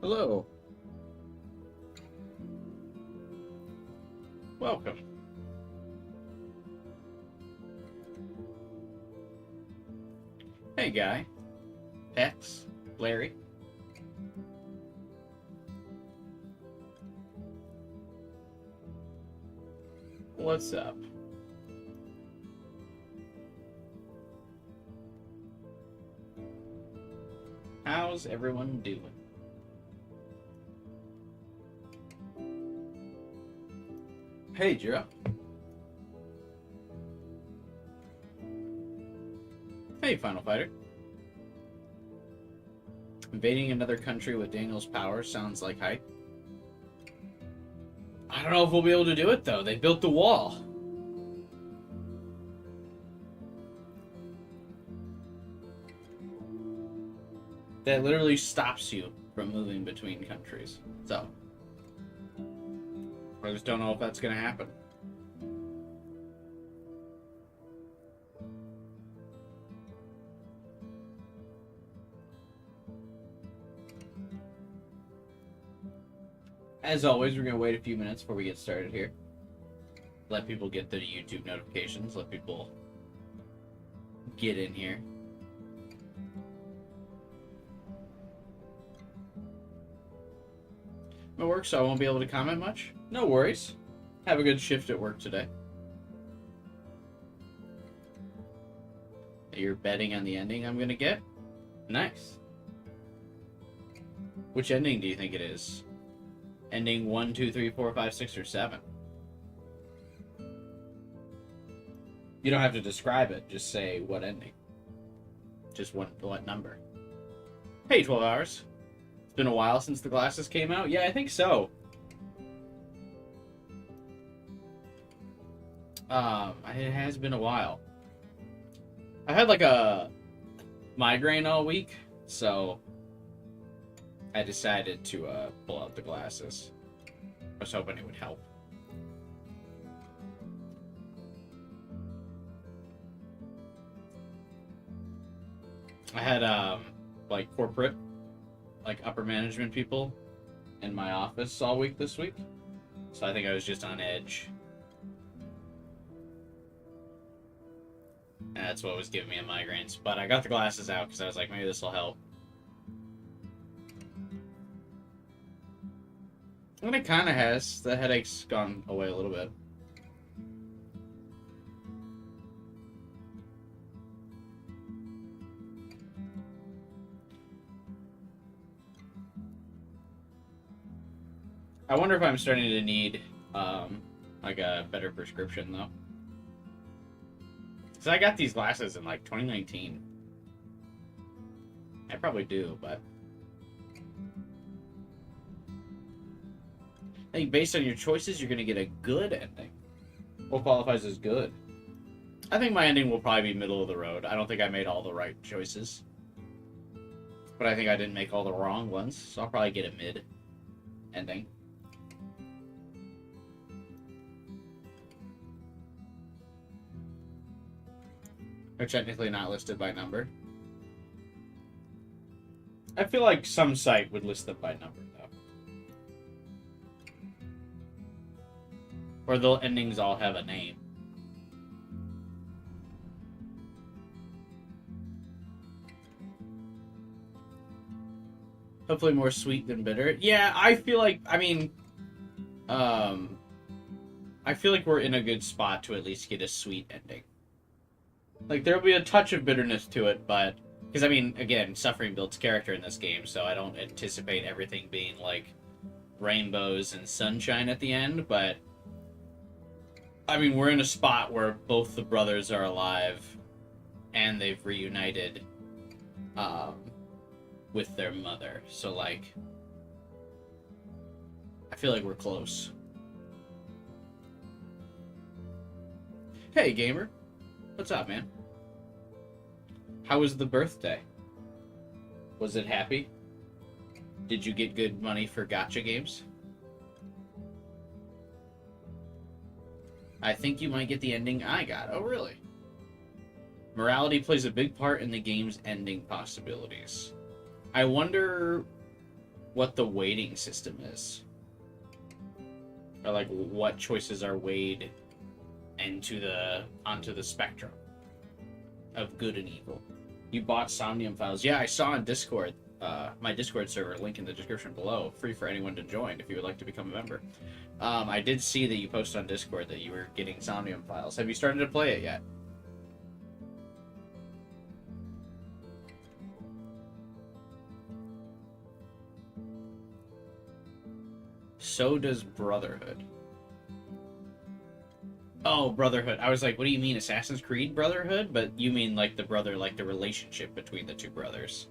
Hello. Welcome. Hey, Guy. Pex. Larry. What's up? How's everyone doing? Hey, Jira. Hey, Final Fighter. Invading another country with Daniel's power sounds like hype. I don't know if we'll be able to do it, though. They built the wall. That literally stops you from moving between countries. So, I just don't know if that's going to happen. As always, we're going to wait a few minutes before we get started here. Let people get the YouTube notifications. Let people get in here. My work, so I won't be able to comment much. No worries. Have a good shift at work today. You're betting on the ending I'm going to get? Nice. Which ending do you think it is? Ending 1, 2, 3, 4, 5, 6, or 7? You don't have to describe it. Just say what ending. Just what number. Hey, 12 hours. It's been a while since the glasses came out. Yeah, I think so. It has been a while. I had like a migraine all week, so I decided to pull out the glasses. I was hoping it would help. I had like corporate, like upper management people in my office all week this week, so I think I was just on edge. And that's what was giving me a migraines. But I got the glasses out because I was like, maybe this will help. And it kind of has. The headache's gone away a little bit. I wonder if I'm starting to need, like a better prescription, though. Because I got these glasses in, like, 2019. I probably do, but I think based on your choices, you're going to get a good ending. What qualifies as good? I think my ending will probably be middle of the road. I don't think I made all the right choices. But I think I didn't make all the wrong ones, so I'll probably get a mid ending. They're technically not listed by number. I feel like some site would list them by number, though. Or the endings all have a name. Hopefully more sweet than bitter. Yeah, I feel like, I mean, I feel like we're in a good spot to at least get a sweet ending. Like, there'll be a touch of bitterness to it, but... Because, I mean, again, suffering builds character in this game, so I don't anticipate everything being, like, rainbows and sunshine at the end, but... I mean, we're in a spot where both the brothers are alive, and they've reunited, with their mother. So, like... I feel like we're close. Hey, gamer. What's up, man? How was the birthday? Was it happy? Did you get good money for gacha games? I think you might get the ending I got. Oh, really? Morality plays a big part in the game's ending possibilities. I wonder what the weighting system is. Or like what choices are weighed onto the spectrum of good and evil. You bought Somnium Files. Yeah, I saw on Discord, my Discord server, link in the description below, free for anyone to join if you would like to become a member. I did see that you posted on Discord that you were getting Somnium Files. Have you started to play it yet? So does Brotherhood. Oh, Brotherhood. I was like, what do you mean, Assassin's Creed Brotherhood? But you mean like the brother, like the relationship between the two brothers.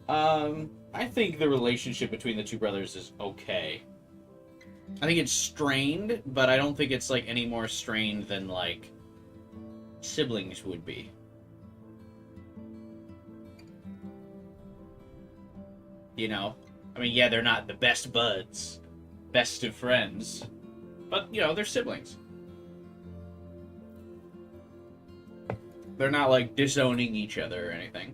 I think the relationship between the two brothers is okay. I think it's strained, but I don't think it's like any more strained than like siblings would be. You know? I mean, yeah, they're not the best buds, best of friends, but you know, they're siblings. They're not like disowning each other or anything.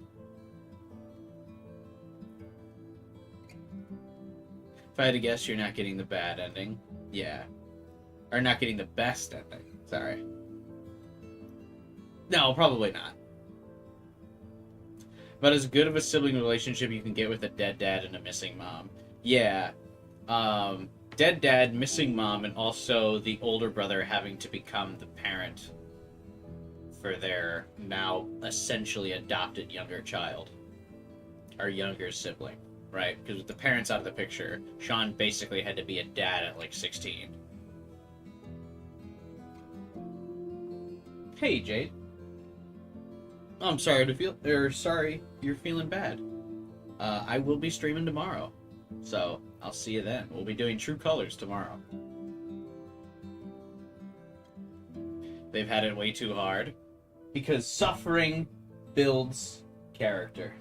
If I had to guess, you're not getting the bad ending. Yeah. Or not getting the best ending. Sorry. No, probably not. But as good of a sibling relationship you can get with a dead dad and a missing mom. Yeah. Dead dad, missing mom, and also the older brother having to become the parent for their now essentially adopted younger child. Or younger sibling. Right? Because with the parents out of the picture, Sean basically had to be a dad at like 16. Hey, Jade. Oh, I'm sorry sorry you're feeling bad. I will be streaming tomorrow, so I'll see you then. We'll be doing True Colors tomorrow. They've had it way too hard because suffering builds character.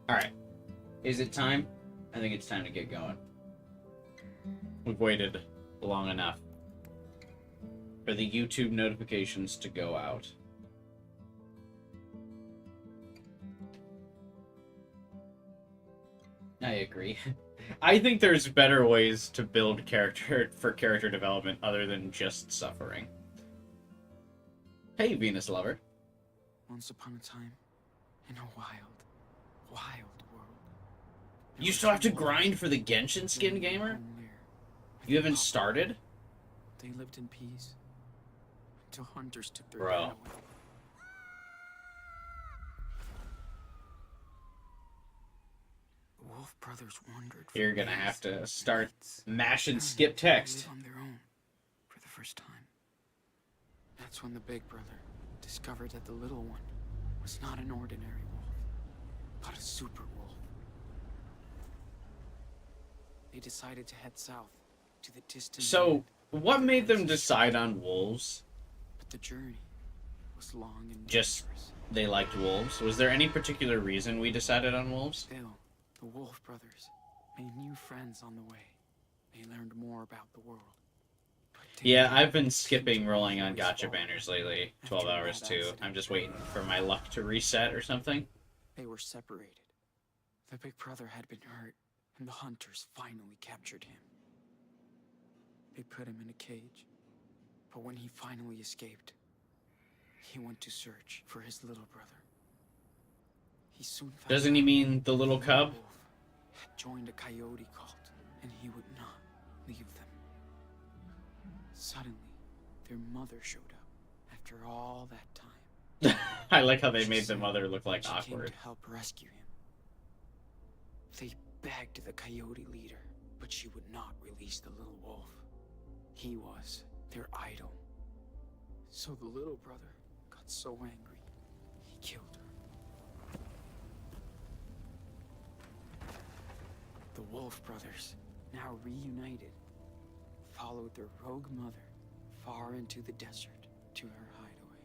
All right. Is it time? I think it's time to get going. We've waited long enough for the YouTube notifications to go out. I agree. I think there's better ways to build character for character development other than just suffering. Hey, Venus Lover. Once upon a time, in a wild world. You still have to grind for the Genshin skin, gamer? You haven't started? They lived in peace until hunters took their Bro. dad away. The Wolf brothers wandered. You're gonna have to start mash and skip text. On their own for the first time. That's when the big brother discovered that the little one was not an ordinary wolf, but a super wolf. They decided to head south to the distant So, land. what made them decide on wolves? But the journey was long and Just dangerous. they liked wolves? Was there any particular reason we decided on wolves? Still, the Wolf brothers made new friends on the way. They learned more about the world. But Yeah, danger I've been seemed skipping to rolling on always gotcha follow. banners lately. After 12 a hours bad too. accident, I'm just waiting for my luck to reset or something. They were separated. The big brother had been hurt, and the hunters finally captured him. They put him in a cage, but when he finally escaped, he went to search for his little brother. He soon found Doesn't he out mean the little that cub? wolf had joined a coyote cult, and he would not leave them. Suddenly, their mother showed up after all that time. I like how they She made the said mother look like she came awkward. to help rescue him. They begged the coyote leader, but she would not release the little wolf. He was their idol. So the little brother got so angry, he killed her. The Wolf brothers, now reunited, followed their rogue mother far into the desert to her hideaway.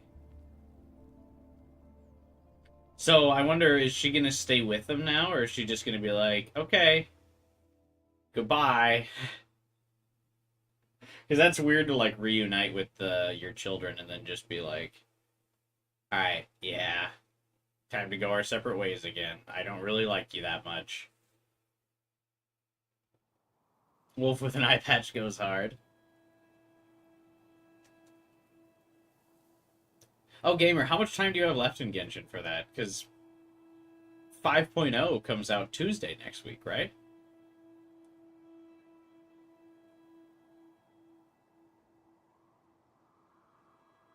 So I wonder, is she gonna stay with them now, or is she just gonna be like, okay, goodbye? Because that's weird to like reunite with your children and then just be like, all right, yeah, time to go our separate ways again. I don't really like you that much. Wolf with an eye patch goes hard. Oh, Gamer, how much time do you have left in Genshin for that? Because 5.0 comes out Tuesday next week, right?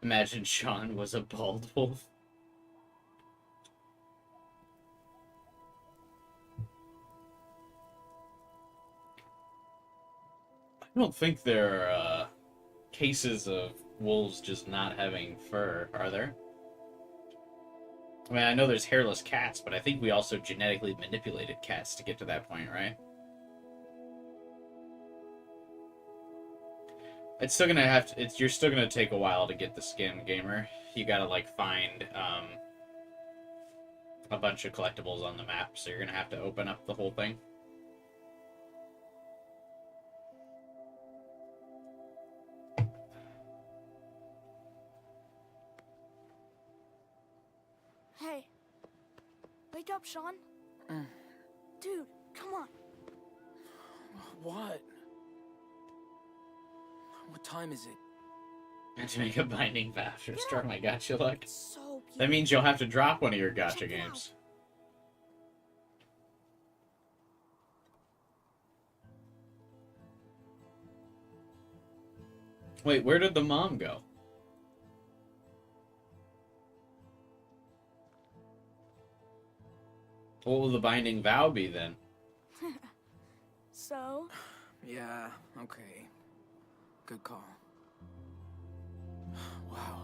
Imagine Sean was a bald wolf. I don't think there are cases of wolves just not having fur, are there? I mean, I know there's hairless cats, but I think we also genetically manipulated cats to get to that point, right? It's still gonna have to. You're still gonna take a while to get the skin, Gamer. You gotta like find a bunch of collectibles on the map, so you're gonna have to open up the whole thing. Hey. Wake up, Sean. Dude, come on. What? What time is it? And to make a binding vow to restore my gacha luck. It's so beautiful. That means you'll have to drop one of your gacha Check it games. Wait, where did the mom go? What will the binding vow be then? So, Yeah, okay. Good call. Wow.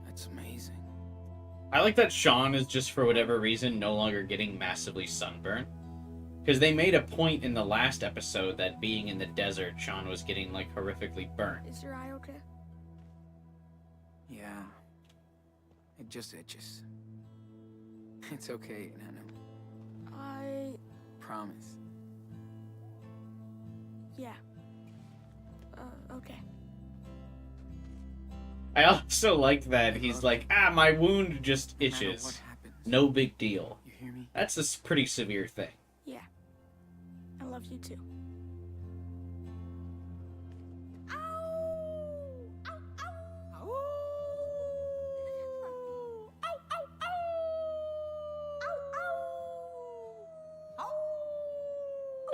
That's amazing. I like that Sean is just for whatever reason no longer getting massively sunburned. Because they made a point in the last episode that being in the desert, Sean was getting like horrifically burnt. is your eye okay? Yeah. It just itches. It's okay, Nano. Promise. Yeah. Okay. I also like that he's like, my wound just No matter itches. what happens, No big deal. you hear me? That's a pretty severe thing. Yeah. I love you too.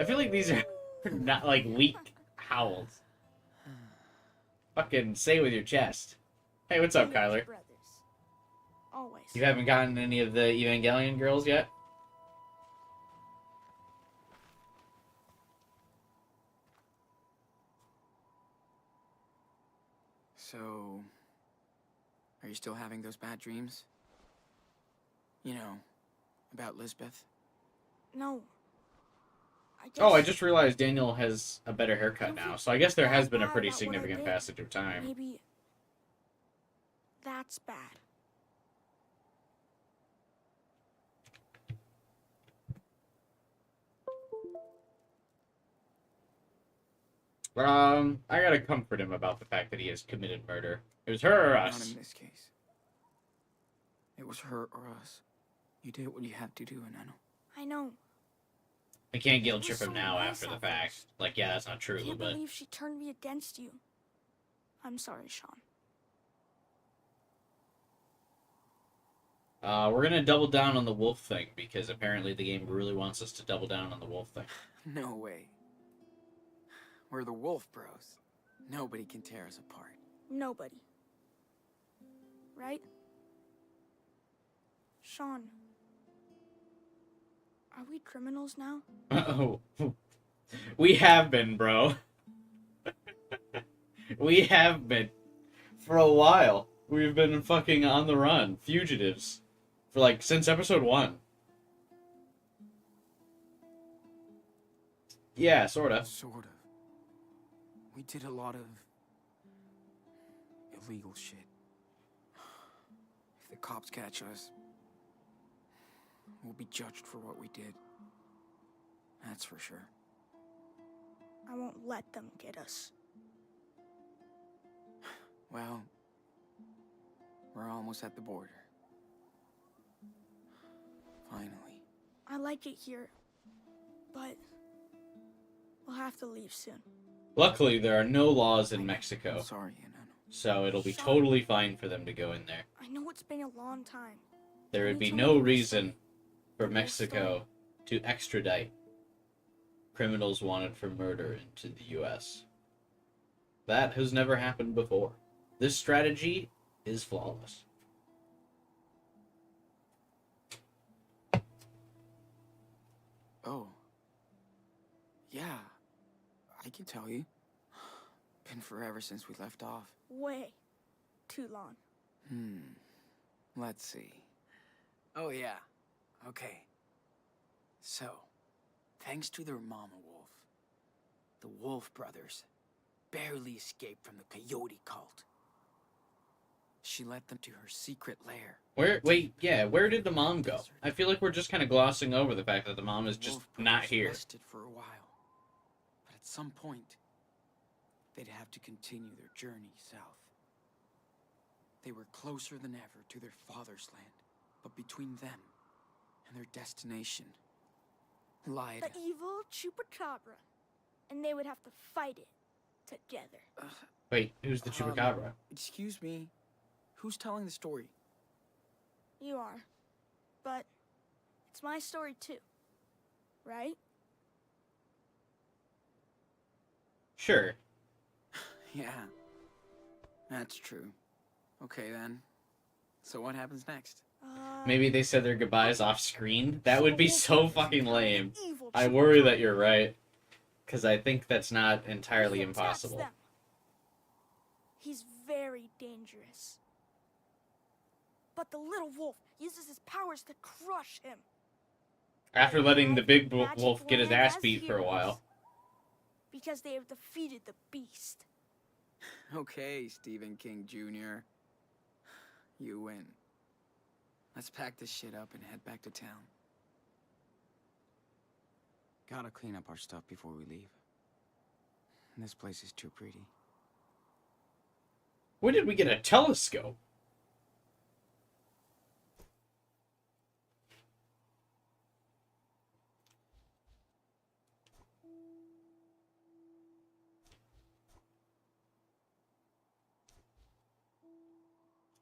I feel like these are not like weak howls. Fucking say it with your chest. Hey, what's up, We are Kyler? brothers. Always. You haven't gotten any of the Evangelion girls yet? So, are you still having those bad dreams? You know, about Lisbeth? No. I Oh, I guess just realized Daniel has a better haircut now, so I guess there has been a pretty significant passage of time. maybe that's bad. I gotta comfort him about the fact that he has committed murder. It was her or Not us. in this case. It was her or us. You did what you had to do, Nano. I know. I can't guilt trip You're him so now nice after the at fact. first. Like, yeah, that's not I true, can't but believe she turned me against you. I'm sorry, Sean. we're gonna double down on the wolf thing because apparently the game really wants us to double down on the wolf thing. No way. We're the Wolf Bros. Nobody can tear us apart. Nobody. Right? Sean. Are we criminals now? Oh, we have been, bro. We have been for a while. We've been fucking on the run, fugitives, for like since episode 1. Yeah, sorta. Sort of. We did a lot of illegal shit. If the cops catch us, we'll be judged for what we did. That's for sure. I won't let them get us. Well, we're almost at the border. Finally. I like it here. but we'll have to leave soon. Luckily, there are no laws in I'm Mexico, sorry, Enano. so it'll be totally fine for them to go in there. I know it's been a long time. There would Can be you tell me no the real reason story? for The real Mexico to extradite criminals wanted for murder into the US. That has never happened before. This strategy is flawless. Oh. Yeah. I can tell you. Been forever since we left off. Way too long. Let's see. Oh, yeah. Okay. So, thanks to their mama wolf, the Wolf brothers barely escaped from the coyote cult. She led them to her secret lair. Where did the mom go? I feel like we're just kind of glossing over the fact that the mom is just Wolf not brothers here. rested for a while, but at some point, they'd have to continue their journey south. They were closer than ever to their father's land, but between them and their destination lied... The evil Chupacabra. And they would have to fight it together. Wait, who's the Chupacabra? Excuse me, who's telling the story? You are. But it's my story too. Right? Sure. Yeah, that's true. Okay then, so what happens next? Maybe they said their goodbyes off screen? That would be so fucking lame. Evil I worry that Chupacabra. you're right. Because I think that's not entirely He attacks impossible. them. He's very dangerous. But the little wolf uses his powers to crush him. After letting the big Magic wolf get his Land ass as beat for a heroes. while. Because they have defeated the beast. Okay, Stephen King Jr. You win. Let's pack this shit up and head back to town. Gotta clean up our stuff before we leave. This place is too pretty. When did we get a telescope?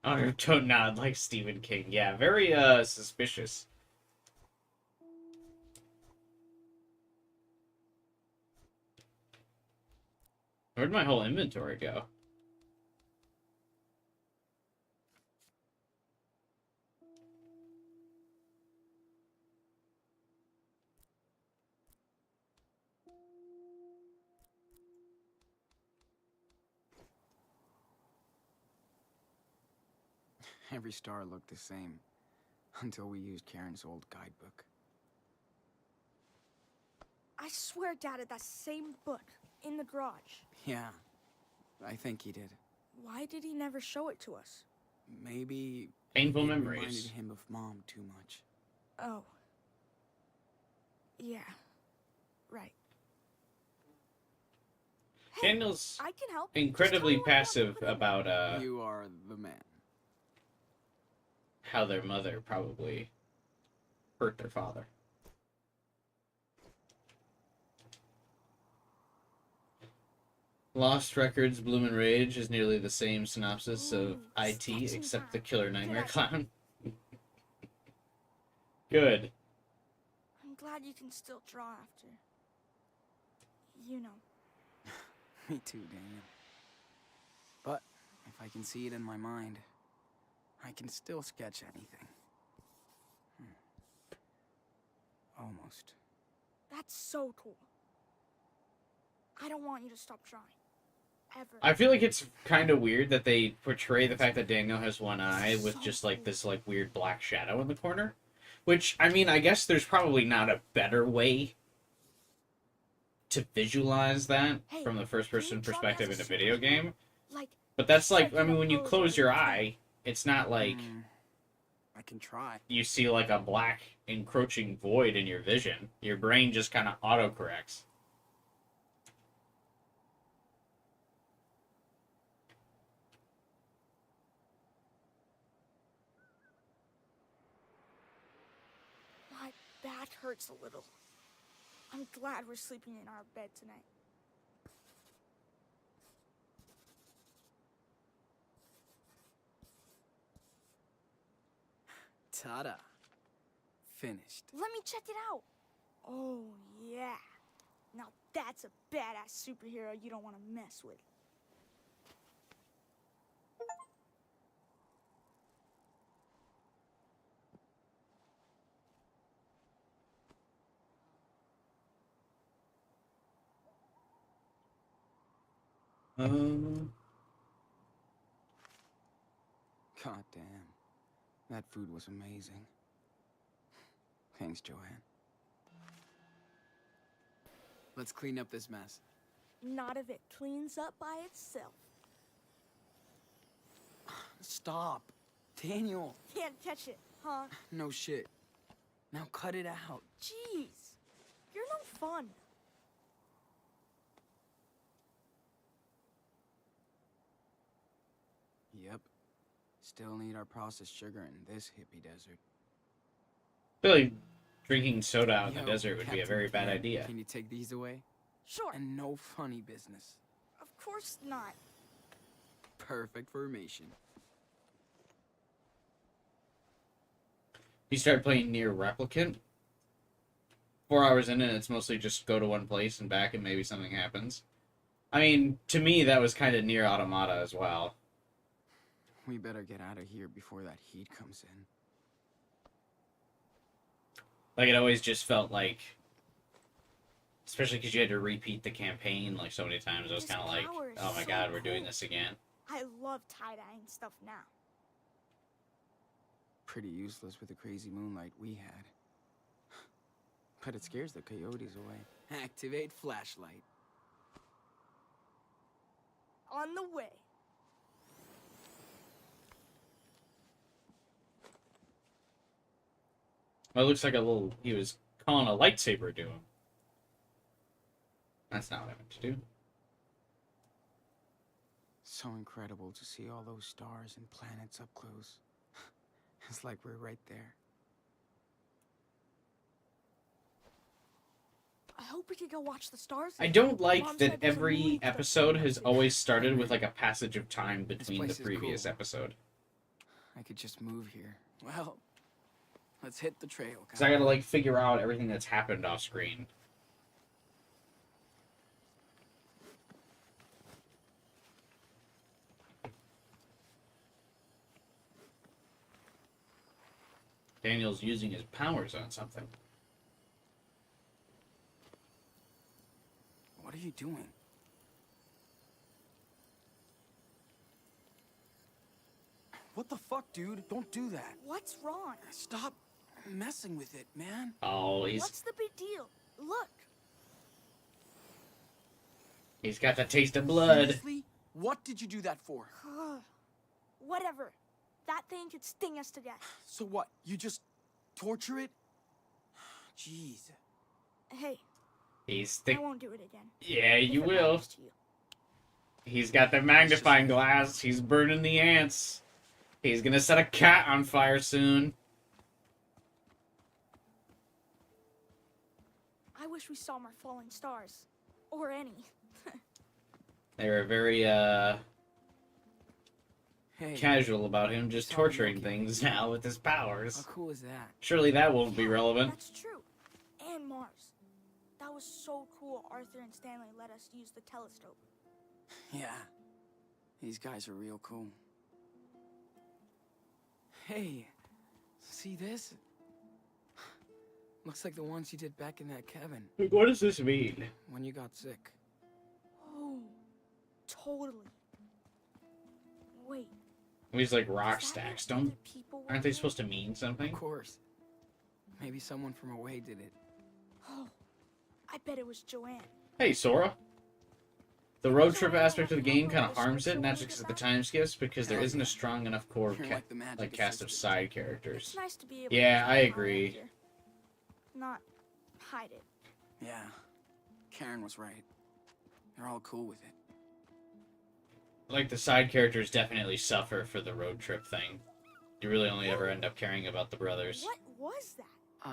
Oh, don't nod like Stephen King. Yeah, very suspicious. Where'd my whole inventory go? Every star looked the same. Until we used Karen's old guidebook. I swear Dad had that same book in the garage. Yeah, I think he did. Why did he never show it to us? Maybe Painful it memories. reminded him of Mom too much. Oh. Yeah. Right. Hey, Daniel's I can help. incredibly Just tell me what I want passive to put in. about You are the man. how their mother probably hurt their father. Lost Records Bloomin' Rage is nearly the same synopsis of Ooh, IT, sketching except the time. Killer Nightmare Good Clown. Good. I'm glad you can still draw after. You know. Me too, Daniel. But if I can see it in my mind, I can still sketch anything. Almost. That's so cool. I don't want you to stop drawing. Ever. I feel like it's kind of weird that they portray the fact that Daniel has one eye with just like this like weird black shadow in the corner. Which, I mean, I guess there's probably not a better way to visualize that Hey, from the first person can you draw me perspective as in a a video superhero? game. Like, But that's like, Like I in mean, a when you pose close where your you can- eye, it's not like I can try. you see like a black encroaching void in your vision. Your brain just kind of autocorrects. my back hurts a little. I'm glad we're sleeping in our bed tonight. Ta-da. Finished. Let me check it out. Oh, yeah. Now that's a badass superhero you don't want to mess with. Um, God damn. That food was amazing. Thanks, Joanne. Let's clean up this mess. Not if it cleans up by itself. Stop. Daniel. Can't catch it, huh? No shit. Now cut it out. Jeez. You're no fun. Yep. Still need our processed sugar in this hippie desert. I feel like drinking soda out in the Yo, desert would be a Captain very bad Ken, idea. Can you take these away? Sure. And no funny business. Of course not. Perfect formation. You start playing Near Replicant. 4 hours in, and it's mostly just go to one place and back, and maybe something happens. I mean, to me, that was kind of Near Automata as well. We better get out of here before that heat comes in. Like, it always just felt like, especially because you had to repeat the campaign like so many times, it was This kind of like, power is oh my so god, we're doing cool. this again. I love tie-dyeing stuff now. Pretty useless with the crazy moonlight we had. But it scares the coyotes away. Activate flashlight. On the way. Well, it looks like he was calling a lightsaber to him. That's not what I meant to do. So incredible to see all those stars and planets up close. It's like we're right there. I hope we can go watch the stars. I don't like Mom that said there's a every movie clip episode in has the always started with like a passage of time between the place is previous cool. episode. I could just move here. Well, let's hit the trail. Because I gotta like figure out everything that's happened off screen. Daniel's using his powers on something. What are you doing? What the fuck, dude? Don't do that. What's wrong? Stop messing with it, man. Oh, What's the big deal? Look. he's got the taste of blood. Seriously? What did you do that for? Whatever. That thing could sting us to death. So what? You just torture it? Jeez. Hey, He's I the won't do it again. yeah, If you it will. matters to you. He's got the magnifying glass. He's burning the ants. He's gonna set a cat on fire soon. I wish we saw more falling stars. Or any. They were very Hey, casual about him just Sorry, torturing Loki. things now with his powers. how cool is that? Surely that won't be relevant. That's true. And Mars. That was so cool Arthur and Stanley let us use the telescope. Yeah. These guys are real cool. Hey, see this? Looks like the ones you did back in that cabin What does this mean? when you got sick. Oh, totally. Wait. These like rock is that what stacks, don't other people were aren't they doing? supposed to mean something? Of course. Maybe someone from away did it. Oh, I bet it was Joanne. Hey, Sora. The road trip aspect of the game kind of harms it, not just because of the time skips, because there isn't a strong enough core You're like the magic cast of assistant. side It's characters. nice to be able Yeah, to I keep my agree. here. Not hide it. Yeah. Karen was right. They're all cool with it. Like, the side characters definitely suffer for the road trip thing. You really only ever end up caring about the brothers. What was that?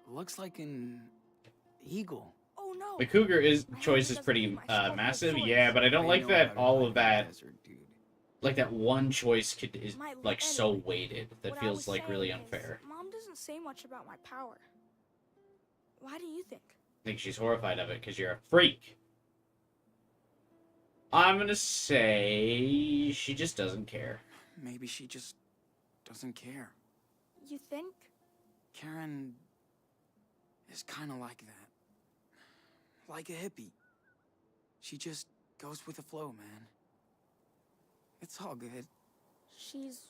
Looks like an Eagle. Oh no. The cougar I hope choice it is doesn't pretty be my small massive, choice. yeah, but I don't They like know that how to all hide of in the that, desert, dude. like that one choice is Might like lead so anyway. weighted. That What I feels was like really saying is, unfair. Mom doesn't say much about my power. Why do you think? I think she's horrified of it because you're a freak. I'm gonna say she just doesn't care. Maybe she just doesn't care. You think? Karen is kind of like that. Like a hippie. She just goes with the flow, man. It's all good. She's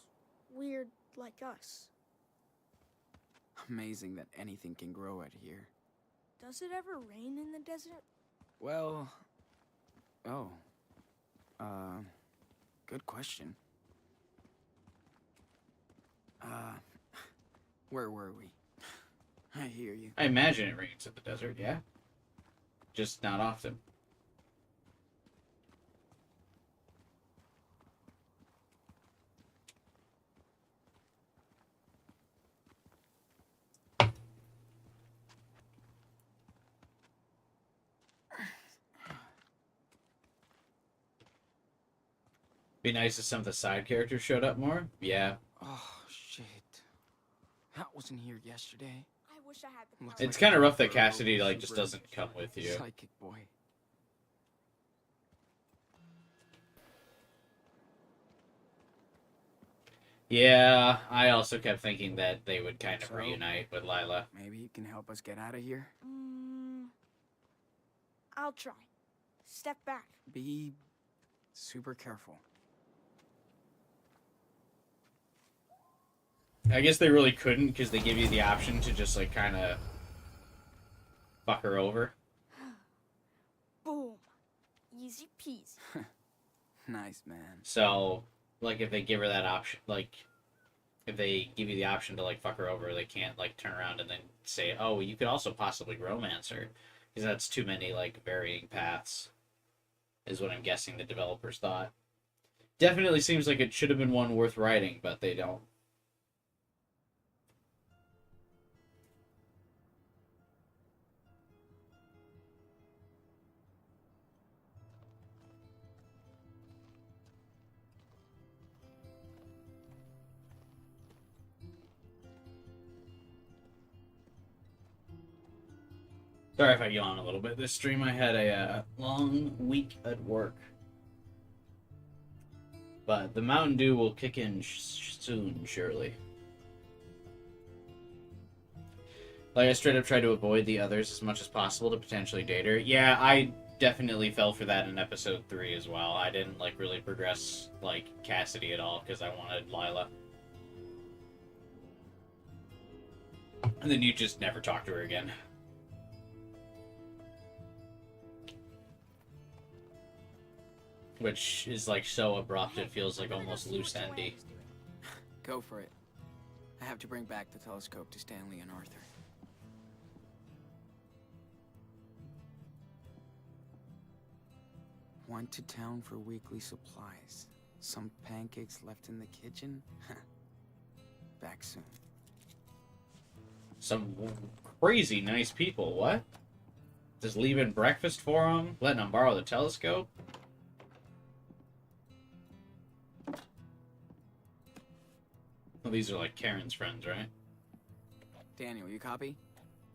weird like us. Amazing that anything can grow out here. Does it ever rain in the desert? Well... Oh. Good question. Where were we? I hear you. I imagine it rains in the desert, yeah? Just not often. Be nice if some of the side characters showed up more. Yeah. Oh, shit. That wasn't here yesterday. I wish I had the power. Looks It's like kind of a rough that proper Cassidy like just super doesn't come with you. Psychic boy. Yeah, I also kept thinking that they would kind of So? reunite with Lila. Maybe you can help us get out of here? I'll try. Step back. Be super careful. I guess they really couldn't because they give you the option to just like kind of fuck her over. Boom. Easy peasy. Nice, man. So, like, if they give her that option, like, if they give you the option to like fuck her over, they can't like turn around and then say, "Oh, you could also possibly romance her," because that's too many like varying paths. Is what I'm guessing the developers thought. Definitely seems like it should have been one worth writing, but they don't. Sorry if I yawn a little bit. This stream, I had a long week at work. But the Mountain Dew will kick in soon, surely. Like, I straight up tried to avoid the others as much as possible to potentially date her. Yeah, I definitely fell for that in episode 3 as well. I didn't, like, really progress, like, Cassidy at all, because I wanted Lila. And then you just never talk to her again. Which is, like, so abrupt, it feels like almost loose-endy. Go for it. I have to bring back the telescope to Stanley and Arthur. Went to town for weekly supplies. Some pancakes left in the kitchen? Back soon. Some crazy nice people, what? Just leaving breakfast for them? Letting them borrow the telescope? Well, these are like Karen's friends, right? Daniel, you copy?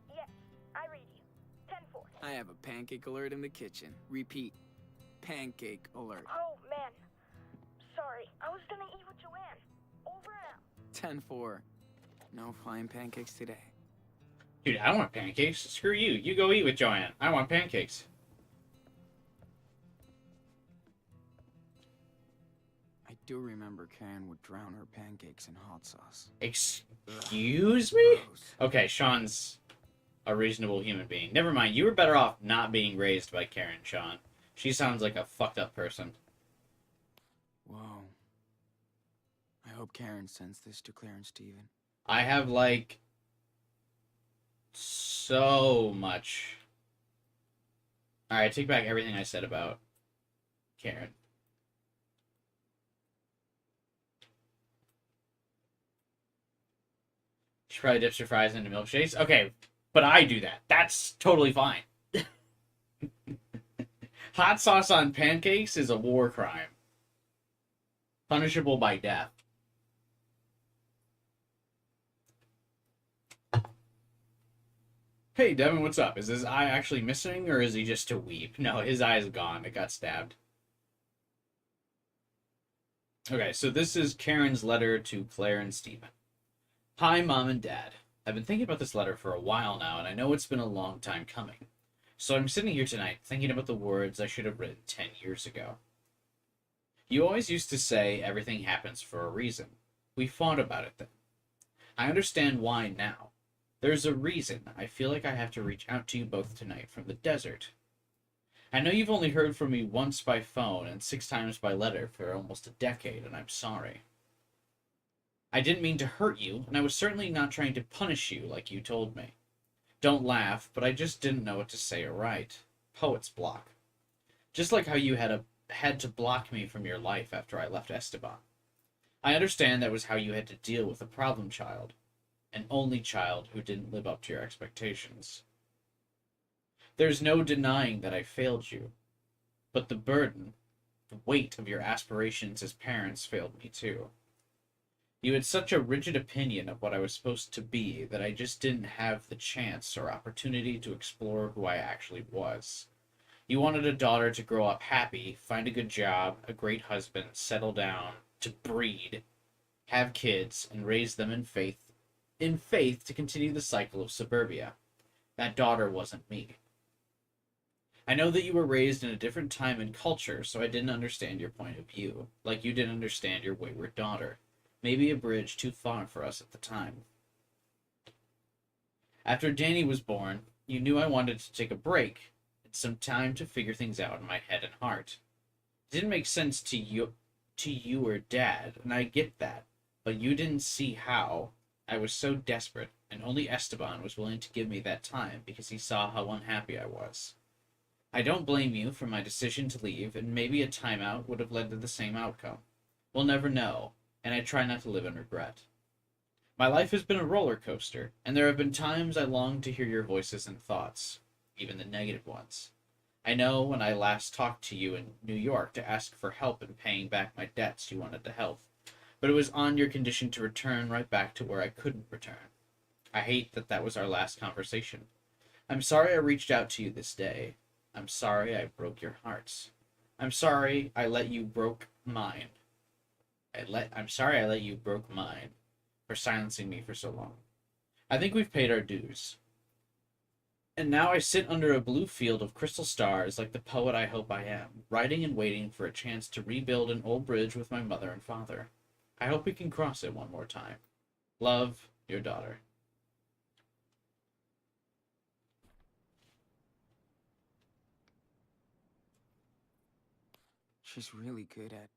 Yes, I read you. 10-4. I have a pancake alert in the kitchen. Repeat. Pancake alert. Oh, man. Sorry. I was gonna eat with Joanne. Over and out. 10-4. No flying pancakes today. Dude, I want pancakes. Screw you. You go eat with Joanne. I want pancakes. I do remember Karen would drown her pancakes in hot sauce. Excuse me? Gross. Okay, Sean's a reasonable human being. Never mind. You were better off not being raised by Karen, Sean. She sounds like a fucked up person. Whoa. I hope Karen sends this to Claire and Steven. I have, like, so much. Alright, take back everything I said about Karen. She probably dips her fries into milkshakes. Okay, But I do that. That's totally fine. Hot sauce on pancakes is a war crime, punishable by death. Hey, Devin, what's up? Is his eye actually missing, or is he just a weep? No, his eye is gone. It got stabbed. Okay, so this is Karen's letter to Claire and Stephen. Hi, Mom and Dad. I've been thinking about this letter for a while now, and I know it's been a long time coming. So I'm sitting here tonight thinking about the words I should have written 10 years ago. You always used to say everything happens for a reason. We fought about it then. I understand why now. There's a reason I feel like I have to reach out to you both tonight from the desert. I know you've only heard from me once by phone and 6 times by letter for almost a decade, and I'm sorry. I didn't mean to hurt you, and I was certainly not trying to punish you like you told me. Don't laugh, but I just didn't know what to say or write. Poet's block. Just like how you had to block me from your life after I left Esteban. I understand that was how you had to deal with a problem child. An only child who didn't live up to your expectations. There's no denying that I failed you. But the burden, the weight of your aspirations as parents failed me too. You had such a rigid opinion of what I was supposed to be that I just didn't have the chance or opportunity to explore who I actually was. You wanted a daughter to grow up happy, find a good job, a great husband, settle down, to breed, have kids, and raise them in faith to continue the cycle of suburbia. That daughter wasn't me. I know that you were raised in a different time and culture, so I didn't understand your point of view, like you didn't understand your wayward daughter. Maybe a bridge too far for us at the time. After Danny was born, you knew I wanted to take a break and some time to figure things out in my head and heart. It didn't make sense to you or Dad, and I get that, but you didn't see how. I was so desperate, and only Esteban was willing to give me that time because he saw how unhappy I was. I don't blame you for my decision to leave, and maybe a timeout would have led to the same outcome. We'll never know, and I try not to live in regret. My life has been a roller coaster, and there have been times I longed to hear your voices and thoughts, even the negative ones. I know when I last talked to you in New York to ask for help in paying back my debts you wanted to help, but it was on your condition to return right back to where I couldn't return. I hate that that was our last conversation. I'm sorry I reached out to you this day. I'm sorry I broke your hearts. I'm sorry I let you broke mine. I'm sorry I let you broke mine for silencing me for so long. I think we've paid our dues. And now I sit under a blue field of crystal stars like the poet I hope I am, writing and waiting for a chance to rebuild an old bridge with my mother and father. I hope we can cross it one more time. Love, your daughter. She's really good at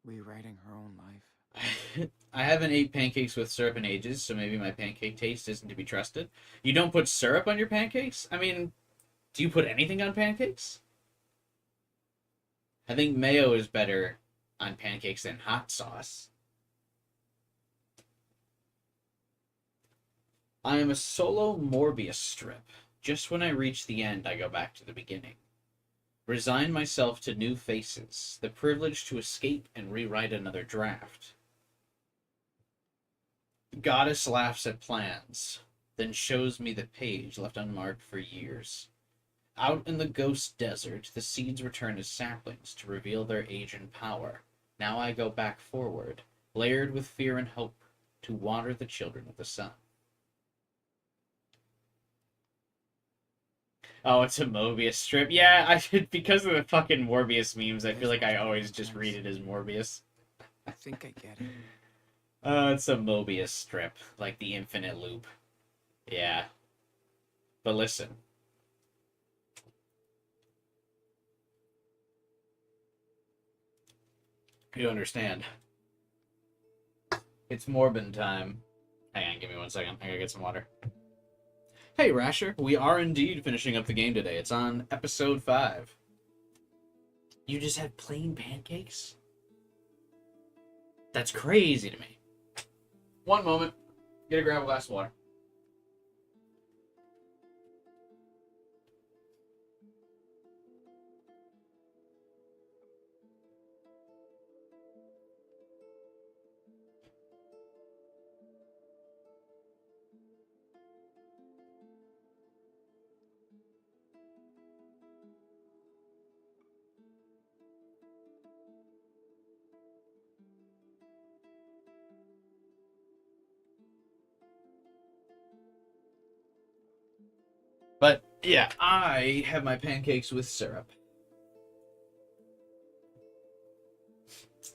rewriting her own life. I haven't ate pancakes with syrup in ages, so maybe my pancake taste isn't to be trusted. You don't put syrup on your pancakes? I mean, do you put anything on pancakes? I think mayo is better on pancakes than hot sauce. I am a solo Morbius strip. Just when I reach the end, I go back to the beginning. Resign myself to new faces, the privilege to escape and rewrite another draft. The goddess laughs at plans, then shows me the page left unmarked for years. Out in the ghost desert, the seeds return as saplings to reveal their age and power. Now I go back forward, layered with fear and hope, to water the children of the sun. Oh, it's a Mobius strip. Yeah, because of the fucking Morbius memes, I feel like I always just read it as Morbius. I think I get it. It's a Mobius strip, like the infinite loop. Yeah. But listen. You understand. It's Morbin time. Hang on, give me 1 second. I gotta get some water. Hey, Rasher, we are indeed finishing up the game today. It's on episode 5. You just had plain pancakes? That's crazy to me. 1 moment. Get a grab a glass of water. Yeah, I have my pancakes with syrup.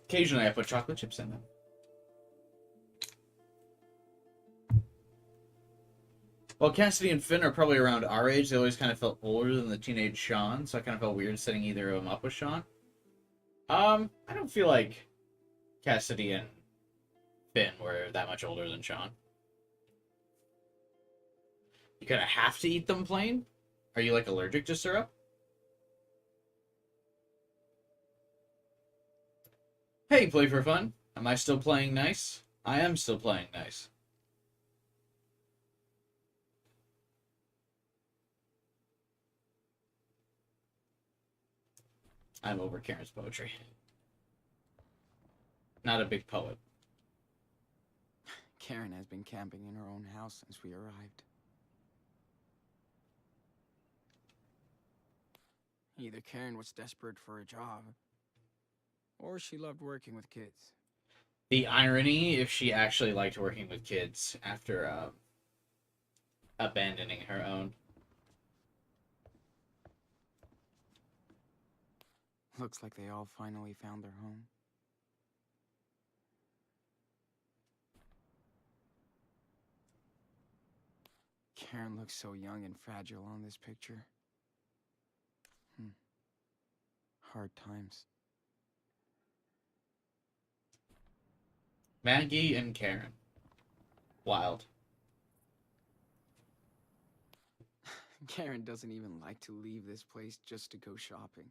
Occasionally I put chocolate chips in them. Well, Cassidy and Finn are probably around our age. They always kind of felt older than the teenage Sean, so I kind of felt weird setting either of them up with Sean. I don't feel like Cassidy and Finn were that much older than Sean. You kind of have to eat them plain? Are you, like, allergic to syrup? Hey, play for fun. Am I still playing nice? I am still playing nice. I'm over Karen's poetry. Not a big poet. Karen has been camping in her own house since we arrived. Either Karen was desperate for a job, or she loved working with kids. The irony if she actually liked working with kids after abandoning her own. Looks like they all finally found their home. Karen looks so young and fragile on this picture. Hard times. Maggie and Karen. Wild. Karen doesn't even like to leave this place just to go shopping.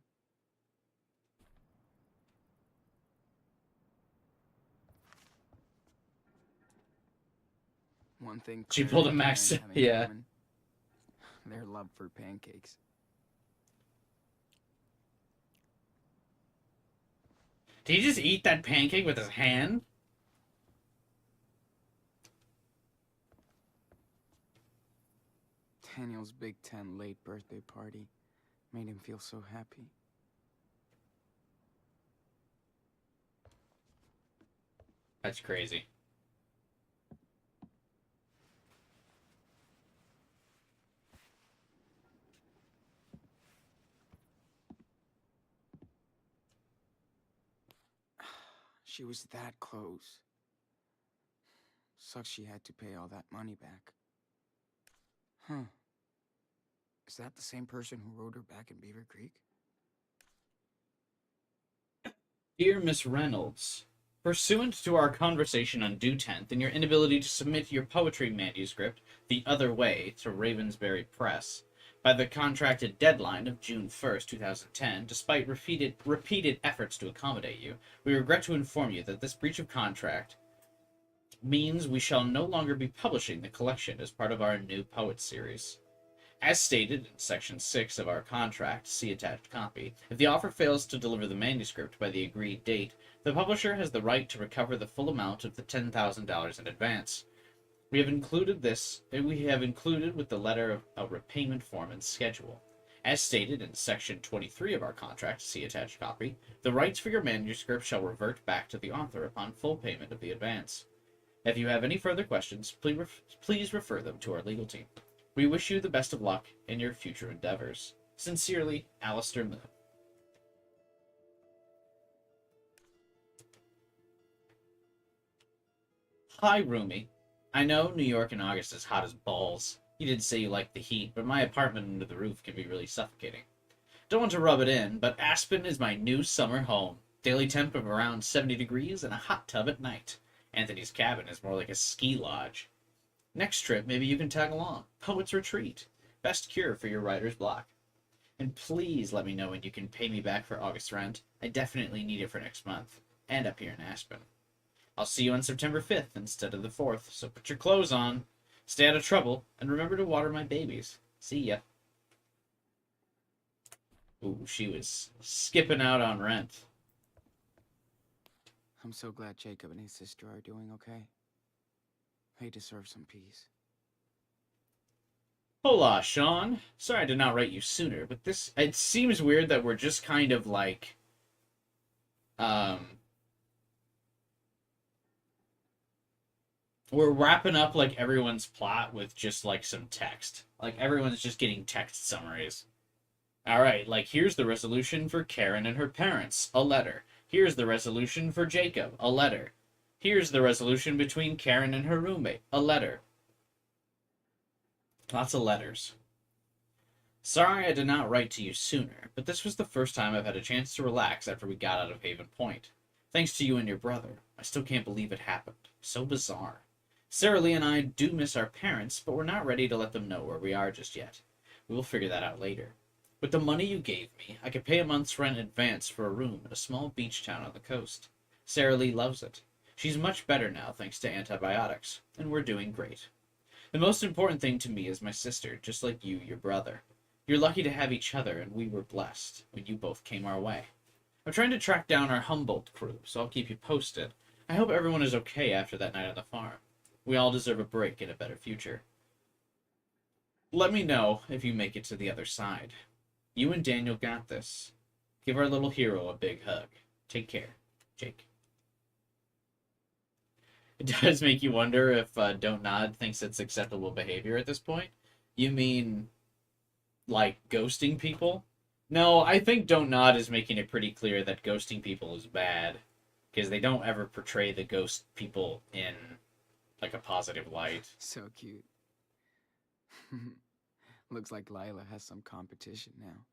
One thing She Claire pulled a and Max. Karen have in Yeah. common, their love for pancakes. Did he just eat that pancake with his hand? Daniel's Big Ten late birthday party made him feel so happy. That's crazy. She was that close. Sucks she had to pay all that money back. Huh. Is that the same person who rode her back in Beaver Creek? Dear Miss Reynolds, pursuant to our conversation on due 10th and your inability to submit your poetry manuscript The Other Way to Ravensbury Press by the contracted deadline of June 1st, 2010, despite repeated efforts to accommodate you, we regret to inform you that this breach of contract means we shall no longer be publishing the collection as part of our new poet series. As stated in Section 6 of our contract, see attached copy, if the offer fails to deliver the manuscript by the agreed date, the publisher has the right to recover the full amount of the $10,000 in advance. We have included with the letter a repayment form and schedule. As stated in Section 23 of our contract, see attached copy, the rights for your manuscript shall revert back to the author upon full payment of the advance. If you have any further questions, please refer them to our legal team. We wish you the best of luck in your future endeavors. Sincerely, Alistair Moon. Hi, Rumi. I know New York in August is hot as balls. You did say you liked the heat, but my apartment under the roof can be really suffocating. Don't want to rub it in, but Aspen is my new summer home. Daily temp of around 70 degrees and a hot tub at night. Anthony's cabin is more like a ski lodge. Next trip, maybe you can tag along. Poet's Retreat. Best cure for your writer's block. And please let me know when you can pay me back for August rent. I definitely need it for next month. And up here in Aspen. I'll see you on September 5th instead of the 4th, so put your clothes on, stay out of trouble, and remember to water my babies. See ya. Ooh, she was skipping out on rent. I'm so glad Jacob and his sister are doing okay. They deserve some peace. Hola, Sean. Sorry I did not write you sooner, but it seems weird that we're just kind of like, we're wrapping up like everyone's plot with just like some text. Like everyone's just getting text summaries. All right, like here's the resolution for Karen and her parents, a letter. Here's the resolution for Jacob, a letter. Here's the resolution between Karen and her roommate, a letter. Lots of letters. Sorry I did not write to you sooner, but this was the first time I've had a chance to relax after we got out of Haven Point. Thanks to you and your brother. I still can't believe it happened. So bizarre. Sarah Lee and I do miss our parents, but we're not ready to let them know where we are just yet. We will figure that out later. With the money you gave me, I could pay a month's rent in advance for a room at a small beach town on the coast. Sarah Lee loves it. She's much better now thanks to antibiotics, and we're doing great. The most important thing to me is my sister, just like you, your brother. You're lucky to have each other, and we were blessed when you both came our way. I'm trying to track down our Humboldt crew, so I'll keep you posted. I hope everyone is okay after that night on the farm. We all deserve a break and a better future. Let me know if you make it to the other side. You and Daniel got this. Give our little hero a big hug. Take care, Jake. It does make you wonder if Don't Nod thinks it's acceptable behavior at this point. You mean, like, ghosting people? No, I think Don't Nod is making it pretty clear that ghosting people is bad. Because they don't ever portray the ghost people in, like, a positive light. So cute. Looks like Lila has some competition now.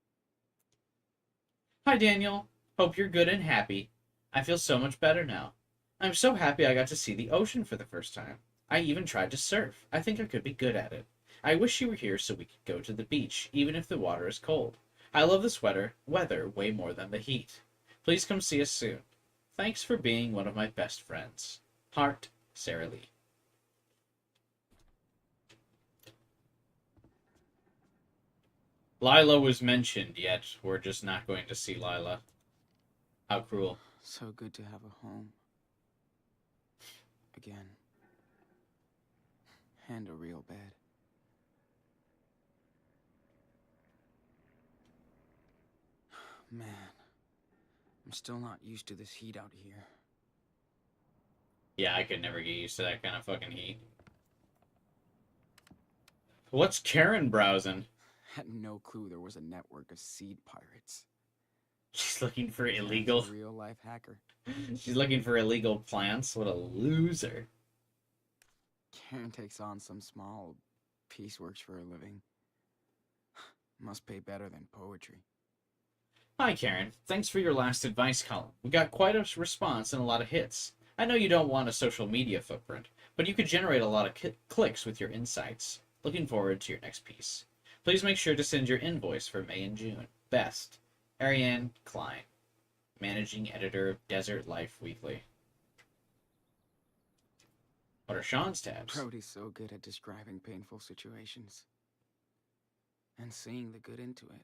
Hi, Daniel. Hope you're good and happy. I feel so much better now. I'm so happy I got to see the ocean for the first time. I even tried to surf. I think I could be good at it. I wish you were here so we could go to the beach, even if the water is cold. I love this weather way more than the heat. Please come see us soon. Thanks for being one of my best friends. Heart, Sarah Lee. Lila was mentioned, yet we're just not going to see Lila. How cruel. So good to have a home. Again. And a real bed. Man, I'm still not used to this heat out here. Yeah, I could never get used to that kind of fucking heat. What's Karen browsing? Had no clue there was a network of seed pirates. She's looking for Karen's illegal. a real-life hacker. She's looking for illegal plants. What a loser. Karen takes on some small pieceworks for a living. Must pay better than poetry. Hi, Karen. Thanks for your last advice column. We got quite a response and a lot of hits. I know you don't want a social media footprint, but you could generate a lot of clicks with your insights. Looking forward to your next piece. Please make sure to send your invoice for May and June. Best, Ariane Klein, Managing Editor of Desert Life Weekly. What are Sean's tabs? Brody's so good at describing painful situations. And seeing the good into it.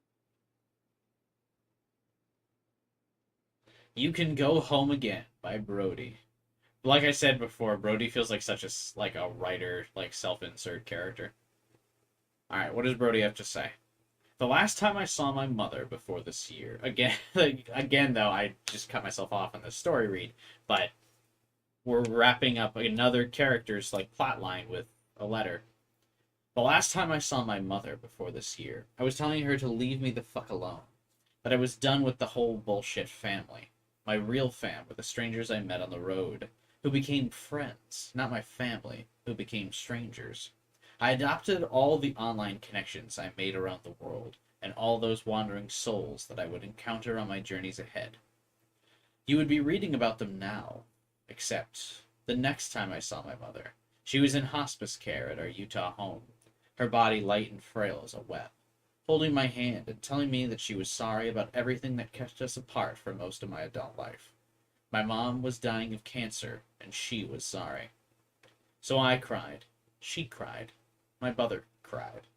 You Can Go Home Again by Brody. Like I said before, Brody feels like such a writer, like self-insert character. Alright, what does Brody have to say? The last time I saw my mother before this year, again though, I just cut myself off on the story read, but we're wrapping up another character's plot line with a letter. The last time I saw my mother before this year, I was telling her to leave me the fuck alone. That I was done with the whole bullshit family. My real fam were the strangers I met on the road, who became friends, not my family, who became strangers. I adopted all the online connections I made around the world, and all those wandering souls that I would encounter on my journeys ahead. You would be reading about them now, except the next time I saw my mother, she was in hospice care at our Utah home, her body light and frail as a web, holding my hand and telling me that she was sorry about everything that kept us apart for most of my adult life. My mom was dying of cancer, and she was sorry. So I cried. She cried. My brother cried.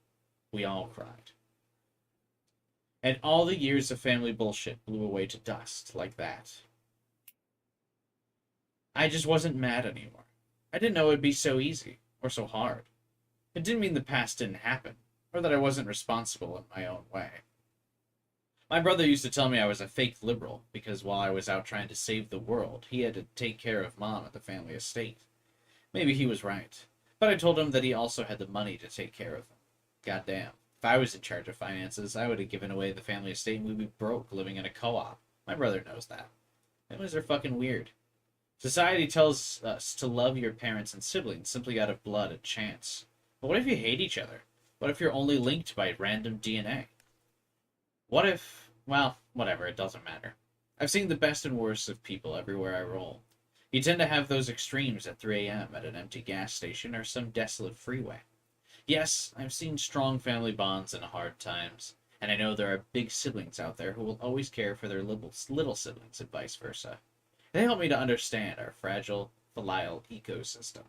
We all cried. And all the years of family bullshit blew away to dust like that. I just wasn't mad anymore. I didn't know it'd be so easy, or so hard. It didn't mean the past didn't happen, or that I wasn't responsible in my own way. My brother used to tell me I was a fake liberal, because while I was out trying to save the world, he had to take care of Mom at the family estate. Maybe he was right. But I told him that he also had the money to take care of them. Goddamn. If I was in charge of finances, I would have given away the family estate and we'd be broke living in a co-op. My brother knows that. Families are fucking weird. Society tells us to love your parents and siblings simply out of blood and chance. But what if you hate each other? What if you're only linked by random DNA? What if... well, whatever, it doesn't matter. I've seen the best and worst of people everywhere I roll. You tend to have those extremes at 3 a.m. at an empty gas station or some desolate freeway. Yes, I've seen strong family bonds in hard times, and I know there are big siblings out there who will always care for their little siblings and vice versa. They help me to understand our fragile, filial ecosystem.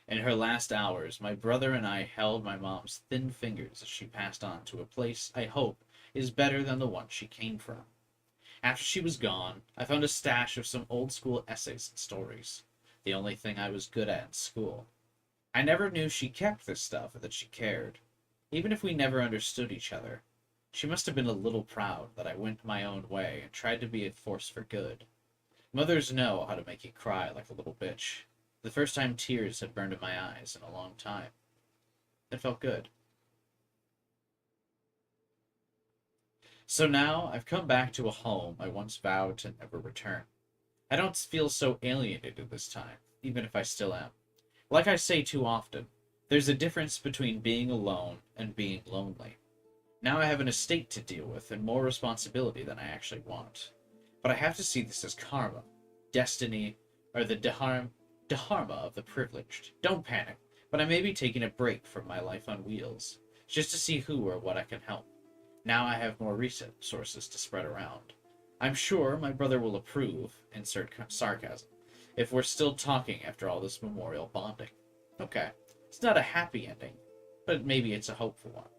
In her last hours, my brother and I held my mom's thin fingers as she passed on to a place I hope is better than the one she came from. After she was gone, I found a stash of some old school essays and stories, the only thing I was good at in school. I never knew she kept this stuff or that she cared. Even if we never understood each other, she must have been a little proud that I went my own way and tried to be a force for good. Mothers know how to make you cry like a little bitch. The first time tears had burned in my eyes in a long time. It felt good. So now I've come back to a home I once vowed to never return. I don't feel so alienated this time, even if I still am. Like I say too often, there's a difference between being alone and being lonely. Now I have an estate to deal with and more responsibility than I actually want. But I have to see this as karma, destiny, or the dharma of the privileged. Don't panic, but I may be taking a break from my life on wheels, just to see who or what I can help. Now I have more recent sources to spread around. I'm sure my brother will approve, insert sarcasm, if we're still talking after all this memorial bonding. Okay, it's not a happy ending, but maybe it's a hopeful one.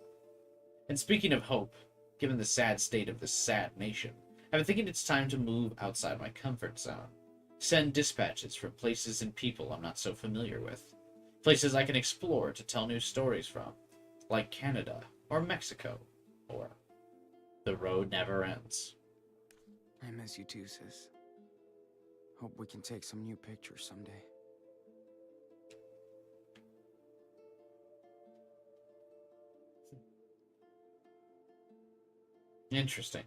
And speaking of hope, given the sad state of this sad nation, I've been thinking it's time to move outside my comfort zone. Send dispatches from places and people I'm not so familiar with. Places I can explore to tell new stories from, like Canada, or Mexico, or The Road Never Ends. I miss you too, sis. Hope we can take some new pictures someday. Interesting.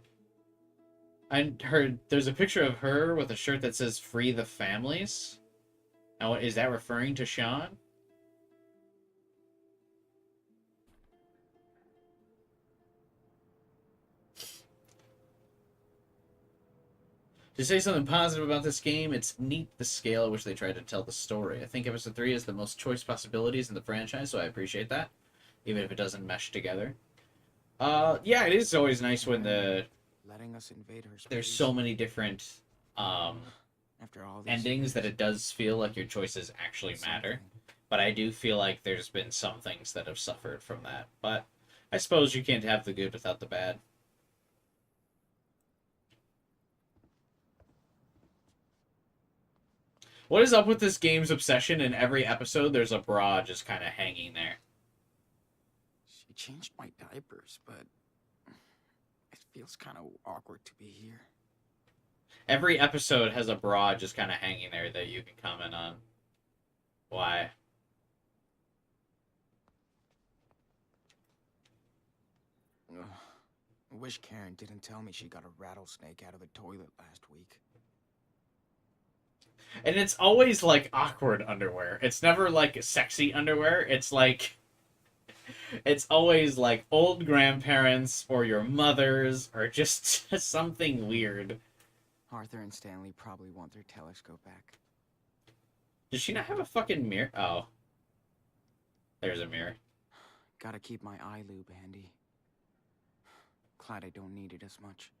I heard there's a picture of her with a shirt that says "Free the Families." Now, is that referring to Sean? To say something positive about this game, it's neat the scale at which they tried to tell the story. I think Episode 3 has the most choice possibilities in the franchise, so I appreciate that, even if it doesn't mesh together. Yeah, it is always nice when Letting us invade her space. there's so many different After all these endings years, that it does feel like your choices actually matter. something. But I do feel like there's been some things that have suffered from that. But I suppose you can't have the good without the bad. What is up with this game's obsession? In every episode, there's a bra just kind of hanging there. She changed my diapers, but it feels kind of awkward to be here. Every episode has a bra just kind of hanging there that you can comment on. Why? Ugh. I wish Karen didn't tell me she got a rattlesnake out of the toilet last week. And it's always like awkward underwear. It's never like sexy underwear. It's like it's always like old grandparents or your mother's or just something weird. Arthur and Stanley probably want their telescope back. Does she not have a fucking mirror? Oh. There's a mirror. Gotta keep my eye lube handy. Glad I don't need it as much.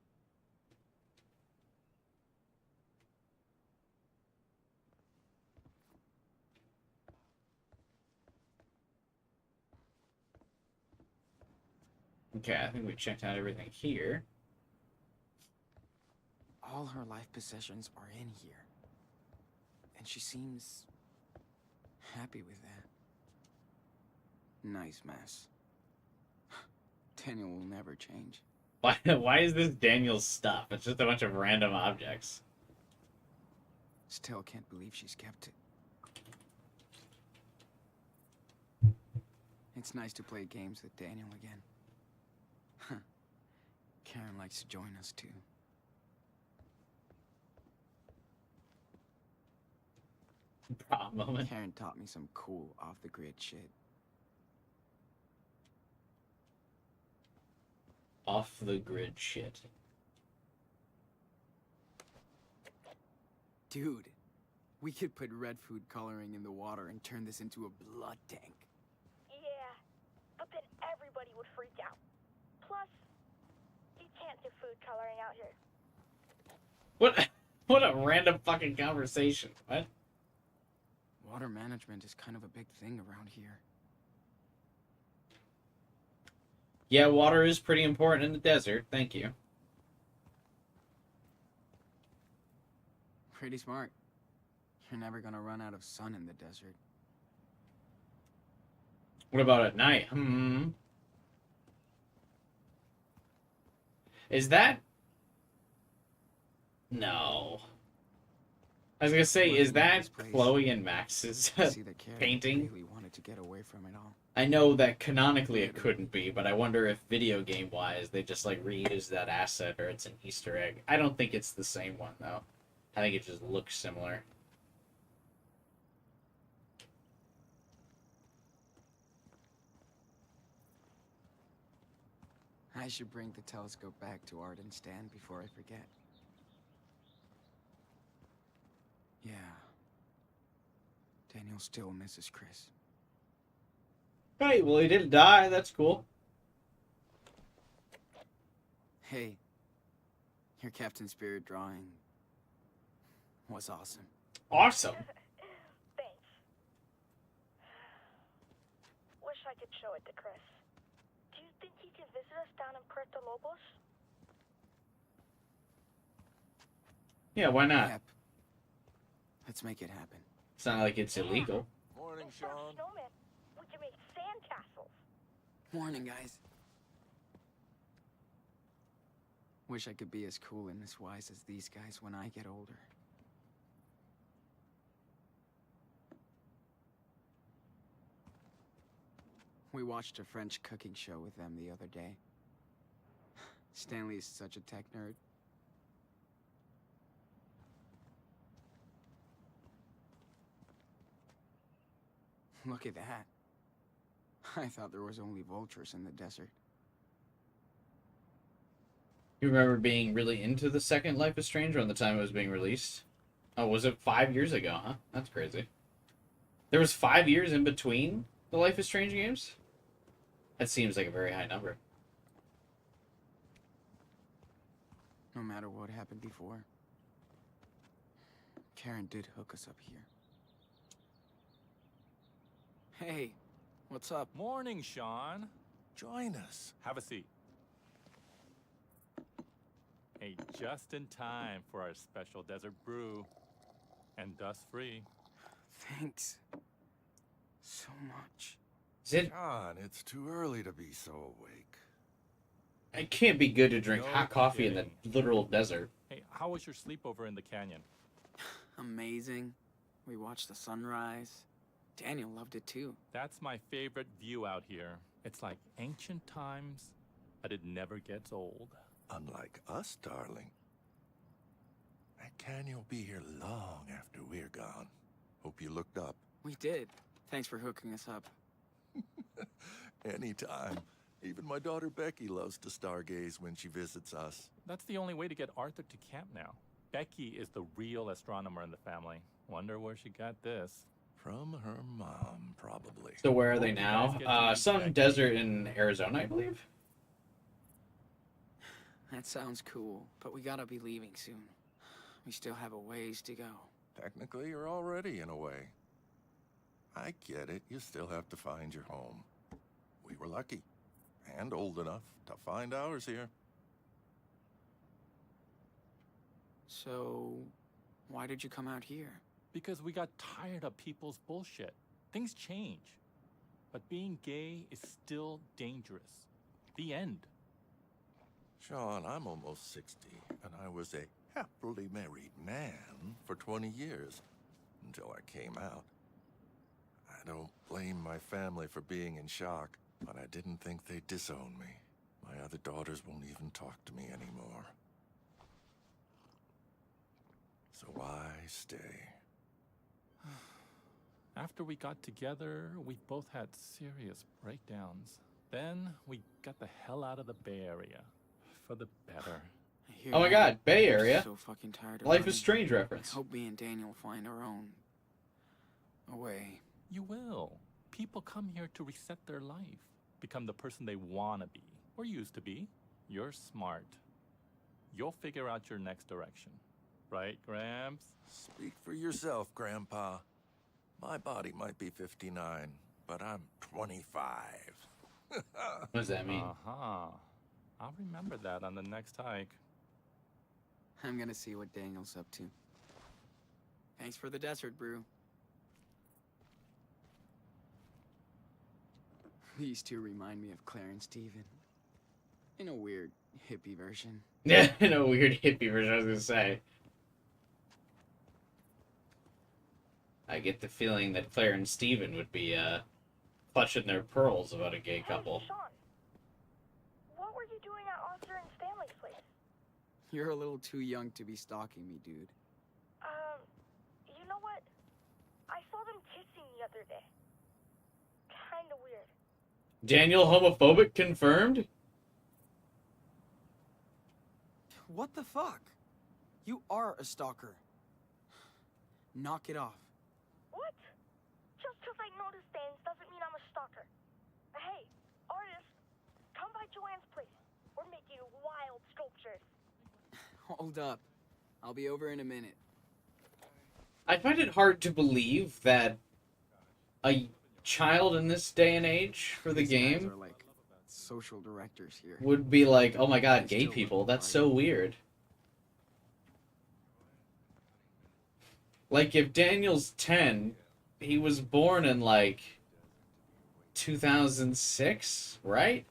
Okay, I think we checked out everything here. All her life possessions are in here. And she seems happy with that. Nice mess. Daniel will never change. Why is this Daniel's stuff? It's just a bunch of random objects. Still can't believe she's kept it. It's nice to play games with Daniel again. Karen likes to join us too. Bra moment. Karen taught me some cool off-the-grid shit. Off the grid shit. Dude, we could put red food coloring in the water and turn this into a blood tank. Yeah, but then everybody would freak out. Plus, you can't do food coloring out here. What? What a random fucking conversation. What? Water management is kind of a big thing around here. Yeah, water is pretty important in the desert. Thank you. Pretty smart. You're never gonna run out of sun in the desert. What about at night? Hmm. Is that? No. I was gonna say, Looking is at that this place, Chloe and Max's I see that Karen painting? really wanted to get away from it all. I know that canonically it couldn't be, but I wonder if video game wise they just like reused that asset or it's an Easter egg. I don't think it's the same one though. I think it just looks similar. I should bring the telescope back to Arden's stand before I forget. Yeah. Daniel still misses Chris. Right, well he didn't die, that's cool. Hey, your Captain Spirit drawing was awesome. Awesome. Thanks. Wish I could show it to Chris. Do you think he can visit us down in Puerto Lobos? Yeah, why not? Yep. Let's make it happen. It's not like it's illegal. Morning, Instead of Sean. snowman, we can make sandcastles. Morning, guys. Wish I could be as cool and as wise as these guys when I get older. We watched a French cooking show with them the other day. Stanley is such a tech nerd. Look at that. I thought there was only vultures in the desert. You remember being really into the second Life is Strange around the time it was being released? Oh, was it 5 years ago, huh? That's crazy. There was 5 years in between the Life is Strange games? That seems like a very high number. No matter what happened before, Karen did hook us up here. Hey, what's up? Morning, Sean. Join us. Have a seat. Hey, just in time for our special desert brew. And dust-free. Thanks. So much. Is it? Sean, it's too early to be so awake. It can't be good to drink No hot coffee in the kidding. literal desert. Hey, how was your sleepover in the canyon? Amazing. We watched the sunrise. Daniel loved it too. That's my favorite view out here. It's like ancient times, but it never gets old. Unlike us, darling. That canyon will be here long after we're gone. Hope you looked up. We did. Thanks for hooking us up. Anytime. Even my daughter Becky loves to stargaze when she visits us. That's the only way to get Arthur to camp now. Becky is the real astronomer in the family. Wonder where she got this. From her mom, probably. So where are they Hope you guys now? get to meet Some Becky. desert in Arizona, I believe. That sounds cool, but we gotta be leaving soon. We still have a ways to go. Technically, you're already in a way. I get it. You still have to find your home. We were lucky. And old enough to find ours here. So, why did you come out here? Because we got tired of people's bullshit. Things change. But being gay is still dangerous. The end. Sean, I'm almost 60, and I was a happily married man for 20 years. Until I came out. I don't blame my family for being in shock, but I didn't think they'd disown me. My other daughters won't even talk to me anymore. So why stay? After we got together, we both had serious breakdowns. Then we got the hell out of the Bay Area. For the better. I hear Oh my that. god, Bay I'm Area. so fucking tired of Life running. is Strange I reference. hope me and Daniel find our own way. You will. People come here to reset their life, become the person they want to be, or used to be. You're smart. You'll figure out your next direction. Right, Gramps? Speak for yourself, Grandpa. My body might be 59, but I'm 25. What does that mean? Uh-huh. I'll remember that on the next hike. I'm gonna see what Daniel's up to. Thanks for the desert brew. These two remind me of Claire and Steven. In a weird, hippie version. Yeah, in a weird hippie version, I was gonna say. I get the feeling that Claire and Steven would be, clutching their pearls about a gay couple. Hey, Sean. What were you doing at Arthur and Stanley's place? You're a little too young to be stalking me, dude. You know what? I saw them kissing the other day. Kinda weird. Daniel homophobic confirmed? What the fuck? You are a stalker. Knock it off. What? Just 'cause I noticed things doesn't mean I'm a stalker. Hey, artist, come by Joanne's place. We're making wild sculptures. Hold up. I'll be over in a minute. I find it hard to believe that a child in this day and age for the These guys game are like social directors here. would be like, oh my god, They gay still people, look that's like- so weird. Like, if Daniel's 10, he was born in, like, 2006, right?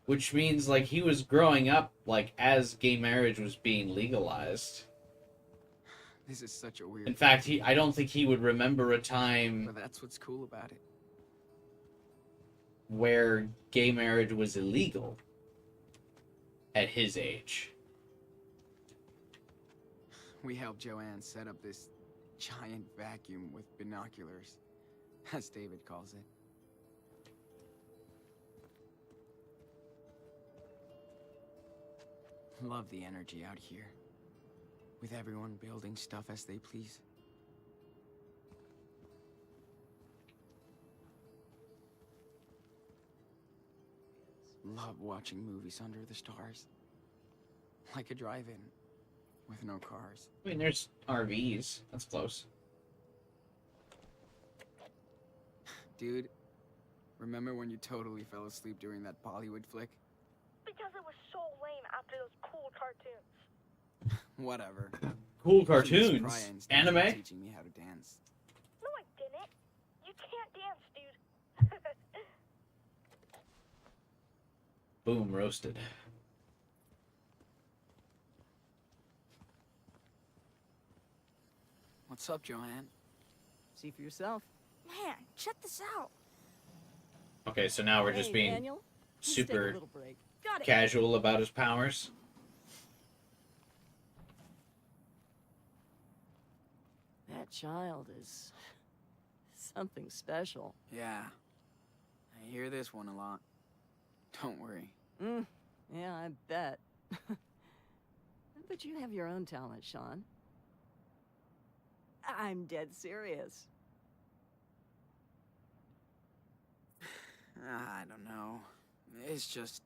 Which means, like, he was growing up, like, as gay marriage was being legalized. This is such a weird. In fact, I don't think he would remember a but time that's what's cool about it. where gay marriage was illegal at his age. We helped Joanne set up this giant vacuum with binoculars, as David calls it. Love the energy out here, with everyone building stuff as they please. Love watching movies under the stars, like a drive-in, with no cars. I mean, there's RVs. That's close. Dude, remember when you totally fell asleep during that Bollywood flick? Because it was so lame after those cool cartoons. Whatever. Cool She was cartoons. Priya instead of Anime? teaching me how to dance. No, I didn't. You can't dance, dude. Boom, roasted. What's up, Joanne? See for yourself. Man, check this out. Okay, so now we're just Hey, being Daniel, let's take a super little break. Got it. casual about his powers. That child is something special. Yeah. I hear this one a lot. Don't worry. Yeah, I bet. But you have your own talent, Sean. I'm dead serious. I don't know. It's just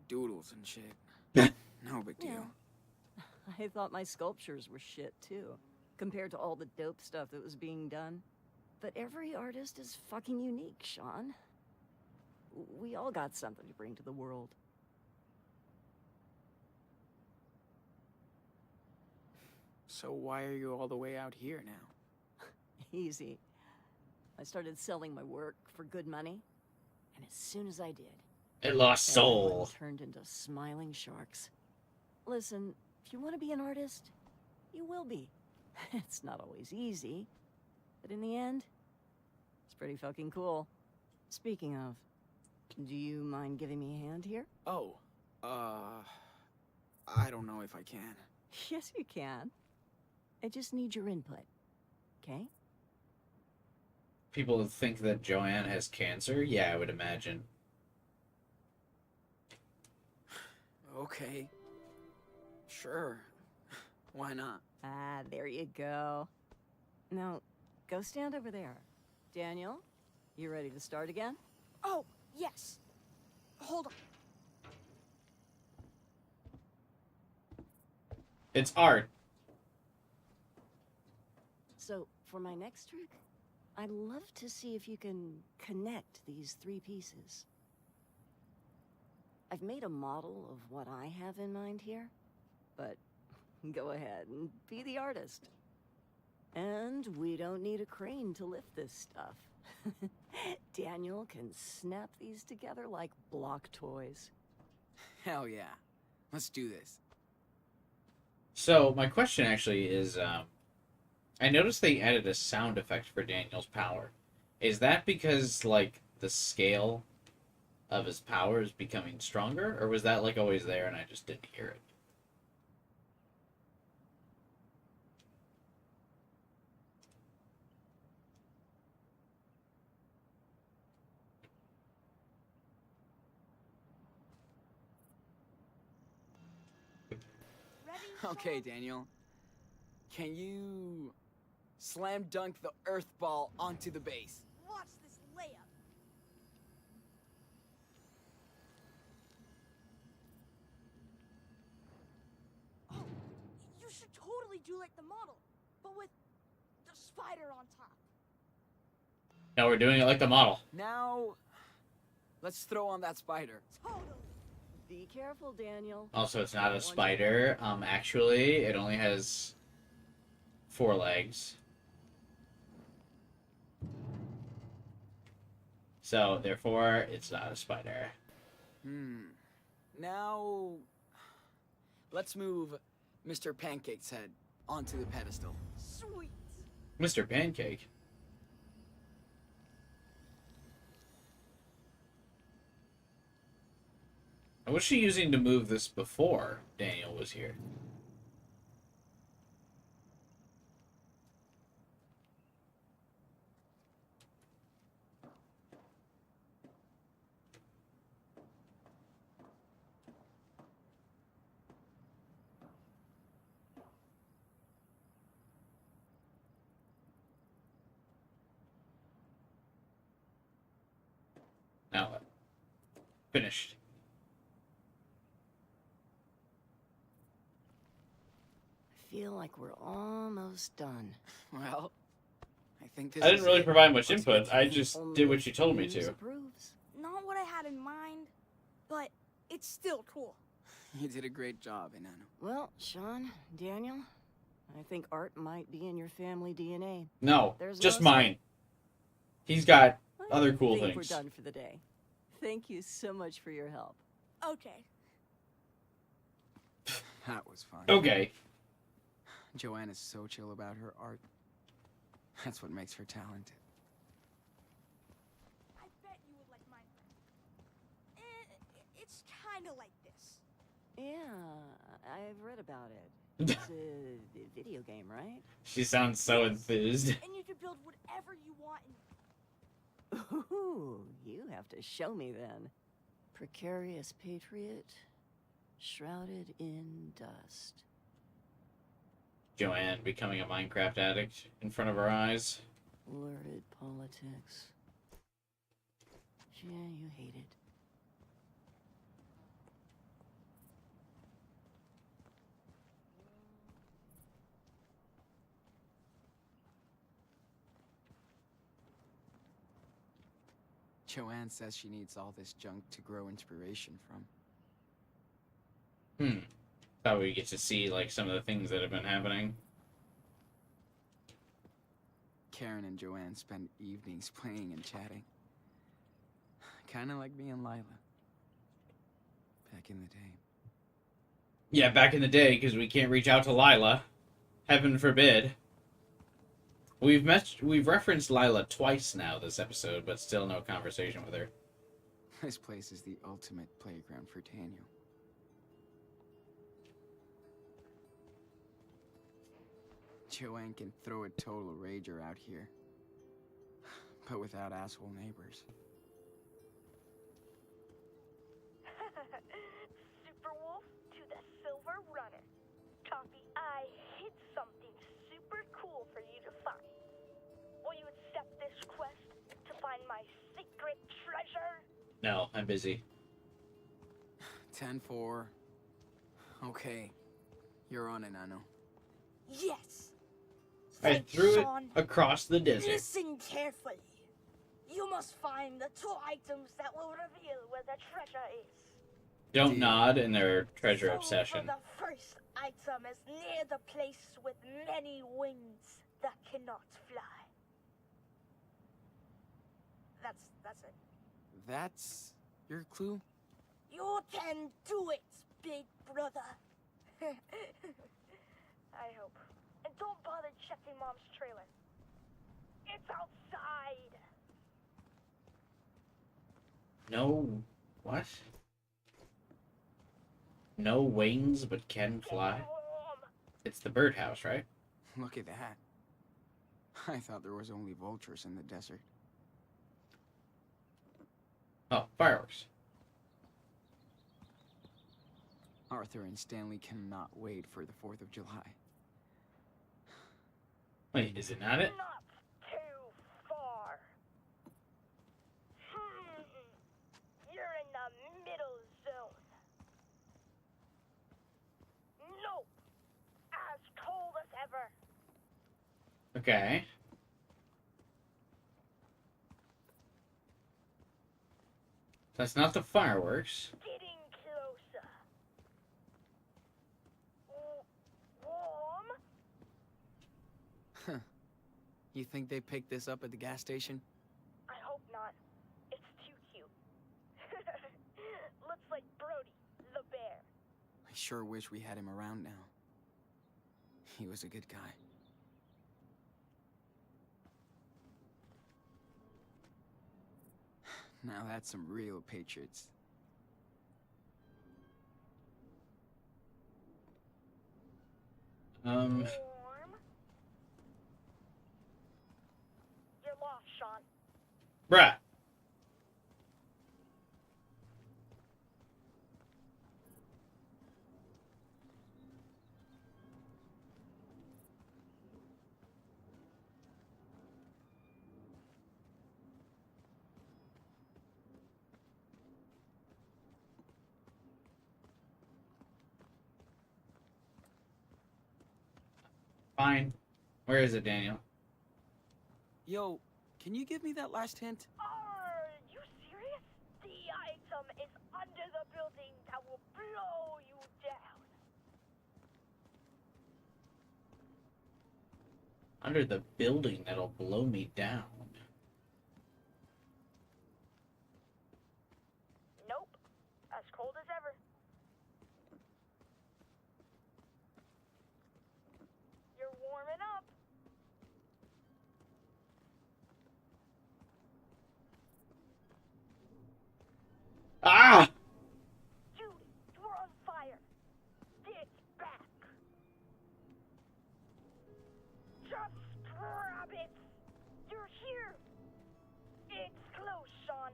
doodles and shit. No big deal. I thought my sculptures were shit too, compared to all the dope stuff that was being done. But every artist is fucking unique, Sean. We all got something to bring to the world. So why are you all the way out here now? Easy. I started selling my work for good money, and as soon as I did, It lost soul. everyone turned into smiling sharks. Listen, if you want to be an artist, you will be. It's not always easy, But in the end, it's pretty fucking cool. Speaking of, do you mind giving me a hand here? Oh, I don't know if I can. Yes, you can. I just need your input. Okay? People think that Joanne has cancer? Yeah, I would imagine. Okay. Sure. Why not? Ah, there you go. Now, go stand over there. Daniel, you ready to start again? Oh, yes. Hold on. It's art. So, for my next trick, I'd love to see if you can connect these three pieces. I've made a model of what I have in mind here, but go ahead and be the artist. And we don't need a crane to lift this stuff. Daniel can snap these together like block toys. Hell yeah. Let's do this. So, my question actually is, I noticed they added a sound effect for Daniel's power. Is that because, like, the scale of his power is becoming stronger? Or was that, like, always there and I just didn't hear it? Ready? Okay, Daniel. Can you slam dunk the earth ball onto the base? Watch this layup. Oh, you should totally do like the model, but with the spider on top. No, we're doing it like the model. Now, let's throw on that spider. Totally. Be careful, Daniel. Also, it's not a spider. Actually, it only has 4 legs. So, therefore, it's not a spider. Now, let's move Mr. Pancake's head onto the pedestal. Sweet. Mr. Pancake. And was she using to move this before Daniel was here? Now what? Finished. I feel like we're almost done. Well, I think this I didn't is really it. provide much Let's input. get I to it. just Only did what you told me Hughes to. approves. Not what I had in mind, but it's still cool. You did a great job, Enano. Well, Sean, Daniel, I think art might be in your family DNA. No, There's just no mine. He's got I other cool think things. we're done for the day. Thank you so much for your help. Okay. That was fun. Okay. Joanne is so chill about her art. That's what makes her talented. I bet you would like Minecraft. It's kind of like this. Yeah, I've read about it. It's a video game, right? She sounds so enthused. And you can build whatever you want in it. Ooh, you have to show me then. Precarious patriot, shrouded in dust. Joanne becoming a Minecraft addict in front of our eyes. Lurid politics. Yeah, you hate it. Joanne says she needs all this junk to grow inspiration from. Thought we get to see like some of the things that have been happening. Karen and Joanne spend evenings playing and chatting. Kinda like me and Lila. Back in the day. Yeah, back in the day, because we can't reach out to Lila. Heaven forbid. We've referenced Lila twice now this episode, but still no conversation with her. This place is the ultimate playground for Daniel. Joanne can throw a total rager out here. But without asshole neighbors. Superwolf to the Silver Runner. Copy. I hid something super cool for you to find. Will you accept this quest to find my secret treasure? No, I'm busy. 10-4. Okay. You're on it, Nano. Yes. I Thanks, threw it Sean. across the desert. Listen carefully. You must find the 2 items that will reveal where the treasure is. Don't nod in their treasure So obsession. The first item is near the place with many wings that cannot fly. That's it. That's your clue? You can do it, big brother. I hope. And don't bother checking Mom's trailer. It's outside. No, what? No wings but can fly? Get warm. It's the birdhouse, right? Look at that. I thought there was only vultures in the desert. Oh, fireworks. Arthur and Stanley cannot wait for the 4th of July. Wait, is it not it? Not too far. You're in the middle zone. Nope. As cold as ever. Okay. That's not the fireworks. Getting closer. Warm? You think they picked this up at the gas station? I hope not. It's too cute. Looks like Brody, the bear. I sure wish we had him around now. He was a good guy. Now that's some real patriots. Um, Warm? You're lost, Sean. bruh. Fine. Where is it, Daniel? Yo, can you give me that last hint? Are you serious? The item is under the building that will blow you down. Under the building that'll blow me down. Nope. As cold as ever. You're warming up. Ah! Dude, you're on fire. Get back. Just grab it. You're here. It's close, Sean.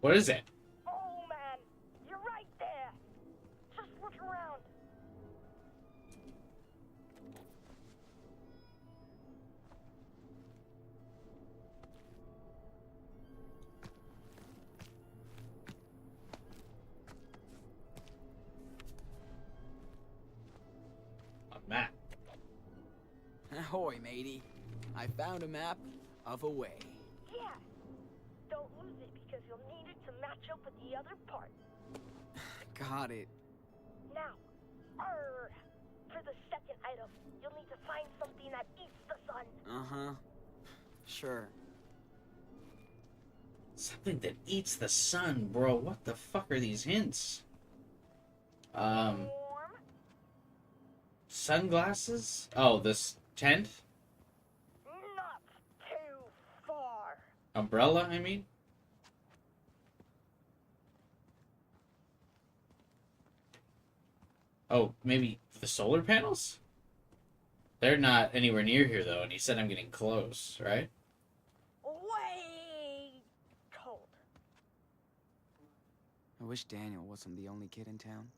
What is it? Oh, man. You're right there. Just look around. A map. Ahoy, matey. I found a map of a way. Yeah. Don't lose it because you'll need it to match up with the other part. Got it. Now, for the second item, you'll need to find something that eats the sun. Uh-huh. Sure. Something that eats the sun, bro. What the fuck are these hints? Warm? Sunglasses? Oh, this tent? Not too far. Umbrella, I mean? Oh, maybe the solar panels? They're not anywhere near here, though, and he said I'm getting close, right? Way cold. I wish Daniel wasn't the only kid in town.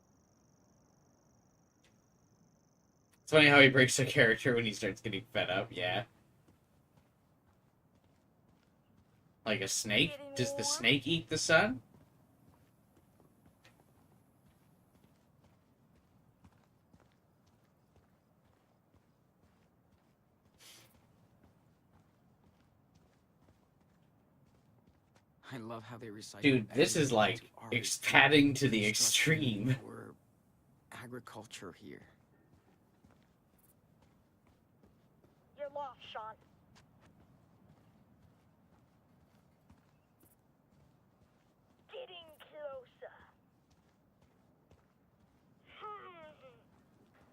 It's funny how he breaks a character when he starts getting fed up, yeah. Like a snake? Does the snake eat the sun? I love how they recycle. Dude, this is everything like into art, expanding to the construction, extreme. or agriculture here. You're lost, Sean. Getting closer.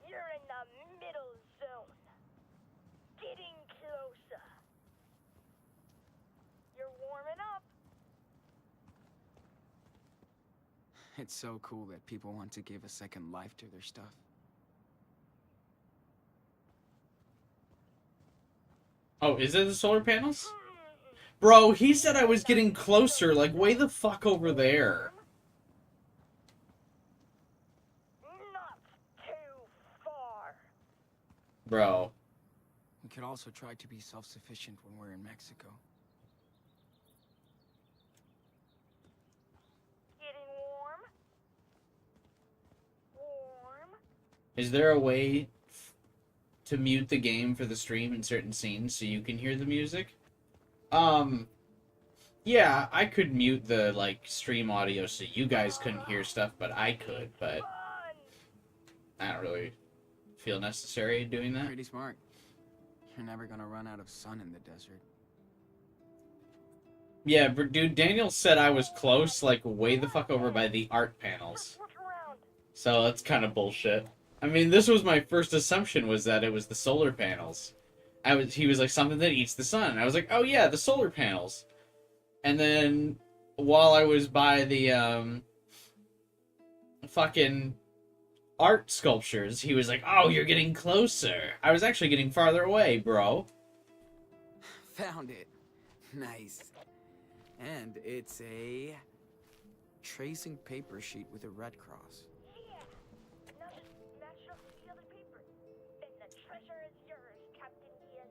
You're in the middle zone. Getting closer. You're warming up. It's so cool that people want to give a second life to their stuff. Oh, is it the solar panels? Bro, he said I was getting closer, like way the fuck over there. Not too far. Bro. We could also try to be self-sufficient when we're in Mexico. Getting warm. Warm. Is there a way to mute the game for the stream in certain scenes so you can hear the music? Yeah, I could mute the, like, stream audio so you guys couldn't hear stuff, but I could, but Fun. I don't really feel necessary doing that. Pretty smart. You're never gonna run out of sun in the desert. Yeah, but dude, Daniel said I was close, like, way the fuck over by the art panels. Look around. So that's kind of bullshit. I mean, this was my first assumption, was that it was the solar panels. He was like, something that eats the sun. And I was like, oh yeah, the solar panels. And then, while I was by the, fucking art sculptures, he was like, oh, you're getting closer. I was actually getting farther away, bro. Found it. Nice. And it's a tracing paper sheet with a red cross. Yeah. Now just match up the other paper. And the treasure is yours, Captain Diaz.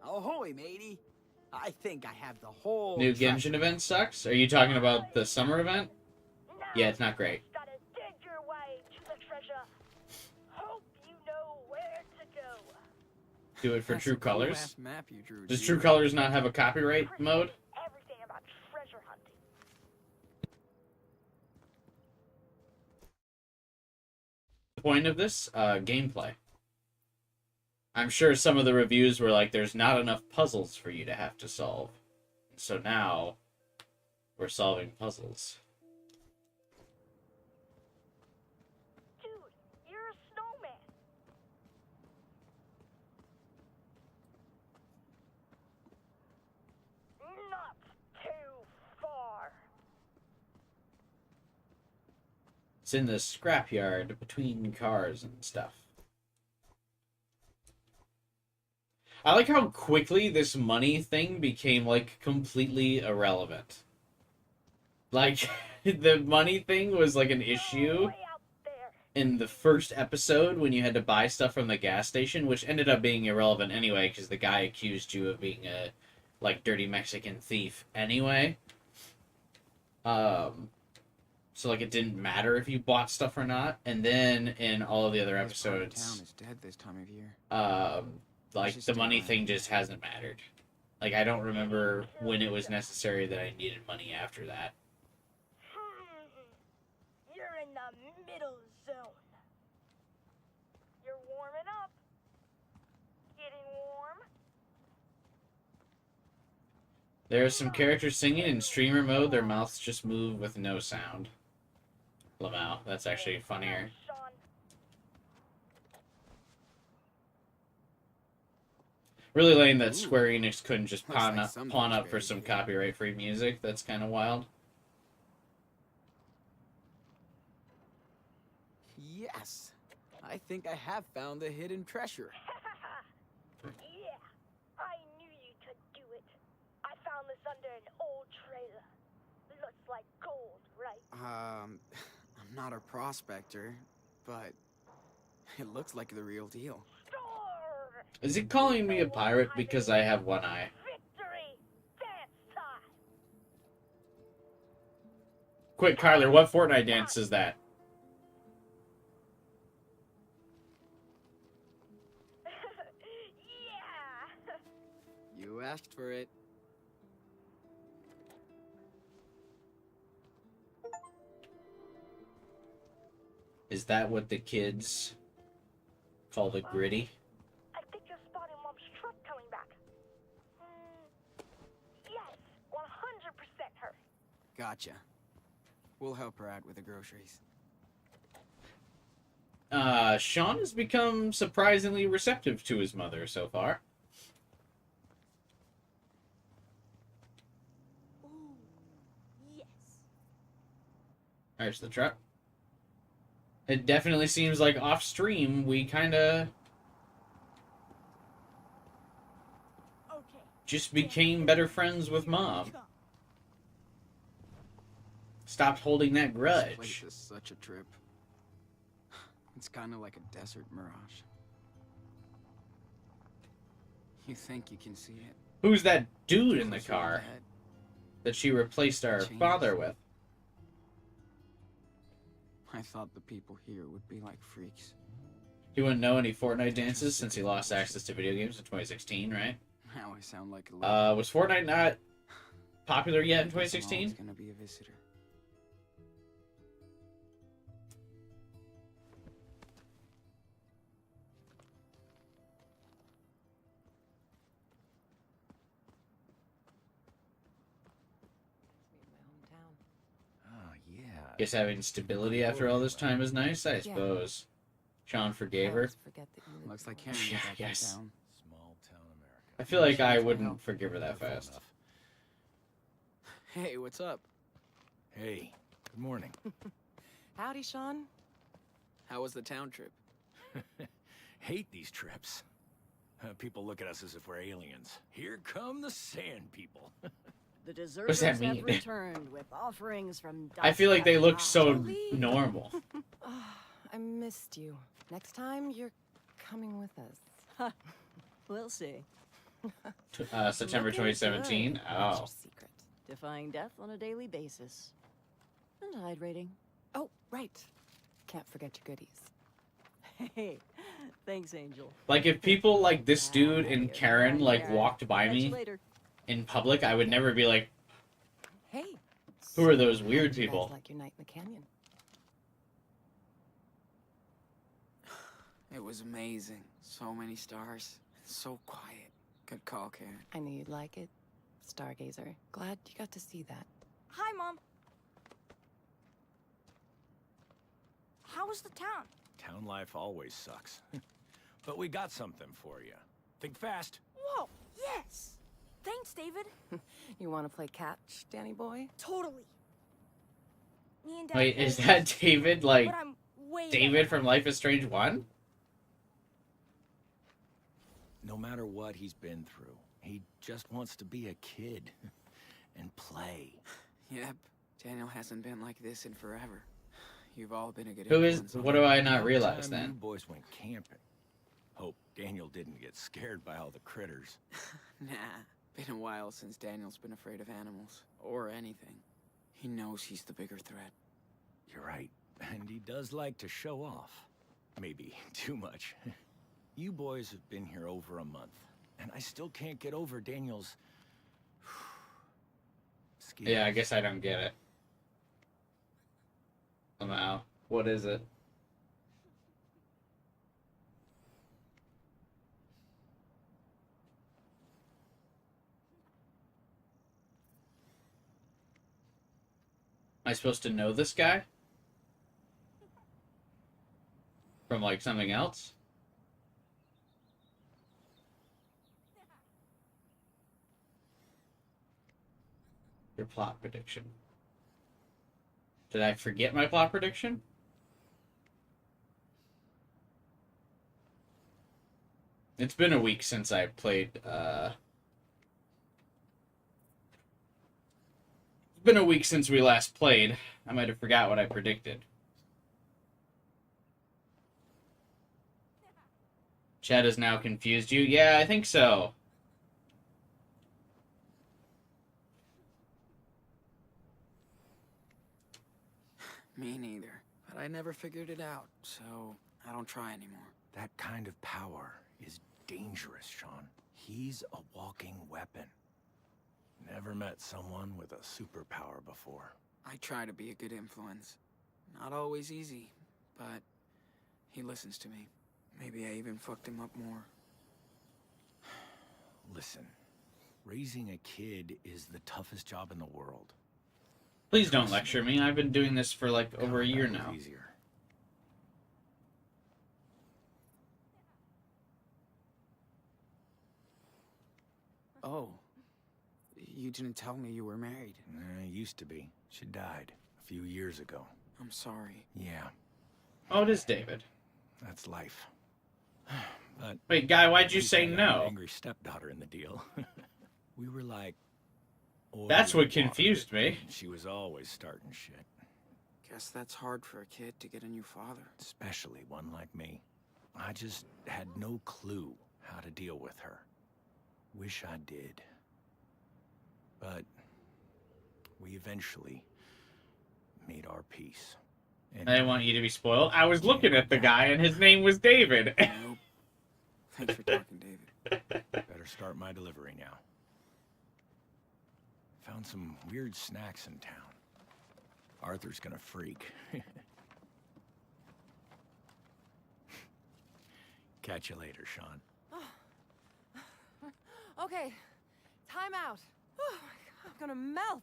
Ahoy, matey! I think I have the whole New treasure. Genshin event sucks? Are you talking about the summer event? Now Yeah, it's not great. you gotta dig your way to the treasure. Hope you know where to go. Do it for That's True a cool Colors? ass map you drew, Does G. True Colors not have a copyright mode? Everything about treasure hunting. The point of this? Gameplay. I'm sure some of the reviews were like, there's not enough puzzles for you to have to solve. So now, we're solving puzzles. Dude, you're a snowman. Not too far. It's in the scrapyard between cars and stuff. I like how quickly this money thing became, like, completely irrelevant. Like, the money thing was, like, an issue Way out there. in the first episode when you had to buy stuff from the gas station, which ended up being irrelevant anyway, because the guy accused you of being a, like, dirty Mexican thief anyway. So, like, it didn't matter if you bought stuff or not. And then, in all of the other This part of episodes, town is dead this time of year. like, Just the money stay thing just hasn't mattered. Like, I don't remember when it was necessary that I needed money after that. You're in the middle zone. You're warming up. Getting warm. There are some characters singing in streamer mode, their mouths just move with no sound. Lamau, that's actually funnier. Sean. Really lame that Ooh. Square Enix couldn't just Looks pawn like up, something's pawn up for buried some here. copyright-free music. That's kind of wild. Yes! I think I have found the hidden treasure. Yeah, I knew you could do it. I found this under an old trailer. Looks like gold, right? I'm not a prospector, but it looks like the real deal. Score! Is he calling me a pirate because I have one eye? Victory! Dance time! Quick, Kyler, what Fortnite dance is that? Yeah! You asked for it. Is that what the kids call the gritty? I think you're spotting Mom's truck coming back. Yes, 100% her. Gotcha. We'll help her out with the groceries. Sean has become surprisingly receptive to his mother so far. Ooh, yes. There's the truck. It definitely seems like off stream we kinda Okay. just became better friends with Mom. Stopped holding that This place grudge. is such a trip. It's kind of like a desert mirage. You think you can see it. Who's that dude in the Closer car ahead. that she replaced our Changes. father with? I thought the people here would be like freaks. He wouldn't know any Fortnite dances since he lost access to video games in 2016, right? Now I sound like a Was Fortnite not popular yet in I guess I'm 2016? always gonna be a visitor. Oh, yeah. Guess having stability after all this time is nice, I suppose. Sean forgave her. Forget that you live Looks like alone. Karen Yeah, got back in yes. town. Small town America. I feel like I Sure, wouldn't well, forgive her that Careful fast. enough. Hey, what's up? Hey, good morning. Howdy, Sean. How was the town trip? Hate these trips. People look at us as if we're aliens. Here come the sand people. The does deserters that have mean? returned with offerings from I feel like they look so Jolie. normal. Oh, I missed you. Next time, you're coming with us. We'll see. September Looking good. 2017. What's Oh. your secret? Defying death on a daily basis. And hydrating. Oh, right. Can't forget your goodies. Hey, thanks, Angel. Like, if people like this dude and Yeah, Karen, like, Karen. walked by Catch you me later. in public, I would never be like, Hey. who are so those how'd weird you guys people? like your night in the canyon? It was amazing. So many stars. So quiet. Good call, Karen. I knew you'd like it. Stargazer. Glad you got to see that. Hi, Mom. How was the town? Town life always sucks. But we got something for you. Think fast. Whoa, yes. Thanks, David. You want to play catch, Danny boy? Totally. Me and Dad Wait, is both- that David, like, but I'm way David better. from Life is Strange 1? No matter what he's been through, he just wants to be a kid and play. Yep. Daniel hasn't been like this in forever. You've all been a good Who is, influence on what do him. I not One realize time You then? boys went camping. Hope Daniel didn't get scared by all the critters. Nah. Been a while since Daniel's been afraid of animals. Or anything. He knows he's the bigger threat. You're right. And he does like to show off. Maybe too much. You boys have been here over a month, and I still can't get over Daniel's... skills. Yeah, I guess I don't get it. Somehow. What is it? Am I supposed to know this guy? From, like, something else? Your plot prediction. Did I forget my plot prediction? It's been a week since I played, It's been a week since we last played. I might have forgot what I predicted. Chad has now confused you? Yeah, I think so. Me neither. But I never figured it out, so I don't try anymore. That kind of power is dangerous, Sean. He's a walking weapon. Never met someone with a superpower before. I try to be a good influence. Not always easy, but he listens to me. Maybe I even fucked him up more. Listen, raising a kid is the toughest job in the world. Please don't lecture me. I've been doing this for like over a year Combat now. was easier. Oh. You didn't tell me you were married. Used to be. She died a few years ago. I'm sorry. Yeah, Oh, it is David. that's life. But Wait, Guy, why'd you we say had an no? angry stepdaughter in the deal. We were like oil That's and what water. confused me. She was always starting shit, Guess that's hard for a kid to get a new father. especially one like me. I just had no clue how to deal with her. Wish I did. But we eventually made our peace. And I didn't want you to be spoiled. I was looking at the guy, and his name was David. Nope. Thanks for talking, David. better start my delivery now. Found some weird snacks in town. Arthur's gonna freak. Catch you later, Sean. Okay, time out. Oh my God, I'm gonna melt.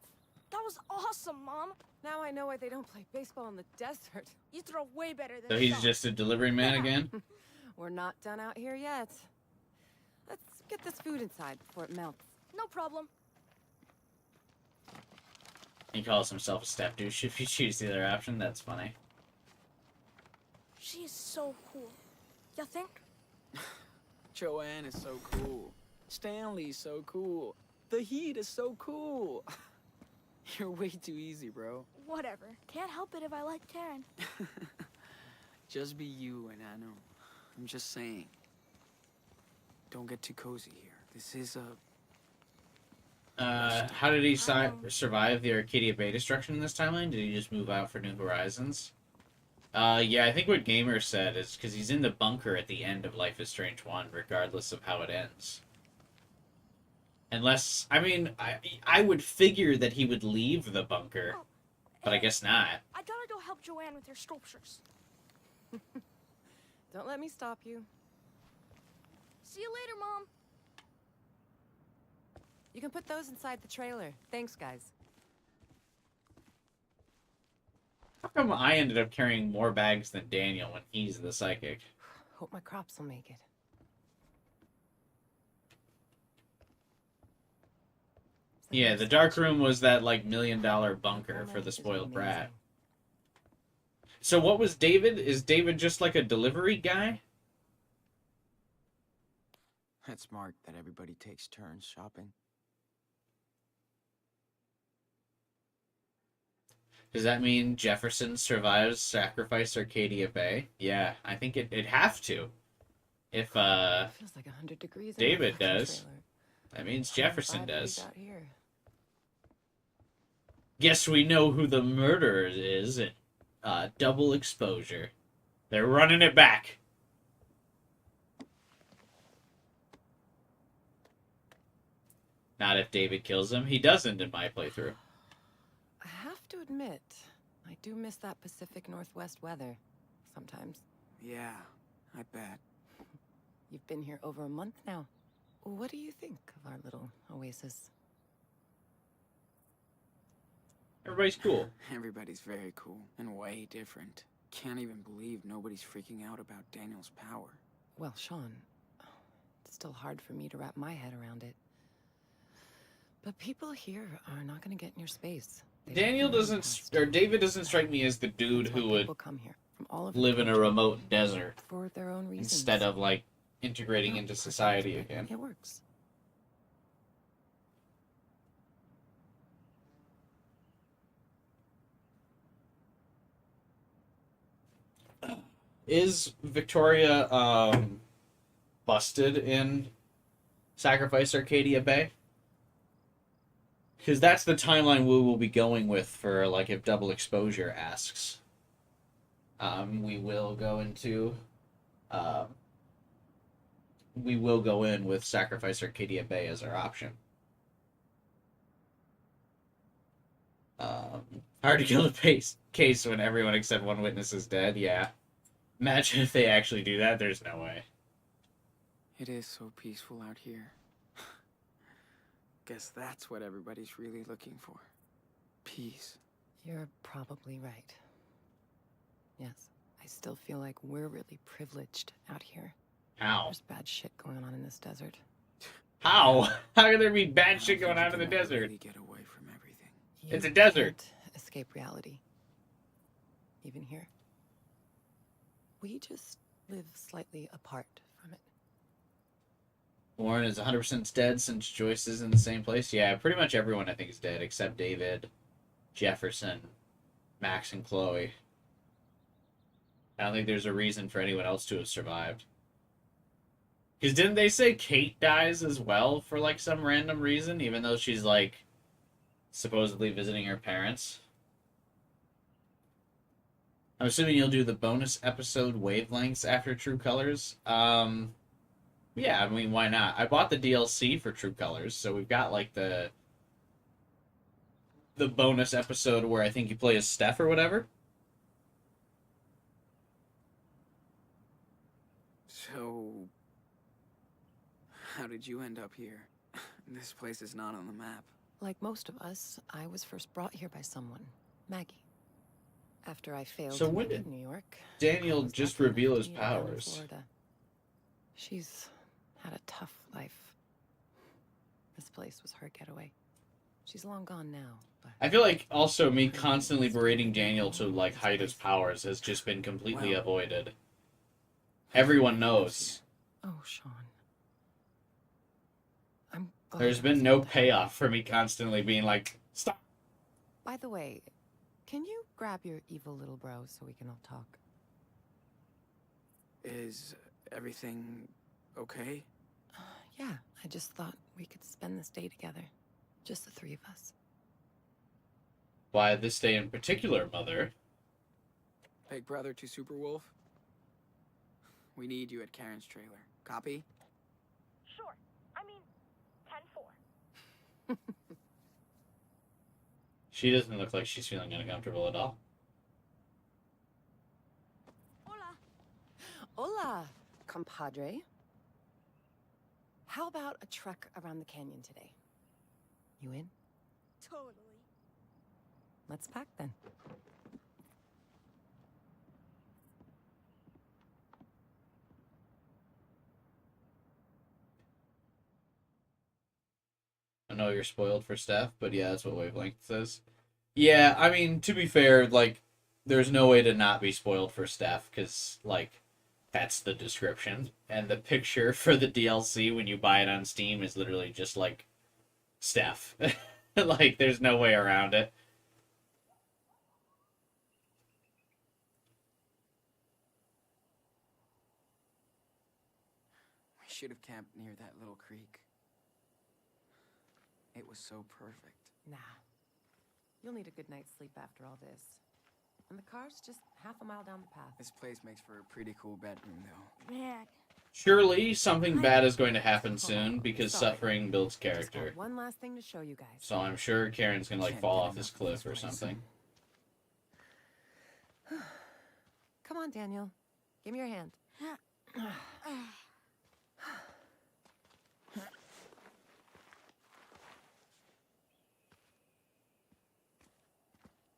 That was awesome, Mom. Now I know why they don't play baseball in the desert. You throw way better than So he's Sean. just a delivery man again? We're not done out here yet. Let's get this food inside before it melts. No problem. He calls himself a step douche if you choose the other option. That's funny. She is so cool. You think? Joanne is so cool. Stanley's so cool. The Heat is so cool. You're way too easy, bro. Whatever. Can't help it if I like Karen. Just be you and I know. I'm just saying. Don't get too cozy here. This is a... How did he survive the Arcadia Bay destruction in this timeline? Did he just move out for New Horizons? Yeah, I think what Gamer said is because he's in the bunker at the end of Life is Strange 1, regardless of how it ends. Unless, I mean, I would figure that he would leave the bunker, but I guess not. I gotta go help Joanne with her sculptures. Don't let me stop you. See you later, Mom. You can put those inside the trailer. Thanks, guys. How come I ended up carrying more bags than Daniel when he's the psychic? Hope my crops will make it. Yeah, the dark room was that, like, $1 million bunker for the Is spoiled amazing. brat. So what was David? Is David just like a delivery guy? That's smart that everybody takes turns shopping. Does that mean Jefferson survives Sacrifice Arcadia Bay? Yeah, I think it'd have to. If, Feels like 100 degrees. in David that fucking does. trailer. that means 105 Jefferson degrees does. out here. Guess we know who the murderer is. Double exposure. They're running it back. Not if David kills him. He doesn't in my playthrough. I have to admit, I do miss that Pacific Northwest weather. Sometimes. Yeah, I bet. You've been here over a month now. What do you think of our little oasis? Everybody's cool. Everybody's very cool and way different. Can't even believe nobody's freaking out about Daniel's power. Well, Sean, it's still hard for me to wrap my head around it. But people here are not going to get in your space. They Daniel don't know the doesn't, past. or David doesn't strike me as the dude That's why who would people come here from all over live the in a country remote desert for their own reasons. instead of like integrating No, into for society scientific, again. It works. Is Victoria busted in Sacrifice Arcadia Bay? Because that's the timeline we will be going with for like if Double Exposure asks. We will go into we will go in with Sacrifice Arcadia Bay as our option. Hard to kill the case when everyone except one witness is dead. Yeah. Imagine if they actually do that. There's no way. It is so peaceful out here. Guess that's what everybody's really looking for. Peace. You're probably right. Yes, I still feel like we're really privileged out here. How? There's bad shit going on in this desert. How? How can there be I bad don't shit going think on in you the can ever desert? really get away from everything. It's a You desert. can't escape reality. Even here. We just live slightly apart from it. Warren is 100% dead since Joyce is in the same place. Yeah, pretty much everyone I think is dead except David, Jefferson, Max, and Chloe. I don't think there's a reason for anyone else to have survived. Because didn't they say Kate dies as well for like some random reason, even though she's like supposedly visiting her parents? I'm assuming you'll do the bonus episode Wavelengths after True Colors. Yeah, I mean, why not? I bought the DLC for True Colors, so we've got like the bonus episode where I think you play as Steph or whatever. So, how did you end up here? This place is not on the map. Like most of us, I was first brought here by someone, Maggie. After I failed So to when make it did in New York, Daniel I was just lucky enough reveal to his meet her down in powers? Florida. She's had a tough life. This place was her getaway. She's long gone now, but I feel like also me constantly berating Daniel to like hide his powers has just been completely Well, avoided. Everyone knows. oh, Sean. I'm glad There's I been was no able to help. payoff for me constantly being like, stop. By the way, can you grab your evil little bro so we can all talk? Is everything okay? Yeah, I just thought we could spend this day together. Just the three of us. Why this day in particular, Mother? Big brother to Superwolf? We need you at Karen's trailer. Copy? Sure. I mean, 10-4. She doesn't look like she's feeling uncomfortable at all. Hola. Hola, compadre. How about a trek around the canyon today? You in? Totally. Let's pack then. I know you're spoiled for Steph, but yeah, that's what Wavelength says. Yeah, I mean, to be fair, like, there's no way to not be spoiled for Steph, because, like, that's the description. And the picture for the DLC when you buy it on Steam is literally just, like, Steph. Like, there's no way around it. We should have camped near that little creek. It was so perfect. Nah. You'll need a good night's sleep after all this. And the car's just half a mile down the path. This place makes for a pretty cool bedroom, though. Man, Surely something bad is going to happen soon, because Sorry. suffering builds Just got character. one last thing to show you guys. So I'm sure Karen's gonna, like, Can't fall get off this enough of cliff this or place. something. Come on, Daniel. Give me your hand.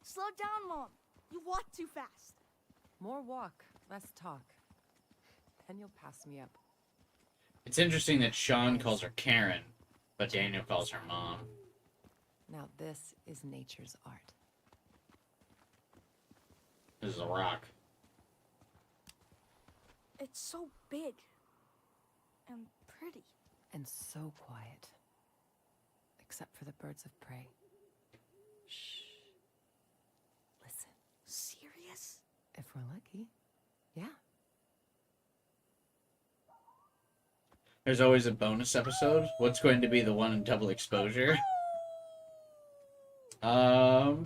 slow down, Mom. You walk too fast. More walk, less talk. Then you'll pass me up. It's interesting that Sean calls her Karen, but Daniel calls her Mom. Now this is nature's art. This is a rock. It's so big and pretty. And so quiet. Except for the birds of prey. Shh. Listen. Serious? If we're lucky. Yeah. There's always a bonus episode. What's going to be the one in double exposure? Uh-oh.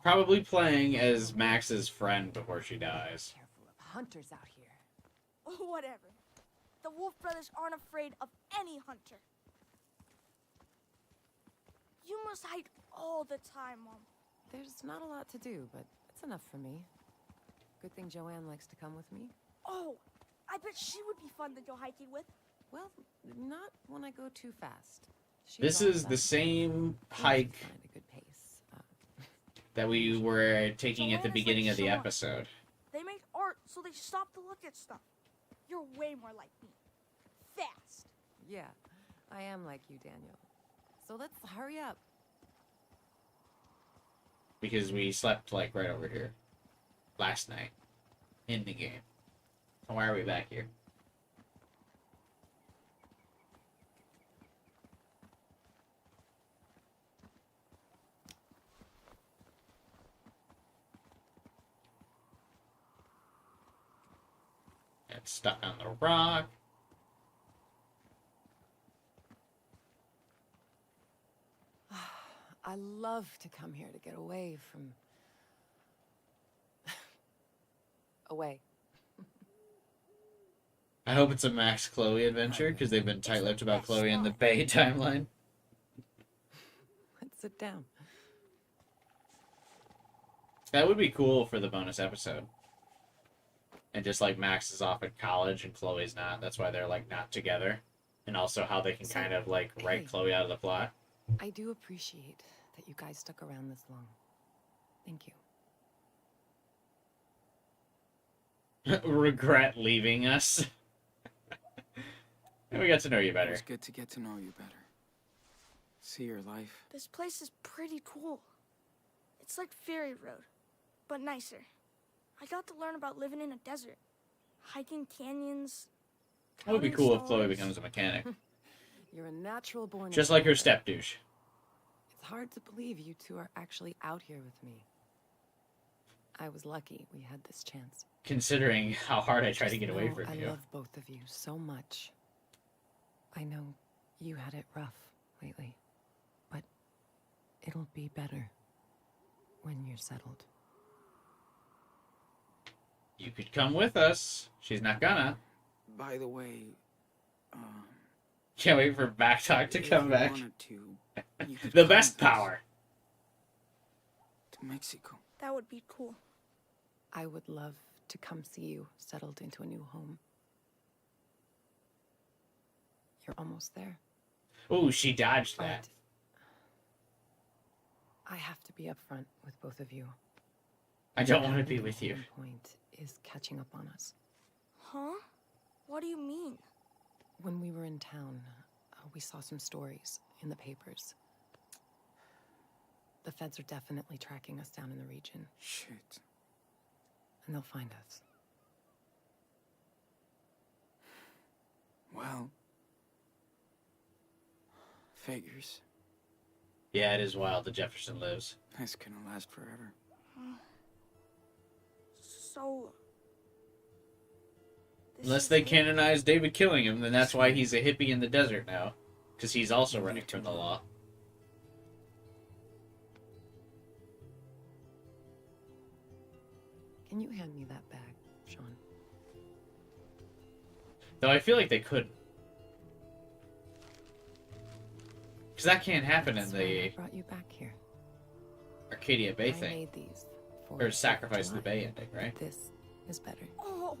Probably playing as Max's friend before she dies. Careful of hunters out here. Whatever. The Wolf Brothers aren't afraid of any hunter. You must hike all the time, Mom. There's not a lot to do, but it's enough for me. Good thing Joanne likes to come with me. Oh, I bet she would be fun to go hiking with. Well, not when I go too fast. She's This all is about the it. same She hike likes to find a good pace. that we were taking at the Joanna's beginning like of the Sean. episode. They make art, so they stop to look at stuff. You're way more like me. Fast. Yeah, I am like you, Daniel. So let's hurry up. Because we slept, like, right over here. Last night. In the game. So why are we back here? It's stuck on the rock. I love to come here to get away from... away. I hope it's a Max Chloe adventure, because they've been tight-lipped about Chloe in the Bay timeline. Let's sit down. That would be cool for the bonus episode. And just like Max is off at college and Chloe's not, that's why they're like not together. And also how they can So, kind of like write hey. Chloe out of the plot. I do appreciate that you guys stuck around this long. Thank you. Regret leaving us. And we got to know you It better. was good to get to know you better. See your life. This place is pretty cool. It's like Ferry Road, but nicer. I got to learn about living in a desert, hiking canyons. That would be counting cool if Chloe stars. becomes a mechanic. You're a natural born... Just like her explorer. step douche. It's hard to believe you two are actually out here with me. I was lucky we had this chance. Considering how hard I tried to Just get away know from I you. love both of you so much. I know you had it rough lately, but it'll be better when you're settled. You could come with us. She's not gonna. By the way, Can't wait for Backtalk to if come you back. wanted to, you could The come best with us power. to Mexico. That would be cool. I would love to come see you settled into a new home. You're almost there. Ooh, she dodged that. But I have to be upfront with both of you. I don't What want to happened be at with you. Holland Point is catching up on us. Huh? What do you mean? When we were in town, we saw some stories in the papers. The feds are definitely tracking us down in the region, Shit. and they'll find us. Well, figures. Yeah, it is wild that Jefferson lives. That's gonna last forever. So... this Unless is they it? canonize David killing him, then that's why he's a hippie in the desert now. Because he's also running from the law. Can you hand me that bag, Sean? Though I feel like they couldn't. Because that can't happen in That's why the I brought you back here. Arcadia Bay I thing. made these for Or Sacrifice of the July. Bay ending, right? This is better. Oh,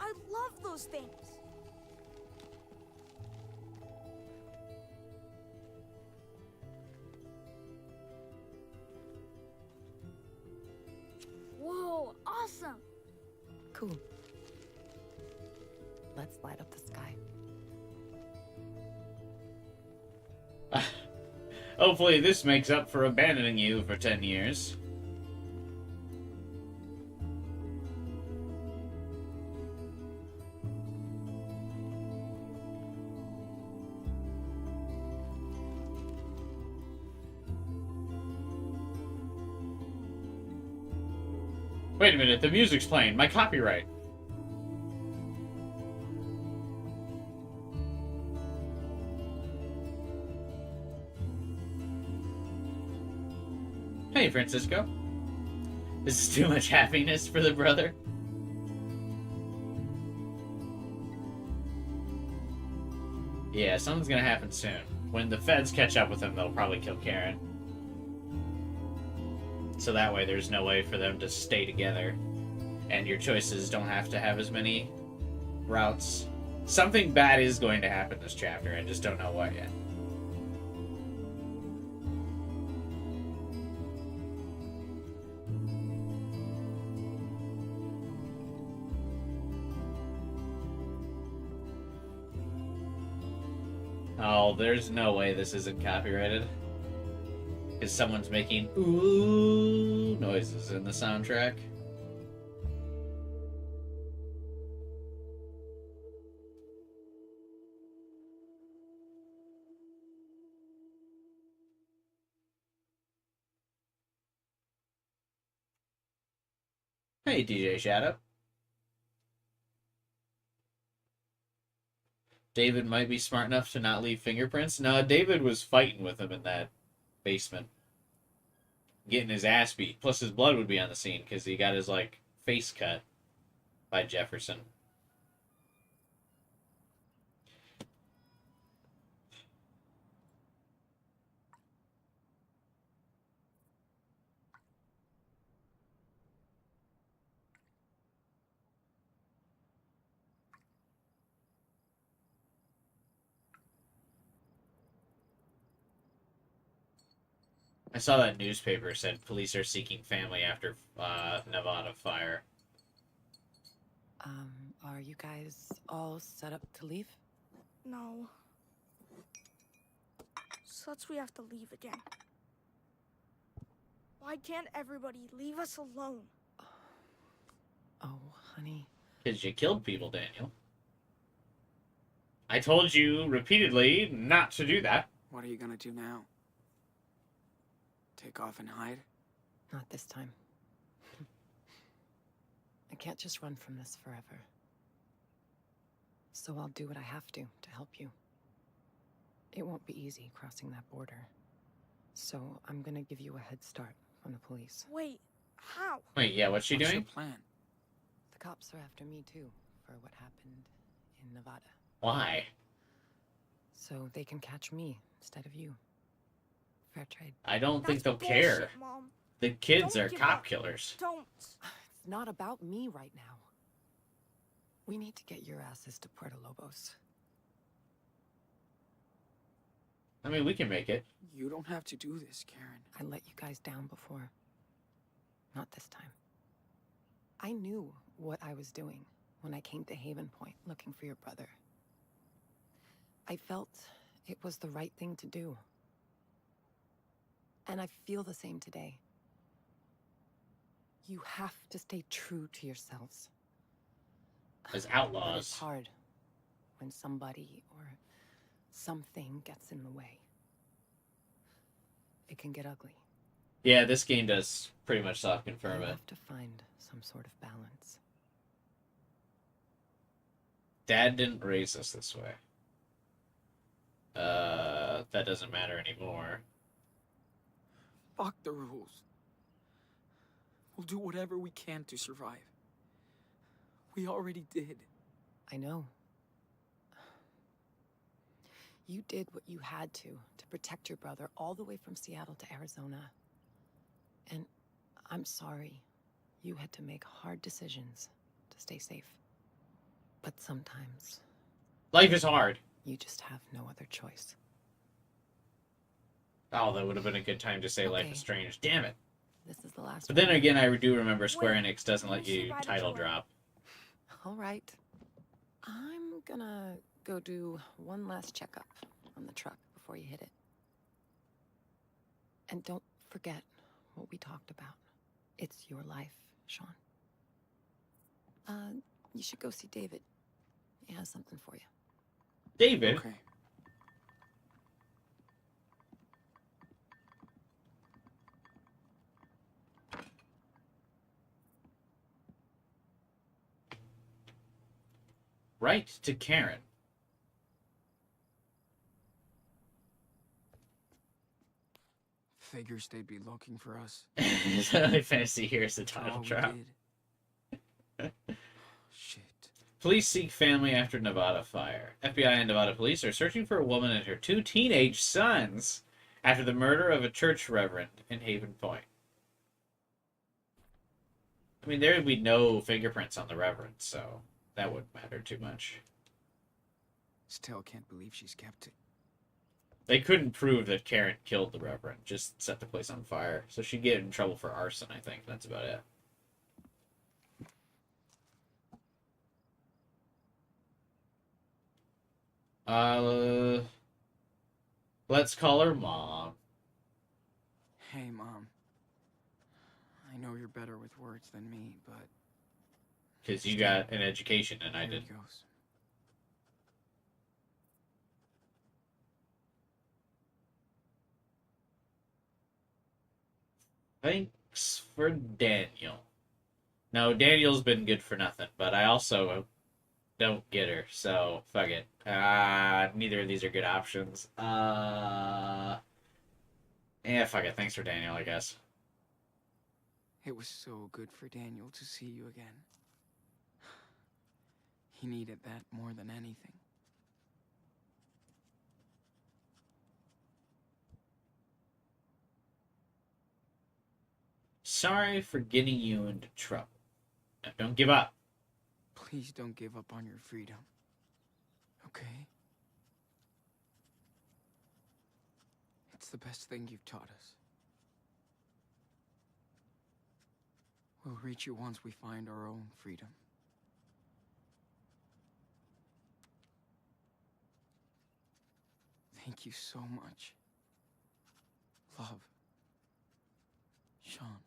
I love those things. Whoa, awesome. Cool. Let's light up the sky. Hopefully this makes up for abandoning you for 10 years. Wait a minute, the music's playing. My copyright. Hey, Francisco. This is too much happiness for the brother. Yeah, something's gonna happen soon. When the feds catch up with him, they'll probably kill Karen. So that way there's no way for them to stay together. And your choices don't have to have as many routes. Something bad is going to happen this chapter, I just don't know what yet. Oh, there's no way this isn't copyrighted. Because someone's making ooh noises in the soundtrack. Hey, DJ Shadow. David might be smart enough to not leave fingerprints. No, David was fighting with him in that basement. Getting his ass beat. Plus his blood would be on the scene because he got his, like, face cut by Jefferson. I saw that newspaper said police are seeking family after Nevada fire. Are you guys all set up to leave? No. Such we have to leave again. Why can't everybody leave us alone? Oh, honey. Because you killed people, Daniel. I told you repeatedly not to do that. What are you gonna do now? Take off and hide? Not this time. I can't just run from this forever. So I'll do what I have to help you. It won't be easy crossing that border. So I'm gonna give you a head start from the police. Wait, how? Wait, yeah, what's she What's doing? your plan? The cops are after me too, for what happened in Nevada. Why? So they can catch me instead of you. Fair trade. I don't think That's they'll bullshit, care. Mom. The kids Don't are give cop up. killers. Don't. It's not about me right now. We need to get your asses to Puerto Lobos. I mean, we can make it. You don't have to do this, Karen. I let you guys down before. Not this time. I knew what I was doing when I came to Haven Point looking for your brother. I felt it was the right thing to do. And I feel the same today. You have to stay true to yourselves. As But it's outlaws. hard when somebody or something gets in the way. It can get ugly. Yeah, this game does pretty much self-confirm You it. have to find some sort of balance. Dad didn't raise us this way. That doesn't matter anymore. Fuck the rules. We'll do whatever we can to survive. We already did. I know. You did what you had to protect your brother all the way from Seattle to Arizona. And I'm sorry. You had to make hard decisions to stay safe. But sometimes Life is hard. you just have no other choice. Oh, that would have been a good time to say Life Okay. is Strange. Damn it. This is the last But then one. again, I do remember Square Wait, Enix doesn't let can we you see by the title door? drop. All right. I'm gonna go do one last checkup on the truck before you hit it. And don't forget what we talked about. It's your life, Sean. You should go see David. He has something for you. David? Okay. Right to Karen. Figures they'd be looking for us. Fantasy here's the After title all we drop. did. Shit. Police seek family after Nevada fire. FBI and Nevada police are searching for a woman and her 2 teenage sons after the murder of a church reverend in Haven Point. I mean, there would be no fingerprints on the reverend, so that wouldn't matter too much. Still can't believe she's kept it. They couldn't prove that Karen killed the reverend, just set the place on fire. So she'd get in trouble for arson, I think. That's about it. Let's call her Mom. Hey, Mom. I know you're better with words than me, but Because you got an education and I here didn't. it goes. Thanks for Daniel. No, Daniel's been good for nothing, but I also don't get her, so fuck it. Neither of these are good options. Yeah, fuck it. Thanks for Daniel, I guess. It was so good for Daniel to see you again. He needed that more than anything. Sorry for getting you into trouble. Now, don't give up. Please don't give up on your freedom. Okay? It's the best thing you've taught us. We'll reach you once we find our own freedom. Thank you so much. Love. Sean.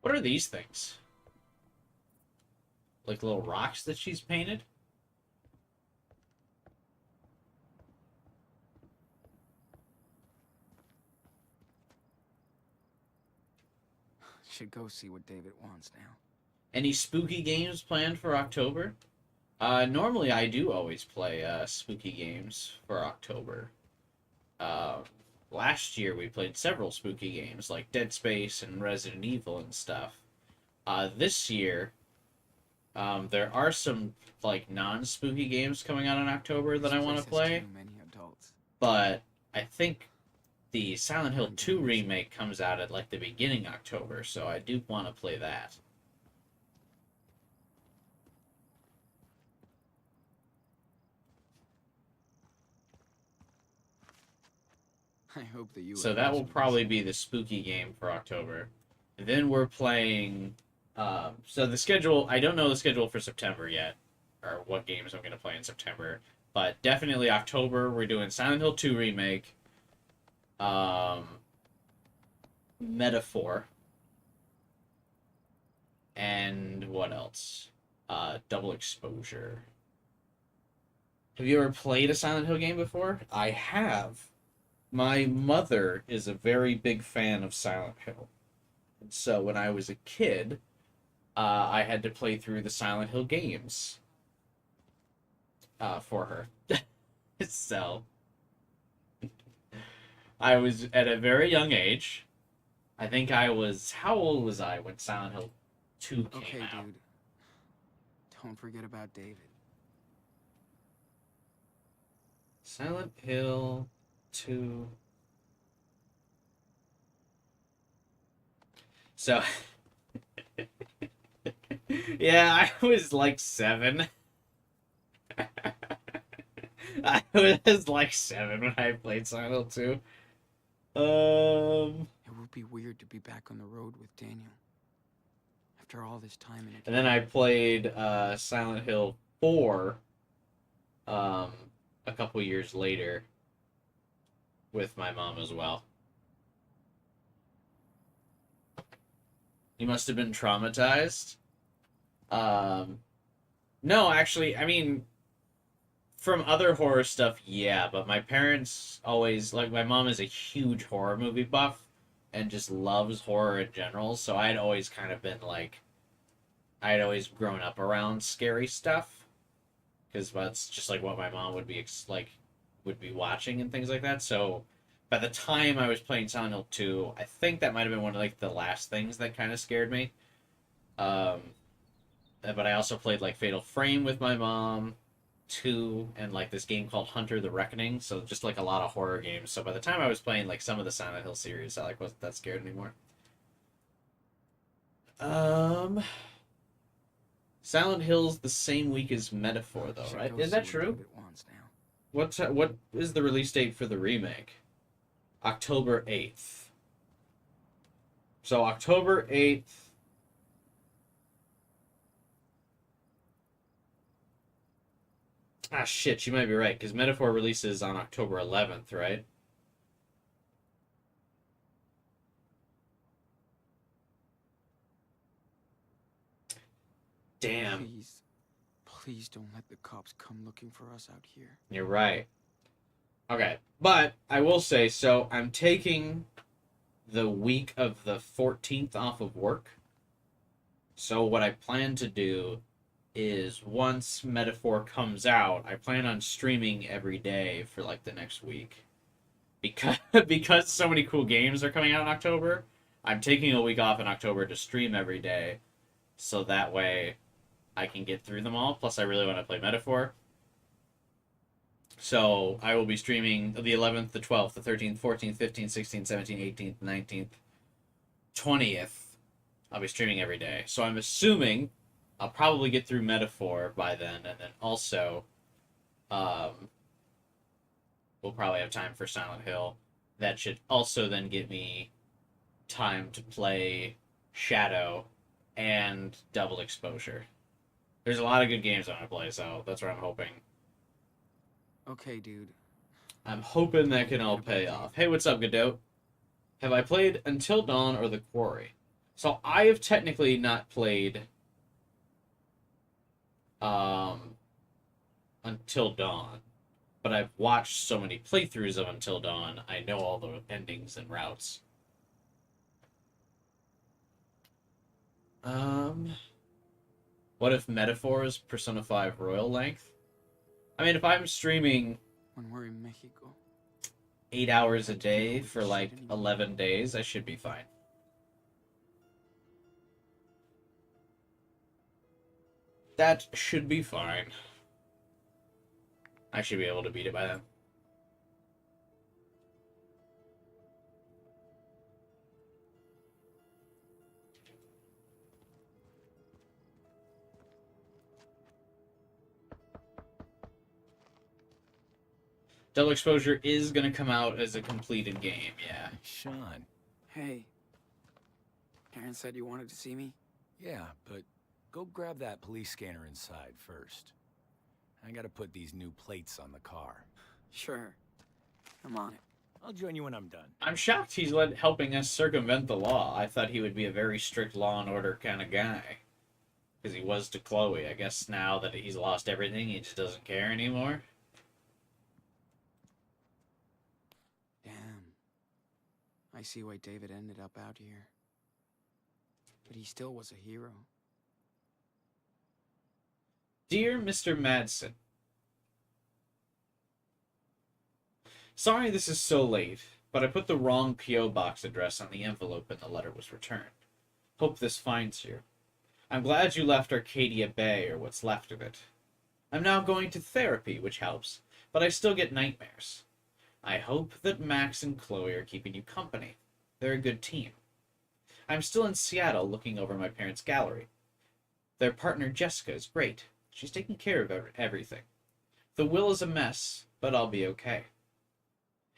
What are these things? Like little rocks that she's painted? Should go see what David wants now. Any spooky games planned for October? Normally I do always play spooky games for October. Last year we played several spooky games like Dead Space and Resident Evil and stuff. This year, there are some like non-spooky games coming out in October that I This want to place has play, too many adults. but I think the Silent Hill 2 remake comes out at like the beginning of October, so I do want to play that. I hope that you. So that will probably be the spooky game for October. And then we're playing. So the schedule, I don't know the schedule for September yet, or what games I'm going to play in September. But definitely October, we're doing Silent Hill 2 Remake, Metaphor, and what else? Double Exposure. Have you ever played a Silent Hill game before? I have. My mother is a very big fan of Silent Hill. And so when I was a kid, I had to play through the Silent Hill games for her. So I was at a very young age. I think I was... How old was I when Silent Hill 2 came Okay, out? dude. Don't forget about David. Silent Hill 2... So... yeah, I was like 7. I was like 7 when I played Silent Hill 2. It would be weird to be back on the road with Daniel. After all this time in a And then I played Silent Hill 4 a couple years later with my mom as well. You must have been traumatized. No, actually, I mean, from other horror stuff, yeah, but my parents always, like, my mom is a huge horror movie buff and just loves horror in general, so I'd always kind of been like, I'd always grown up around scary stuff, because that's just like what my mom would be would be watching and things like that. So by the time I was playing Silent Hill 2, I think that might have been one of like the last things that kind of scared me. But I also played like Fatal Frame with my mom, 2, and like this game called Hunter the Reckoning. So just like a lot of horror games. So by the time I was playing like some of the Silent Hill series, I like wasn't that scared anymore. Silent Hill's the same week as Metaphor, though, right? Is that true? What is the release date for the remake? October 8th. So October 8th. Ah, shit, you might be right, because Metaphor releases on October 11th, right? Damn. Please don't let the cops come looking for us out here. You're right. Okay, but I will say, so I'm taking the week of the 14th off of work. So what I plan to do is once Metaphor comes out, I plan on streaming every day for like the next week. Because so many cool games are coming out in October, I'm taking a week off in October to stream every day. So that way I can get through them all. Plus I really want to play Metaphor. So I will be streaming the 11th, the 12th, the 13th, 14th, 15th, 16th, 17th, 18th, 19th, 20th. I'll be streaming every day. So I'm assuming I'll probably get through Metaphor by then, and then also we'll probably have time for Silent Hill. That should also then get me time to play Shadow and Double Exposure. There's a lot of good games I want to play, so that's what I'm hoping. Okay, dude. I'm hoping that can all pay off. Hey, what's up, Godot? Have I played Until Dawn or The Quarry? So I have technically not played Until Dawn, but I've watched so many playthroughs of Until Dawn, I know all the endings and routes. What if Metaphor is Persona 5 Royal length? I mean, if I'm streaming when we're in Mexico 8 hours a day for like 11 days, I should be fine. That should be fine. I should be able to beat it by then. Double Exposure is going to come out as a completed game, yeah. Sean. Hey. Aaron said you wanted to see me? Yeah, but go grab that police scanner inside first. I gotta put these new plates on the car. Sure. I'm on it. I'll join you when I'm done. I'm shocked he's helping us circumvent the law. I thought he would be a very strict law and order kind of guy. Because he was to Chloe. I guess now that he's lost everything, he just doesn't care anymore. Damn. I see why David ended up out here. But he still was a hero. Dear Mr. Madsen, sorry this is so late, but I put the wrong P.O. box address on the envelope and the letter was returned. Hope this finds you. I'm glad you left Arcadia Bay, or what's left of it. I'm now going to therapy, which helps, but I still get nightmares. I hope that Max and Chloe are keeping you company. They're a good team. I'm still in Seattle looking over my parents' gallery. Their partner Jessica is great. She's taking care of everything. The will is a mess, but I'll be okay.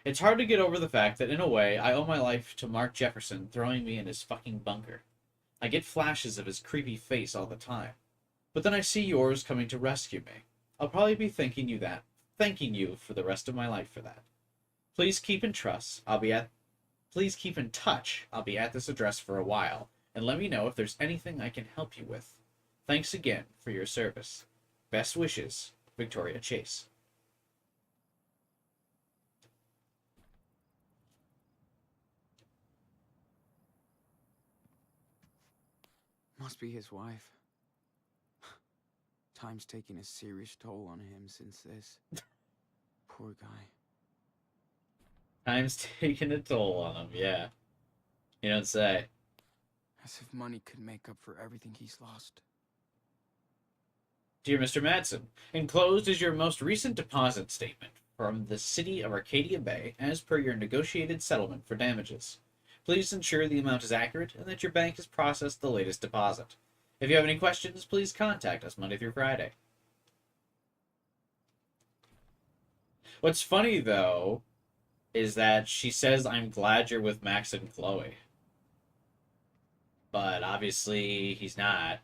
It's hard to get over the fact that, in a way, I owe my life to Mark Jefferson throwing me in his fucking bunker. I get flashes of his creepy face all the time. But then I see yours coming to rescue me. I'll probably be thanking you for the rest of my life for that. Please keep in touch. Please keep in touch. I'll be at this address for a while, and let me know if there's anything I can help you with. Thanks again for your service. Best wishes, Victoria Chase. Must be his wife. Time's taking a serious toll on him since this. Poor guy. Time's taking a toll on him, yeah. You don't say. As if money could make up for everything he's lost. Dear Mr. Madsen, enclosed is your most recent deposit statement from the City of Arcadia Bay as per your negotiated settlement for damages. Please ensure the amount is accurate and that your bank has processed the latest deposit. If you have any questions, please contact us Monday through Friday. What's funny, though, is that she says, I'm glad you're with Max and Chloe. But obviously, he's not.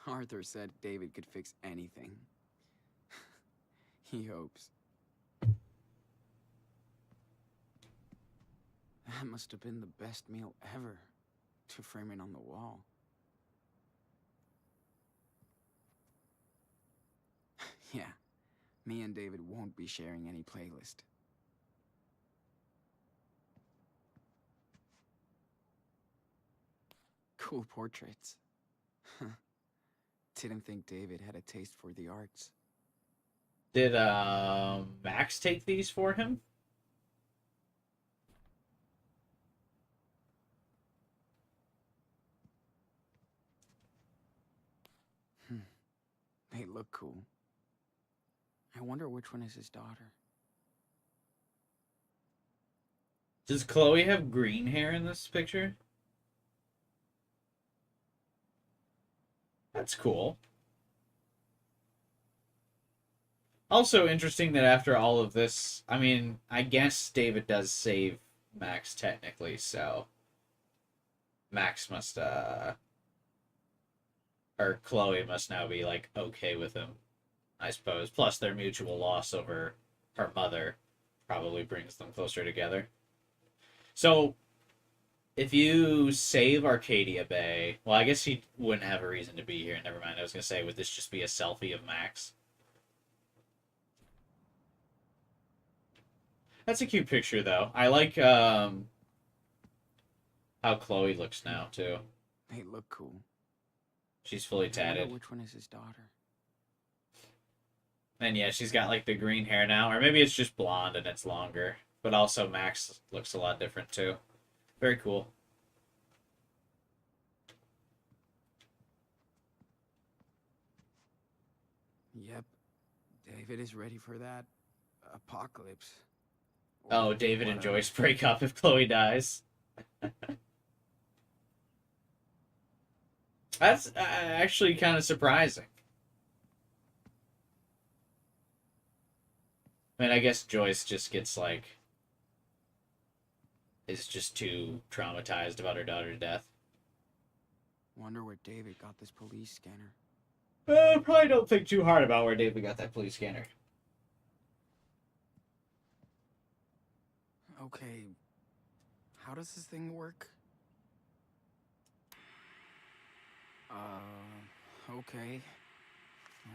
Arthur said David could fix anything. He hopes. That must have been the best meal ever, to frame it on the wall. Yeah, me and David won't be sharing any playlist. Cool portraits. Didn't think David had a taste for the arts. Did Max take these for him? They look cool. I wonder which one is his daughter. Does Chloe have green hair in this picture? That's cool. Also interesting that after all of this, I mean, I guess David does save Max technically, so Max must, or Chloe must now be, like, okay with him, I suppose. Plus their mutual loss over her mother probably brings them closer together. So, if you save Arcadia Bay, well, I guess he wouldn't have a reason to be here. Never mind. I was going to say, would this just be a selfie of Max? That's a cute picture, though. I like how Chloe looks now, too. They look cool. She's fully I wonder tatted. which one is his daughter? And yeah, she's got, like, the green hair now. Or maybe it's just blonde and it's longer. But also Max looks a lot different, too. Very cool. Yep. David is ready for that apocalypse. Oh, Or David and whatever. Joyce break up if Chloe dies. That's actually kind of surprising. I mean, I guess Joyce just gets, like, is just too traumatized about her daughter's death. Wonder where David got this police scanner. Probably don't think too hard about where David got that police scanner. Okay, how does this thing work? Okay.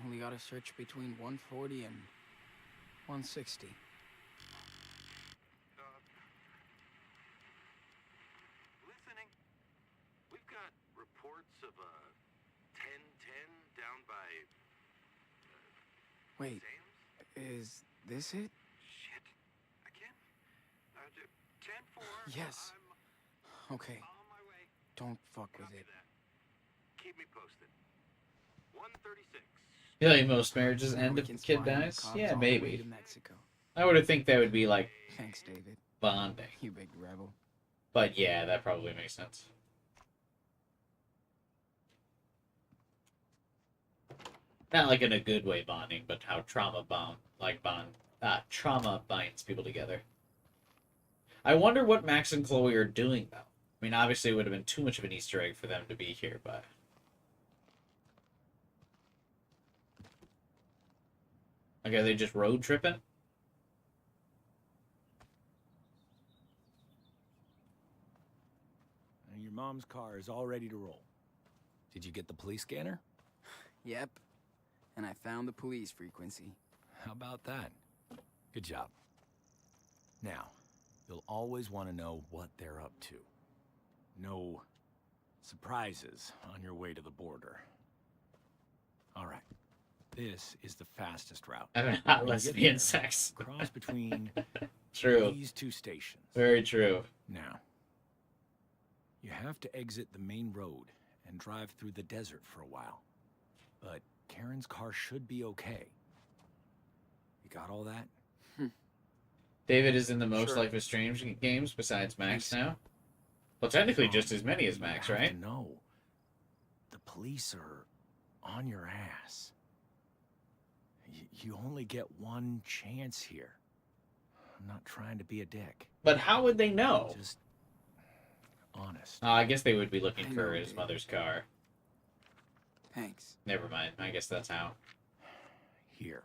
Only gotta search between 140 and 160. Listening. We've got reports of a 1010 down by Wait, Sam's. is this it? Shit. Again? 10-4. Yes. I'm Okay, on my way. don't fuck with Copy it. that. Keep me posted. 136. You think most marriages end We if the can kid spy on the dies? cops Yeah, all the way maybe. to Mexico. I would have think that would be, like, Thanks, David. bonding. You big rebel. But yeah, that probably makes sense. Not like in a good way bonding, but how trauma bond trauma binds people together. I wonder what Max and Chloe are doing, though. I mean, obviously it would have been too much of an Easter egg for them to be here, but... Like, are they just road tripping? And your mom's car is all ready to roll. Did you get the police scanner? Yep. And I found the police frequency. How about that? Good job. Now, you'll always want to know what they're up to. No surprises on your way to the border. All right. This is the fastest route. I mean, not When you get lesbian there, sex. Cross between True. these two stations. Very true. Now, you have to exit the main road and drive through the desert for a while. But Karen's car should be okay. You got all that? David is in the most Sure. Life is Strange games besides Max now. Well, technically just as many as Max, right? No. The police are on your ass. You only get one chance here. I'm not trying to be a dick. But how would they know? Just honest. I guess they would be looking I for know, his dude. mother's car. Thanks. Never mind. I guess that's how. Here.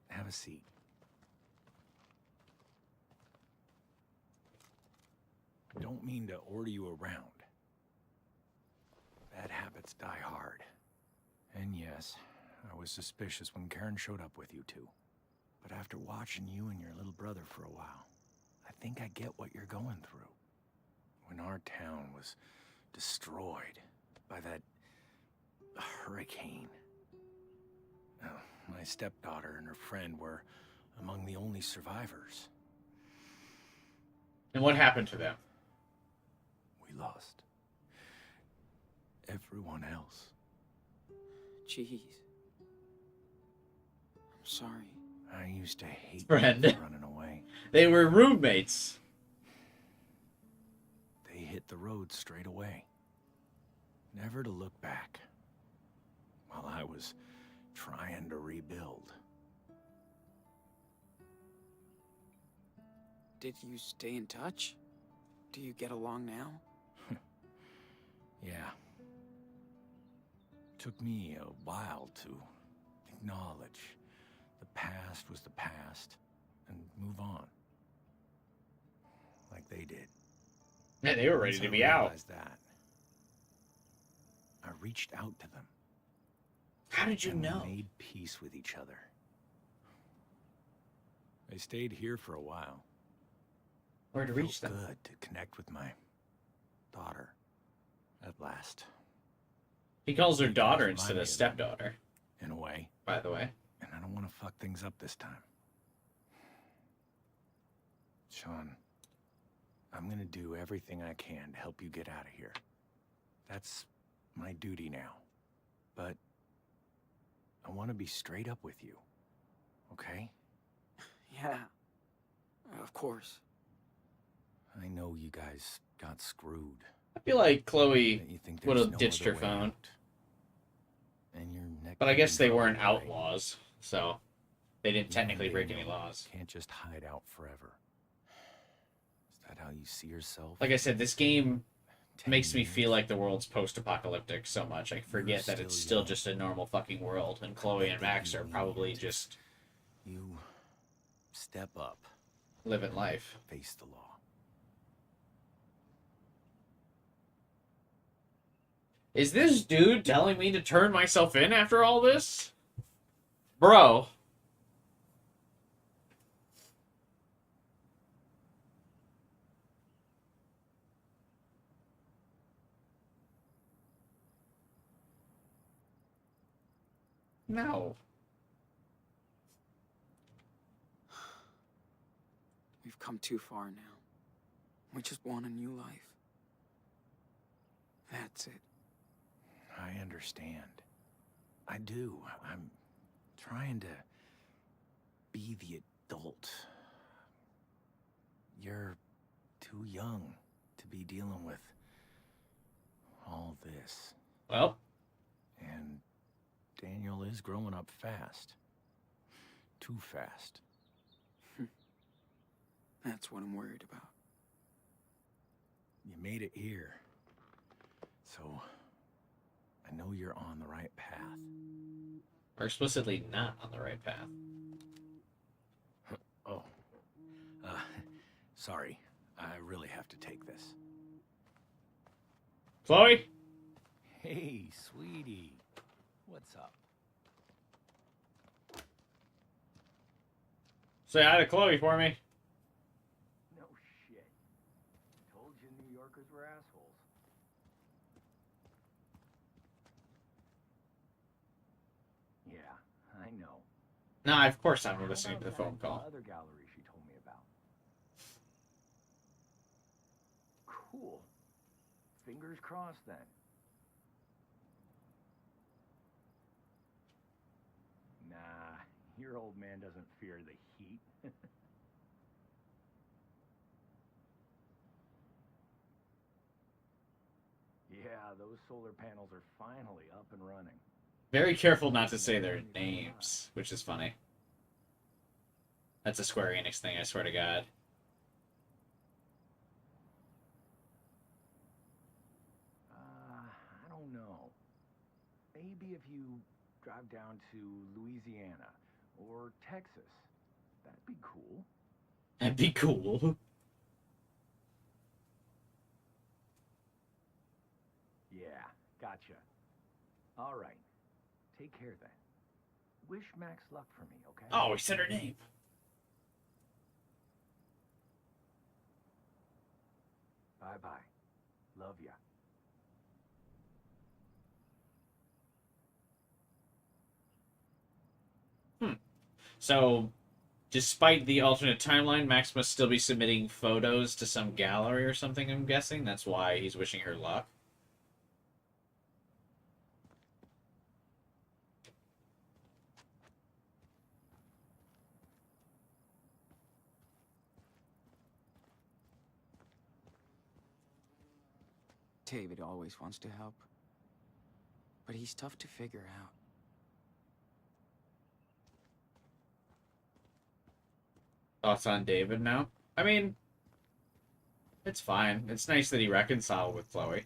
Have a seat. Don't mean to order you around. Bad habits die hard. And yes, I was suspicious when Karen showed up with you two. But after watching you and your little brother for a while, I think I get what you're going through. When our town was destroyed by that hurricane, my stepdaughter and her friend were among the only survivors. And what happened to them? We lost everyone else. Jeez. I'm sorry. I used to hate Friend. running away. They were roommates. They hit the road straight away. Never to look back. While I was trying to rebuild. Did you stay in touch? Do you get along now? Yeah. Took me a while to acknowledge the past was the past and move on. Like they did. Yeah, they were ready Once to I be out. realized that, I reached out to them. How did you and we know? made peace with each other. They stayed here for a while. Where to reach Felt them? good to connect with my daughter. At last, He calls her You daughter guys instead remind of me of stepdaughter, in a way. by the way. And I don't want to fuck things up this time. Sean, I'm gonna do everything I can to help you get out of here. That's my duty now. But I want to be straight up with you. Okay? Yeah. Of course. I know you guys got screwed. I feel like Chloe that you think would there's have no ditched other her way phone. out. And your neck But I guess they broke, weren't right? outlaws, so they didn't technically You break know any laws. Can't just hide out forever. Is that how you see yourself? Like I said, this game 10 makes me years? feel like the world's post-apocalyptic so much. I forget that it's still still young. just a normal fucking world, and Chloe and Max are probably just You step up, living life. face the law. Is this dude telling me to turn myself in after all this? Bro. No. We've come too far now. We just want a new life. That's it. I understand. I do. I'm trying to be the adult. You're too young to be dealing with all this. Well, And Daniel is growing up fast. too fast. That's what I'm worried about. You made it here. So, I know you're on the right path. Or explicitly not on the right path. Oh. Sorry. I really have to take this. Chloe? Hey, sweetie. What's up? Say hi to Chloe for me. No shit. Told you New Yorkers were assholes. Yeah, I know. Nah, of course I'm How listening to the about phone that call. other gallery she told me about? Cool. Fingers crossed then. Nah, your old man doesn't fear the heat. Yeah, those solar panels are finally up and running. Very careful not to say their names, which is funny. That's a Square Enix thing, I swear to God. I don't know. Maybe if you drive down to Louisiana or Texas, that'd be cool. That'd be cool. Yeah, gotcha. All right. Take care then. Wish Max luck for me, okay? Oh, he said her name. Bye-bye. Love ya. So, despite the alternate timeline, Max must still be submitting photos to some gallery or something, I'm guessing. That's why he's wishing her luck. David always wants to help, but he's tough to figure out. Thoughts on David now? I mean, it's fine. It's nice that he reconciled with Chloe.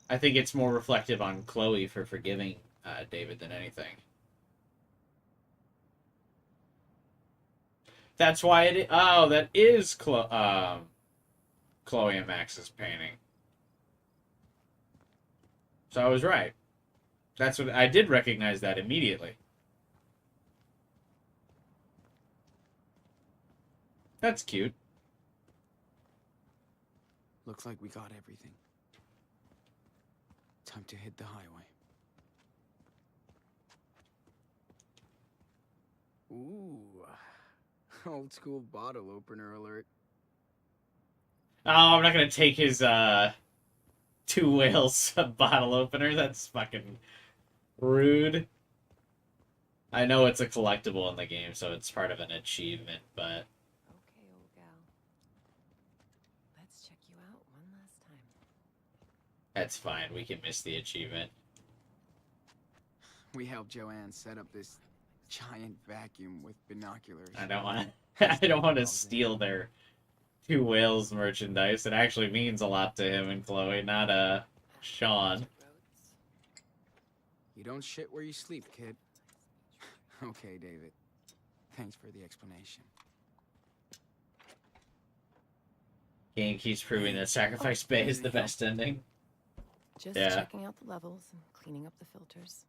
I think it's more reflective on Chloe for forgiving David than anything. That's why it. Oh, that is Chloe and Max's painting. So I was right. That's what I did recognize that immediately. That's cute. Looks like we got everything. Time to hit the highway. Ooh. Old school bottle opener alert. Oh, I'm not gonna take his two whales bottle opener. That's fucking rude. I know it's a collectible in the game, so it's part of an achievement, but Okay, old gal. Let's check you out one last time. that's fine. We can miss the achievement. We helped Joanne set up this giant vacuum with binoculars. I don't want to. I don't want to steal their two whales merchandise. It actually means a lot to him and Chloe, not Sean. You don't shit where you sleep, kid. Okay, David. Thanks for the explanation. Game keeps proving that Sacrifice Bay is the best ending. Just Yeah. checking out the levels and cleaning up the filters.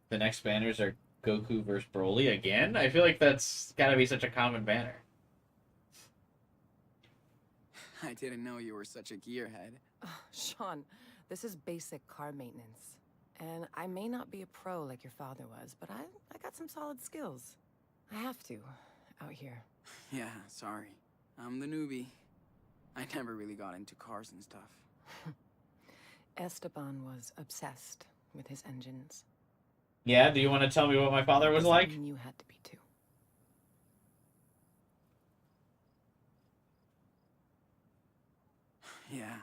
The next banners are Goku versus Broly again. I feel like that's gotta be such a common banner. I didn't know you were such a gearhead. Oh, Sean, this is basic car maintenance. And I may not be a pro like your father was, but I got some solid skills. I have to, out here. Yeah, sorry. I'm the newbie. I never really got into cars and stuff. Esteban was obsessed with his engines. Yeah, do you want to tell me what my father was Doesn't like? mean you had to be too. Yeah.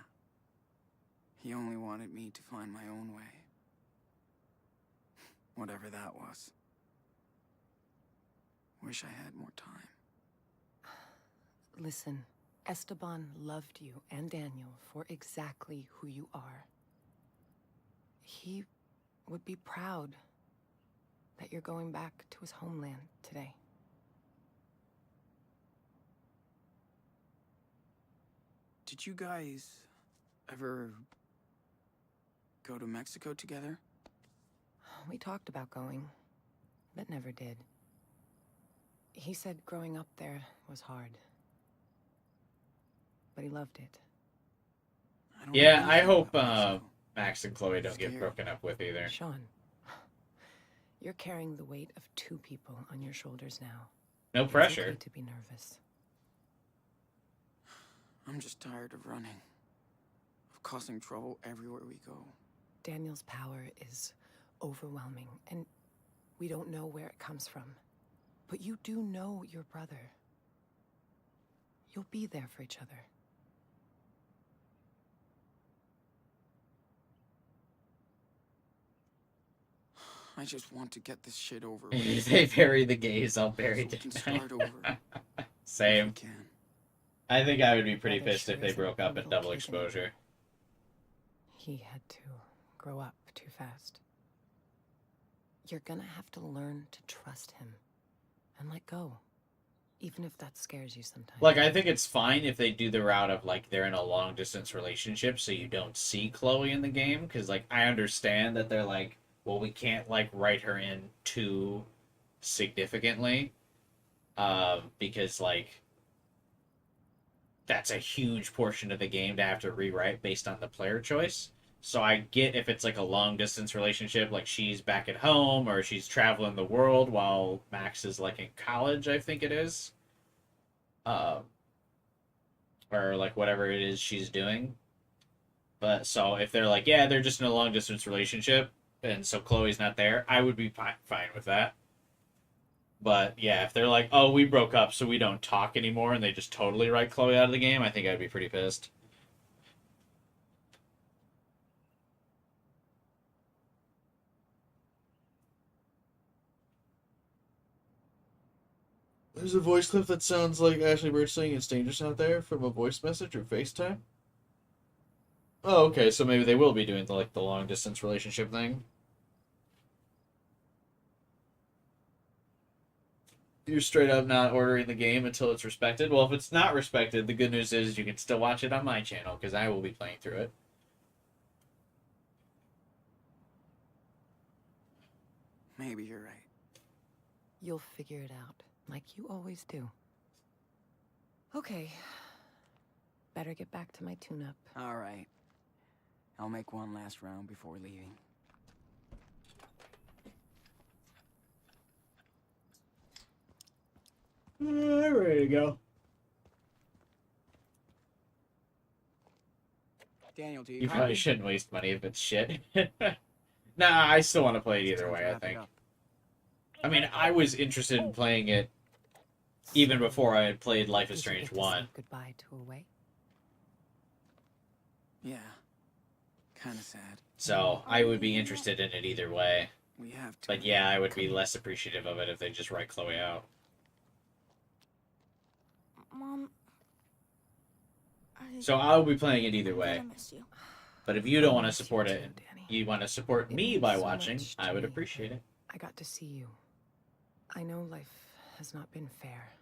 He only wanted me to find my own way. Whatever that was. Wish I had more time. Listen, Esteban loved you and Daniel for exactly who you are. He would be proud that you're going back to his homeland today. Did you guys ever go to Mexico together? We talked about going, but never did. He said growing up there was hard. But he loved it. don't Yeah, know I anything hope about Mexico. Max and Chloe don't get Scared. broken up with either. Sean, you're carrying the weight of 2 people on your shoulders now. No It's pressure. okay to be nervous. I'm just tired of running. Of causing trouble everywhere we go. Daniel's power is overwhelming, and we don't know where it comes from. But you do know your brother. You'll be there for each other. I just want to get this shit over with. They bury the gays, I'll So bury we can it. start over. If Same. we can. I think I would be pretty Brother pissed sure if they is a broke up at brutal double kid. exposure. He had to grow up too fast. You're gonna have to learn to trust him and let go, even if that scares you sometimes. Like, I think it's fine if they do the route of, like, they're in a long-distance relationship so you don't see Chloe in the game, because, like, I understand that they're like, well, we can't, like, write her in too significantly, because, like, that's a huge portion of the game to have to rewrite based on the player choice. So I get if it's like a long distance relationship, like she's back at home or she's traveling the world while Max is like in college, I think it is. Or like whatever it is she's doing. But so if they're like, yeah, they're just in a long distance relationship, and so Chloe's not there, I would be fine with that. But yeah, if they're like, oh, we broke up so we don't talk anymore, and they just totally write Chloe out of the game, I think I'd be pretty pissed. There's a voice clip that sounds like Ashley Birch saying it's dangerous out there from a voice message or FaceTime. Oh, okay, so maybe they will be doing the long distance relationship thing. You're straight up not ordering the game until it's respected. Well, if it's not respected, the good news is you can still watch it on my channel because I will be playing through it. Maybe you're right. You'll figure it out, like you always do. Okay. Better get back to my tune-up. All right. I'll make one last round before leaving. Ready to go. Daniel, do You probably shouldn't waste money if it's shit. Nah, I still want to play it either way, I think. I mean, I was interested in playing it even before I had played Life is Did you Strange get to 1. say goodbye to a way? Yeah. Kind of sad. So I would be interested in it either way. We have to. But yeah, I would be less appreciative of it if they just write Chloe out. Mom. So I'll be playing it either I'm way. gonna miss you. But if you don't I want to miss you support too, it and Danny. you want to support It me means by so watching, much I to would me. appreciate it. I got to see you. I know life has not been fair.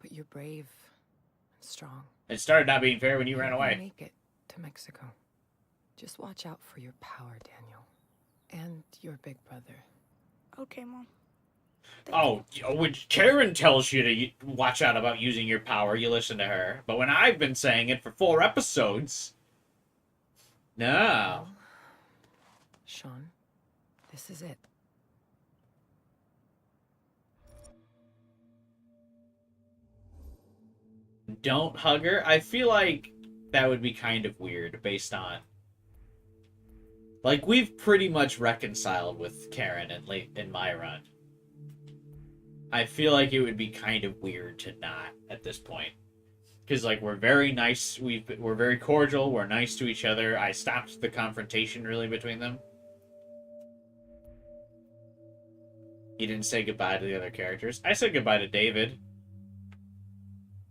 But you're brave and strong. It started not being fair when you ran can away. Make it to Mexico. Just watch out for your power, Daniel. And your big brother. Okay, Mom. Oh, when Karen tells you to watch out about using your power, you listen to her. But when I've been saying it for 4 episodes, no. Sean, this is it. Don't hug her. I feel like that would be kind of weird based on... Like, we've pretty much reconciled with Karen in my run. I feel like it would be kind of weird to not at this point. because like we're very nice. We're very cordial. We're nice to each other. I stopped the confrontation really between them. He didn't say goodbye to the other characters. I said goodbye to David.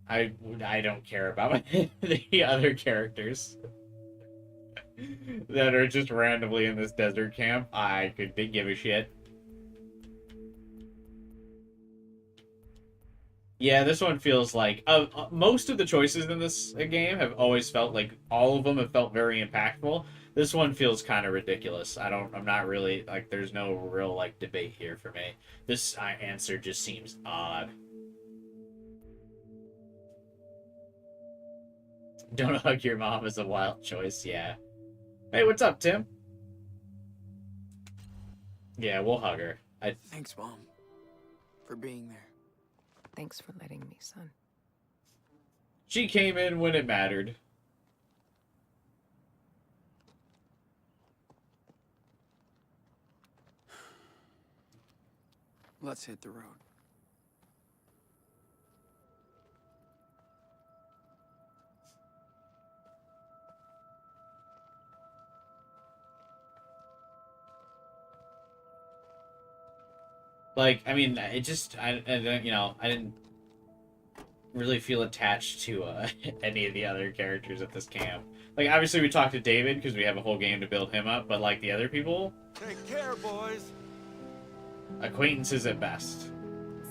I don't care about the other characters that are just randomly in this desert camp. I couldn't give a shit. Yeah, this one feels like most of the choices in this game have always felt like all of them have felt very impactful. This one feels kind of ridiculous. I'm not really like there's no real like debate here for me. This answer just seems odd. Don't hug your mom is a wild choice, yeah. Hey, what's up, Tim? Yeah, we'll hug her. Thanks, Mom, for being there. Thanks for letting me, son. She came in when it mattered. Let's hit the road. Like, I mean, it just, I didn't really feel attached to any of the other characters at this camp. Like, obviously we talked to David because we have a whole game to build him up, but like the other people, Take care, boys. acquaintances at best.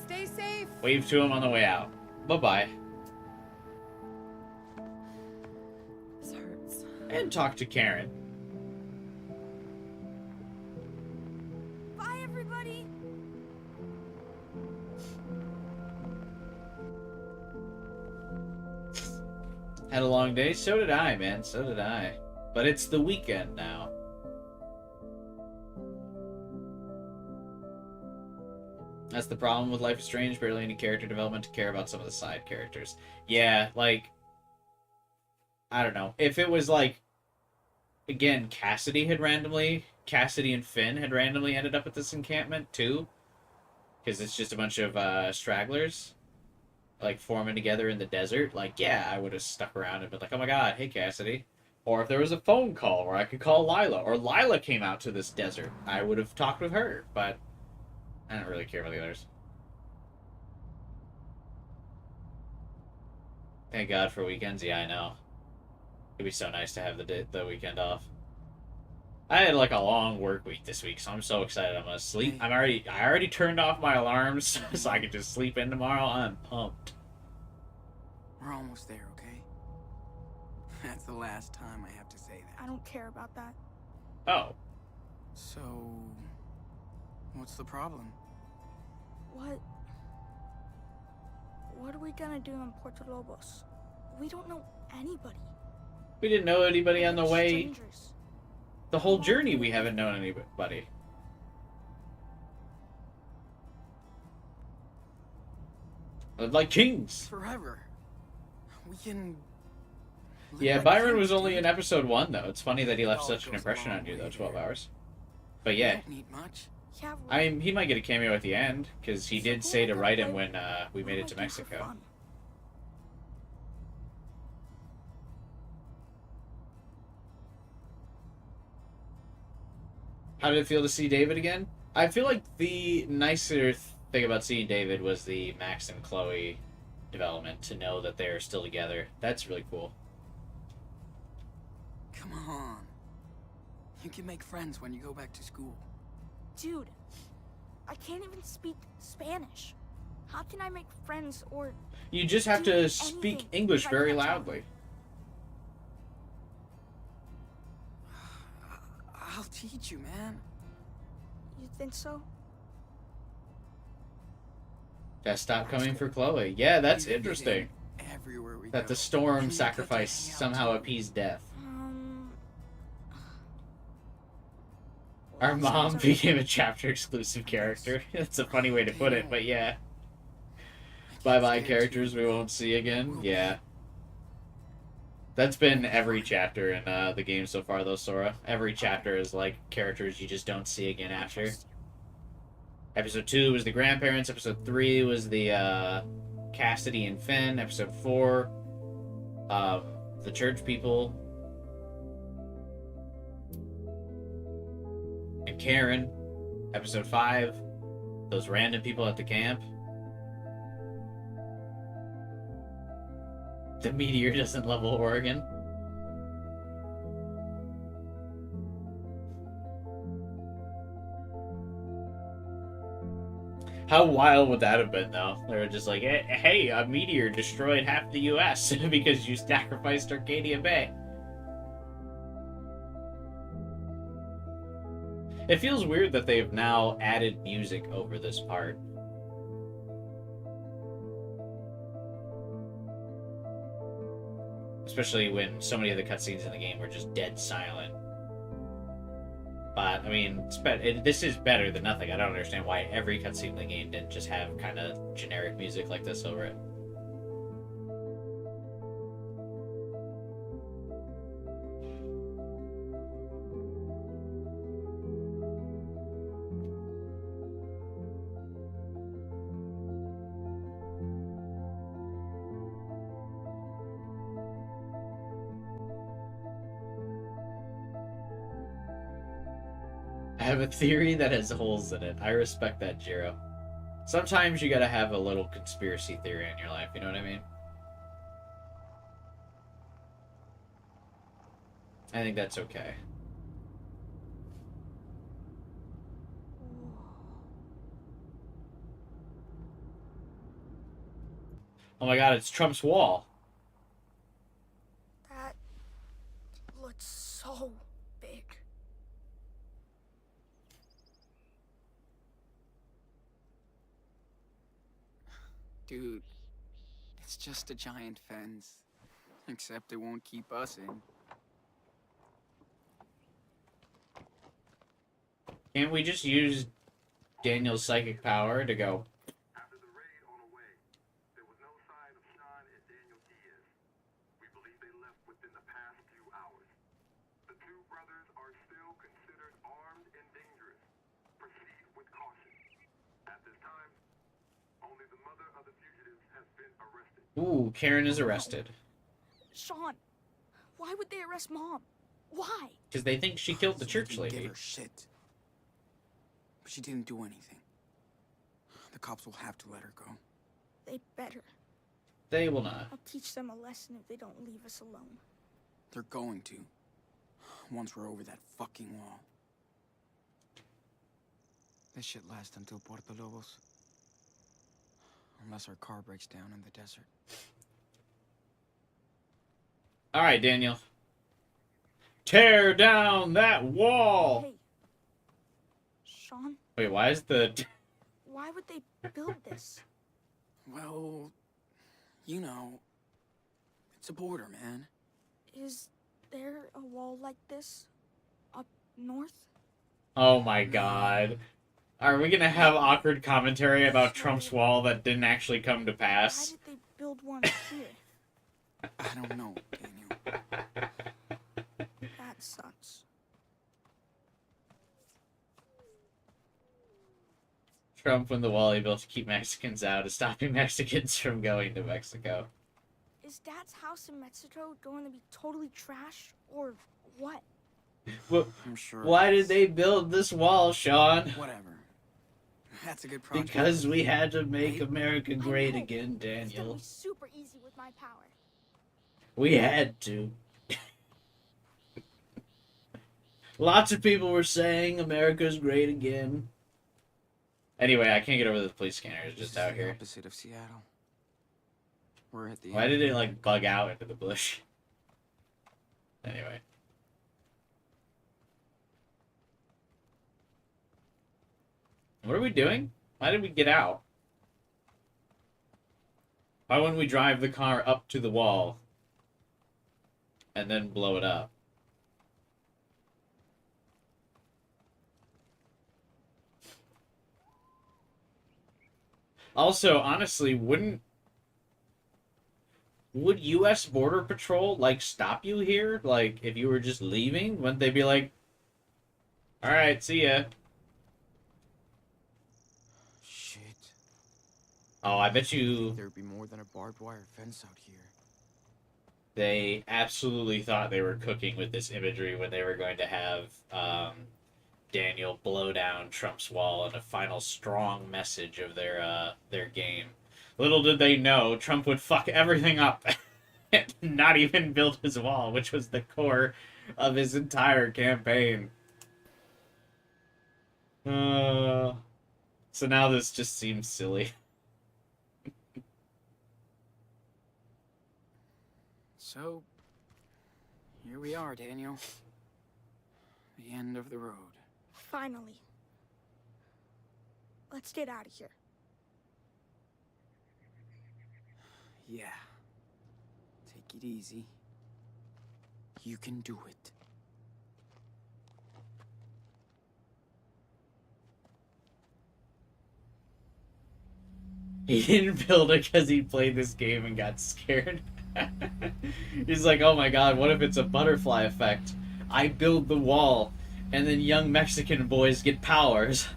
Stay safe. Wave to him on the way out. Bye-bye. This hurts. And talk to Karen. Bye, everybody. Had a long day? So did I, man. So did I. But it's the weekend now. That's the problem with Life is Strange. Barely any character development to care about some of the side characters. Yeah, like... I don't know. If it was like... Again, Cassidy and Finn had randomly ended up at this encampment, too. Because it's just a bunch of stragglers. Like, forming together in the desert. Like, yeah, I would have stuck around and been like, oh my god, hey Cassidy. Or if there was a phone call where I could call Lila. Or Lila came out to this desert. I would have talked with her, but... I don't really care about the others. Thank God for weekends. Yeah, I know. It'd be so nice to have the weekend off. I had like a long work week this week, so I'm so excited. I'm gonna sleep. I already turned off my alarms so I could just sleep in tomorrow. I'm pumped. We're almost there, okay? That's the last time I have to say that. I don't care about that. Oh. So, what's the problem? What are we gonna do in Puerto Lobos? We don't know anybody. We didn't know anybody on the We're way. strangers. The whole journey we haven't known anybody. Like kings. Forever. We can... live Yeah, like Byron kings, was only dude. in episode 1, though. It's funny that he left Oh, such it an goes a impression long on you, way though, 12 there. hours. But We yeah, don't need much. Yeah, he might get a cameo at the end, because he did say to write him when we made it to Mexico. How did it feel to see David again? I feel like the nicer thing about seeing David was the Max and Chloe development, to know that they're still together. That's really cool. Come on. You can make friends when you go back to school. Dude, I can't even speak Spanish. How can I make friends or... You just have Do to speak anything English if I very can't talk. loudly. I'll teach you, man. You think so? Just stop coming for Chloe. Yeah, that's We've been interesting. Everywhere we That go. the storm And we get to sacrifice hang out somehow together. appeased death. Well, Our that mom sounds became a chapter exclusive character. That's a funny way to put it, but yeah. Bye bye characters we won't see again. Yeah. That's been every chapter in the game so far, though, Sora. Every chapter is like characters you just don't see again after. Episode 2 was the grandparents. Episode 3 was the Cassidy and Finn. Episode 4 the church people, and Karen, episode 5, those random people at the camp. The meteor doesn't level Oregon. How wild would that have been, though? They were just like, hey, a meteor destroyed half the U.S. because you sacrificed Arcadia Bay. It feels weird that they've now added music over this part. Especially when so many of the cutscenes in the game were just dead silent. But, I mean, this is better than nothing. I don't understand why every cutscene in the game didn't just have kind of generic music like this over it. I have a theory that has holes in it. I respect that, Jiro. Sometimes you gotta have a little conspiracy theory in your life, you know what I mean? I think that's okay. Oh my god, it's Trump's wall. That looks so big. Dude, it's just a giant fence. Except it won't keep us in. Can't we just use Daniel's psychic power to go? After the raid on the way, there was no sign of Sean and Daniel Diaz. We believe they left within the past few hours. The two brothers are still considered armed and dangerous. Proceed with caution. At this time, only the mother of the fugitives has been arrested. Ooh, Karen is arrested. Sean, why would they arrest Mom? Why? Because they think she killed the So we church can lady. Give her shit. But she didn't do anything. The cops will have to let her go. They better. They will not. I'll teach them a lesson if they don't leave us alone. They're going to. Once we're over that fucking wall. This shit lasts until Puerto Lobos. Unless our car breaks down in the desert. Alright, Daniel. Tear down that wall! Hey, Sean, Wait, why is the... why would they build this? Well, you know, it's a border, man. Is there a wall like this up north? Oh my god. Are we gonna have awkward commentary about Trump's wall that didn't actually come to Why pass? did they build one here? I don't know, Daniel. That sucks. Trump won the wall he built to keep Mexicans out is stopping Mexicans from going to Mexico. Is Dad's house in Mexico going to be totally trash, or what? Well, I'm sure. why it's- did they build this wall, Sean? Whatever. That's a good project. Because we had to make Right? America great know. again, It's gonna Daniel. be super easy with my power. We had to. Lots of people were saying America's great again. Anyway, I can't get over the police scanners This just is out the here. opposite of Seattle. We're at the Why end. did it like bug out into the bush? Anyway. What are we doing? Why did we get out? Why wouldn't we drive the car up to the wall and then blow it up? Also, honestly, would U.S. Border Patrol, like, stop you here? Like, if you were just leaving? Wouldn't they be like, alright, see ya. Shit. Oh, I bet you... There'd be more than a barbed wire fence out here. They absolutely thought they were cooking with this imagery when they were going to have Daniel blow down Trump's wall in a final strong message of their game. Little did they know Trump would fuck everything up and not even build his wall, which was the core of his entire campaign. So now this just seems silly. So, here we are, Daniel. The end of the road. Finally. Let's get out of here. Yeah. Take it easy. You can do it. He didn't build it because he played this game and got scared. He's like, oh my god, what if it's a butterfly effect? I build the wall, and then young Mexican boys get powers.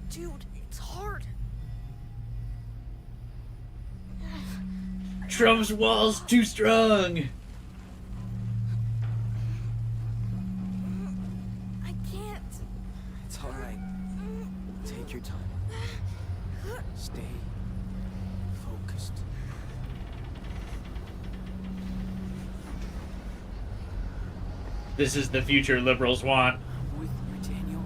Dude, it's hard. Trump's wall's too strong! I can't. It's all right. Take your time. Stay focused. This is the future liberals want. I'm with you, Daniel.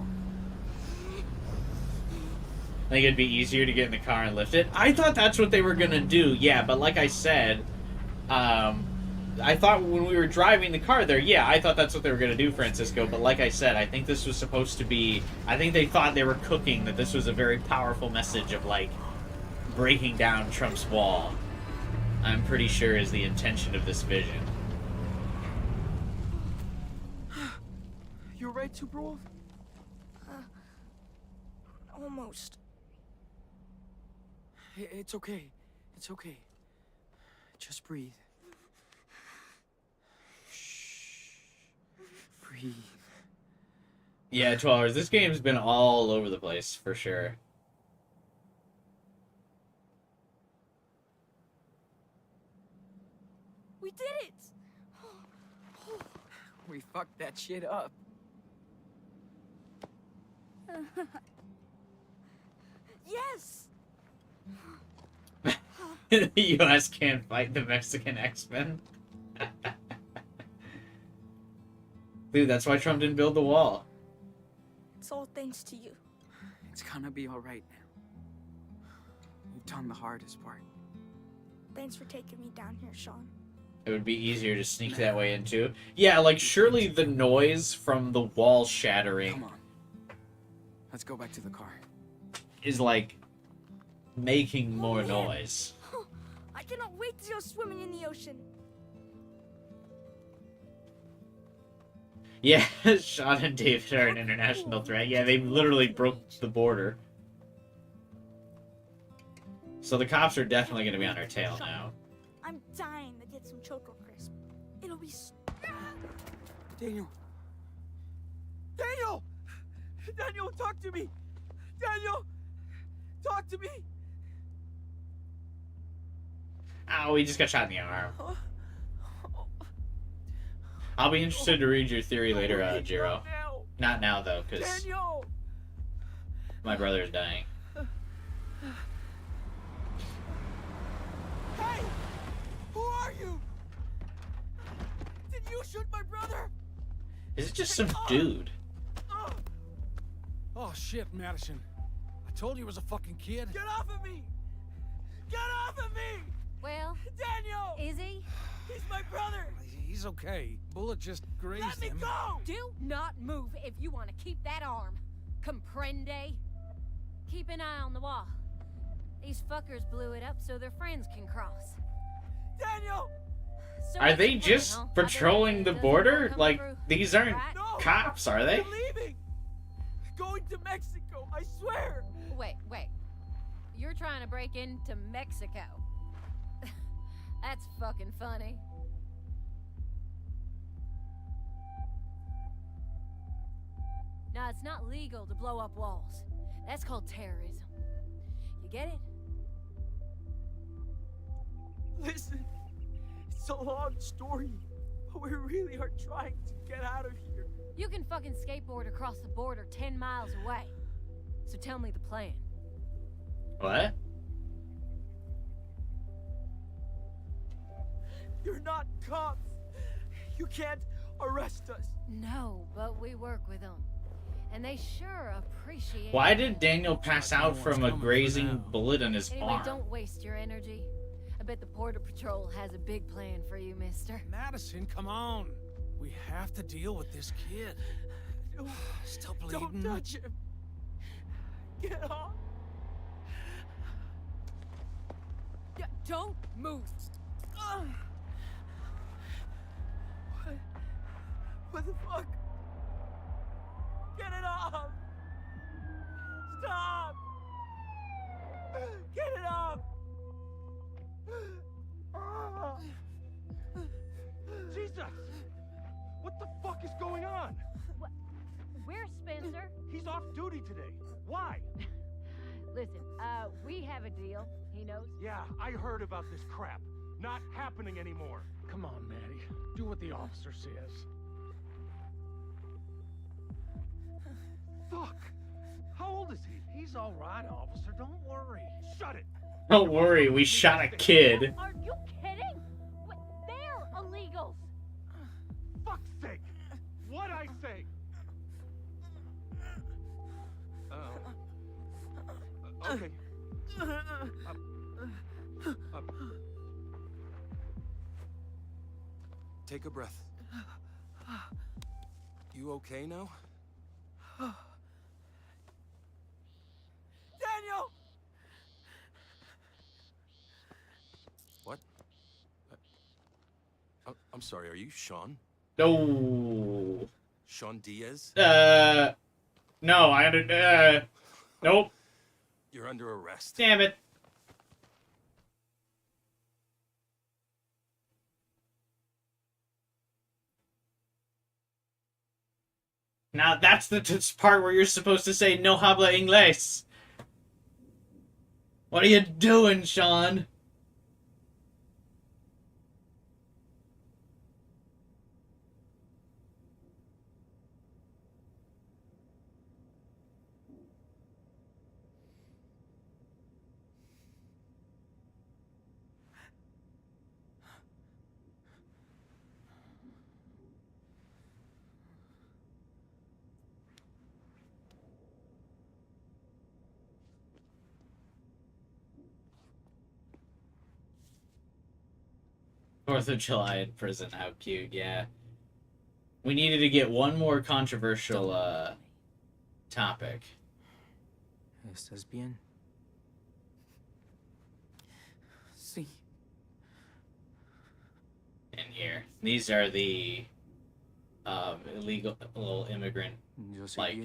I think it'd be easier to get in the car and lift it. I thought that's what they were gonna do, yeah, but like I said, I thought when we were driving the car there, yeah, I thought that's what they were gonna do, Francisco, but like I said, I think this was supposed to be, I think they thought they were cooking, that this was a very powerful message of, like, breaking down Trump's wall. I'm pretty sure is the intention of this vision. You alright, Super Wolf? Almost. It's okay. It's okay. Just breathe. Shh. Breathe. Yeah, 12 hours. This game's been all over the place, for sure. We did it! We fucked that shit up. Yes! The U.S. can't fight the Mexican X-Men. Dude, that's why Trump didn't build the wall. It's all thanks to you. It's gonna be alright now. We've done the hardest part. Thanks for taking me down here, Sean. It would be easier to sneak that way into. Yeah, like, surely the noise from the wall shattering Come on. Let's go back to the car. is, like, making more man. noise. I cannot wait to go swimming in the ocean. Yeah, Sean and David are an international threat. Yeah, they literally broke the border. So the cops are definitely going to be on our tail now. I'm dying to get some Choco Crisp. It'll be Daniel! Daniel! Daniel, talk to me! Daniel! Talk to me! Oh, he just got shot in the arm. I'll be interested to read your theory later, Jiro. Not now, though, because Daniel! my brother is dying. Hey! Who are you? Did you shoot my brother? Is it just some dude? Oh shit, Madison. I told you he was a fucking kid. Get off of me! Get off of me! Well, Daniel! is he? He's my brother! He's okay. Bullet just grazed Let me him. go! Do not move if you want to keep that arm. Comprende? Keep an eye on the wall. These fuckers blew it up so their friends can cross. Daniel! So Are what's they your plan, just huh? I bet patrolling it the doesn't border? come Like, through. these aren't Right? No! cops, are they? I'm leaving! Going to Mexico, I swear! Wait. You're trying to break into Mexico. That's fucking funny. Now, it's not legal to blow up walls. That's called terrorism. Get it? Listen, it's a long story, but we really are trying to get out of here. You can fucking skateboard across the border 10 miles away. So tell me the plan. What? You're not cops. You can't arrest us. No, but we work with them. And they sure appreciate Why it. did Daniel pass out from a grazing bullet in his Anyway, arm? don't waste your energy. I bet the Border Patrol has a big plan for you, mister. Madison, come on. We have to deal with this kid. Still bleeding. Don't touch him. Get off. Don't move. What the fuck? Get it off! Stop! Get it off! Jesus! What the fuck is going on? Where's Spencer? He's off duty today. Why? Listen, we have a deal. He knows. Yeah, I heard about this crap. Not happening anymore. Come on, Maddie. Do what the officer says. Fuck! How old is he? He's all right, officer. Don't worry. Shut it! Don't worry, we shot a kid. Are you kidding? They're illegals. Fuck's sake! What'd I say? Okay. Up. Take a breath. You okay now? Daniel! What? I'm sorry, are you Sean? No. Sean Diaz? No, nope. You're under arrest. Damn it. Now that's the part where you're supposed to say no habla inglés. What are you doing, Sean? Fourth of July in prison, how cute, yeah. We needed to get one more controversial, topic. ¿Estás bien? Sí. In here. These are the, illegal little immigrant, like,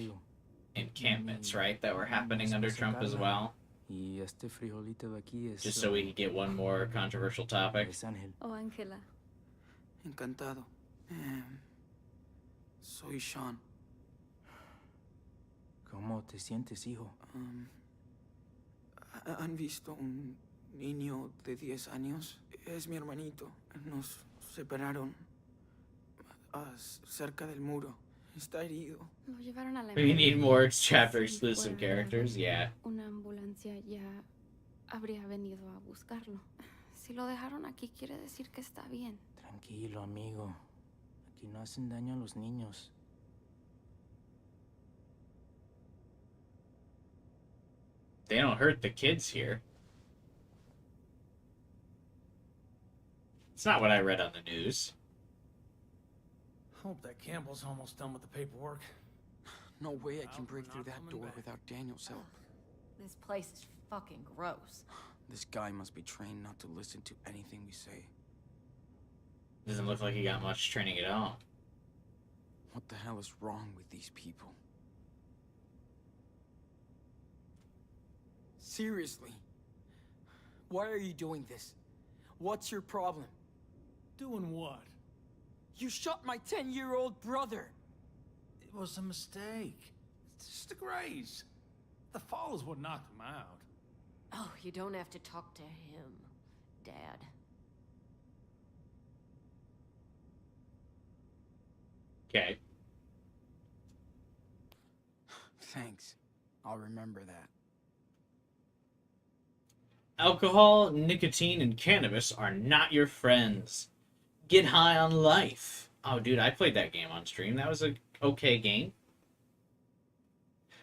encampments, right, that were happening under Trump as well. Y este frijolito de aquí es... Just so we could get one more controversial topic. Es Ángel. Oh, Angela. Encantado. Soy Sean. ¿Cómo te sientes, hijo? ¿Han visto un niño de 10 años? Es mi hermanito. Nos separaron cerca del muro. Está herido. Lo llevaron a la We need emergencia. more chapter Si exclusive fuera characters, yeah. Una ambulancia ya habría venido a buscarlo. Si lo dejaron aquí quiere decir que está bien. Tranquilo, amigo. Aquí no hacen daño a los niños. They don't hurt the kids here. It's not what I read on the news. Hope that Campbell's almost done with the paperwork. No way I can break through that door without Daniel's help. This place is fucking gross. This guy must be trained not to listen to anything we say. Doesn't look like he got much training at all. What the hell is wrong with these people? Seriously? Why are you doing this? What's your problem? Doing what? You shot my 10-year-old brother! It was a mistake. It's just a graze. The fall is what knocked him out. Oh, you don't have to talk to him, Dad. Okay. Thanks. I'll remember that. Alcohol, nicotine, and cannabis are not your friends. Get high on life. Oh, dude, I played that game on stream. That was a okay game.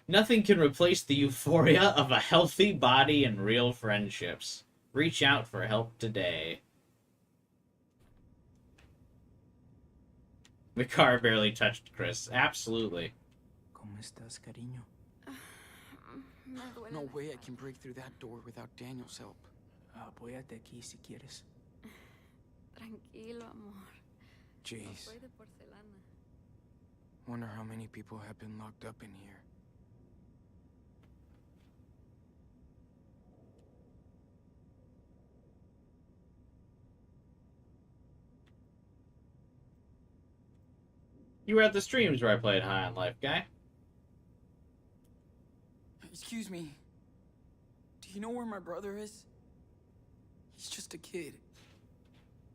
Nothing can replace the euphoria of a healthy body and real friendships. Reach out for help today. The car barely touched Chris. Absolutely. ¿Cómo estás, cariño? Me duele No la way I espalda. can break through that door without Daniel's help. Apóyate aquí si quieres. Tranquilo, amor. Jeez. Soy de porcelana. Wonder how many people have been locked up in here. You were at the streams where I played High on Life, guy. Excuse me. Do you know where my brother is? He's just a kid.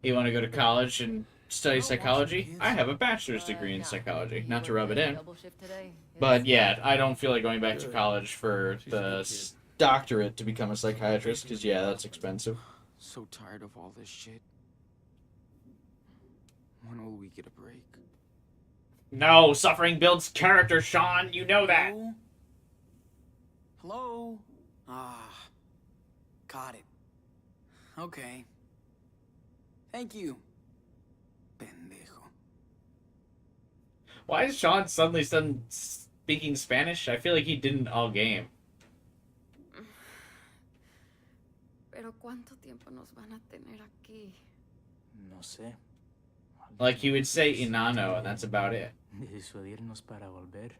You want to go to college and study psychology? I have a bachelor's degree in No. psychology. You Not to were rub it doing in. double shift today? But It's- yeah, I don't feel like going back to Good. college for She's a the good kid. doctorate to become a psychiatrist, because yeah, that's expensive. So tired of all this shit. When will we get a break? No, suffering builds character, Sean. You know that. Hello? Hello? Ah. Got it. Okay. Thank you. Pendejo. Why is Sean suddenly speaking Spanish? I feel like he didn't all game. Pero ¿cuánto tiempo nos van a tener aquí? No sé. Like he would say Inano, and that's about it. Disuadirnos para volver.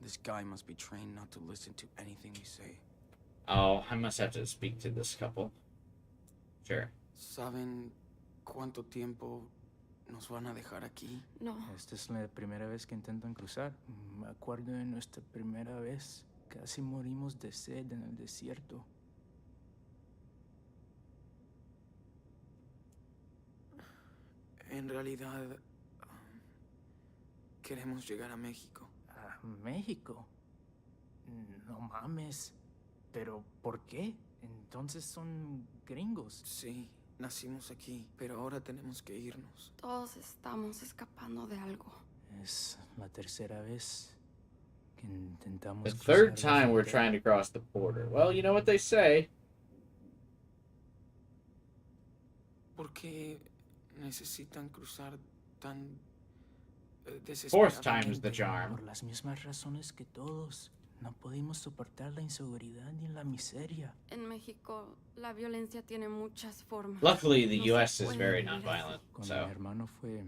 This guy must be trained not to listen to anything we say. Oh, I must have to speak to this couple. Sure. ¿Saben cuánto tiempo nos van a dejar aquí? No. Esta es la primera vez que intentan cruzar. Me acuerdo de nuestra primera vez. Casi morimos de sed en el desierto. En realidad, queremos llegar a México. ¿A México? No mames. ¿Pero por qué? Entonces son gringos. Sí, nacimos aquí, pero ahora tenemos que irnos. Todos estamos escapando de algo. Es la tercera vez que intentamos The cruzar third la time we're frontera. trying to cross the border. Well, you know what they say. ¿Por qué necesitan cruzar tan Fourth time's the desesperadamente? charm. Por las mismas razones que todos. No pudimos soportar la inseguridad ni la miseria. En México, la violencia tiene muchas formas. Luckily, the No se U.S. is puede very vivir así. nonviolent, Cuando so mi hermano fue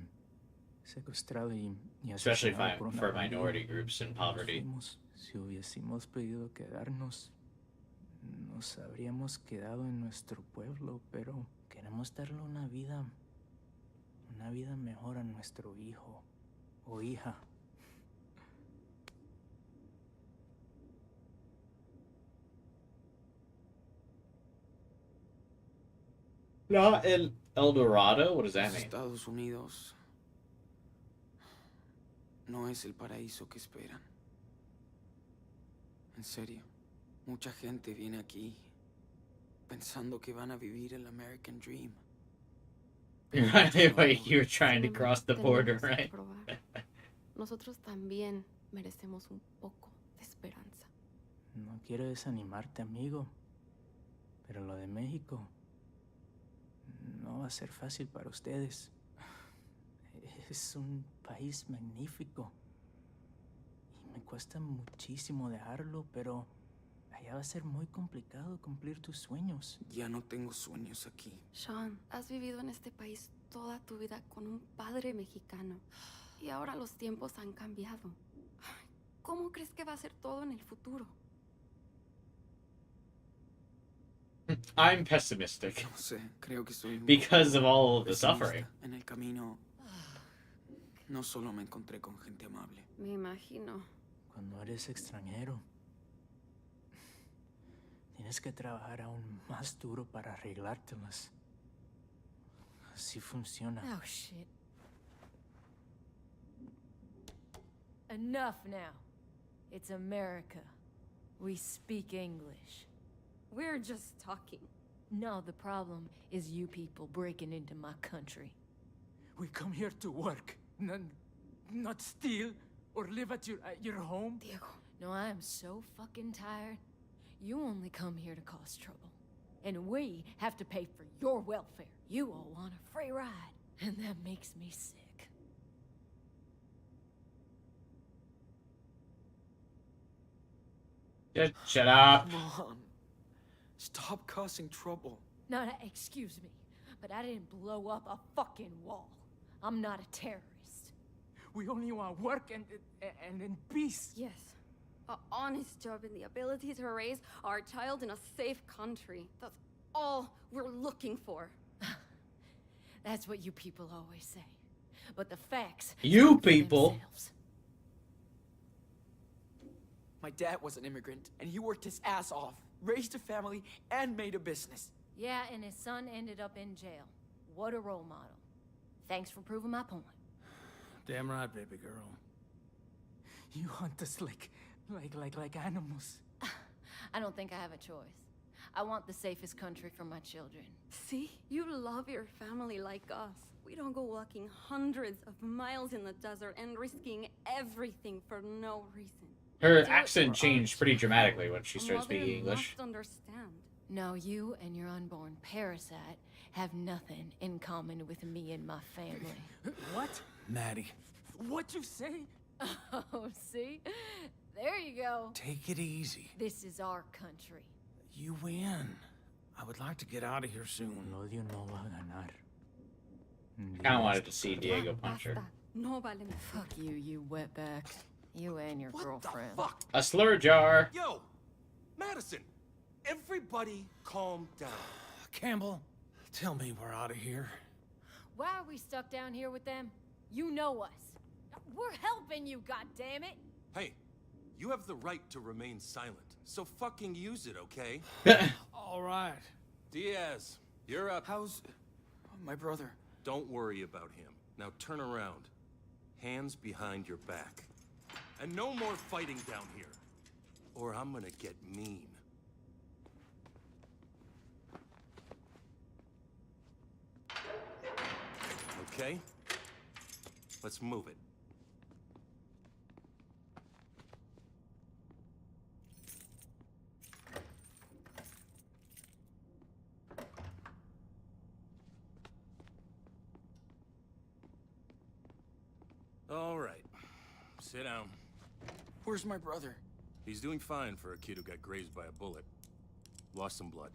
secuestrado y especially asesinado por una for pandilla, minority groups in nos poverty. fuimos. Si hubiésemos podido quedarnos, nos habríamos quedado en nuestro pueblo, pero queremos darle una vida mejor a nuestro hijo o hija. La El Dorado? What does that mean? Estados Unidos no es el paraíso que esperan. En serio, mucha gente viene aquí pensando que van a vivir el American Dream. Wait, you were trying to cross the border, Tenemos que right? probar. Nosotros también merecemos un poco de esperanza. No quiero desanimarte, amigo, pero lo de México no va a ser fácil para ustedes. Es un país magnífico y me cuesta muchísimo dejarlo, pero allá va a ser muy complicado cumplir tus sueños. Ya no tengo sueños aquí. Sean, has vivido en este país toda tu vida con un padre mexicano. Y ahora los tiempos han cambiado. ¿Cómo crees que va a ser todo en el futuro? I'm pessimistic No sé, creo que soy un because of all of the pesimista. suffering. En el camino no solo me encontré con gente amable. Me imagino. cuando eres extranjero, tienes que trabajar aún más duro para arreglártelas. Así funciona. Oh, shit. Enough now. It's America. We speak English. We're just talking. No, the problem is you people breaking into my country. We come here to work, not steal or live at your home. Diego. No, I am so fucking tired. You only come here to cause trouble. And we have to pay for your welfare. You all want a free ride, and that makes me sick. Just shut up. Come on. Stop causing trouble. Now, excuse me, but I didn't blow up a fucking wall. I'm not a terrorist. We only want work and in peace. Yes. An honest job and the ability to raise our child in a safe country. That's all we're looking for. That's what you people always say. But the facts... You speak for people. themselves. My dad was an immigrant, and he worked his ass off, raised a family, and made a business. Yeah, and his son ended up in jail. What a role model. Thanks for proving my point. Damn right, baby girl. You hunt us like animals. I don't think I have a choice. I want the safest country for my children. See? You love your family like us. We don't go walking hundreds of miles in the desert and risking everything for no reason. Her Do it accent for changed us. pretty dramatically when she A started mother speaking English. must understand. No, you and your unborn parasite have nothing in common with me and my family. What? Maddie, What you say? Oh, see? There you go. take it easy. This is our country. You win. I would like to get out of here soon. El odio no va a ganar. I kind of wanted to see Diego punch her. Basta. No, Valentina. Fuck you, you wetback. You and your What girlfriend. the fuck? A slur jar. Yo, Madison, everybody calm down. Campbell, tell me we're out of here. Why are we stuck down here with them? You know us. We're helping you, goddammit! Hey, you have the right to remain silent, so fucking use it, okay? All right. Diaz, you're up. How's my brother? Don't worry about him. Now turn around. Hands behind your back. And no more fighting down here. Or I'm gonna get mean. Okay? Let's move it. All right. Sit down. Where's my brother? He's doing fine for a kid who got grazed by a bullet. Lost some blood.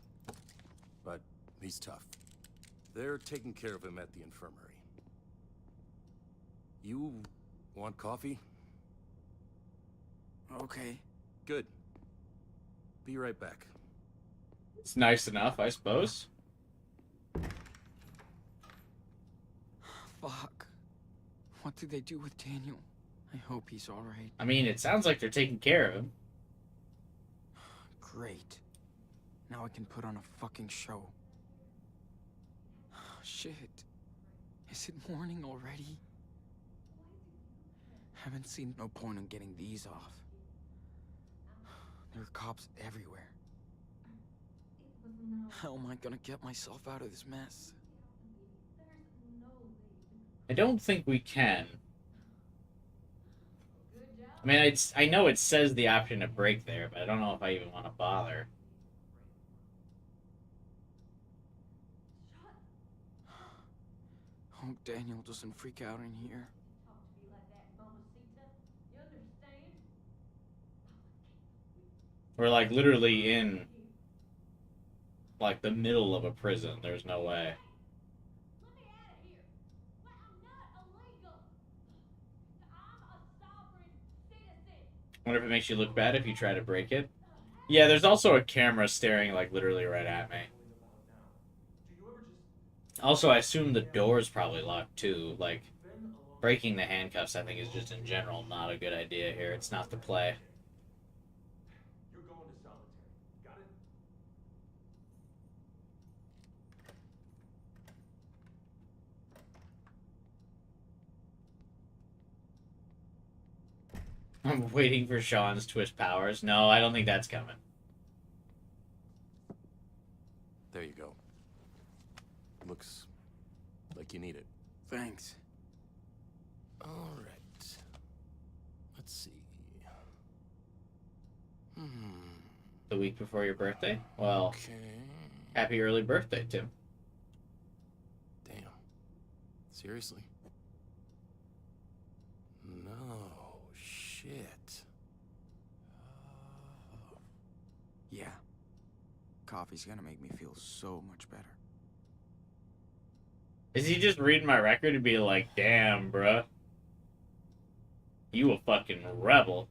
But he's tough. They're taking care of him at the infirmary. You want coffee? Okay. Good. Be right back. It's nice enough, I suppose. Fuck. What did they do with Daniel? I hope he's alright. I mean, it sounds like they're taking care of him. Great. Now I can put on a fucking show. Shit. Is it morning already? Haven't seen no point in getting these off. There are cops everywhere. How am I gonna get myself out of this mess? I don't think we can. I mean, I know it says the option to break there, but I don't know if I even want to bother. Hope Daniel doesn't freak out in here. We're like literally in like the middle of a prison. There's no way. Wonder if it makes you look bad if you try to break it. Yeah, there's also a camera staring like literally right at me. Also, I assume the door's probably locked too. Like, Breaking the handcuffs, I think, is just in general not a good idea here. It's not the play. You're going to solitary. Got it? I'm waiting for Sean's twist powers. No, I don't think that's coming. There you go. Looks like you need it. Thanks. All right. Let's see. The week before your birthday? Well, Okay. happy early birthday, Tim. Damn. Seriously? No. Shit. Yeah. Coffee's gonna make me feel so much better. Is he just reading my record and be like, damn, bruh. You a fucking rebel.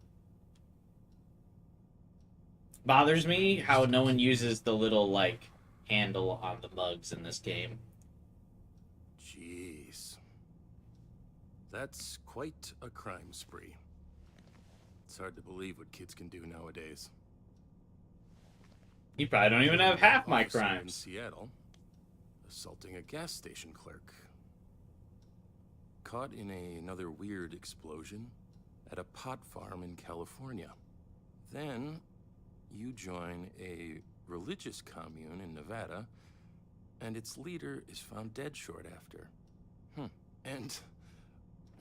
Bothers me how no one uses the little, like, handle on the mugs in this game. Jeez. That's quite a crime spree. It's hard to believe what kids can do nowadays. You probably don't even have half my Officer in crimes. Seattle, assaulting a gas station clerk. Caught in another weird explosion at a pot farm in California. Then you join a religious commune in Nevada, and its leader is found dead short after. And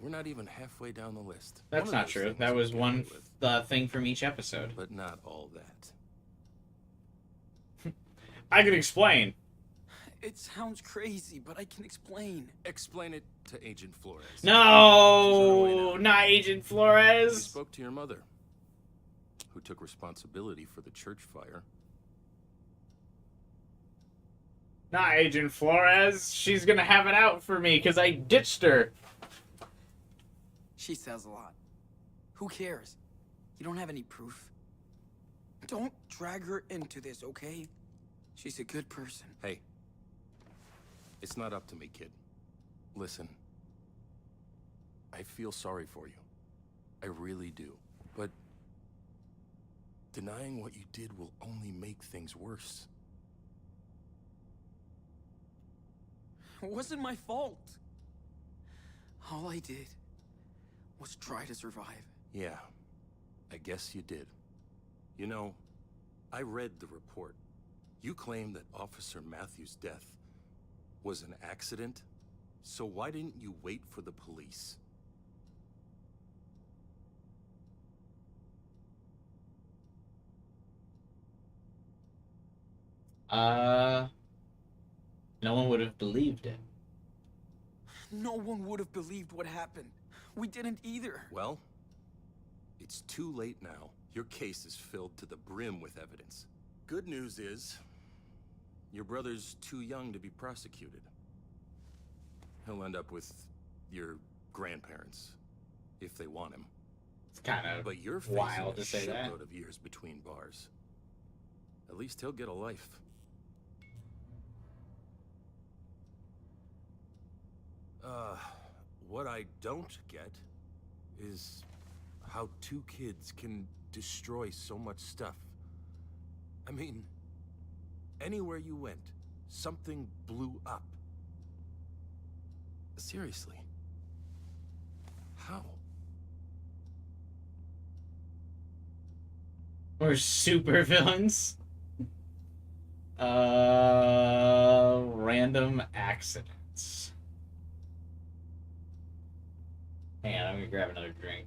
we're not even halfway down the list. That's One of not those true. things That we was can one deal with, thing from each episode. but not all that. I can explain. It sounds crazy, but I can explain. Explain it to Agent Flores. No, not Agent You Flores. spoke to your mother, who took responsibility for the church fire. Not Agent Flores. She's gonna have it out for me because I ditched her. She says a lot. Who cares? You don't have any proof. Don't drag her into this, okay? She's a good person. Hey, it's not up to me, kid. Listen, I feel sorry for you. I really do. But denying what you did will only make things worse. It wasn't my fault. All I did was try to survive. Yeah, I guess you did. You know, I read the report. You claim that Officer Matthews' death was an accident, so why didn't you wait for the police? No one would have believed it. No one would have believed what happened. We didn't either. Well, it's too late now. Your case is filled to the brim with evidence. Good news is, your brother's too young to be prosecuted. He'll end up with your grandparents, if they want him. It's kind of But you're facing wild a to say that. shitload of years between bars. At least he'll get a life. What I don't get is how two kids can destroy so much stuff. I mean, anywhere you went, something blew up. Seriously. How? We're super villains. Random accidents. Hang on, I'm gonna grab another drink.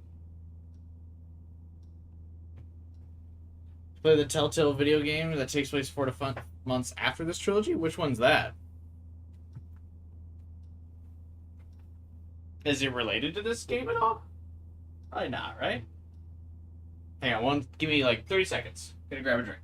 Play the Telltale video game that takes place 4 to months after this trilogy? Which one's that? Is it related to this game at all? Probably not, right? Hang on, give me like 30 seconds. Gonna grab a drink.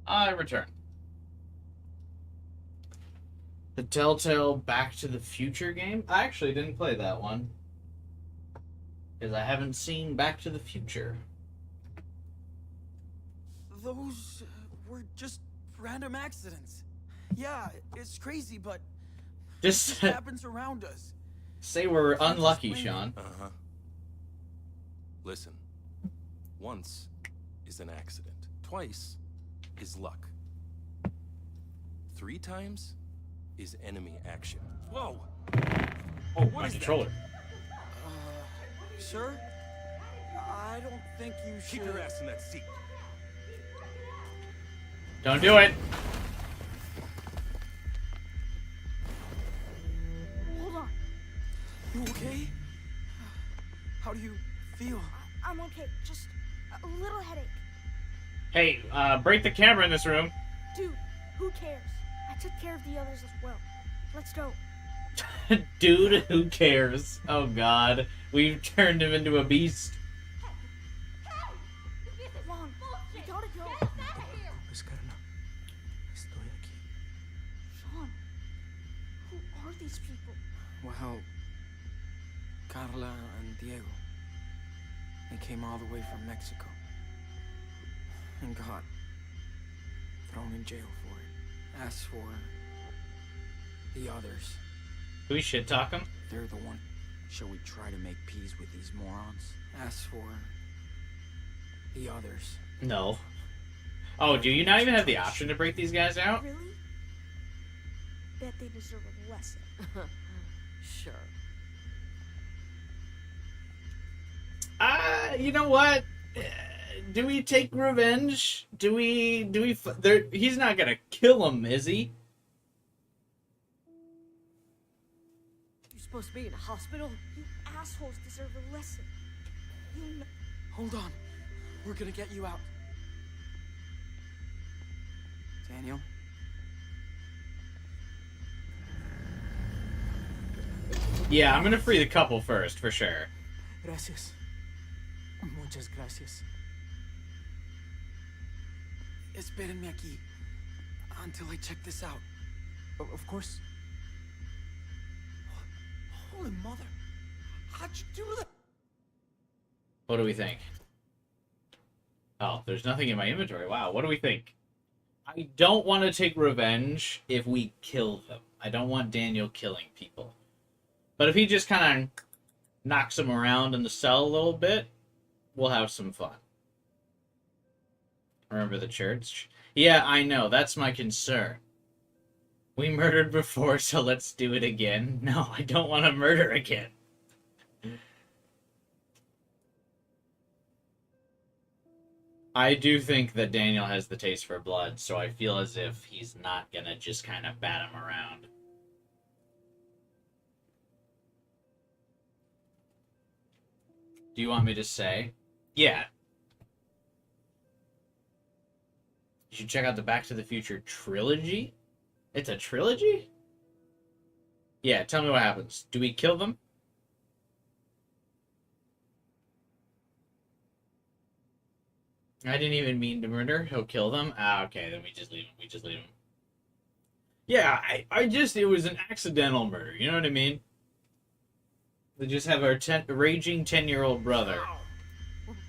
I return. The Telltale Back to the Future game? I actually didn't play that one. Because I haven't seen Back to the Future. Those were just random accidents. Yeah, it's crazy, but Just it happens around us. say we're unlucky, Sean. Uh-huh. Listen. Once is an accident. Twice is luck. 3 times is enemy action. Whoa! Oh, What my is that? controller. Sir? I don't think you should... Keep your ass in that seat. Don't do it. Hold on. You okay? How do you feel? I'm okay. Just a little headache. Hey, break the camera in this room. Dude, who cares? I took care of the others as well. Let's go. Dude, who cares? Oh god. We've turned him into a beast. Come on, we gotta go. Pues, carnal, estoy aquí. Sean, who are these people? Well, Carla and Diego. They came all the way from Mexico. And got thrown in jail for it. As for the others, Can we shit talk him? they're the one. Shall we try to make peace with these morons? As for the others, No. Oh, do you not even have the option to break these guys out? Really? Bet they deserve a lesson. Sure. You know what? Do we take revenge? Do we he's not gonna kill him, is he? You're supposed to be in a hospital? You assholes deserve a lesson. You know. hold on. We're gonna get you out. Daniel? Yeah, I'm gonna free the couple first, for sure. Gracias. Muchas gracias. Espérenme aquí. Until I check this out. Of course. Holy mother. How'd you do that? What do we think? Oh, there's nothing in my inventory. Wow, what do we think? I don't want to take revenge if we kill them. I don't want Daniel killing people. But if he just kind of knocks them around in the cell a little bit, we'll have some fun. Remember the church? Yeah, I know. That's my concern. We murdered before, so let's do it again. No, I don't want to murder again. I do think that Daniel has the taste for blood, so I feel as if he's not gonna just kind of bat him around. Do you want me to say? Yeah. You should check out the Back to the Future trilogy. It's a trilogy? Yeah, tell me what happens. Do we kill them? I didn't even mean to murder. He'll kill them. Ah, okay, then we just leave him. We just leave him. Yeah, it was an accidental murder. You know what I mean? We just have our raging 10-year-old brother.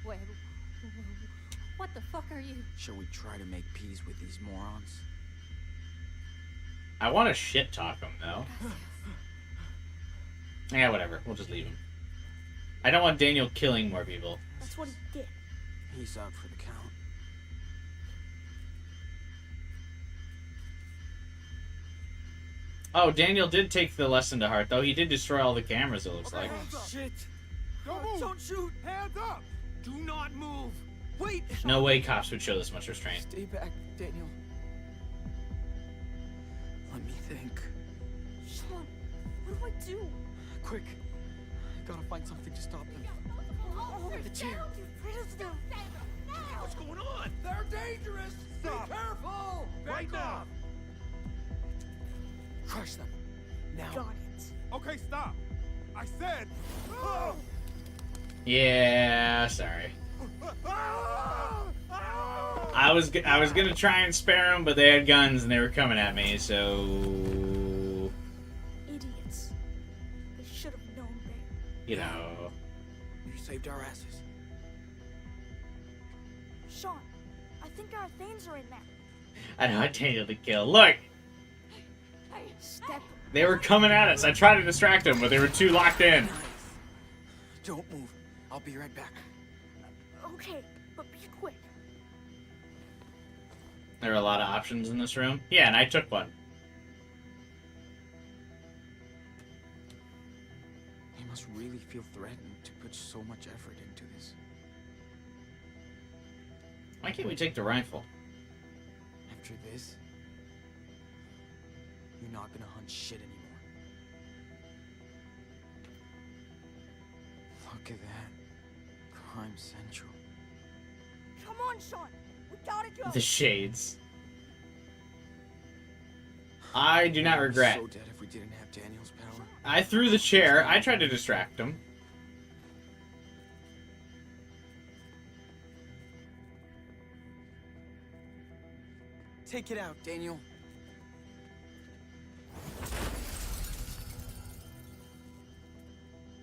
Wait, what the fuck are you? Shall we try to make peace with these morons? I want to shit talk him, though. Yeah, whatever. We'll just leave him. I don't want Daniel killing more people. That's what he did. He's out for the count. Oh, Daniel did take the lesson to heart, though. He did destroy all the cameras, it looks like. Shit! Don't move! Don't shoot! Hands up! Do not move! Wait! No way cops would show this much restraint. Stay back, Daniel. Let me think. Sean, what do I do? Quick! Gotta find something to stop them. Oh, The chair. get rid of them. What's going on? They're dangerous! Stop! Be careful! Right now! Crush them. Now. Got it. Okay, stop! I said... Oh! Yeah, sorry. Ah! Ah! I was gonna try and spare them, but they had guns and they were coming at me, so Idiots. They should have known better. you know. You saved our asses. Sean, I think our things are in there. I know I Daniel to kill. Look, Step. they were coming at us. I tried to distract them, but they were too locked in. Don't move. I'll be right back. Okay, but be quick. There are a lot of options in this room. Yeah, and I took one. He must really feel threatened to put so much effort into this. Why can't we take the rifle? After this, you're not gonna hunt shit anymore. Look at that. Crime Central. Come on, Sean. We gotta go. The shades. I do not regret. So dead if we didn't have Daniel's power. I threw the chair. I tried to distract him. Take it out, Daniel.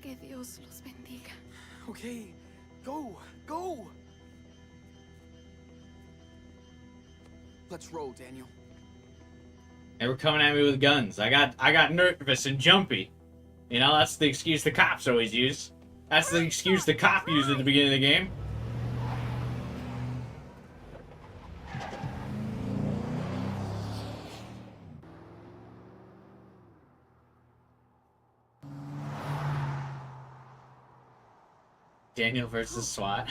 Que Dios los bendiga. Okay, go, go. Let's roll, Daniel. They were coming at me with guns. I got nervous and jumpy. You know, that's the excuse the cops always use. That's the excuse the cop used at the beginning of the game. Daniel versus SWAT.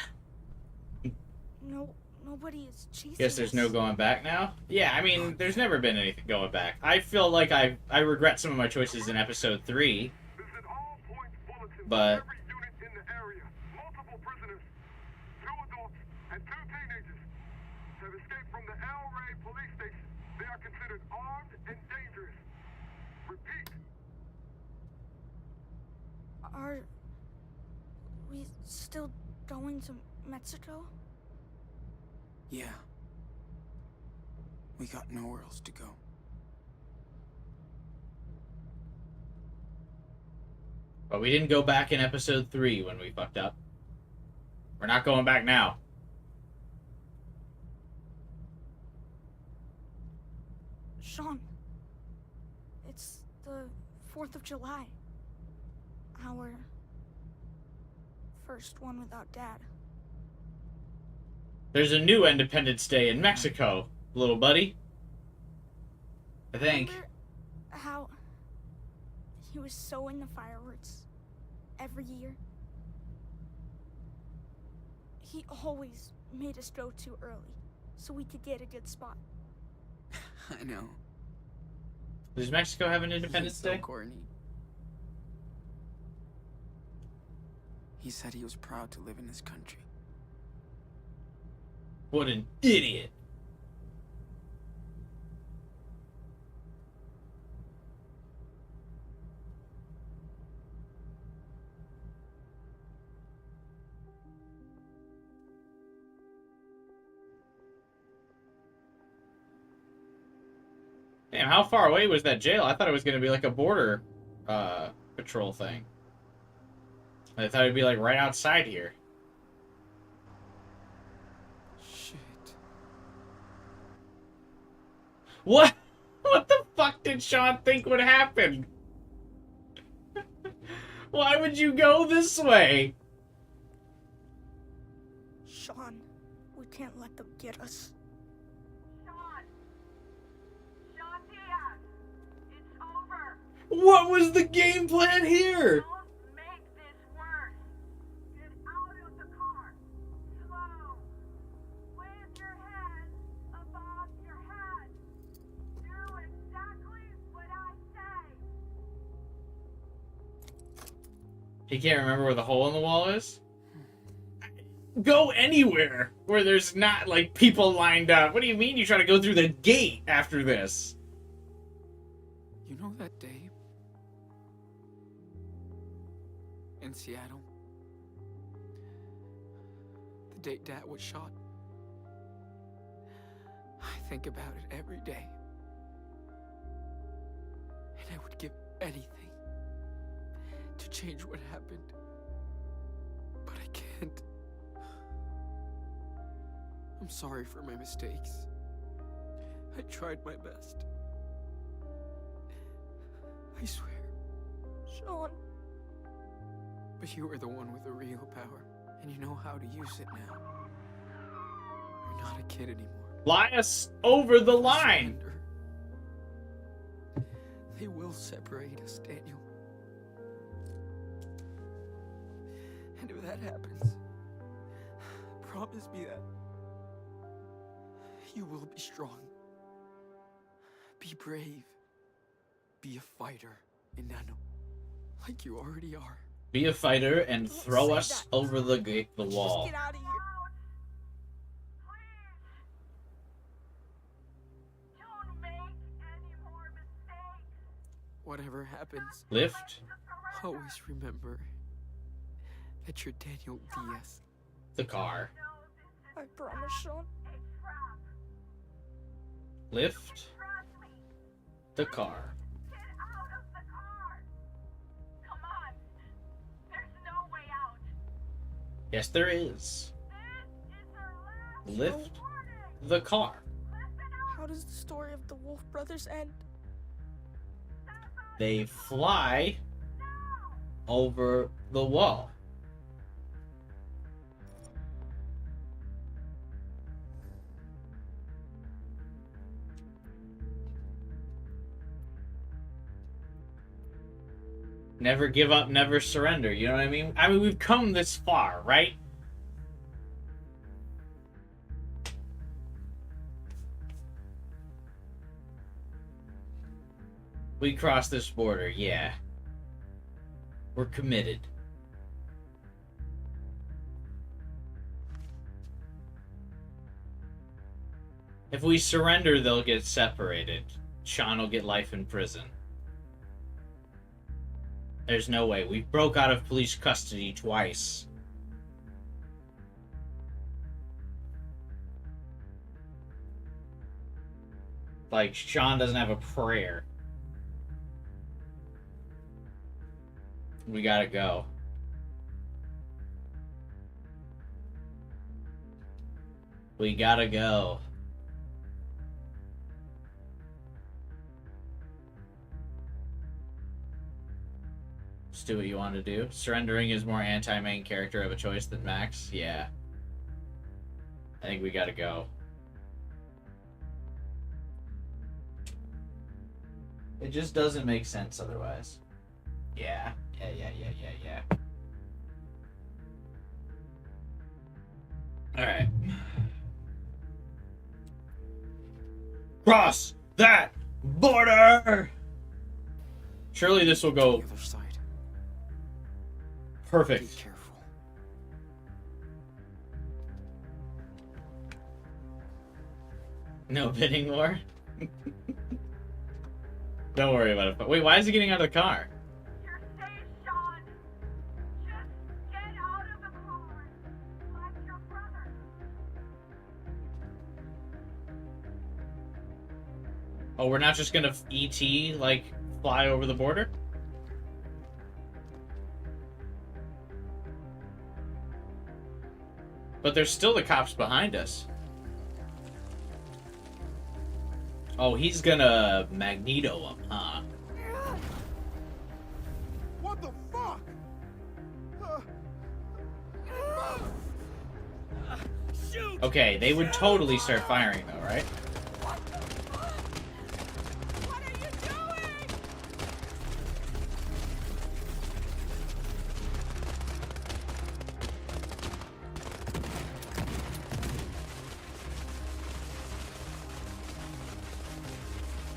No, nobody is chasing Guess there's us. no going back now? Yeah, I mean, there's never been anything going back. I feel like I regret some of my choices in episode 3. But Every unit in the area, multiple prisoners, 2 adults and 2 teenagers, have escaped from the El Rey police station. They are considered armed and dangerous. Repeat. Are we still going to Mexico? Yeah. We got nowhere else to go. But we didn't go back in episode 3 when we fucked up. We're not going back now. Sean, it's the 4th of July. Our first one without Dad. There's a new Independence Day in Mexico, little buddy. I think. Remember how he was so into fireworks every year? He always made us go too early so we could get a good spot. I know. Does Mexico have an Independence He's so Day? corny. He said he was proud to live in this country. What an idiot. Damn, how far away was that jail? I thought it was going to be like a border patrol thing. I thought it'd be like right outside here. Shit. What? What the fuck did Sean think would happen? Why would you go this way? Sean, we can't let them get us. Sean Diaz, it's over. What was the game plan here? Don't make this worse. Get out of the car. Slow. Wave your hand above your head. Do exactly what I say. He can't remember where the hole in the wall is? Go anywhere where there's not, like, people lined up. What do you mean you try to go through the gate after this? You know that day? In Seattle? The day Dad was shot? think about it every day. And I would give anything to change what happened. But I can't. I'm sorry for my mistakes. I tried my best. I swear. Sean. But you are the one with the real power, and you know how to use it now. You're not a kid anymore. Fly us over the line! Surrender. They will separate us, Daniel. And if that happens, promise me that you will be strong. Be brave. Be a fighter, Enano. Like you already are. Be a fighter and throw us over the wall. Just get out of here. Don't make any more mistakes. Whatever happens, Lift always remember that you're Daniel Diaz. the car. I promise, Sean. Lift the car. Get out of the car. Come on. There's no way out. Yes, there is. This is our last Lift the car. How does the story of the Wolf Brothers end? They fly over the wall. Never give up, never surrender. You know what I mean? I mean, we've come this far, right? We crossed this border, yeah. We're committed. If we surrender, they'll get separated. Sean will get life in prison. There's no way. We broke out of police custody twice. Like, Sean doesn't have a prayer. We gotta go. We gotta go. Just do what you want to do. Surrendering is more anti-main character of a choice than Max. Yeah. I think we gotta go. It just doesn't make sense otherwise. Yeah. Yeah. Alright. Cross that border! Surely this will go The other side. perfect. Be careful. No bidding war? Don't worry about it. Wait, why is he getting out of the car? You're safe, Sean. Just get out of the car. Like your brother. Oh, we're not just gonna ET, like, fly over the border? But there's still the cops behind us. Oh, he's gonna Magneto him, huh? What the fuck? Shoot! Okay, they would totally start firing though, right? What are you doing?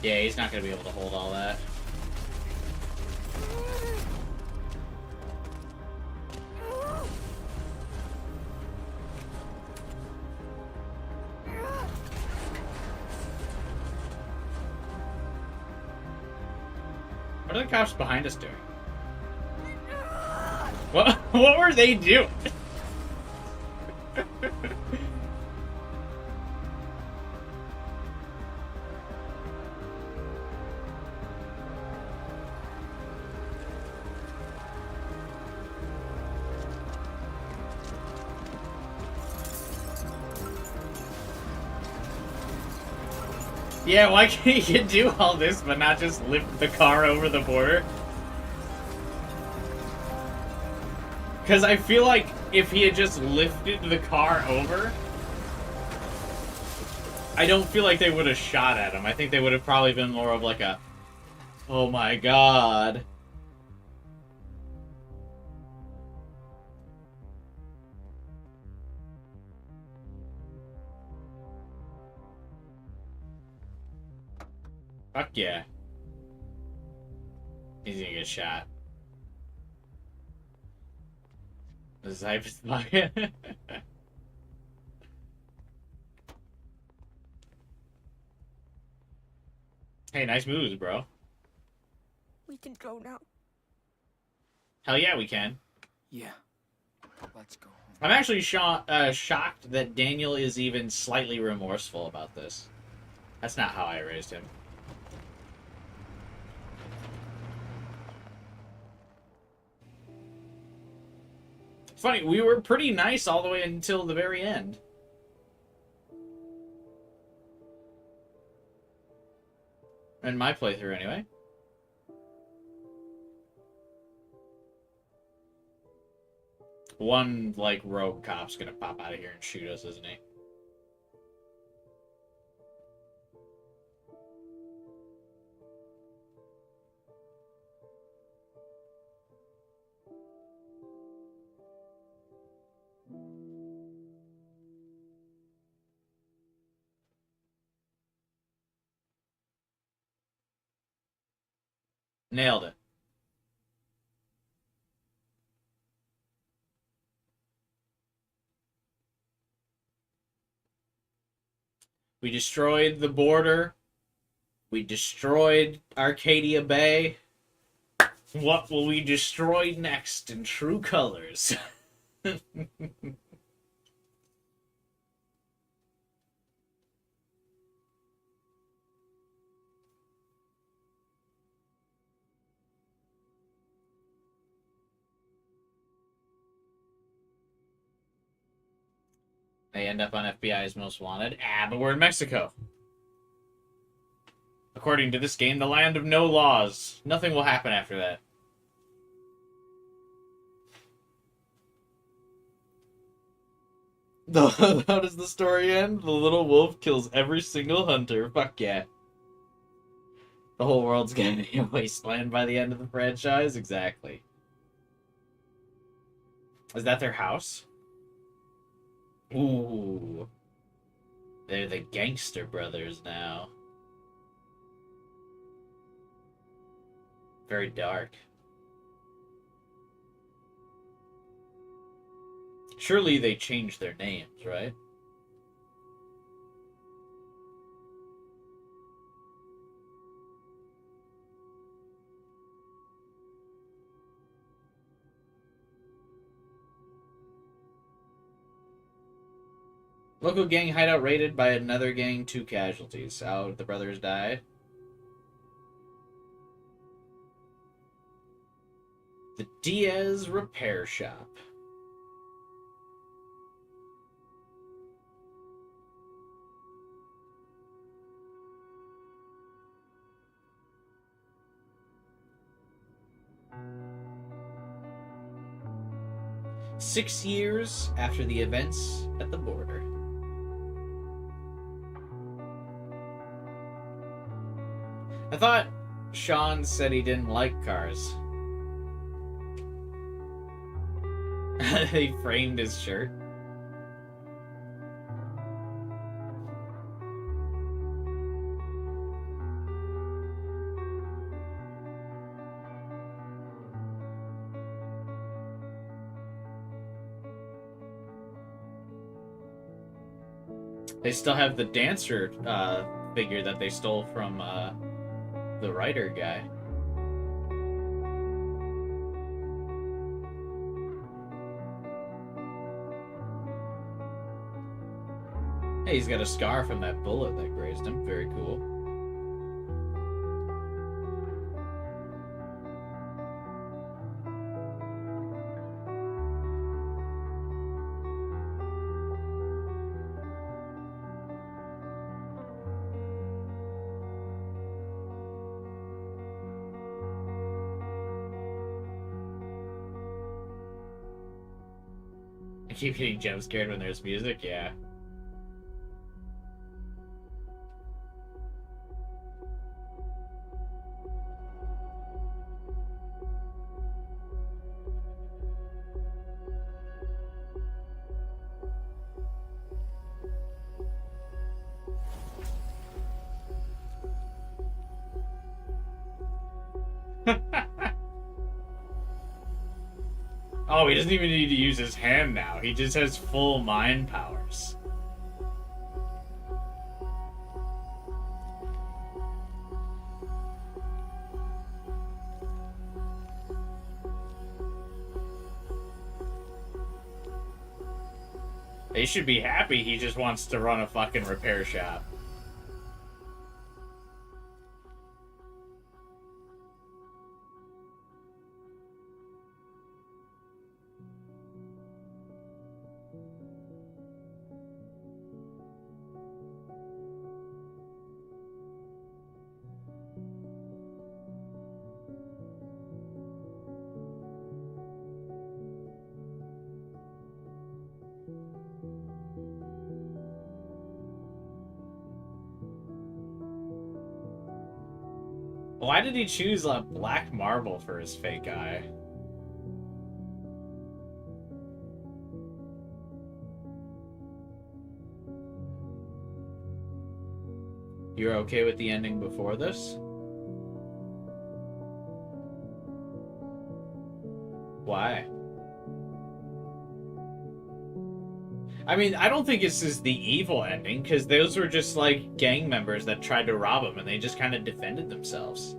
Yeah, he's not gonna be able to hold all that. What are the cops behind us doing? What were they doing? Yeah, why can't you do all this but not just lift the car over the border? Because I feel like if he had just lifted the car over, I don't feel like they would have shot at him. I think they would have probably been more of like a, oh my god. Fuck yeah. He's gonna get shot. This is hype as fuck. Hey, nice moves, bro. We can go now. Hell yeah, we can. Yeah. Let's go home. I'm actually shocked that Daniel is even slightly remorseful about this. That's not how I raised him. It's funny, we were pretty nice all the way until the very end. In my playthrough, anyway. One, like, rogue cop's gonna pop out of here and shoot us, isn't he? Nailed it. We destroyed the border. We destroyed Arcadia Bay. What will we destroy next in true colors? They end up on FBI's Most Wanted. Ah, but we're in Mexico. According to this game, the land of no laws. Nothing will happen after that. How does the story end? The little wolf kills every single hunter. Fuck yeah. The whole world's gonna be a wasteland by the end of the franchise? Exactly. Is that their house? Ooh. They're the gangster brothers now. Very dark. Surely they changed their names, right? Local gang hideout raided by another gang, 2 casualties. How the brothers died? The Diaz Repair Shop. "6 years after the events at the border." I thought Sean said he didn't like cars. He framed his shirt. They still have the dancer figure that they stole from the writer guy. Hey, he's got a scar from that bullet that grazed him. Very cool. keep getting jump scared when there's music, yeah. Oh, he doesn't even need to use his hand now. He just has full mind powers. They should be happy he just wants to run a fucking repair shop. Why did he choose a black marble for his fake eye? You're okay with the ending before this? Why? I mean, I don't think this is the evil ending, because those were just, like, gang members that tried to rob him, and they just kind of defended themselves.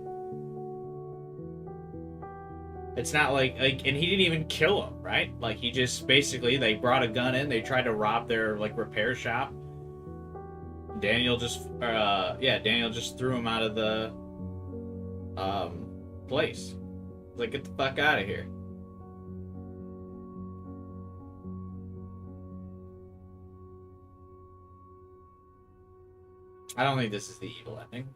It's not like, and he didn't even kill him, right? Like, he just, basically, they brought a gun in, they tried to rob their, like, repair shop. Daniel just threw him out of the, place. Like, get the fuck out of here. I don't think this is the evil ending.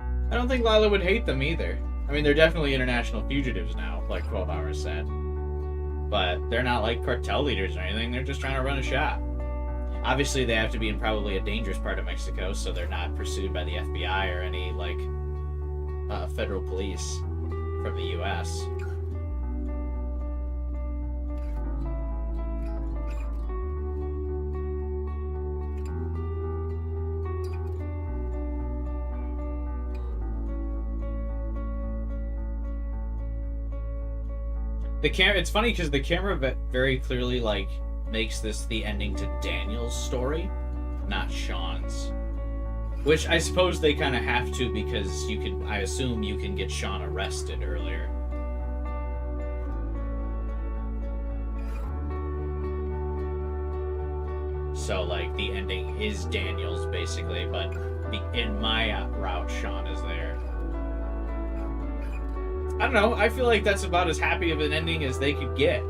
I don't think Lila would hate them either. I mean, they're definitely international fugitives now, like 12 Hours said. But they're not like cartel leaders or anything, they're just trying to run a shop. Obviously, they have to be in probably a dangerous part of Mexico, so they're not pursued by the FBI or any, like, federal police from the US. It's funny because the camera very clearly, like, makes this the ending to Daniel's story, not Sean's. Which I suppose they kind of have to, because I assume you can get Sean arrested earlier. So, like, the ending is Daniel's, basically, but in my route, Sean is there. I don't know, I feel like that's about as happy of an ending as they could get.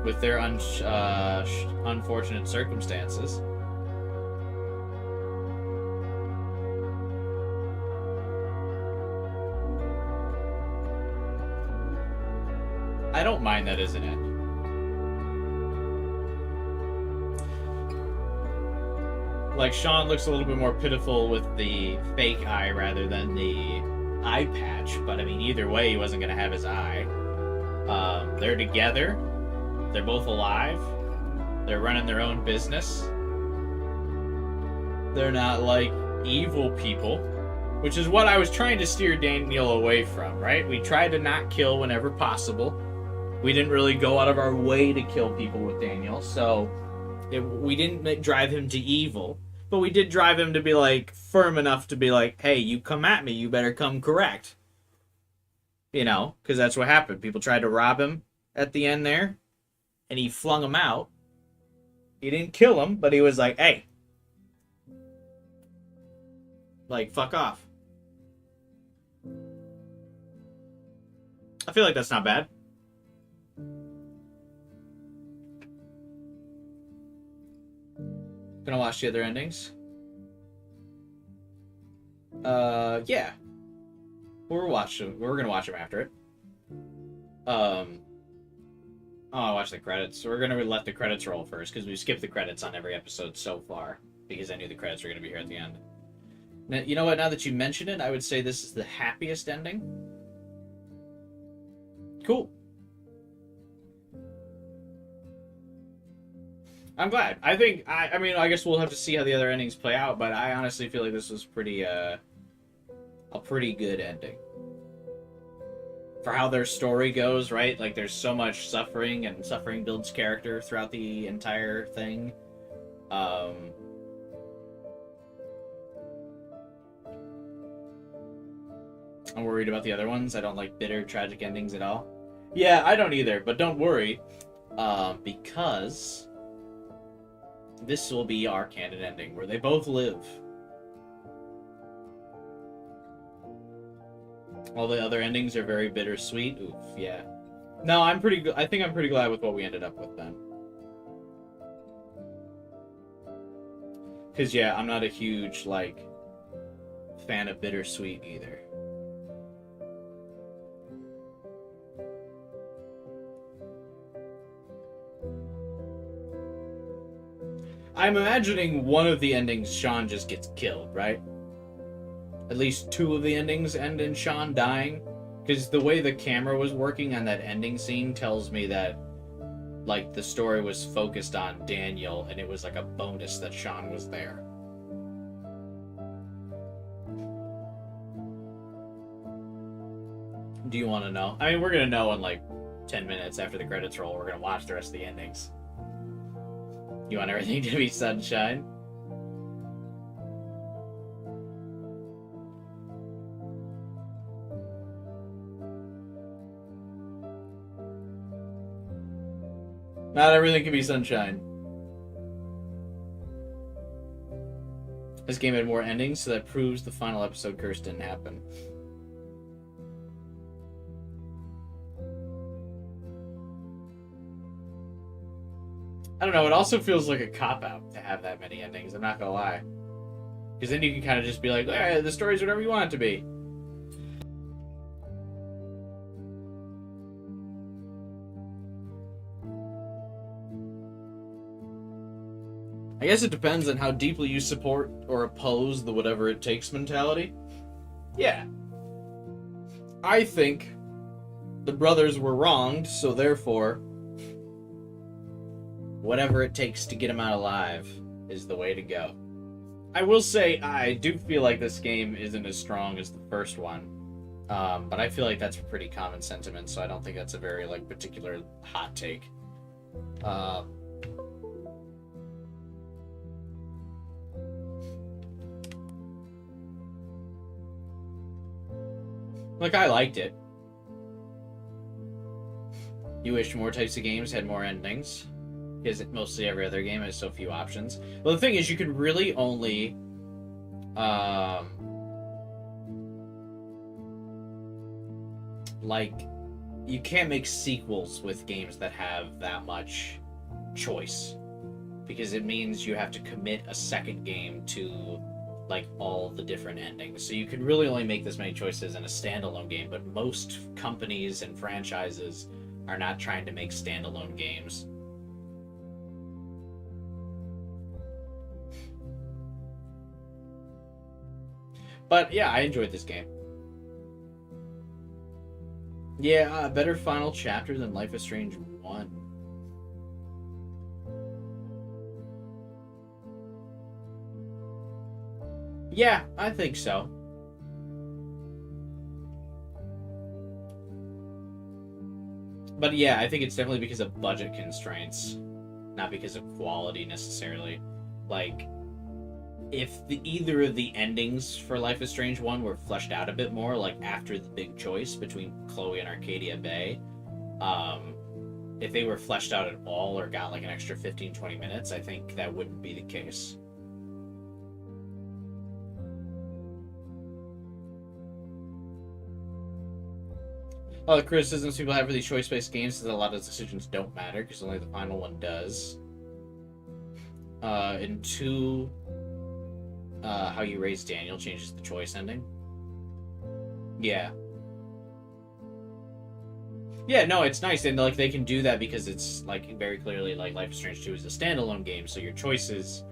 With their unfortunate circumstances. I don't mind that as an end. Like, Sean looks a little bit more pitiful with the fake eye rather than the eye patch, but I mean, either way, he wasn't going to have his eye. They're together. They're both alive. They're running their own business. They're not like evil people, which is what I was trying to steer Daniel away from, right? We tried to not kill whenever possible. We didn't really go out of our way to kill people with Daniel, so we didn't drive him to evil. But we did drive him to be, like, firm enough to be like, hey, you come at me, you better come correct. You know, because that's what happened. People tried to rob him at the end there, and he flung them out. He didn't kill him, but he was like, hey. Like, fuck off. I feel like that's not bad. Gonna watch the other endings? Yeah. We're gonna watch them after it. Oh, I watched the credits. We're gonna let the credits roll first, because we skipped the credits on every episode so far, because I knew the credits were gonna be here at the end. Now, you know what, now that you mention it, I would say this is the happiest ending. Cool. I'm glad. I think, I mean, I guess we'll have to see how the other endings play out, but I honestly feel like this was pretty, a pretty good ending. For how their story goes, right? Like, there's so much suffering, and suffering builds character throughout the entire thing. I'm worried about the other ones. I don't like bitter, tragic endings at all. Yeah, I don't either, but don't worry. Because this will be our canon ending, where they both live. All the other endings are very bittersweet. Oof, yeah. No, I think I'm pretty glad with what we ended up with then. Because, yeah, I'm not a huge, like, fan of bittersweet either. I'm imagining one of the endings Sean just gets killed, right? At least two of the endings end in Sean dying. Because the way the camera was working on that ending scene tells me that, like, the story was focused on Daniel, and it was like a bonus that Sean was there. Do you want to know? I mean, we're going to know in, like, 10 minutes after the credits roll. We're going to watch the rest of the endings. You want everything to be sunshine? Not everything can be sunshine. This game had more endings, so that proves the final episode curse didn't happen. I don't know, it also feels like a cop-out to have that many endings, I'm not gonna lie. Because then you can kind of just be like, hey, the story's whatever you want it to be. I guess it depends on how deeply you support or oppose the whatever it takes mentality. Yeah. I think the brothers were wronged, so therefore, whatever it takes to get them out alive is the way to go. I will say, I do feel like this game isn't as strong as the first one. But I feel like that's a pretty common sentiment, so I don't think that's a very, like, particular hot take. Like, I liked it. You wish more types of games had more endings, because mostly every other game has so few options. Well, the thing is, you can really only, like, you can't make sequels with games that have that much choice, because it means you have to commit a second game to, like, all the different endings. So you can really only make this many choices in a standalone game, but most companies and franchises are not trying to make standalone games. But yeah, I enjoyed this game. Yeah, a better final chapter than Life is Strange 1. Yeah, I think so. But yeah, I think it's definitely because of budget constraints, not because of quality necessarily. Like, if either of the endings for Life is Strange 1 were fleshed out a bit more, like after the big choice between Chloe and Arcadia Bay, if they were fleshed out at all or got like an extra 15-20 minutes, I think that wouldn't be the case. All the criticisms people have for these choice-based games is that a lot of decisions don't matter because only the final one does. And 2, how you raise Daniel changes the choice ending. Yeah. Yeah, no, it's nice, and like they can do that because it's like very clearly like Life is Strange 2 is a standalone game, so your choices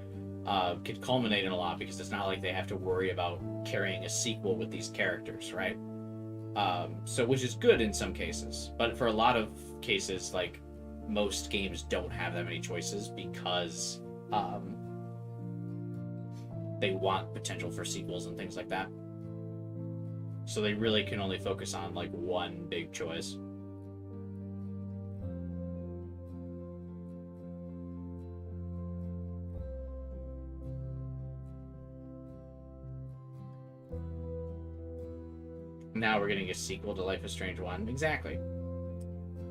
could culminate in a lot because it's not like they have to worry about carrying a sequel with these characters, right? So which is good in some cases, but for a lot of cases, like most games don't have that many choices because they want potential for sequels and things like that. So they really can only focus on like one big choice. Now we're getting a sequel to Life is Strange 1. Exactly.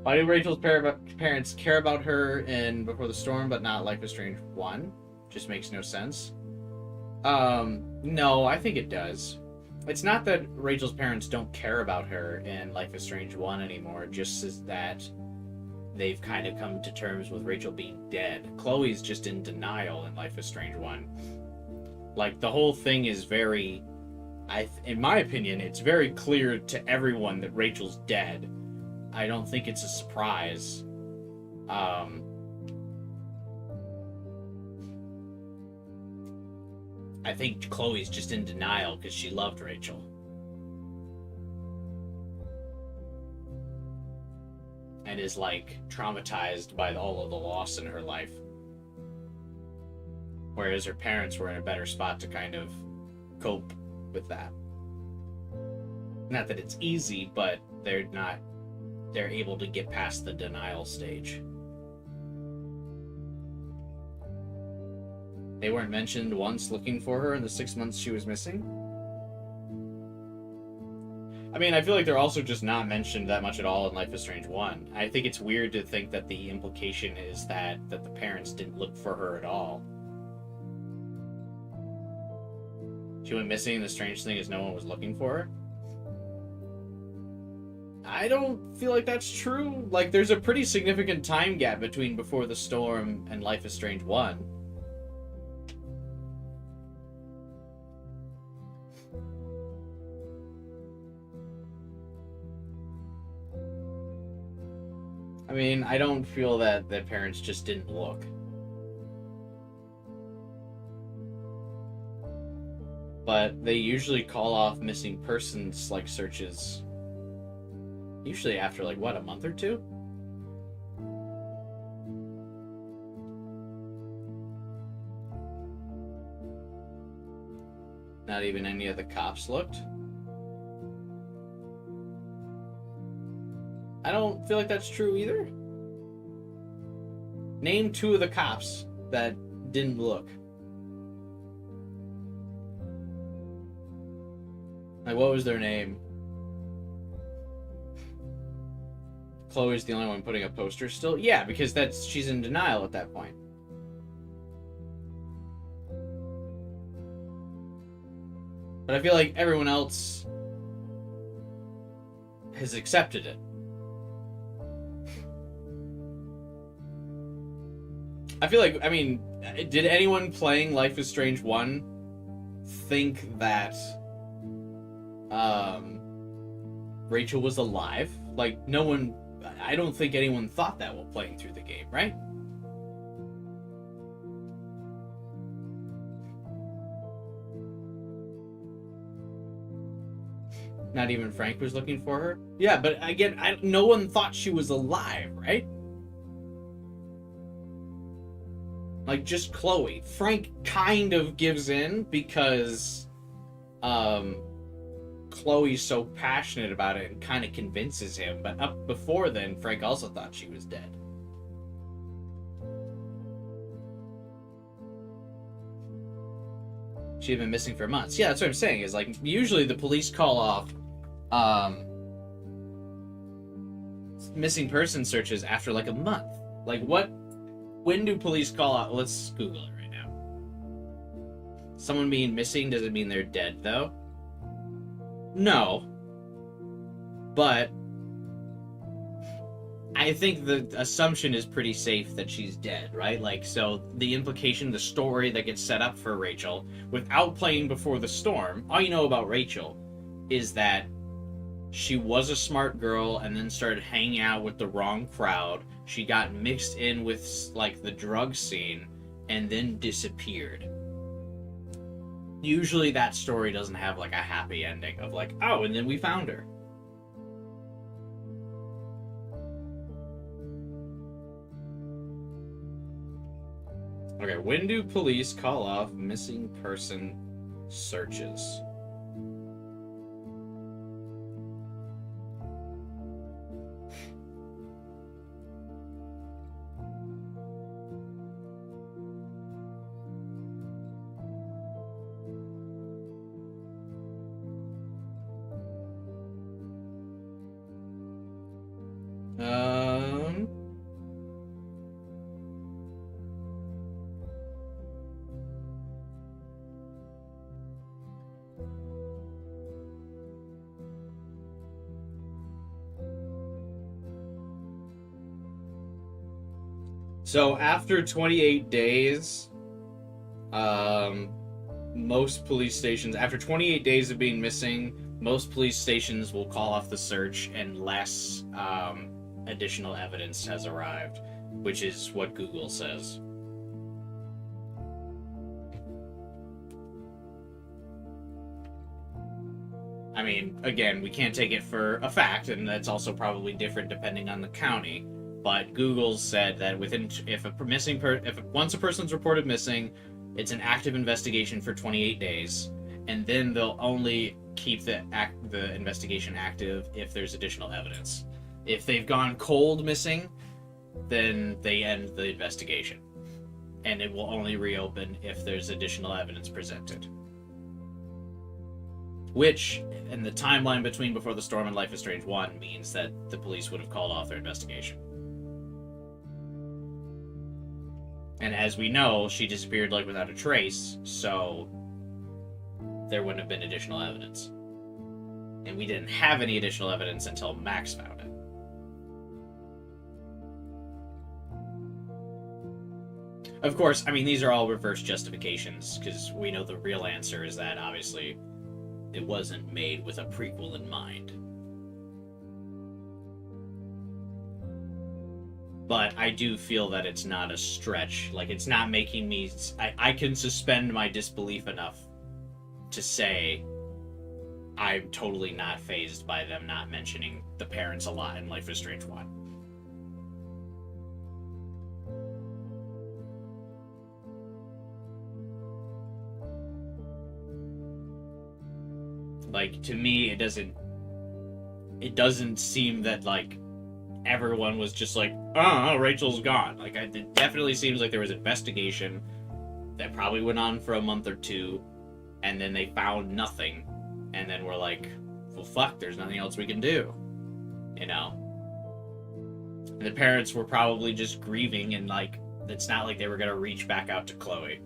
Why do Rachel's parents care about her in Before the Storm, but not Life is Strange 1? Just makes no sense. No, I think it does. It's not that Rachel's parents don't care about her in Life is Strange 1 anymore, just as that they've kind of come to terms with Rachel being dead. Chloe's just in denial in Life is Strange 1. Like, the whole thing is very... in my opinion, it's very clear to everyone that Rachel's dead. I don't think it's a surprise. I think Chloe's just in denial because she loved Rachel. And is, like, traumatized by all of the loss in her life. Whereas her parents were in a better spot to kind of cope with that. Not that it's easy, but they're able to get past the denial stage. They weren't mentioned once looking for her in the 6 months she was missing. I mean, I feel like they're also just not mentioned that much at all in Life is Strange 1. I think it's weird to think that the implication is that the parents didn't look for her at all. She went missing, and the strange thing is no one was looking for her. I don't feel like that's true. Like, there's a pretty significant time gap between Before the Storm and Life is Strange 1. I mean, I don't feel that the parents just didn't look. But they usually call off missing persons, like, searches usually after, like, what, a month or two? Not even any of the cops looked. I don't feel like that's true either. Name 2 of the cops that didn't look. Like, what was their name? Chloe's the only one putting up posters still? Yeah, because she's in denial at that point. But I feel like everyone else has accepted it. I feel like, I mean, did anyone playing Life is Strange 1 think that Rachel was alive? Like, no one... I don't think anyone thought that while playing through the game, right? Not even Frank was looking for her? Yeah, but again, no one thought she was alive, right? Like, just Chloe. Frank kind of gives in because Chloe's so passionate about it and kind of convinces him, but up before then, Frank also thought she was dead. She had been missing for months. Yeah, that's what I'm saying, is like, usually the police call off missing person searches after like a month. Like, when do police call out? Let's Google it right now. Someone being missing doesn't mean they're dead, though. No. But I think the assumption is pretty safe that she's dead, right? Like, so the implication, the story that gets set up for Rachel, without playing Before the Storm, all you know about Rachel is that she was a smart girl and then started hanging out with the wrong crowd. She got mixed in with, like, the drug scene and then disappeared. Usually that story doesn't have, like, a happy ending of, like, oh, and then we found her. Okay, when do police call off missing person searches? So after 28 days, most police stations, after 28 days of being missing, most police stations will call off the search unless additional evidence has arrived, which is what Google says. I mean, again, we can't take it for a fact, and that's also probably different depending on the county. But Google said that once a person's reported missing, it's an active investigation for 28 days, and then they'll only keep the investigation active if there's additional evidence. If they've gone cold missing, then they end the investigation, and it will only reopen if there's additional evidence presented. Which, in the timeline between Before the Storm and Life is Strange 1, means that the police would have called off their investigation. And as we know, she disappeared like without a trace, so there wouldn't have been additional evidence. And we didn't have any additional evidence until Max found it. Of course, I mean, these are all reverse justifications, because we know the real answer is that, obviously, it wasn't made with a prequel in mind. But I do feel that it's not a stretch. Like, it's not making me... I can suspend my disbelief enough to say I'm totally not fazed by them not mentioning the parents a lot in Life is Strange 1. Like, to me, it doesn't seem that, like, everyone was just like, oh, Rachel's gone. Like, it definitely seems like there was investigation that probably went on for a month or two, and then they found nothing, and then we're like, well, fuck, there's nothing else we can do, you know? And the parents were probably just grieving, and, like, it's not like they were gonna reach back out to Chloe,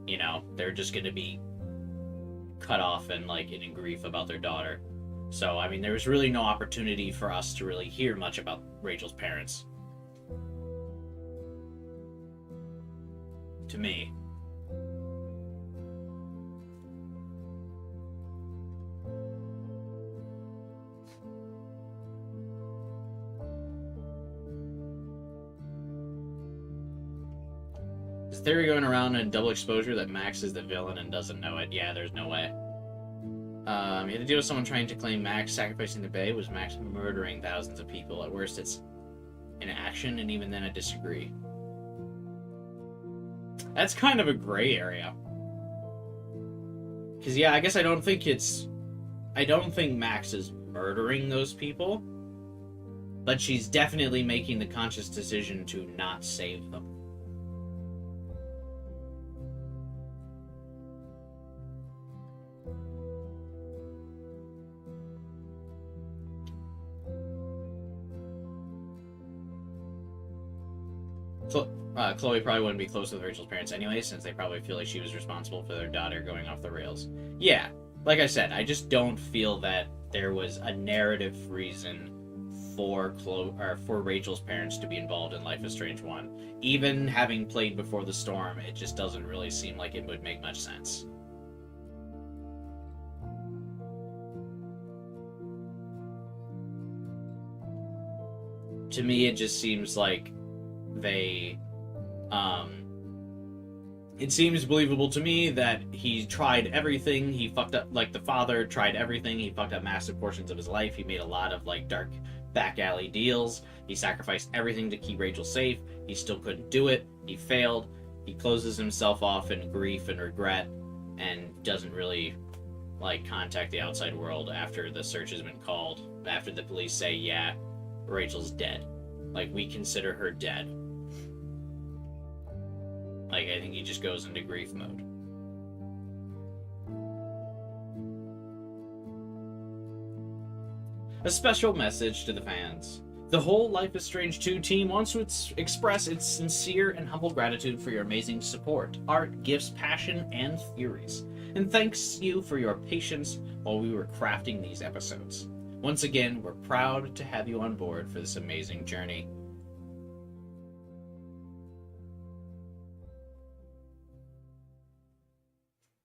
you know? They're just gonna be cut off and, like, in grief about their daughter. So, I mean, there was really no opportunity for us to really hear much about Rachel's parents. To me. Is theory going around in Double Exposure that Max is the villain and doesn't know it? Yeah, there's no way. You had to deal with someone trying to claim Max sacrificing the Bay was Max murdering thousands of people. At worst, it's an action, and even then I disagree. That's kind of a gray area. Because, yeah, I guess I don't think Max is murdering those people, but she's definitely making the conscious decision to not save them. Chloe probably wouldn't be close with Rachel's parents anyway, since they probably feel like she was responsible for their daughter going off the rails. Yeah, like I said, I just don't feel that there was a narrative reason for Rachel's parents to be involved in Life is Strange 1. Even having played Before the Storm, it just doesn't really seem like it would make much sense. to me, it just seems like they, it seems believable to me that he tried everything. He fucked up, like the father tried everything. He fucked up massive portions of his life. He made a lot of like dark back alley deals. He sacrificed everything to keep Rachel safe. He still couldn't do it. He failed. He closes himself off in grief and regret and doesn't really like contact the outside world after the search has been called. After the police say, yeah, Rachel's dead. Like, we consider her dead. Like, I think he just goes into grief mode. A special message to the fans. The whole Life is Strange 2 team wants to express its sincere and humble gratitude for your amazing support, art, gifts, passion, and theories. And thanks you for your patience while we were crafting these episodes. Once again, we're proud to have you on board for this amazing journey.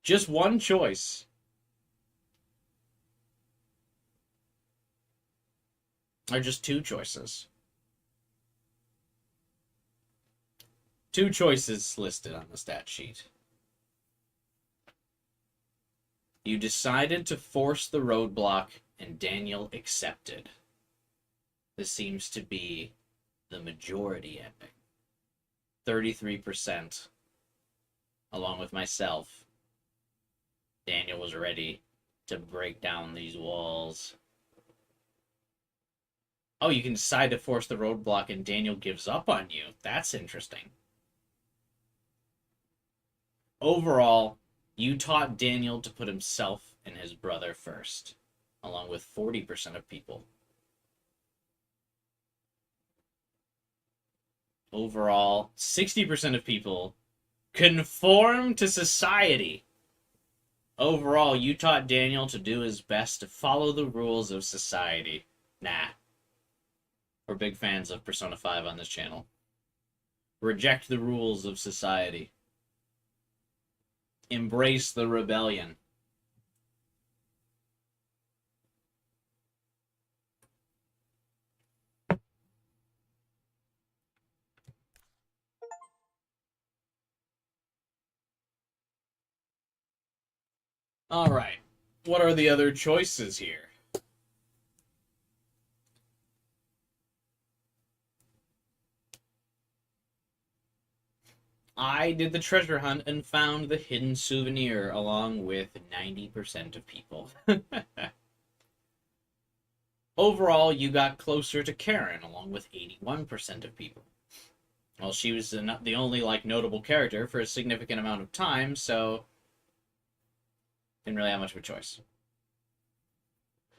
Just one choice. Or just two choices. Two choices listed on the stat sheet. You decided to force the roadblock, and Daniel accepted. This seems to be the majority ending. 33%, along with myself. Daniel was ready to break down these walls. Oh, you can decide to force the roadblock and Daniel gives up on you. That's interesting. Overall, you taught Daniel to put himself and his brother first, along with 40% of people. Overall, 60% of people conform to society. Overall, you taught Daniel to do his best to follow the rules of society. Nah. We're big fans of Persona 5 on this channel. Reject the rules of society. Embrace the rebellion. All right. What are the other choices here? I did the treasure hunt and found the hidden souvenir along with 90% of people. Overall, you got closer to Karen along with 81% of people. Well, she was the only like notable character for a significant amount of time, so didn't really have much of a choice.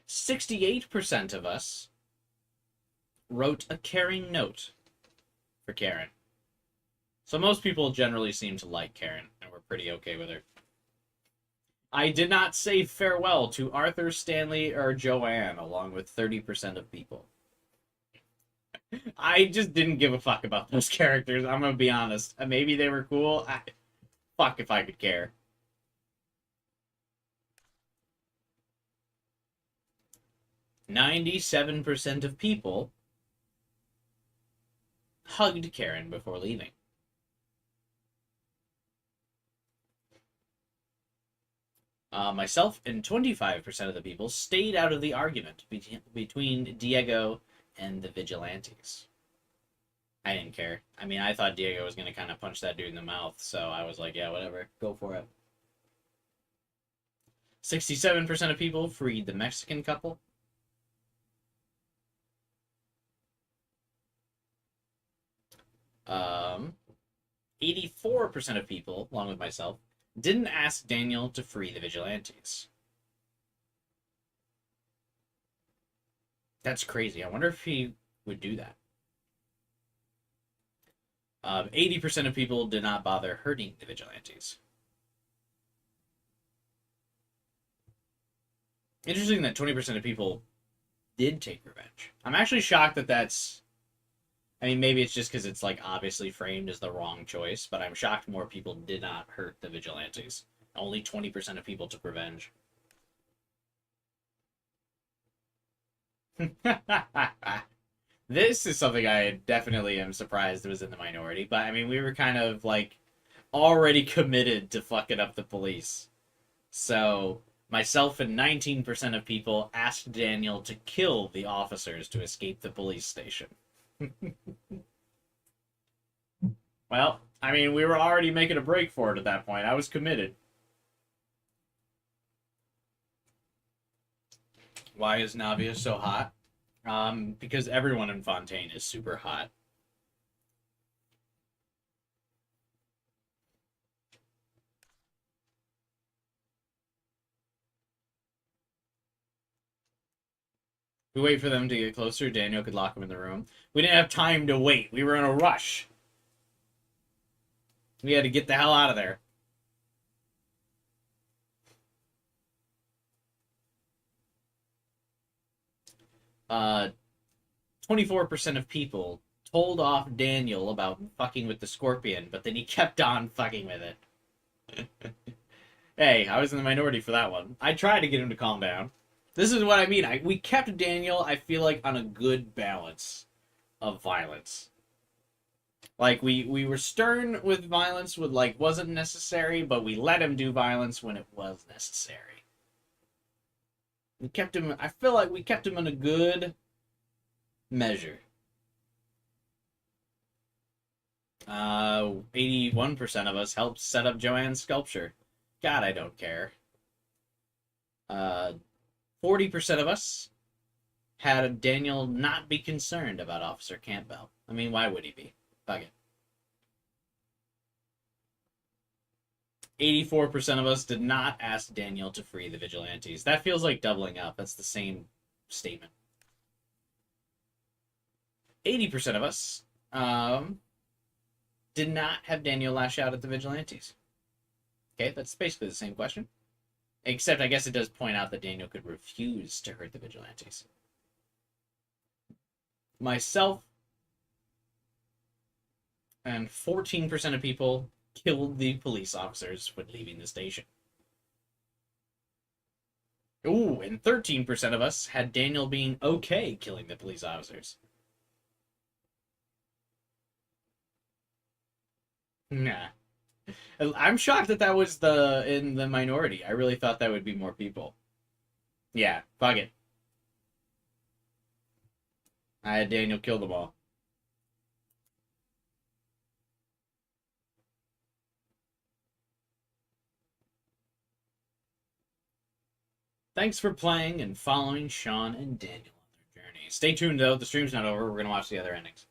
68% of us wrote a caring note for Karen. So most people generally seem to like Karen, and we're pretty okay with her. I did not say farewell to Arthur, Stanley, or Joanne, along with 30% of people. I just didn't give a fuck about those characters, I'm gonna be honest. Maybe they were cool. Fuck if I could care. %97 of people hugged Karen before leaving. Myself and 25% of the people stayed out of the argument between Diego and the Vigilantes. I didn't care. I mean, I thought Diego was going to kind of punch that dude in the mouth, so I was like, yeah, whatever. Go for it. 67% of people freed the Mexican couple. Um, 84% of people, along with myself, didn't ask Daniel to free the Vigilantes. That's crazy. I wonder if he would do that. 80% of people did not bother hurting the Vigilantes. Interesting that 20% of people did take revenge. I'm actually shocked that that's... I mean, maybe it's just because it's, like, obviously framed as the wrong choice, but I'm shocked more people did not hurt the Vigilantes. Only 20% of people took revenge. This is something I definitely am surprised was in the minority, but I mean, we were kind of like already committed to fucking up the police. So, myself and 19% of people asked Daniel to kill the officers to escape the police station. Well, I mean, we were already making a break for it at that point. I was committed. Why is Navia so hot? Because everyone in Fontaine is super hot. We wait for them to get closer. Daniel could lock him in the room. We didn't have time to wait. We were in a rush. We had to get the hell out of there. Uh, 24% of people told off Daniel about fucking with the Scorpion, but then he kept on fucking with it. Hey, I was in the minority for that one. I tried to get him to calm down. This is what I mean. We kept Daniel, I feel like, on a good balance of violence. Like, we were stern with violence when, like, wasn't necessary, but we let him do violence when it was necessary. We kept him, I feel like we kept him in a good measure. 81% of us helped set up Joanne's sculpture. God, I don't care. 40% of us had Daniel not be concerned about Officer Campbell. I mean, why would he be? Fuck it. 84% of us did not ask Daniel to free the vigilantes. That feels like doubling up. That's the same statement. 80% of us did not have Daniel lash out at the vigilantes. Okay, that's basically the same question. Except I guess it does point out that Daniel could refuse to hurt the vigilantes. Myself and 14% of people killed the police officers when leaving the station. Ooh, and 13% of us had Daniel being okay killing the police officers. Nah. I'm shocked that that was in the minority. I really thought that would be more people. Yeah, fuck it. I had Daniel kill them all. Thanks for playing and following Sean and Daniel on their journey. Stay tuned, though. The stream's not over. We're going to watch the other endings.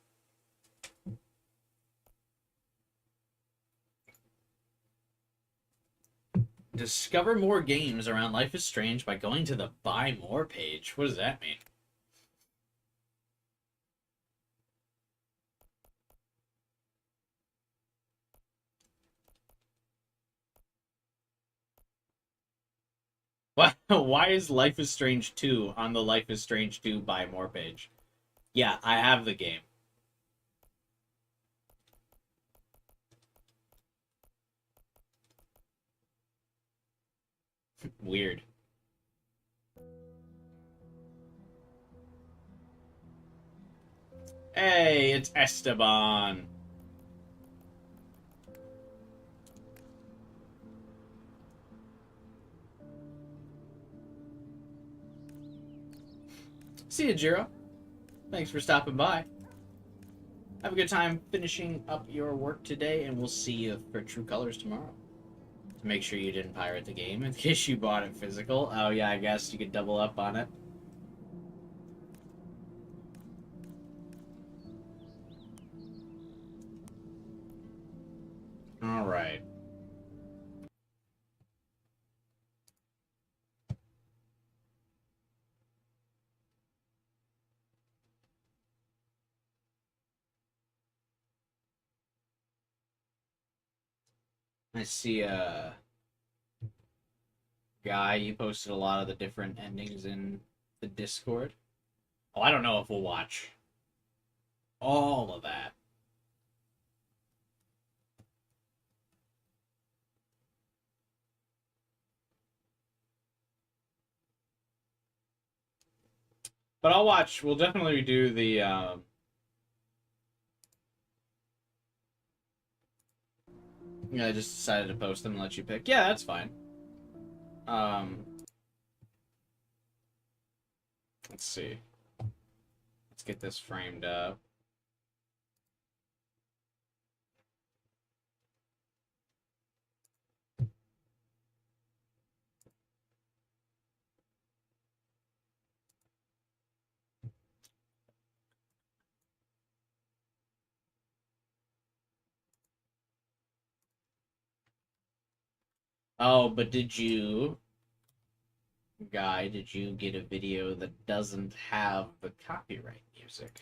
Discover more games around Life is Strange by going to the Buy More page. What does that mean? Why is Life is Strange 2 on the Life is Strange 2 Buy More page? Yeah, I have the game. Weird. Hey, it's Esteban. See you, Jiro. Thanks for stopping by. Have a good time finishing up your work today, and we'll see you for True Colors tomorrow. To make sure you didn't pirate the game in case you bought it physical. Oh yeah, I guess you could double up on it. All right. I see a guy, you posted a lot of the different endings in the Discord. Oh, I don't know if we'll watch all of that. But I'll watch. We'll definitely do the. Yeah, I just decided to post them and let you pick. Yeah, that's fine. Let's see. Let's get this framed up. Oh, but did you get a video that doesn't have the copyright music?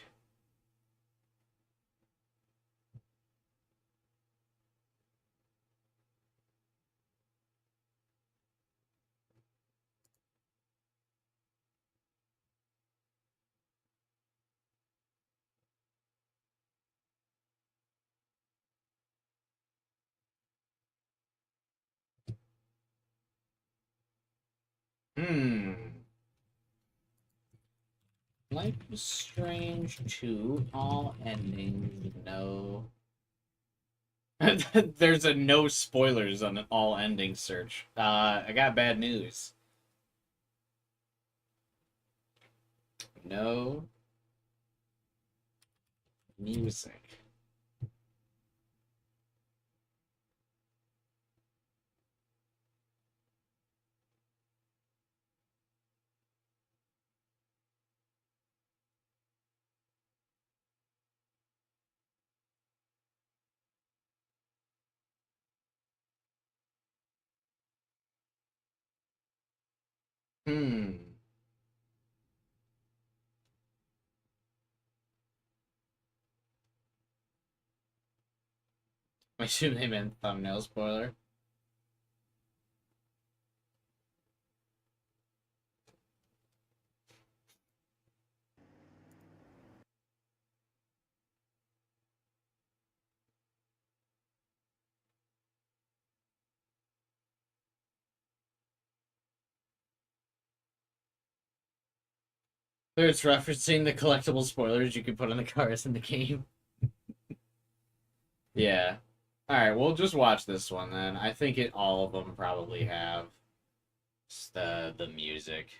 Life is Strange 2, all endings, no. There's a no spoilers on an all ending search. I got bad news. No music. I assume they meant thumbnail spoiler. So it's referencing the collectible spoilers you can put on the cars in the game. Yeah. Alright, we'll just watch this one then. I think all of them probably have the music.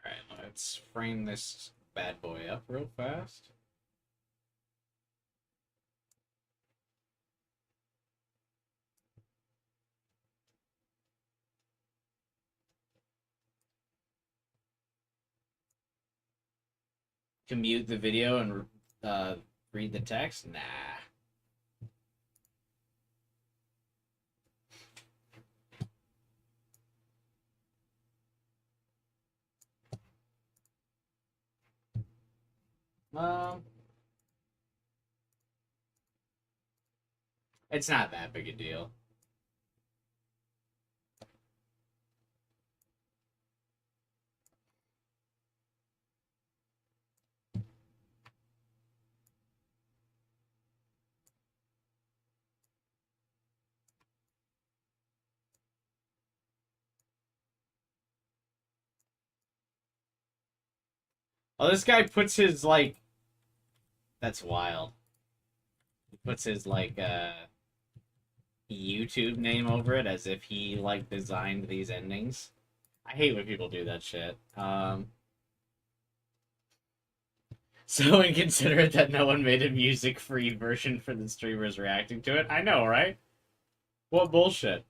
Alright, let's frame this bad boy up real fast. To mute the video and read the text? Nah. It's not that big a deal. Oh, this guy puts his, like... That's wild. He puts his, like, YouTube name over it as if he, like, designed these endings. I hate when people do that shit. So inconsiderate that no one made a music-free version for the streamers reacting to it. I know, right? What bullshit.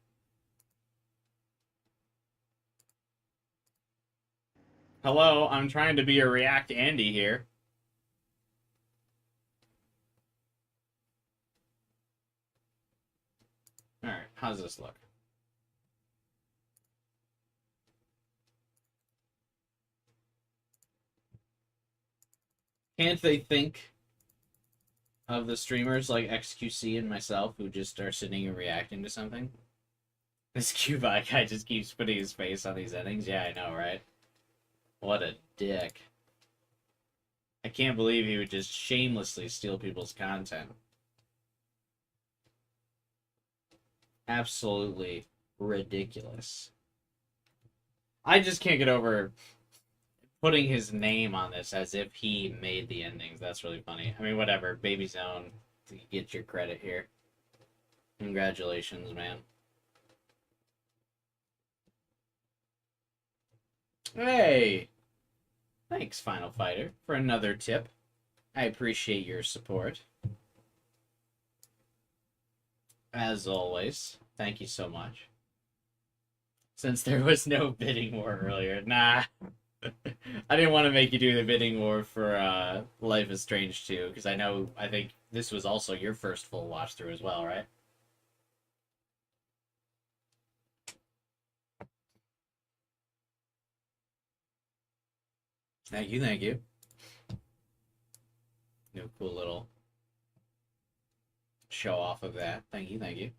Hello, I'm trying to be a React Andy here. Alright, how's this look? Can't they think of the streamers like XQC and myself who just are sitting and reacting to something? This Cuba guy just keeps putting his face on these endings. Yeah, I know, right? What a dick. I can't believe he would just shamelessly steal people's content. Absolutely ridiculous. I just can't get over putting his name on this as if he made the endings. That's really funny. I mean, whatever. Baby Zone, you get your credit here. Congratulations, man. Hey! Thanks, Final Fighter, for another tip. I appreciate your support. As always, thank you so much. Since there was no bidding war earlier, nah. I didn't want to make you do the bidding war for Life is Strange 2, because I think this was also your first full watch through as well, right? Thank you, thank you. No cool little show off of that. Thank you, thank you.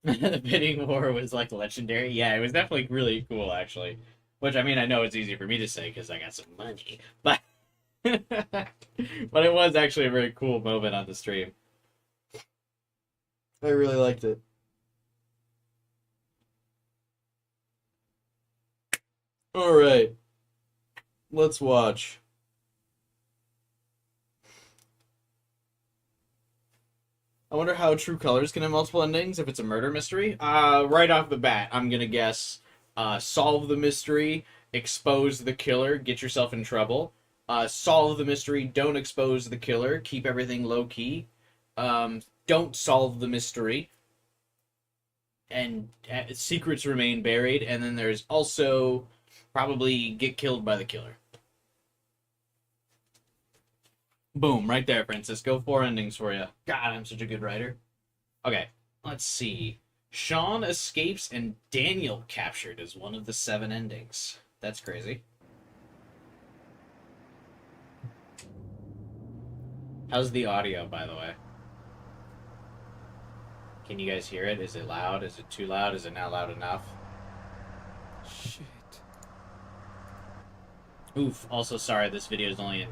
The bidding war was like legendary. Yeah, it was definitely really cool, actually. Which, I mean, I know it's easy for me to say because I got some money, but but it was actually a very cool moment on the stream. I really liked it. All right, let's watch. I wonder how True Colors can have multiple endings if it's a murder mystery. Right off the bat, I'm gonna guess solve the mystery, expose the killer, get yourself in trouble. Solve the mystery, don't expose the killer, keep everything low key. Don't solve the mystery, and secrets remain buried. And then there's also probably get killed by the killer. Boom, right there, Francisco. 4 endings for you. God, I'm such a good writer. Okay, let's see. Sean escapes and Daniel captured as one of the 7 endings. That's crazy. How's the audio, by the way? Can you guys hear it? Is it loud? Is it too loud? Is it not loud enough? Shit. Oof, also sorry this video is only in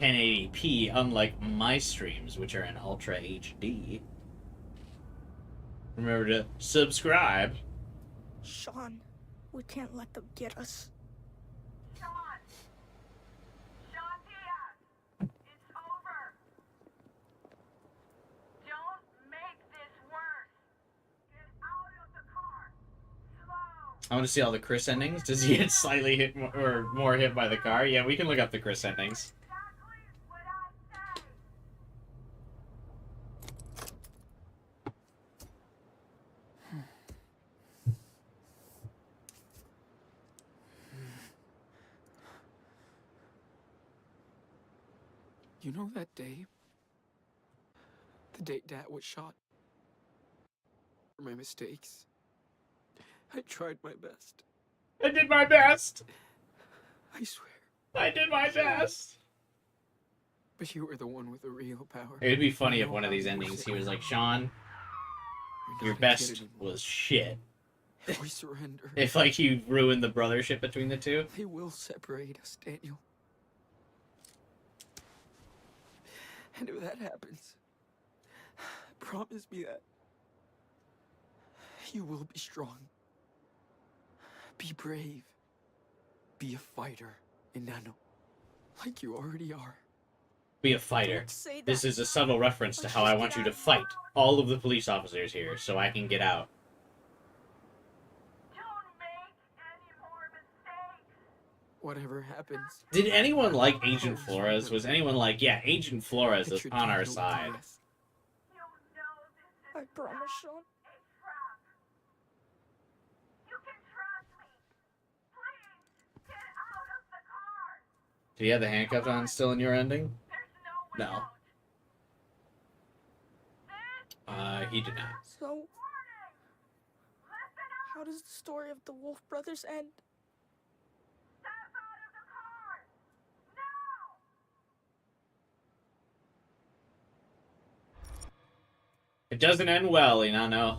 1080p, unlike my streams, which are in Ultra HD. Remember to subscribe. Sean, we can't let them get us. Sean! Sean Diaz! It's over! Don't make this worse! Get out of the car! Slow! I want to see all the Chris endings. Does he get slightly hit or more hit by the car? Yeah, we can look up the Chris endings. Exactly what I say! You know that day? The day Dad was shot? For my mistakes. I tried my best. I did my best! I swear. I did my best! But you were the one with the real power. It would be funny if one of these endings he was like, Sean, your best was shit. If we surrender, If, like, you ruined the brothership between the two. they will separate us, Daniel. And if that happens, promise me that you will be strong. Be brave. Be a fighter, Inanno. Like you already are. Be a fighter. Don't say This that. is a subtle reference to how I want you to fight all of the police officers here so I can get out. Don't make any more mistakes! Whatever happens. Did anyone like Agent Flores? Was anyone like, yeah, Agent Flores is picture on our Daniel with side? dress. You know this is I promise, Sean. a trap. You can trust me. Please, get out of the car. Did he have the handcuffs on still in your ending? There's no way No. out. He did not. So, Warning! Listen up. how does the story of the Wolf Brothers end? Step out of the car. Now! It doesn't end well, Inanno.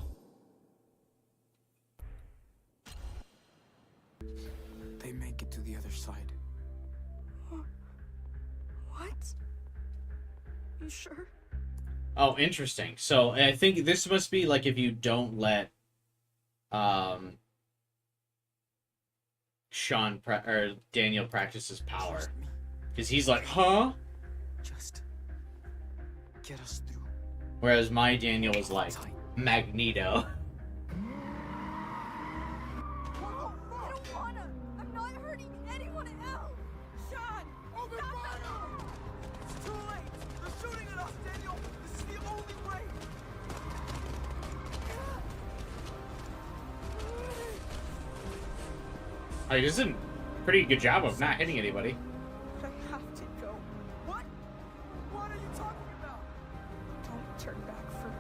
you sure? Oh, interesting. So I think this must be like if you don't let or Daniel practice his power, because he's like, huh? Just get us through. Whereas my Daniel was like Magneto. I don't wanna. I'm not hurting anyone else. Sean, open fire! It's too late. They're shooting at us, Daniel. This is the only way. Like, this is a pretty good job of not hitting anybody. But I have to go. What? What are you talking about? Don't turn back for me.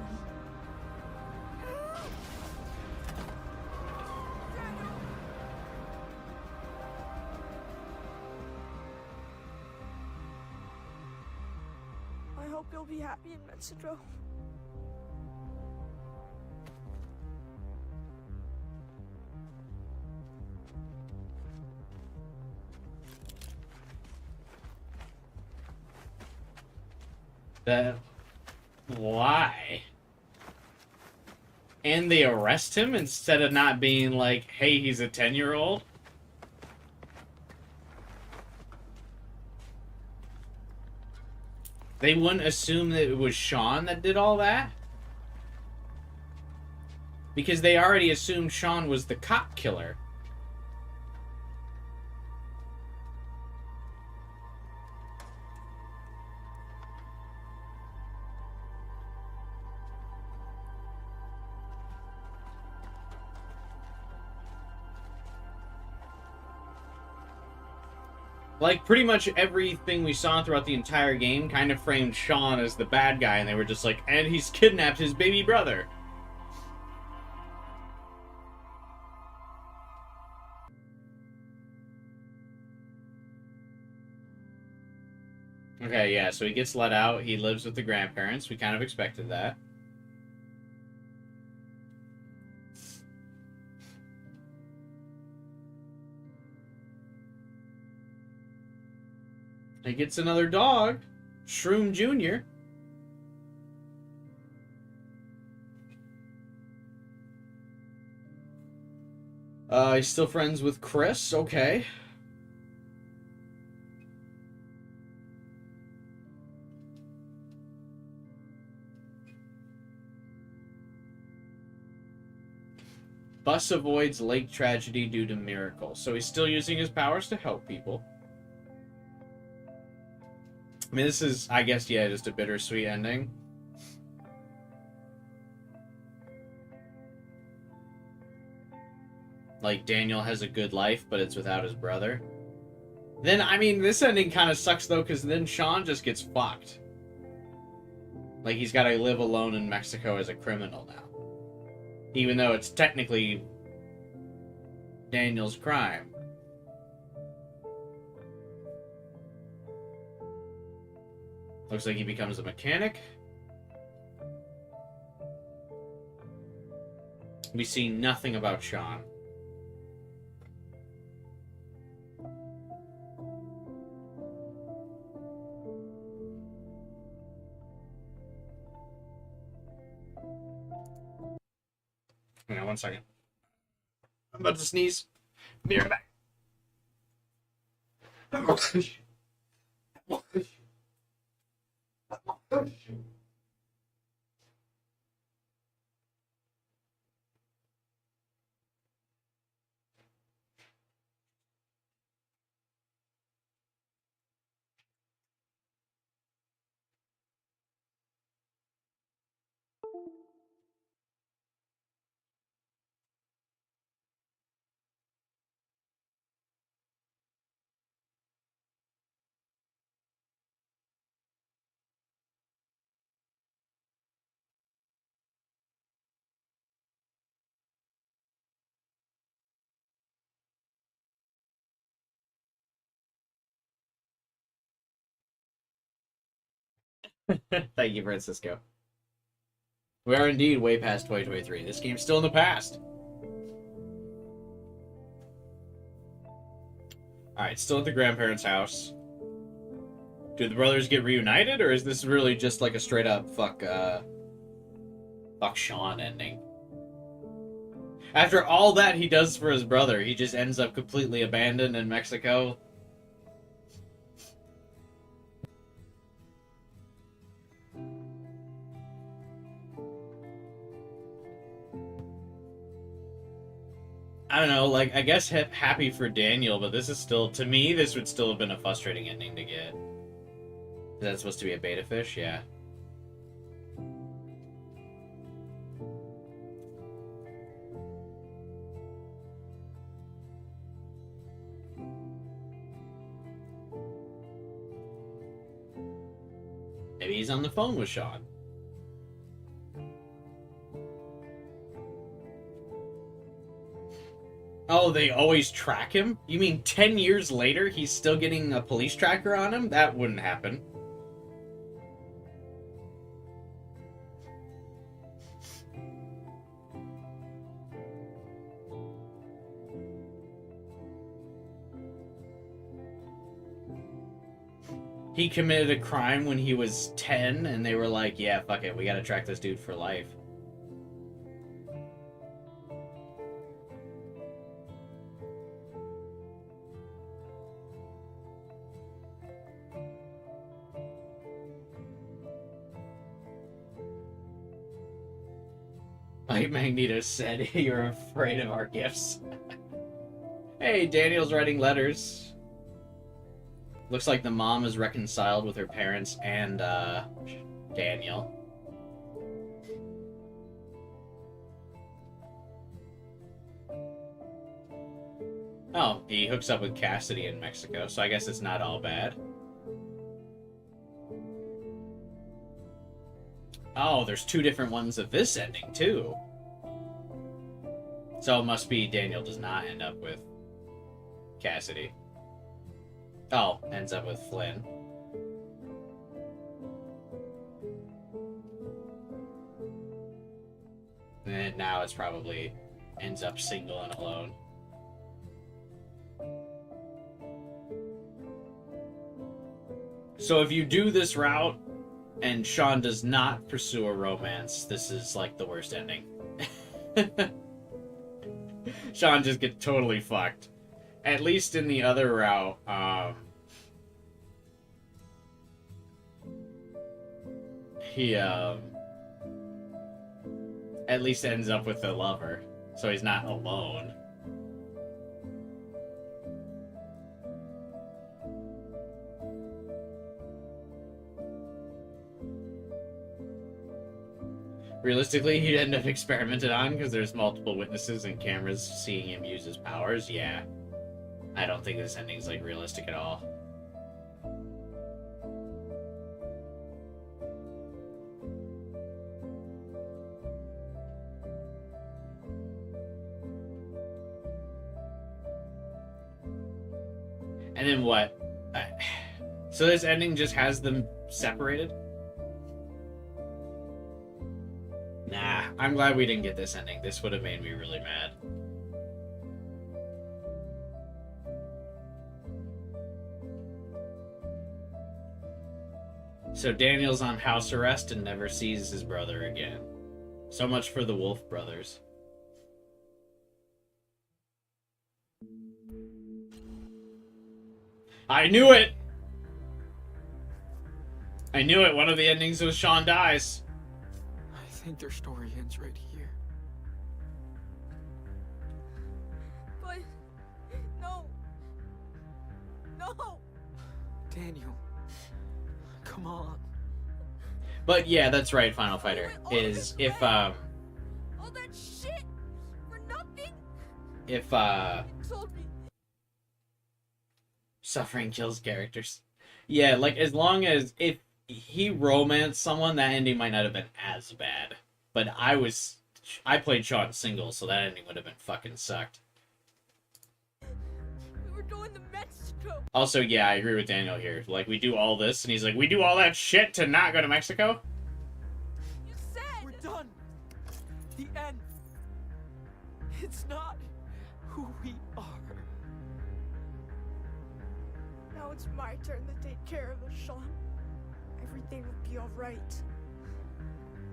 I hope you'll be happy in Mexico. Why? And they arrest him instead of not being like, hey, he's a 10-year-old? They wouldn't assume that it was Sean that did all that? Because they already assumed Sean was the cop killer. Like, pretty much everything we saw throughout the entire game kind of framed Sean as the bad guy, and they were just like, and he's kidnapped his baby brother. Okay, yeah, so he gets let out. He lives with the grandparents. We kind of expected that. He gets another dog, Shroom Jr. He's still friends with Chris. Okay. Bus avoids lake tragedy due to miracle. So he's still using his powers to help people. I mean, this is, I guess, yeah, just a bittersweet ending. Like, Daniel has a good life, but it's without his brother. Then, I mean, this ending kind of sucks, though, because then Sean just gets fucked. Like, he's got to live alone in Mexico as a criminal now. Even though it's technically Daniel's crime. Looks like he becomes a mechanic. We see nothing about Sean. Hang on 1 second. I'm about to sneeze. Be right back. Thank you, Francisco. We are indeed way past 2023. This game's still in the past. Alright, still at the grandparents' house. Do the brothers get reunited, or is this really just like a straight up fuck Sean ending? After all that he does for his brother, he just ends up completely abandoned in Mexico. I don't know, like, I guess happy for Daniel, but this is still, to me, this would still have been a frustrating ending to get. Is that supposed to be a beta fish? Yeah. Maybe he's on the phone with Sean. Oh, they always track him? You mean 10 years later he's still getting a police tracker on him? That wouldn't happen. He committed a crime when he was 10, and they were like, yeah, fuck it, we gotta track this dude for life. Like Magneto said, you're afraid of our gifts. Hey, Daniel's writing letters. Looks like the mom is reconciled with her parents and, Daniel. Oh, he hooks up with Cassidy in Mexico, so I guess it's not all bad. Oh, there's two different ones of this ending, too. So it must be Daniel does not end up with Cassidy. Oh, ends up with Flynn. And now it's probably ends up single and alone. So if you do this route, and Sean does not pursue a romance, this is like the worst ending. Sean just gets totally fucked. At least in the other route, he at least ends up with a lover, so he's not alone. Realistically, he'd end up experimented on because there's multiple witnesses and cameras seeing him use his powers. Yeah. I don't think this ending's, like, realistic at all. And then what? So this ending just has them separated? Nah, I'm glad we didn't get this ending. This would have made me really mad. So Daniel's on house arrest and never sees his brother again. So much for the Wolf brothers. I knew it! I knew it! One of the endings was Sean dies. I think their story ends right here. But... no. No! Daniel. Come on. But yeah, that's right, Final Fighter. Is if all that shit for nothing? If You told me. suffering kills characters. Yeah, like as long as if he romanced someone, that ending might not have been as bad. But I played Sean single, so that ending would have been fucking sucked. We were going to Mexico. Also, yeah, I agree with Daniel here. Like, we do all this, and he's like, we do all that shit to not go to Mexico? You said we're done. The end. It's not who we are. Now it's my turn to take care of her, Sean. Everything will be alright.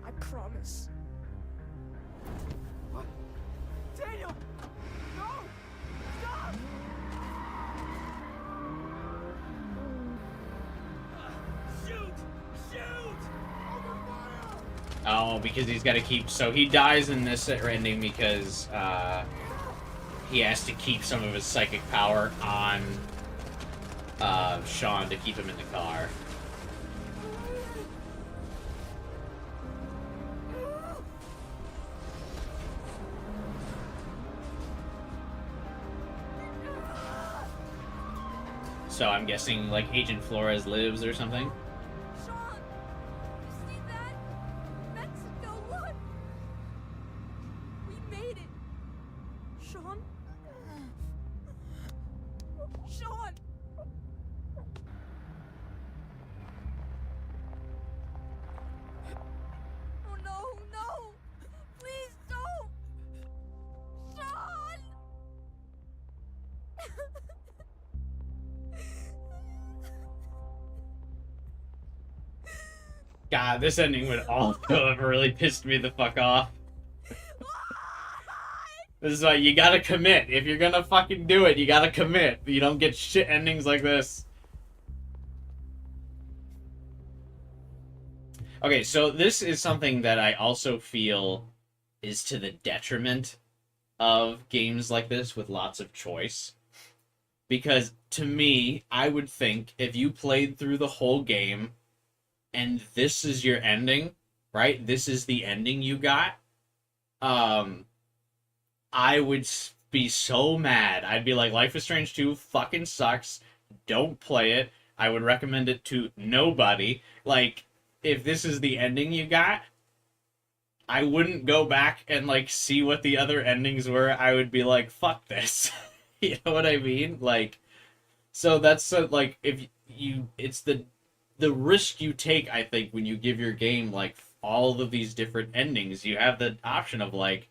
I promise. What? Daniel! No! Stop! Shoot! Shoot! Oh, because he's got to keep... So he dies in this ending because he has to keep some of his psychic power on Sean to keep him in the car. So I'm guessing, like, Agent Flores lives or something? Sean! You see that? Mexico, look! We made it! Sean? Sean! Oh no, no! Please don't! Sean! God, this ending would also have really pissed me the fuck off. This is why you gotta commit. If you're gonna fucking do it, you gotta commit. You don't get shit endings like this. Okay, so this is something that I also feel is to the detriment of games like this with lots of choice. Because, to me, I would think if you played through the whole game and this is your ending, right? This is the ending you got. I would be so mad. I'd be like, Life is Strange 2 fucking sucks. Don't play it. I would recommend it to nobody. Like, if this is the ending you got, I wouldn't go back and, like, see what the other endings were. I would be like, fuck this. You know what I mean? Like, so that's, like, if you, it's the risk you take, I think, when you give your game, like, all of these different endings. You have the option of, like,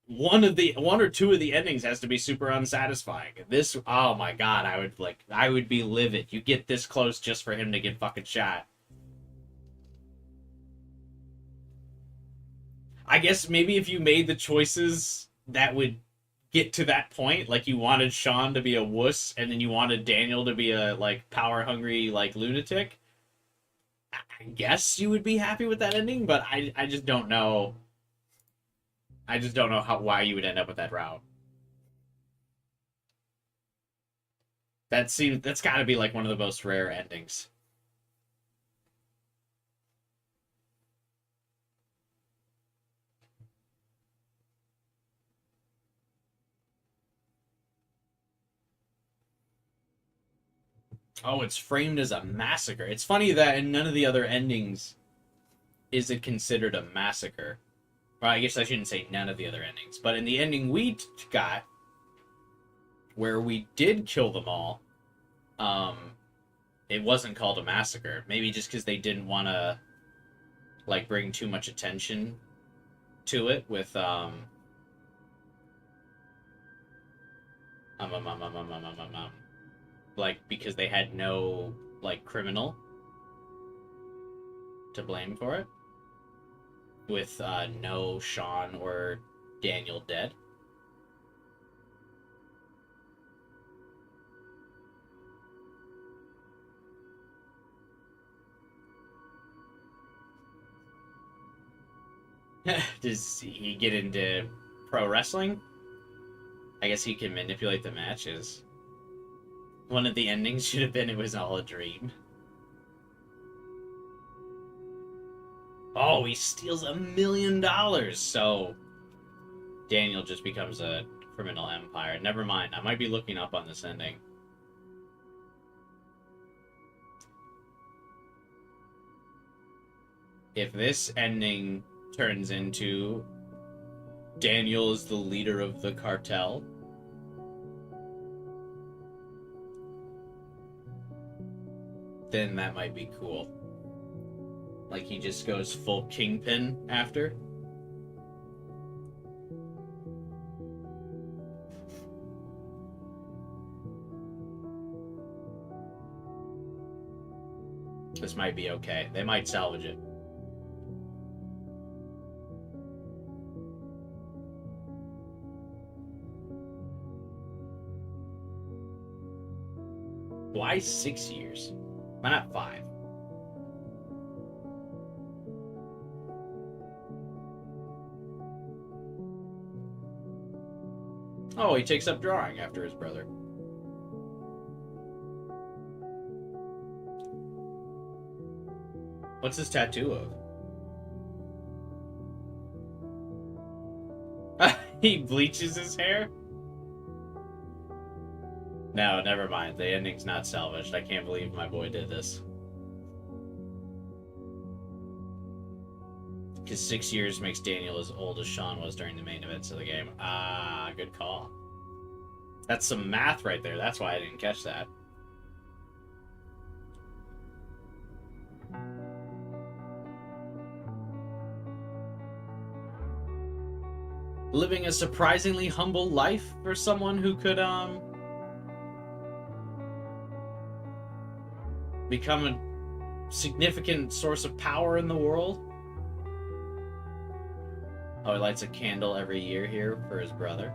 one or two of the endings has to be super unsatisfying. This, oh my god, I would be livid. You get this close just for him to get fucking shot. I guess maybe if you made the choices that would get to that point, like you wanted Sean to be a wuss and then you wanted Daniel to be a, like, power-hungry, like, lunatic, I guess you would be happy with that ending, but I just don't know. I just don't know why you would end up with that route. That's got to be, like, one of the most rare endings. Oh, it's framed as a massacre. It's funny that in none of the other endings is it considered a massacre. Well, I guess I shouldn't say none of the other endings. But in the ending we got, where we did kill them all, it wasn't called a massacre. Maybe just because they didn't want to, like, bring too much attention to it with, like, because they had no, like, criminal to blame for it. With no Sean or Daniel dead. Does he get into pro wrestling? I guess he can manipulate the matches. One of the endings should have been it was all a dream. Oh, he steals $1 million! So, Daniel just becomes a criminal empire. Never mind, I might be looking up on this ending. If this ending turns into Daniel is the leader of the cartel, then that might be cool. Like, he just goes full Kingpin after. This might be okay. They might salvage it. Why 6 years? Why not 5? Oh, he takes up drawing after his brother. What's his tattoo of? He bleaches his hair? No, never mind. The ending's not salvaged. I can't believe my boy did this. Because 6 years makes Daniel as old as Sean was during the main events of the game. Ah, good call. That's some math right there. That's why I didn't catch that. Living a surprisingly humble life for someone who could, become a significant source of power in the world. Oh, he lights a candle every year here for his brother.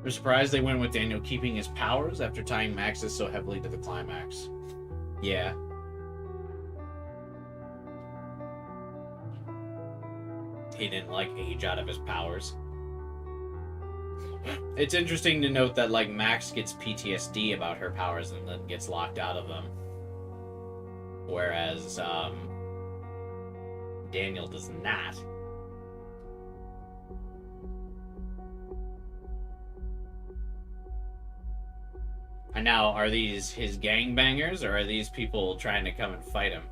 I'm surprised they went with Daniel keeping his powers after tying Max's so heavily to the climax. Yeah. He didn't, like, age out of his powers. It's interesting to note that, like, Max gets PTSD about her powers and then gets locked out of them. Whereas, Daniel does not. And now, are these his gangbangers, or are these people trying to come and fight him?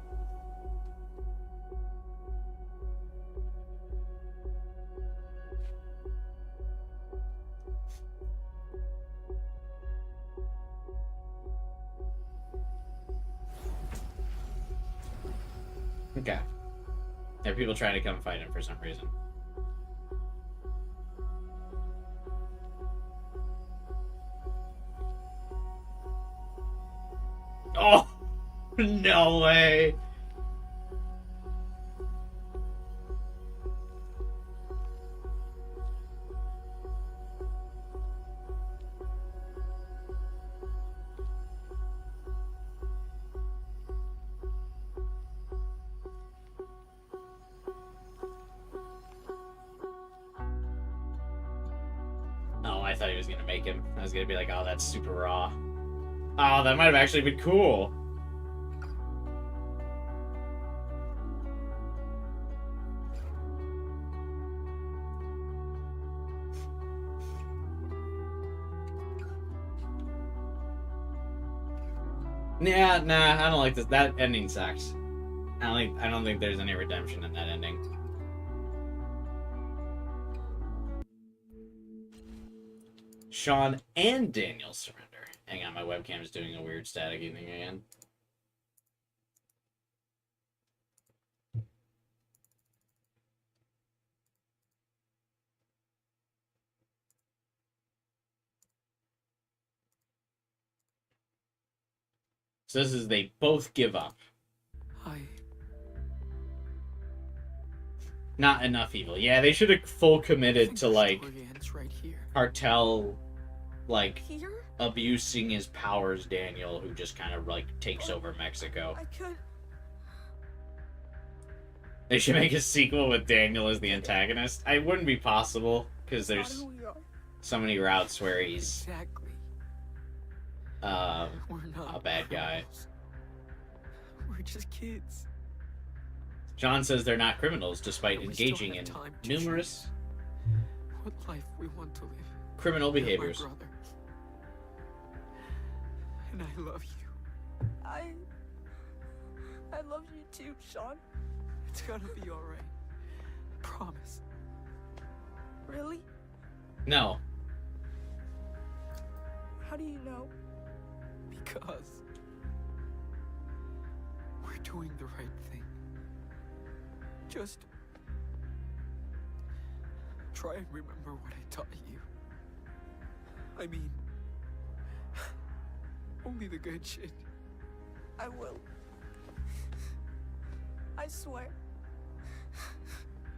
Okay. There are people trying to come fight him for some reason. Oh, no way. Oh, I thought he was gonna make him. I was gonna be like, oh, that's super raw. Oh, that might have actually been cool. Yeah, nah, I don't like this. That ending sucks. I don't think there's any redemption in that ending. Sean and Daniel surrender. Hang on, my webcam is doing a weird staticky thing again. So this is they both give up. Not enough evil. Yeah, they should have full committed to like cartel, like abusing his powers. Daniel, who just kind of like takes over Mexico. They should make a sequel with Daniel as the antagonist. It wouldn't be possible because there's so many routes where he's a bad guy. We're just kids. John says they're not criminals, despite engaging in numerous what life we want to live. Criminal You're my behaviors. brother. And I love you. I love you too, Sean. It's gonna be alright. Promise. Really? No. How do you know? Because we're doing the right thing. Just try and remember what I taught you. I mean, only the good shit. I will. I swear.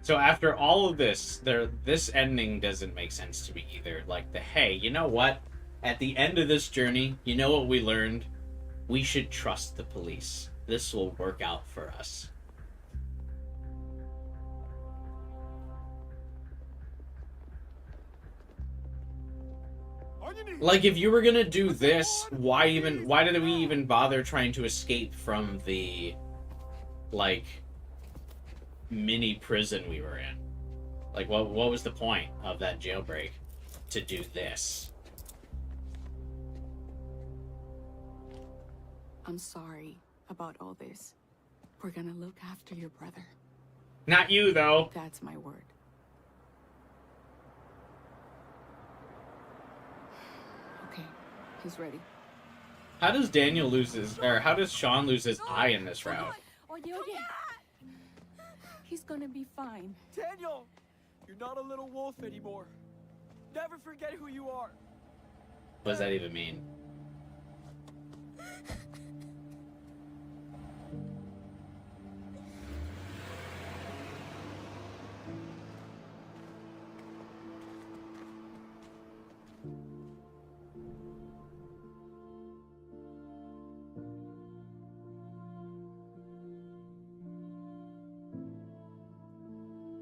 So after all of this, this ending doesn't make sense to me either. Like hey, you know what? At the end of this journey, you know what we learned? We should trust the police. This will work out for us. Like, if you were gonna do this, why did we even bother trying to escape from the, like, mini prison we were in? Like, what was the point of that jailbreak? To do this? I'm sorry about all this. We're gonna look after your brother. Not you, though. That's my word. Okay, he's ready. How does Daniel lose his, or how does Sean lose his eye in this route? Oye. He's gonna be fine. Daniel! You're not a little wolf anymore. Never forget who you are. What does that even mean?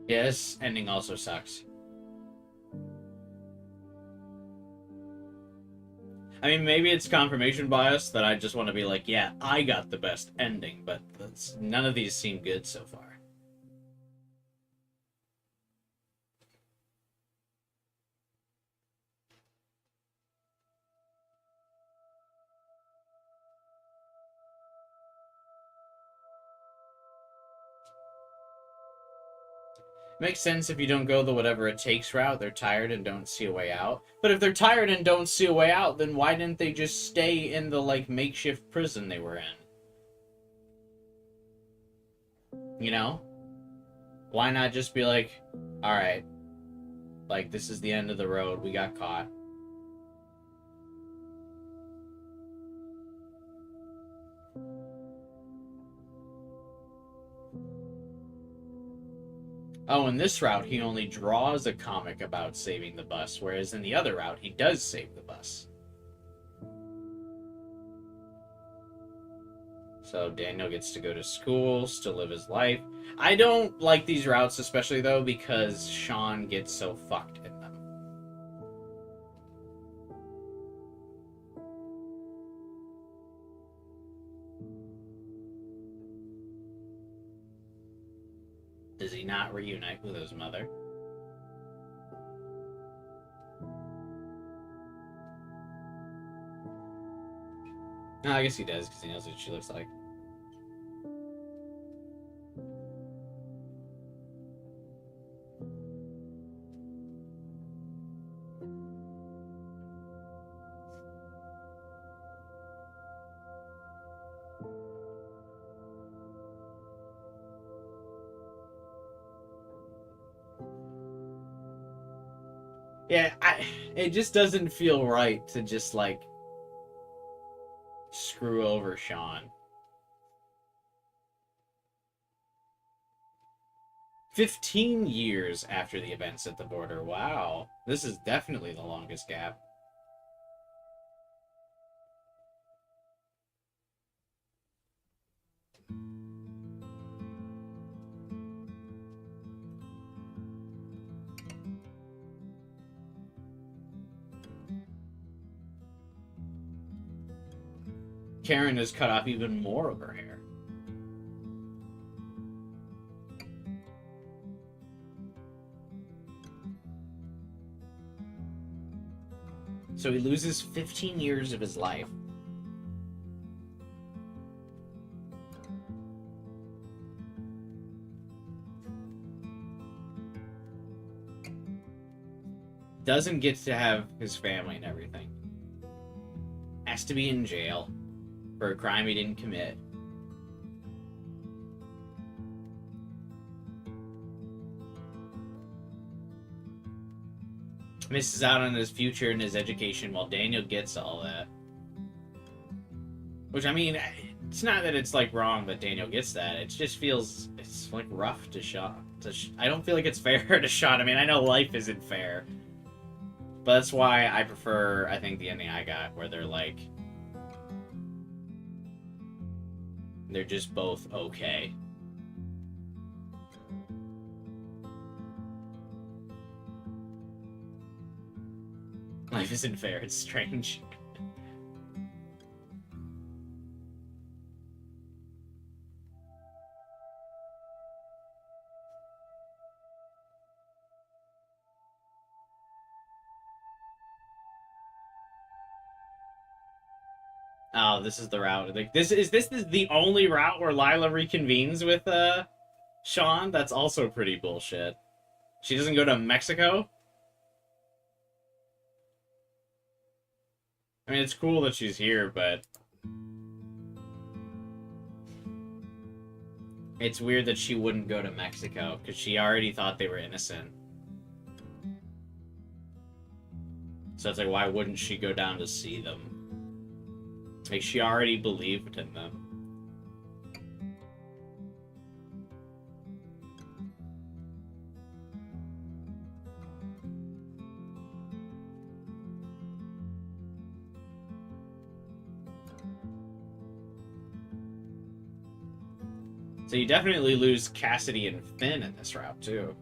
Yeah, this ending also sucks. I mean, maybe it's confirmation bias that I just want to be like, yeah, I got the best ending, but none of these seem good so far. Makes sense if you don't go the whatever it takes route. They're tired and don't see a way out. But if they're tired and don't see a way out, then why didn't they just stay in the, like, makeshift prison they were in? You know? Why not just be like, alright, like, this is the end of the road, we got caught. Oh, in this route, he only draws a comic about saving the bus, whereas in the other route, he does save the bus. So Daniel gets to go to school, still live his life. I don't like these routes, especially, though, because Sean gets so fucked in them. Does he not reunite with his mother? No, I guess he does, because he knows what she looks like. Yeah, it just doesn't feel right to just, like, screw over Sean. 15 years after the events at the border. Wow. This is definitely the longest gap. Karen has cut off even more of her hair. So he loses 15 years of his life. Doesn't get to have his family and everything. Has to be in jail for a crime he didn't commit. Misses out on his future and his education while Daniel gets all that. Which, I mean, it's not that it's, like, wrong that Daniel gets that. It just feels, it's, like, rough to Sean. I don't feel like it's fair to Sean. I mean, I know life isn't fair. But that's why I prefer, I think, the ending I got, where they're, like... They're just both okay. Life isn't fair, it's strange. Oh, this is the route. Like, this is the only route where Lila reconvenes with Sean? That's also pretty bullshit. She doesn't go to Mexico? I mean, it's cool that she's here, but... It's weird that she wouldn't go to Mexico, because she already thought they were innocent. So it's like, why wouldn't she go down to see them? Like, she already believed in them. So you definitely lose Cassidy and Finn in this route, too.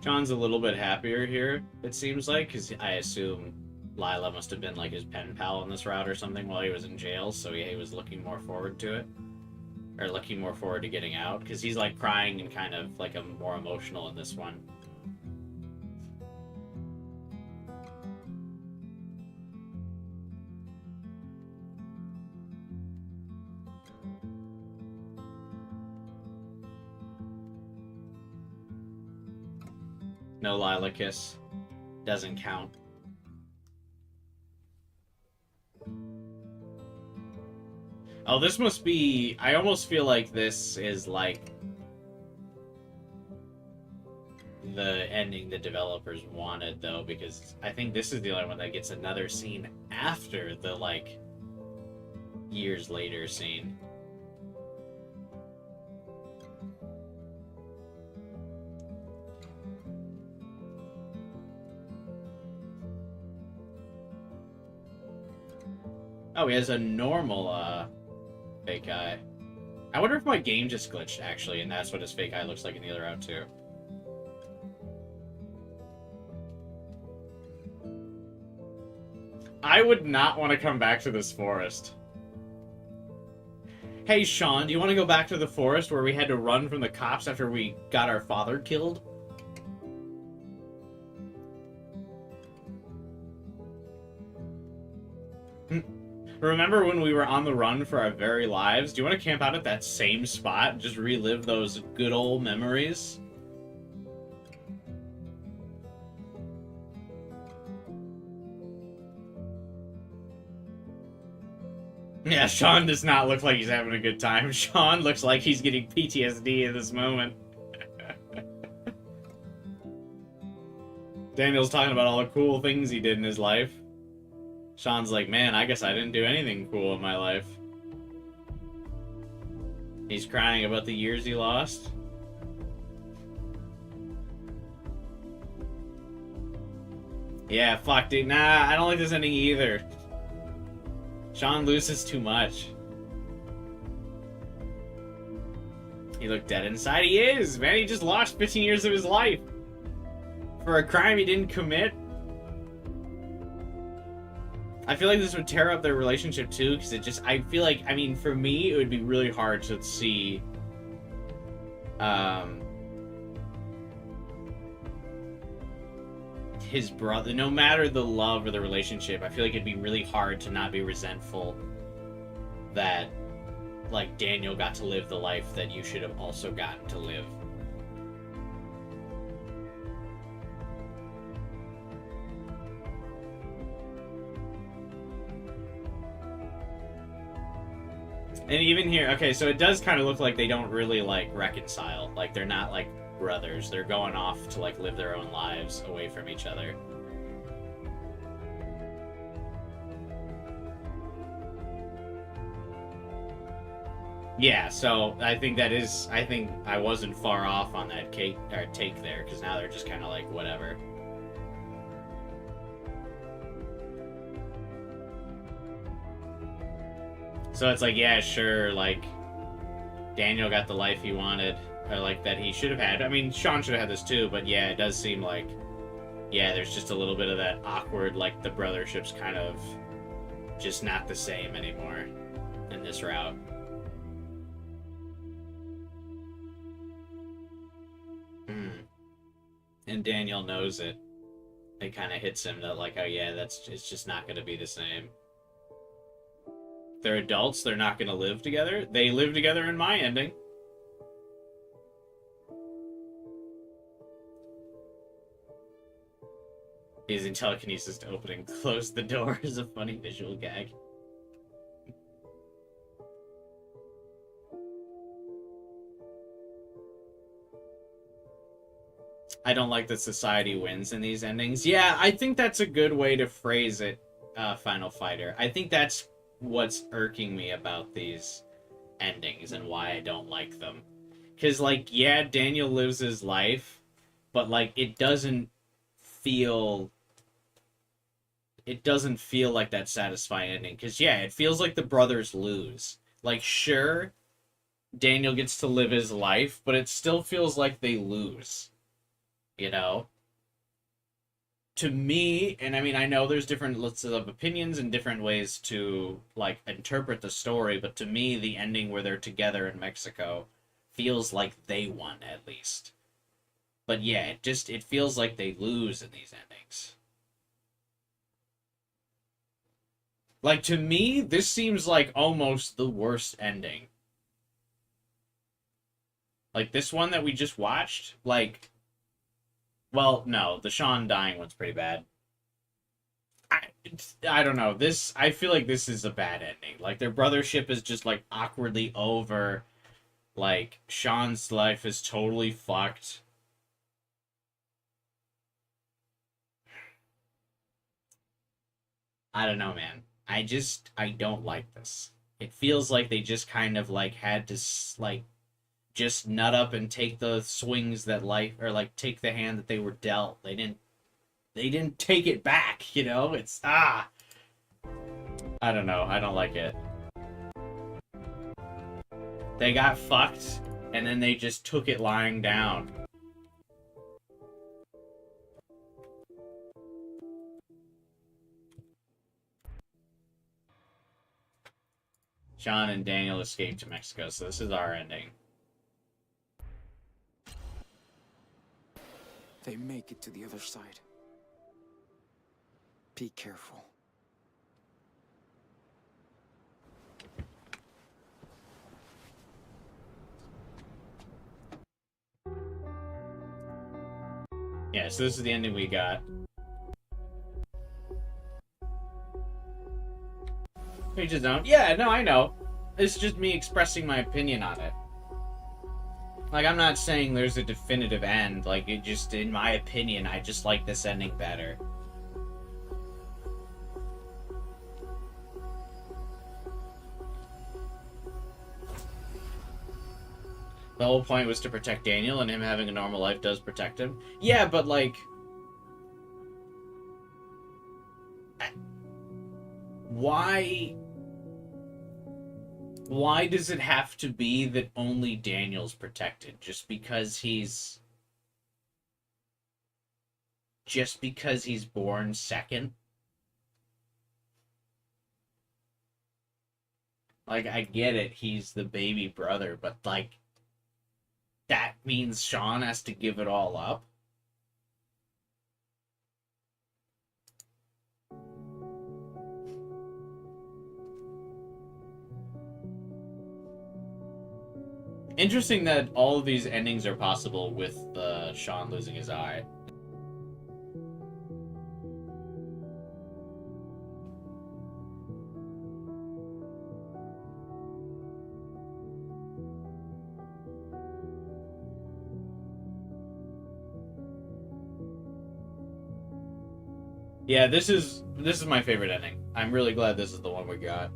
John's a little bit happier here, it seems like, because I assume Lila must have been like his pen pal on this route or something while he was in jail, so he was looking more forward to it. Or looking more forward to getting out, because he's like crying and kind of like more emotional in this one. No Lila kiss. Doesn't count. Oh, this must be... I almost feel like this is like... the ending the developers wanted, though, because I think this is the only one that gets another scene after the, like, years later scene. Oh, he has a normal, fake eye. I wonder if my game just glitched, actually, and that's what his fake eye looks like in the other route, too. I would not want to come back to this forest. Hey, Sean, do you want to go back to the forest where we had to run from the cops after we got our father killed? Remember when we were on the run for our very lives? Do you want to camp out at that same spot and just relive those good old memories? Yeah, Sean does not look like he's having a good time. Sean looks like he's getting PTSD at this moment. Daniel's talking about all the cool things he did in his life. Sean's like, man, I guess I didn't do anything cool in my life. He's crying about the years he lost. Yeah, fuck, dude. Nah, I don't like this ending either. Sean loses too much. He looked dead inside. He is, man. He just lost 15 years of his life. For a crime he didn't commit. I feel like this would tear up their relationship too, because it just, I feel like, I mean, for me, it would be really hard to see, his brother, no matter the love or the relationship, I feel like it'd be really hard to not be resentful that, like, Daniel got to live the life that you should have also gotten to live. And even here, okay, so it does kind of look like they don't really, like, reconcile. Like, they're not, like, brothers. They're going off to, like, live their own lives away from each other. Yeah, so I think that is... I think I wasn't far off on that take there, because now they're just kind of like, whatever. So it's like, yeah, sure, like, Daniel got the life he wanted, or, like, that he should have had. I mean, Sean should have had this too, but yeah, it does seem like, yeah, there's just a little bit of that awkward, like, the brothership's kind of just not the same anymore in this route. And Daniel knows it. It kind of hits him that, like, oh yeah, it's just not going to be the same. They're adults, they're not going to live together. They live together in my ending. Using telekinesis to open and close the door is a funny visual gag. I don't like that society wins in these endings. Yeah, I think that's a good way to phrase it, Final Fighter. I think that's what's irking me about these endings and why I don't like them. Because, like, yeah, Daniel lives his life, but, like, it doesn't feel like that satisfying ending. Because, yeah, it feels like the brothers lose. Like, sure, Daniel gets to live his life, but it still feels like they lose. You know? To me, and I mean, I know there's different lists of opinions and different ways to, like, interpret the story, but to me, the ending where they're together in Mexico feels like they won, at least. But yeah, it feels like they lose in these endings. Like, to me, this seems like almost the worst ending. Like, this one that we just watched, like... Well, no, the Sean dying one's pretty bad. I don't know. I feel like this is a bad ending. Like, their brothership is just, like, awkwardly over. Like, Sean's life is totally fucked. I don't know, man. I don't like this. It feels like they just kind of, like, had to, like... just nut up and take the swings that life, or like take the hand that they were dealt. They didn't take it back, you know? It's I don't know. I don't like it. They got fucked and then they just took it lying down. Sean and Daniel escaped to Mexico, so this is our ending. They make it to the other side. Be careful. Yeah, so this is the ending we got. Pages down. Yeah, no, I know. It's just me expressing my opinion on it. Like, I'm not saying there's a definitive end. Like, it just, in my opinion, I just like this ending better. The whole point was to protect Daniel, and him having a normal life does protect him. Yeah, but, like... Why does it have to be that only Daniel's protected? Just because he's born second? Like, I get it, he's the baby brother, but, like, that means Sean has to give it all up? Interesting that all of these endings are possible with Sean losing his eye. Yeah, this is my favorite ending. I'm really glad this is the one we got.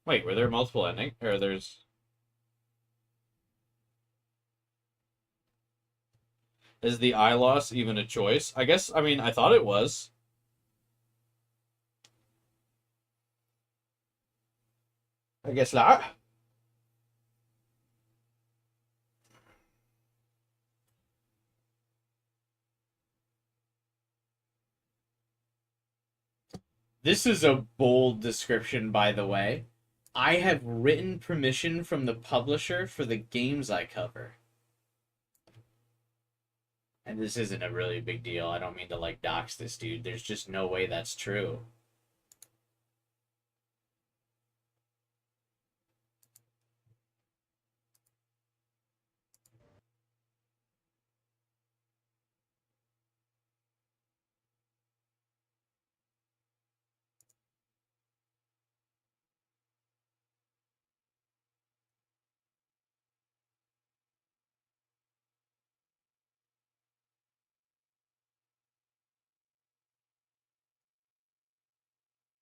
Wait, were there multiple endings? Or there's... Is the eye loss even a choice? I guess, I mean, I thought it was. I guess not. This is a bold description, by the way. I have written permission from the publisher for the games I cover. And this isn't a really big deal. I don't mean to, like, dox this dude. There's just no way that's true.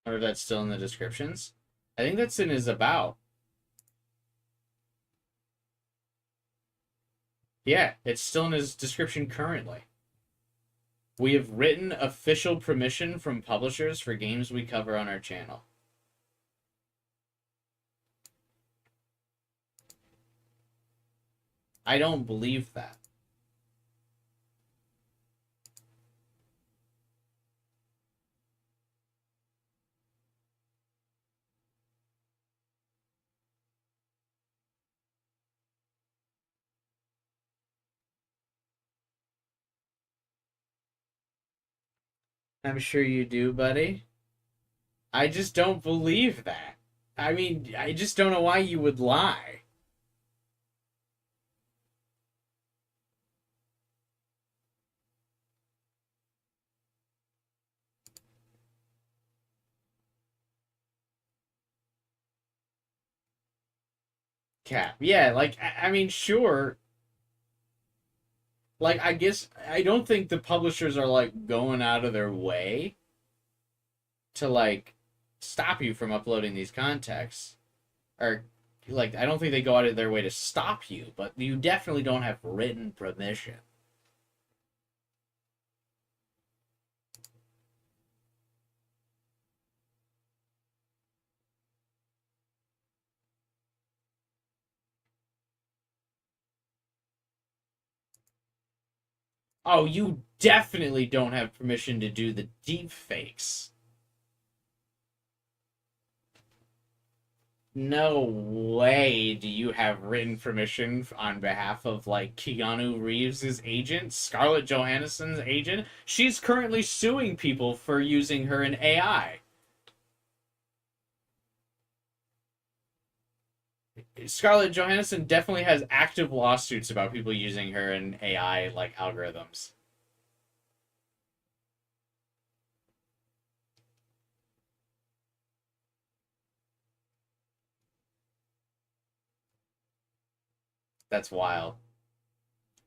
Or if that's still in the descriptions. I think that's in his about. Yeah, it's still in his description currently. We have written official permission from publishers for games we cover on our channel. I don't believe that. I'm sure you do, buddy. I just don't believe that. I mean, I just don't know why you would lie. Cap. Yeah, like, I mean, sure. Like, I guess, I don't think the publishers are, like, going out of their way to, like, stop you from uploading these contexts. Or, like, I don't think they go out of their way to stop you, but you definitely don't have written permission. Oh, you definitely don't have permission to do the deep fakes. No way do you have written permission on behalf of, like, Keanu Reeves' agent, Scarlett Johansson's agent. She's currently suing people for using her in AI. Scarlett Johansson definitely has active lawsuits about people using her in AI, like, algorithms. That's wild.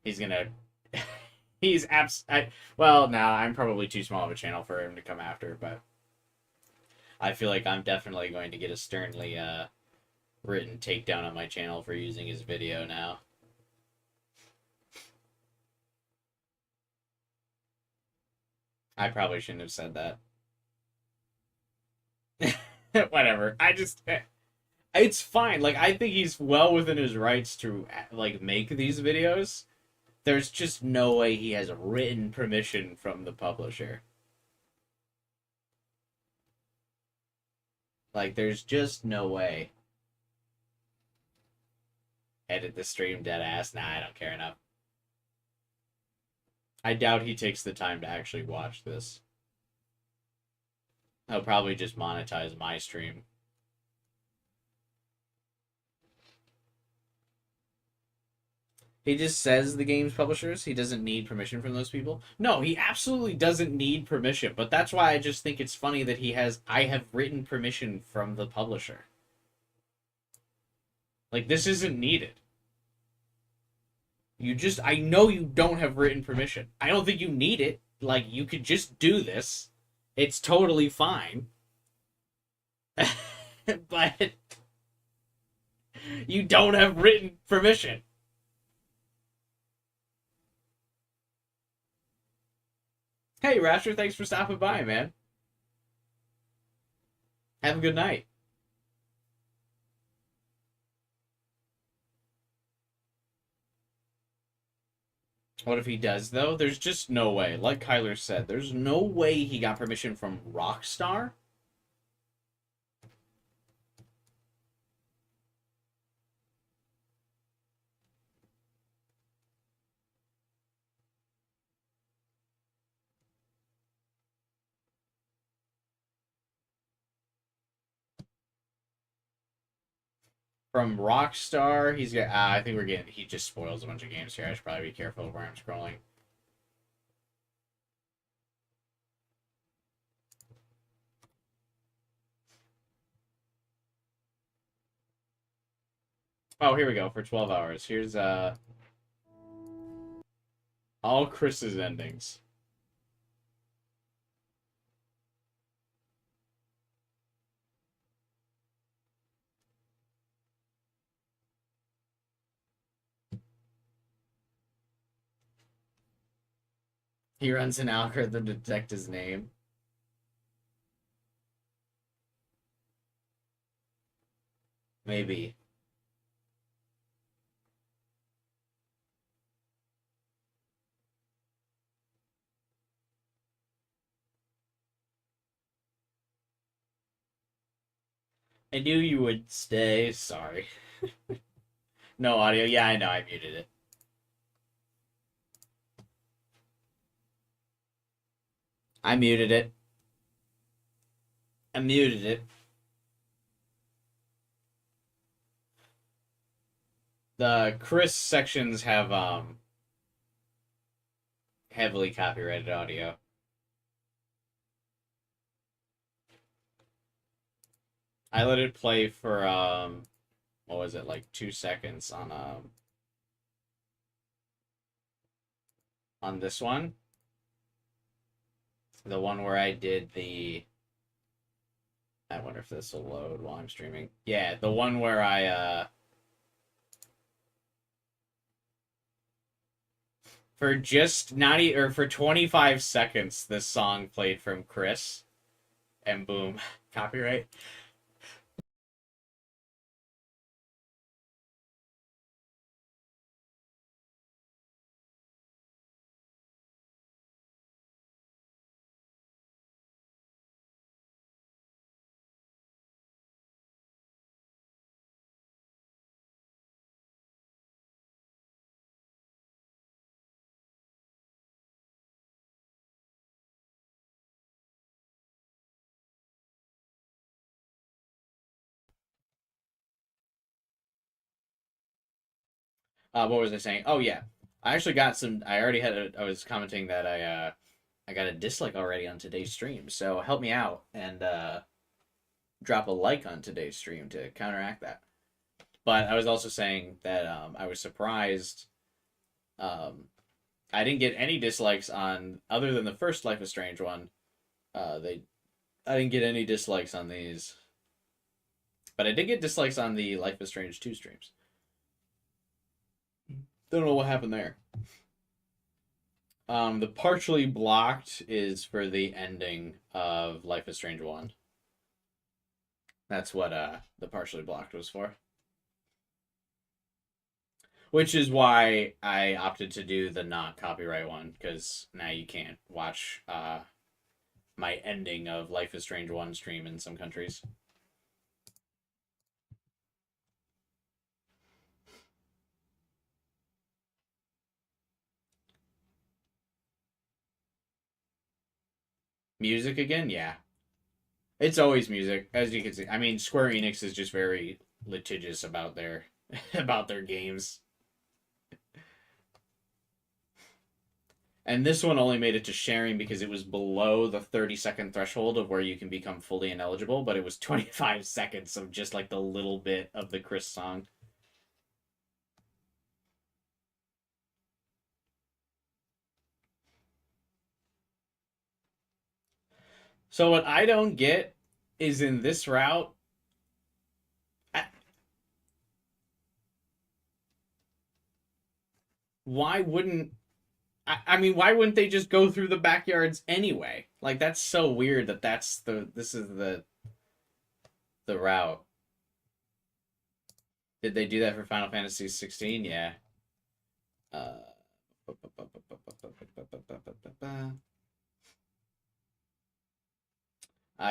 He's gonna... He's well, no, I'm probably too small of a channel for him to come after, but... I feel like I'm definitely going to get a sternly, written takedown on my channel for using his video now. I probably shouldn't have said that. Whatever. It's fine. Like, I think he's well within his rights to, like, make these videos. There's just no way he has written permission from the publisher. Like, there's just no way. Edit the stream, deadass. Nah, I don't care enough. I doubt he takes the time to actually watch this. He'll probably just monetize my stream. He just says the game's publishers. He doesn't need permission from those people. No, he absolutely doesn't need permission. But that's why I just think it's funny that he has. I have written permission from the publisher. Like, this isn't needed. You just. I know you don't have written permission. I don't think you need it. Like, you could just do this. It's totally fine. But you don't have written permission. Hey, Rasher, thanks for stopping by, man. Have a good night. What if he does, though? There's just no way. Like Kyler said, there's no way he got permission from Rockstar. From Rockstar, he's got. I think we're getting. He just spoils a bunch of games here. I should probably be careful where I'm scrolling. Oh, here we go. For 12 hours. Here's all Chris's endings. He runs an algorithm to detect his name. Maybe. I knew you would stay. Sorry. No audio. Yeah, I know. I muted it. I muted it. I muted it. The Chris sections have heavily copyrighted audio. I let it play for what was it, like 2 seconds on this one. The one where I did the... I wonder if this will load while I'm streaming. Yeah, the one where I, for just for 25 seconds, this song played from Chris. And boom, copyright. What was I saying? Oh yeah, I actually got some. I already had. I was commenting that I got a dislike already on today's stream. So help me out and drop a like on today's stream to counteract that. But I was also saying that I was surprised. I didn't get any dislikes on other than the first Life is Strange one. I didn't get any dislikes on these, but I did get dislikes on the Life is Strange 2 streams. Don't know what happened there. The partially blocked is for the ending of Life is Strange 1. That's what the partially blocked was for. Which is why I opted to do the not copyright one, because now you can't watch my ending of Life is Strange 1 stream in some countries. Music again? Yeah. It's always music, as you can see. I mean, Square Enix is just very litigious about their about their games. And this one only made it to sharing because it was below the 30-second threshold of where you can become fully ineligible, but it was 25 seconds of just like the little bit of the Chris song. So what I don't get is in this route, why wouldn't I mean, why wouldn't they just go through the backyards anyway? Like, that's so weird that this is the route. Did they do that for Final Fantasy 16? Yeah. I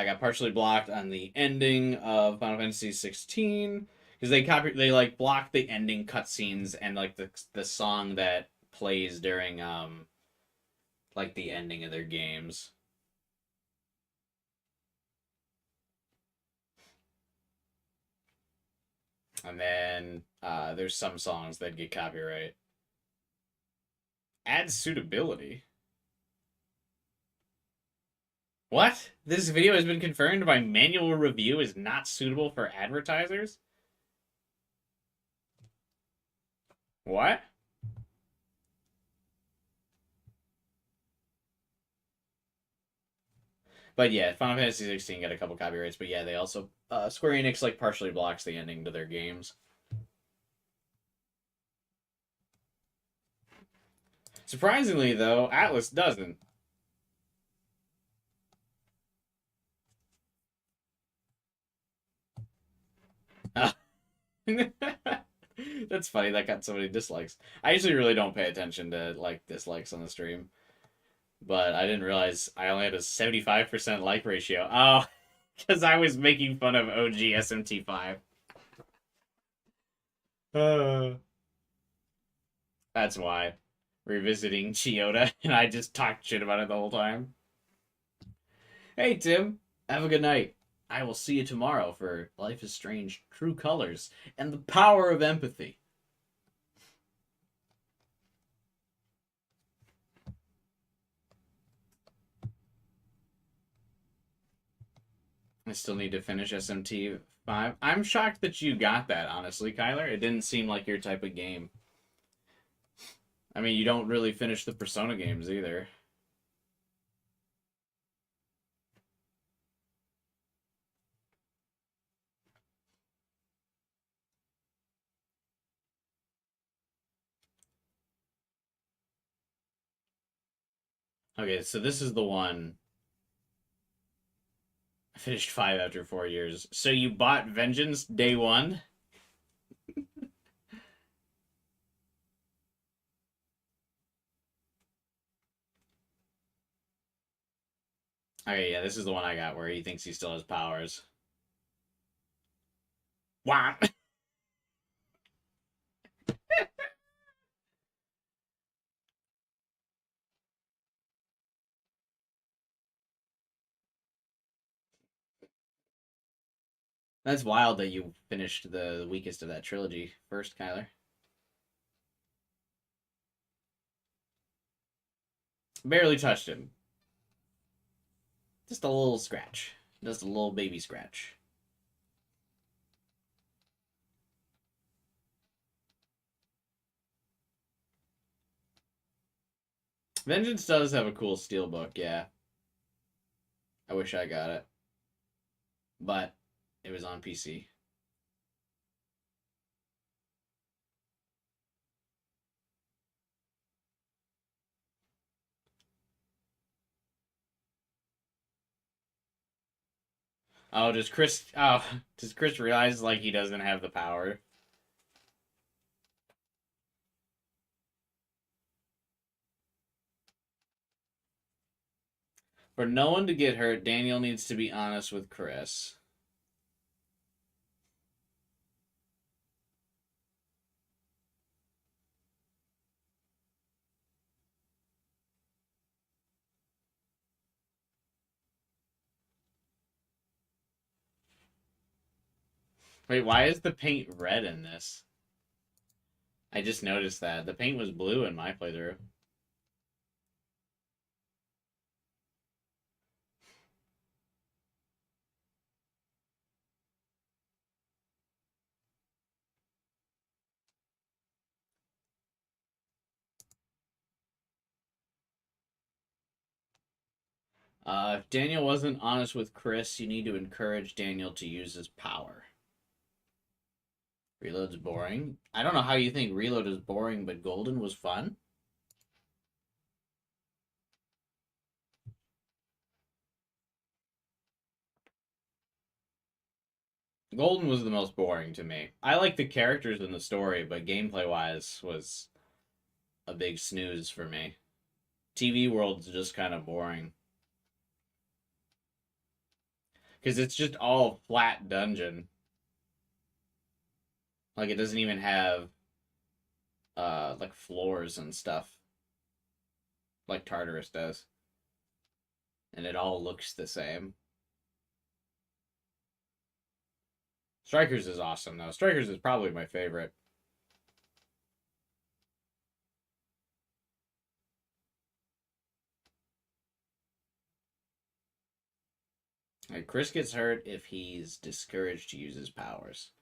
got partially blocked on the ending of Final Fantasy 16 because they like blocked the ending cutscenes and like the song that plays during like the ending of their games. And then there's some songs that get copyright. Add suitability. What? This video has been confirmed by manual review is not suitable for advertisers? What? But yeah, Final Fantasy 16 got a couple copyrights, but yeah, they also Square Enix like partially blocks the ending to their games. Surprisingly though, Atlas doesn't. That's funny, that got so many dislikes. I usually really don't pay attention to like dislikes on the stream. But I didn't realize I only had a 75% like ratio. Oh, because I was making fun of OG SMT5. That's why. Revisiting Chiyoda, and I just talked shit about it the whole time. Hey, Tim. Have a good night. I will see you tomorrow for Life is Strange True Colors and the Power of Empathy. I still need to finish SMT5. I'm shocked that you got that, honestly, Kyler. It didn't seem like your type of game. I mean, you don't really finish the Persona games either. Okay, so this is the one. I finished 5 after 4 years. So you bought Vengeance day 1? Okay, yeah, this is the one I got where he thinks he still has powers. Wow. That's wild that you finished the weakest of that trilogy first, Kyler. Barely touched him. Just a little scratch. Just a little baby scratch. Vengeance does have a cool steelbook, yeah. I wish I got it. But it was on PC. Oh, does Chris realize like he doesn't have the power? For no one to get hurt, Daniel needs to be honest with Chris. Wait, why is the paint red in this? I just noticed that. The paint was blue in my playthrough. If Daniel wasn't honest with Chris, you need to encourage Daniel to use his power. Reload's boring. I don't know how you think Reload is boring, but Golden was fun. Golden was the most boring to me. I like the characters in the story, but gameplay-wise was a big snooze for me. TV World's just kind of boring. Because it's just all flat dungeon. Like, it doesn't even have, like, floors and stuff. Like Tartarus does. And it all looks the same. Strikers is awesome, though. Strikers is probably my favorite. Like, Chris gets hurt if he's discouraged to use his powers.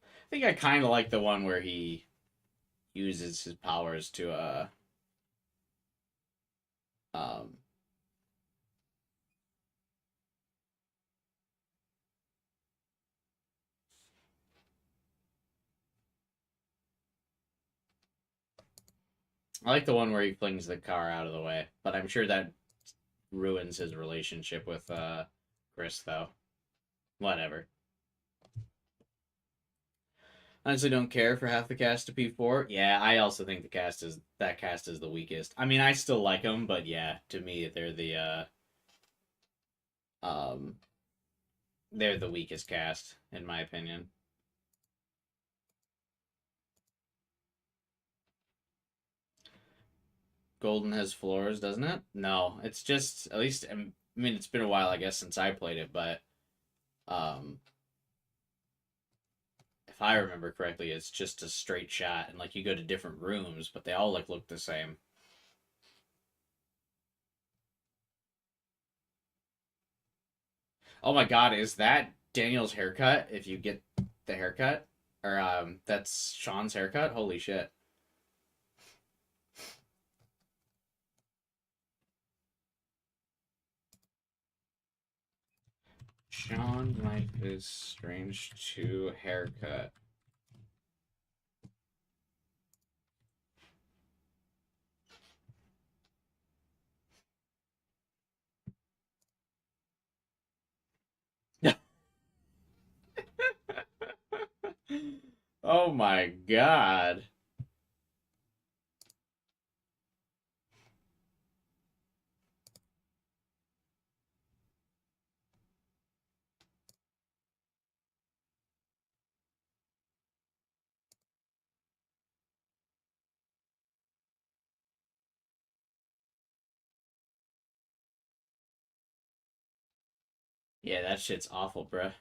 I think I kind of like the one where he uses his powers to, I like the one where he flings the car out of the way, but I'm sure that ruins his relationship with, Chris, though. Whatever. Honestly, don't care for half the cast of P4. Yeah, I also think that cast is the weakest. I mean, I still like them, but yeah, to me, they're the weakest cast, in my opinion. Golden has floors, doesn't it? No, it's just, at least, I mean, it's been a while, I guess, since I played it, but, if I remember correctly, it's just a straight shot, and, like, you go to different rooms, but they all, like, look the same. Oh my god, is that Daniel's haircut, if you get the haircut? Or, that's Sean's haircut? Holy shit. Sean Life is Strange 2 haircut. Oh my god. Yeah, that shit's awful, bruh.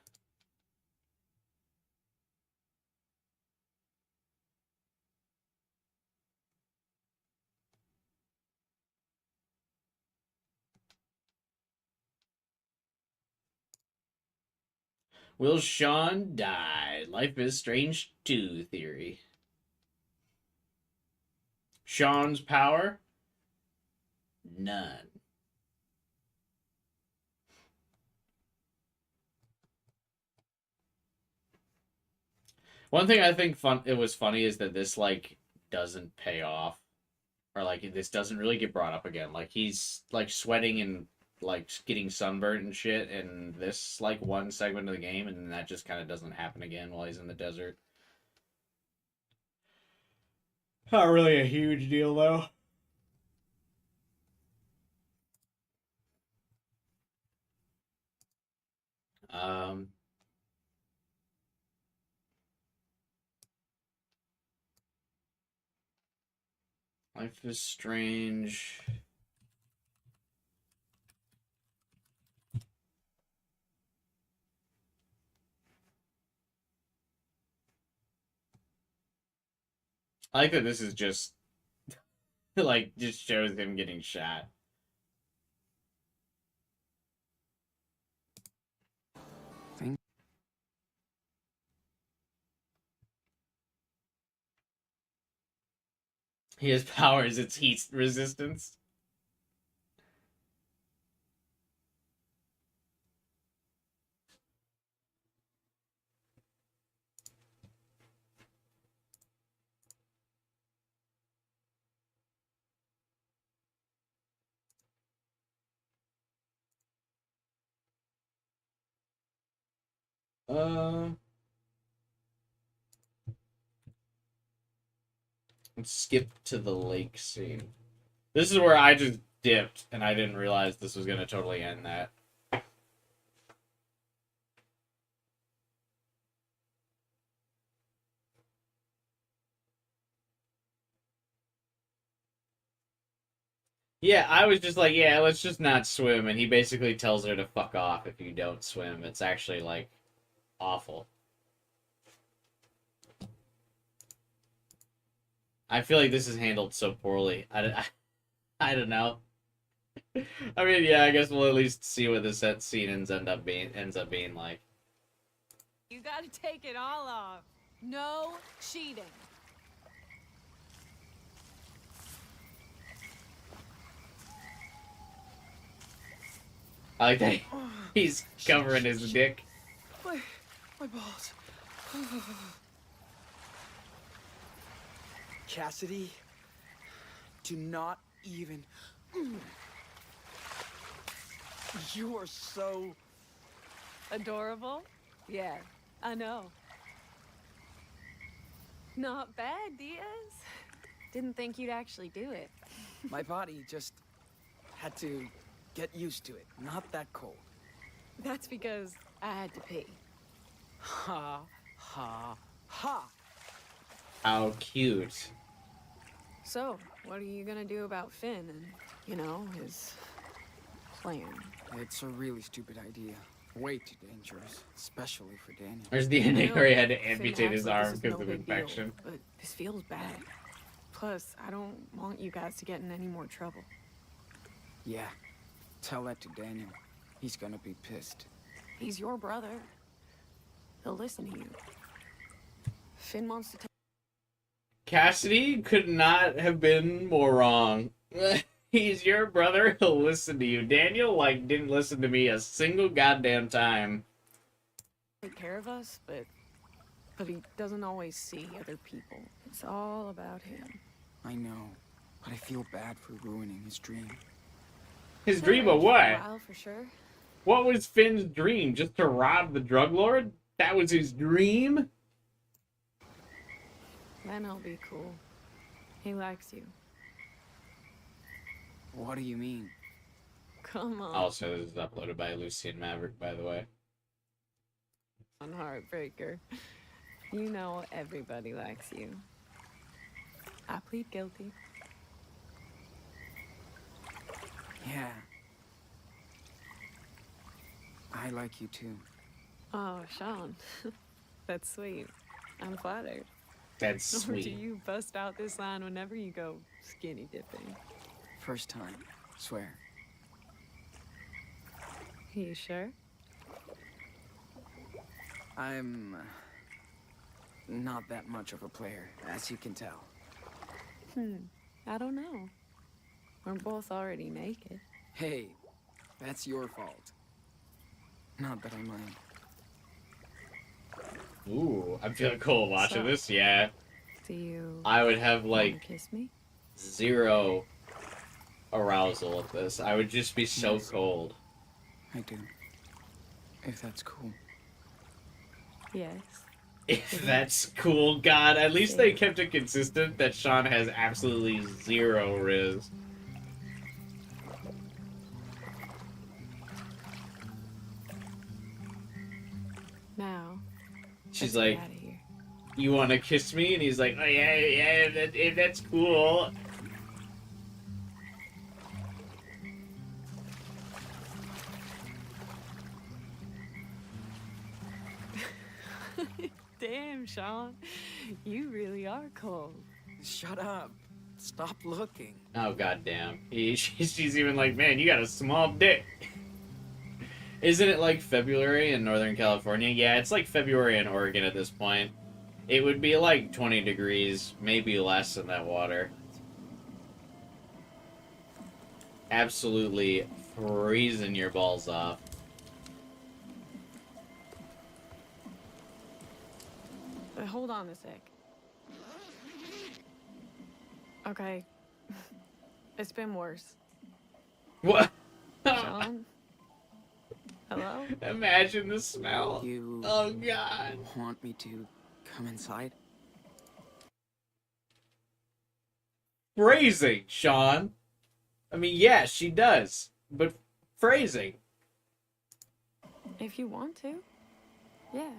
Will Sean die? Life is Strange 2 theory. Sean's power? None. One thing I think it was funny is that this, like, doesn't pay off. Or, like, this doesn't really get brought up again. Like, he's, like, sweating and, like, getting sunburned and shit in this, like, one segment of the game, and then that just kind of doesn't happen again while he's in the desert. Not really a huge deal, though. Life is Strange. I like that this is just, like, just shows him getting shot. He has powers, it's heat resistance. Let's skip to the lake scene. This is where I just dipped, and I didn't realize this was gonna totally end that. Yeah, I was just like, yeah, let's just not swim, and he basically tells her to fuck off if you don't swim. It's actually, like, awful. I feel like this is handled so poorly. I don't know. I mean, yeah, I guess we'll at least see what this set scene ends up being like. You gotta take it all off. No cheating. I like that he's covering his dick. My balls. Cassidy, do not even. You are so Adorable? Yeah, I know. Not bad, Diaz. Didn't think you'd actually do it. My body just had to get used to it. Not that cold. That's because I had to pee. Ha, ha, ha. How cute. So, what are you gonna do about Finn and, you know, his plan? It's a really stupid idea. Way too dangerous, especially for Daniel. There's the ending where he had to Finn amputate his acts like arm this is because no of big deal, infection. but this feels bad. Plus, I don't want you guys to get in any more trouble. Yeah, tell that to Daniel. He's gonna be pissed. He's your brother. He'll listen to you. Finn wants to take. Cassidy could not have been more wrong. He's your brother, he'll listen to you. Daniel, like, didn't listen to me a single goddamn time. Take care of us, but he doesn't always see other people. It's all about him. I know, but I feel bad for ruining his dream. His dream of what? For a while, for sure. What was Finn's dream? Just to rob the drug lord? That was his dream? Then I'll be cool. He likes you. What do you mean? Come on. Also, this is uploaded by Lucian Maverick, by the way. On Heartbreaker. You know everybody likes you. I plead guilty. Yeah. I like you too. Oh, Sean. That's sweet. I'm flattered. That's Or do sweet. you bust out this line whenever you go skinny dipping? First time, swear. You sure? I'm not that much of a player, as you can tell. I don't know. We're both already naked. Hey, that's your fault. Not that I mind. Ooh, I'm feeling cool watching So- this, yeah. Do you I would have, wanna like, kiss me? zero arousal with this. I would just be so Yes. cold. I do. If that's cool. Yes. If that's cool, God, at least they kept it consistent that Sean has absolutely zero riz. Now. She's let's like, get outta here. you want to kiss me? And he's like, oh, yeah, if that's cool. Damn, Sean. You really are cold. Shut up. Stop looking. Oh, goddamn. She's even like, man, you got a small dick. Isn't it like February in Northern California? Yeah, it's like February in Oregon at this point. It would be like 20 degrees, maybe less in that water. Absolutely freezing your balls off. But hold on a sec. Okay. It's been worse. What? Sean? Hello? bro. Imagine the smell. You Oh god. want me to come inside? Phrasing, Sean. I mean, yes, she does, but phrasing. If you want to. Yeah.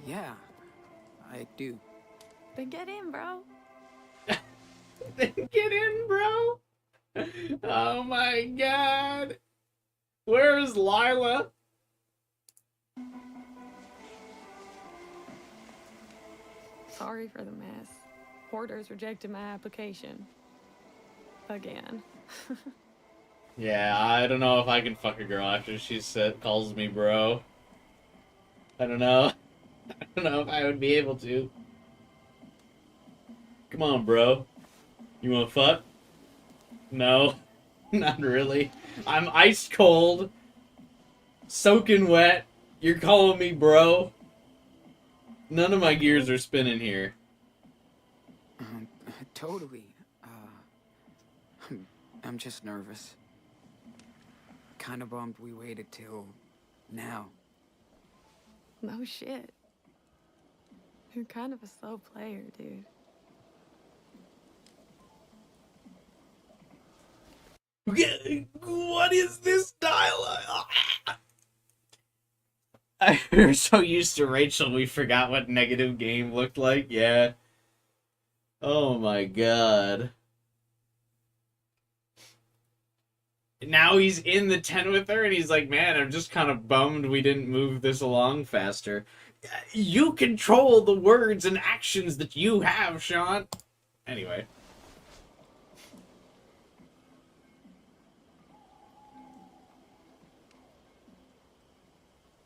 Yeah. I do. Then get in, bro. Then get in, bro. Oh my god. Where is Lila? Sorry for the mess. Hoarders rejected my application. Again. Yeah, I don't know if I can fuck a girl after she calls me bro. I don't know. I don't know if I would be able to. Come on, bro. You wanna fuck? No. Not really. I'm ice cold. Soaking wet. You're calling me bro. None of my gears are spinning here. Totally. I'm just nervous. Kinda bummed we waited till now. No shit. You're kind of a slow player, dude. What is this dialogue? We're so used to Rachel, we forgot what negative game looked like. Yeah. Oh my god. Now he's in the tent with her, and he's like, man, I'm just kind of bummed we didn't move this along faster. You control the words and actions that you have, Sean. Anyway.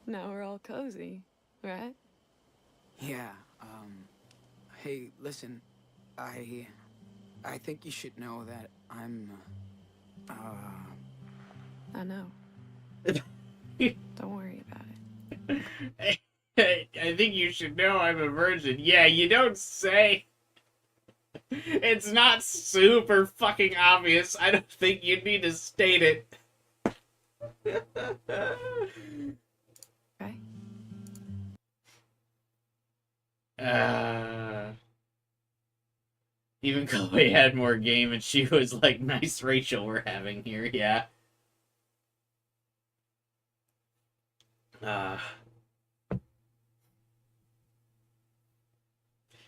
Now we're all cozy, right? Yeah, hey, listen, I think you should know that I'm, I know. Don't worry about it. I think you should know I'm a virgin. Yeah, you don't say. It's not super fucking obvious. I don't think you need to state it. Okay. Even Chloe had more game, and she was like, nice Rachel we're having here, yeah.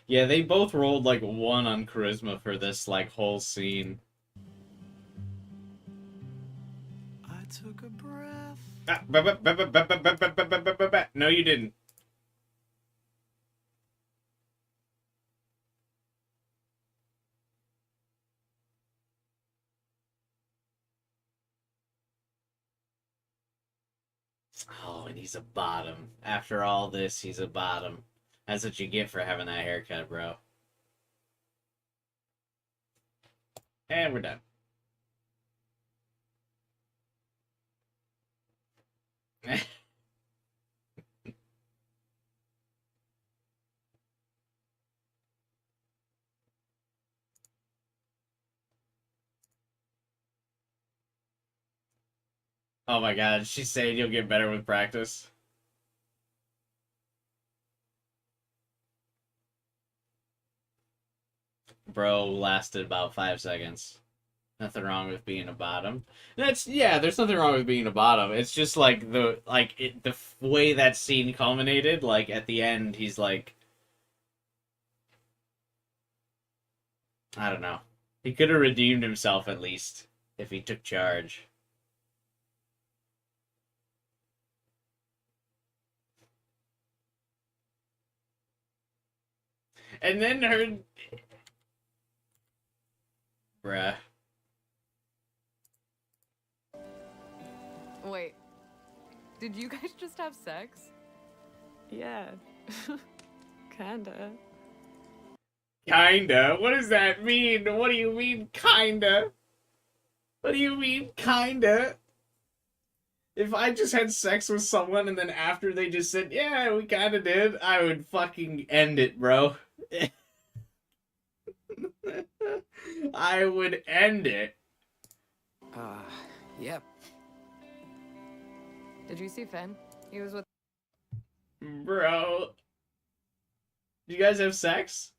Yeah, they both rolled like 1 on charisma for this like whole scene. I took a breath. No, you didn't. Oh, and he's a bottom. After all this, he's a bottom. That's what you get for having that haircut, bro. And we're done. Oh my god, she's saying you'll get better with practice. Bro lasted about 5 seconds. Nothing wrong with being a bottom. Yeah, there's nothing wrong with being a bottom. It's just like the way that scene culminated, like at the end he's like, I don't know. He could have redeemed himself at least if he took charge. And then her... Bruh. Wait. Did you guys just have sex? Yeah. Kinda. Kinda? What does that mean? What do you mean, kinda? What do you mean, kinda? If I just had sex with someone and then after they just said, yeah, we kinda did, I would fucking end it, bro. I would end it. Yep. Did you see Finn? He was with... Bro. Do you guys have sex?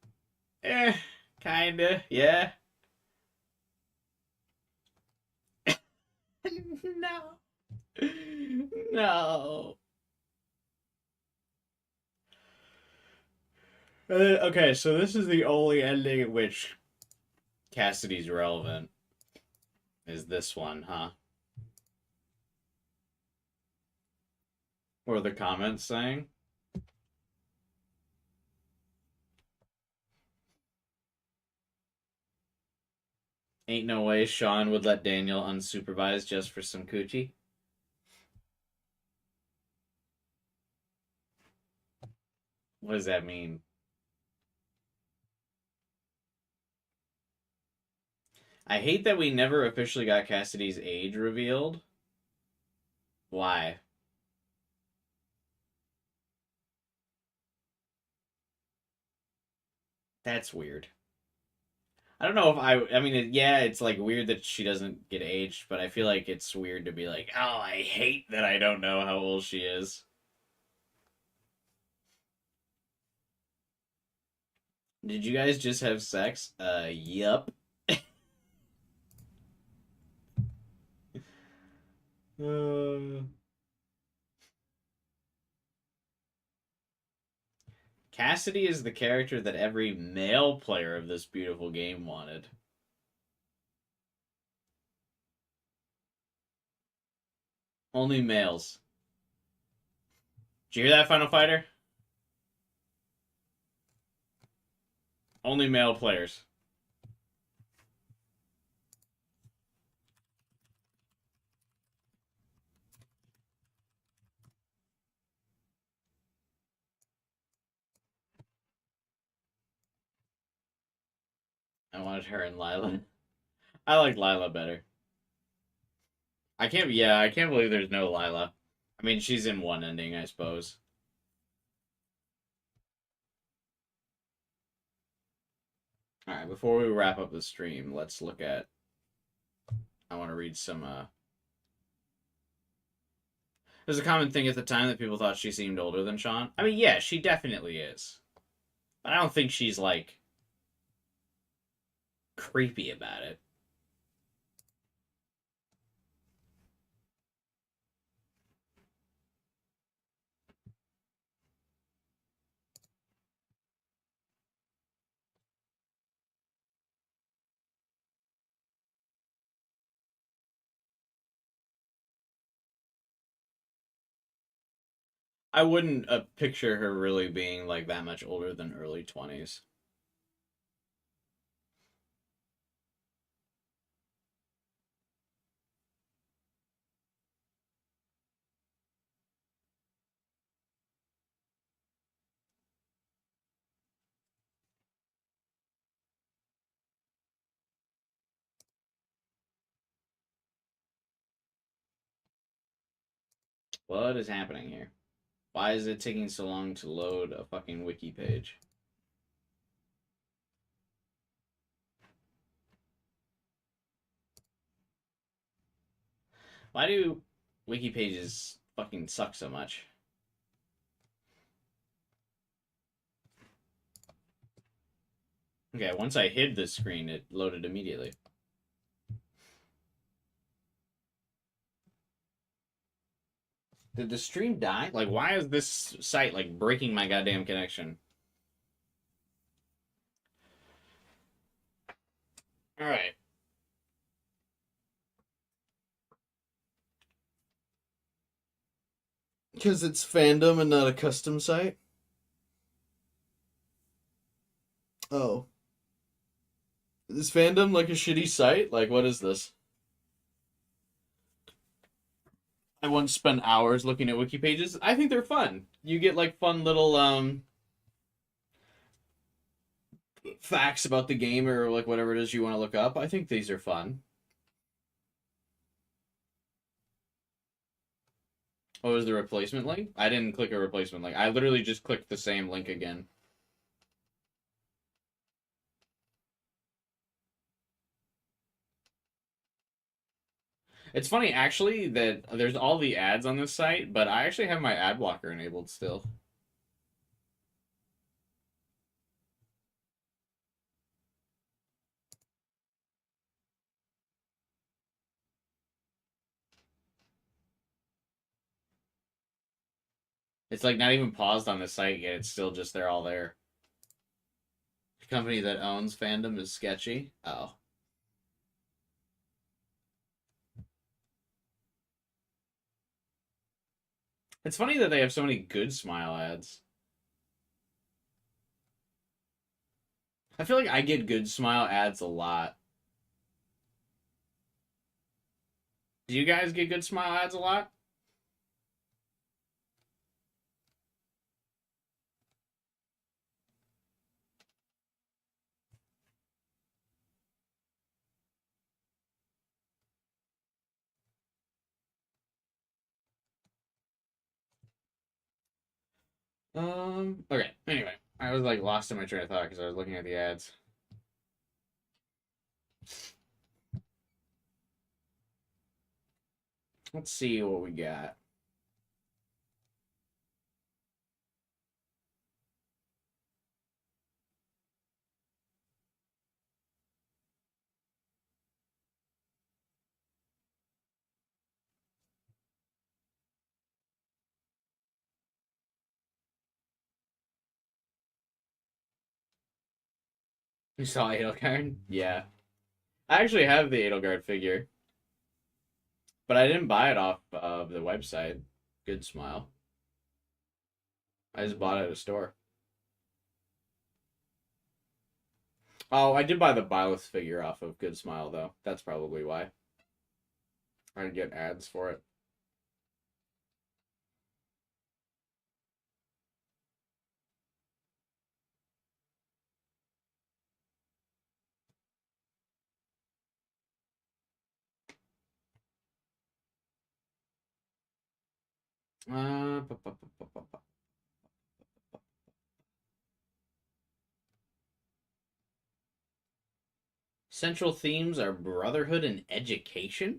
Kinda, yeah. No. No. Okay, so this is the only ending in which Cassidy's relevant. Is this one, huh? What are the comments saying? Ain't no way Sean would let Daniel unsupervised just for some coochie. What does that mean? I hate that we never officially got Cassidy's age revealed. Why? That's weird. I don't know if I mean, yeah, it's like weird that she doesn't get aged, but I feel like it's weird to be like, oh, I hate that I don't know how old she is. Did you guys just have sex? Yup. Cassidy is the character that every male player of this beautiful game wanted. Only males. Did you hear that, Final Fighter? Only male players. I wanted her and Lila. I like Lila better. I can't believe there's no Lila. I mean, she's in one ending, I suppose. Alright, before we wrap up the stream, let's look at... I want to read some, There's a common thing at the time that people thought she seemed older than Sean. I mean, yeah, she definitely is. But I don't think she's, like, creepy about it. I wouldn't picture her really being, like, that much older than early 20s. What is happening here? Why is it taking so long to load a fucking wiki page? Why do wiki pages fucking suck so much? Okay, once I hid the screen, it loaded immediately. Did the stream die? Like, why is this site, like, breaking my goddamn connection? Alright. Because it's fandom and not a custom site? Oh. Is fandom like a shitty site? Like, what is this? I once spent hours looking at wiki pages. I think they're fun. You get, like, fun little, facts about the game or, like, whatever it is you want to look up. I think these are fun. Oh, is the replacement link? I didn't click a replacement link. I literally just clicked the same link again. It's funny, actually, that there's all the ads on this site, but I actually have my ad blocker enabled still. It's like not even paused on the site yet. It's still just they're all there. The company that owns fandom is sketchy. Oh. It's funny that they have so many good Smile ads. I feel like I get good Smile ads a lot. Do you guys get good Smile ads a lot? Okay. Anyway, I was like lost in my train of thought because I was looking at the ads. Let's see what we got. You saw Edelgard? Yeah. I actually have the Edelgard figure. But I didn't buy it off of the website. Good Smile. I just bought it at a store. Oh, I did buy the Byleth figure off of Good Smile, though. That's probably why. I didn't get ads for it. Uh, bu- bu- bu- bu- bu- bu- Central themes are brotherhood and education?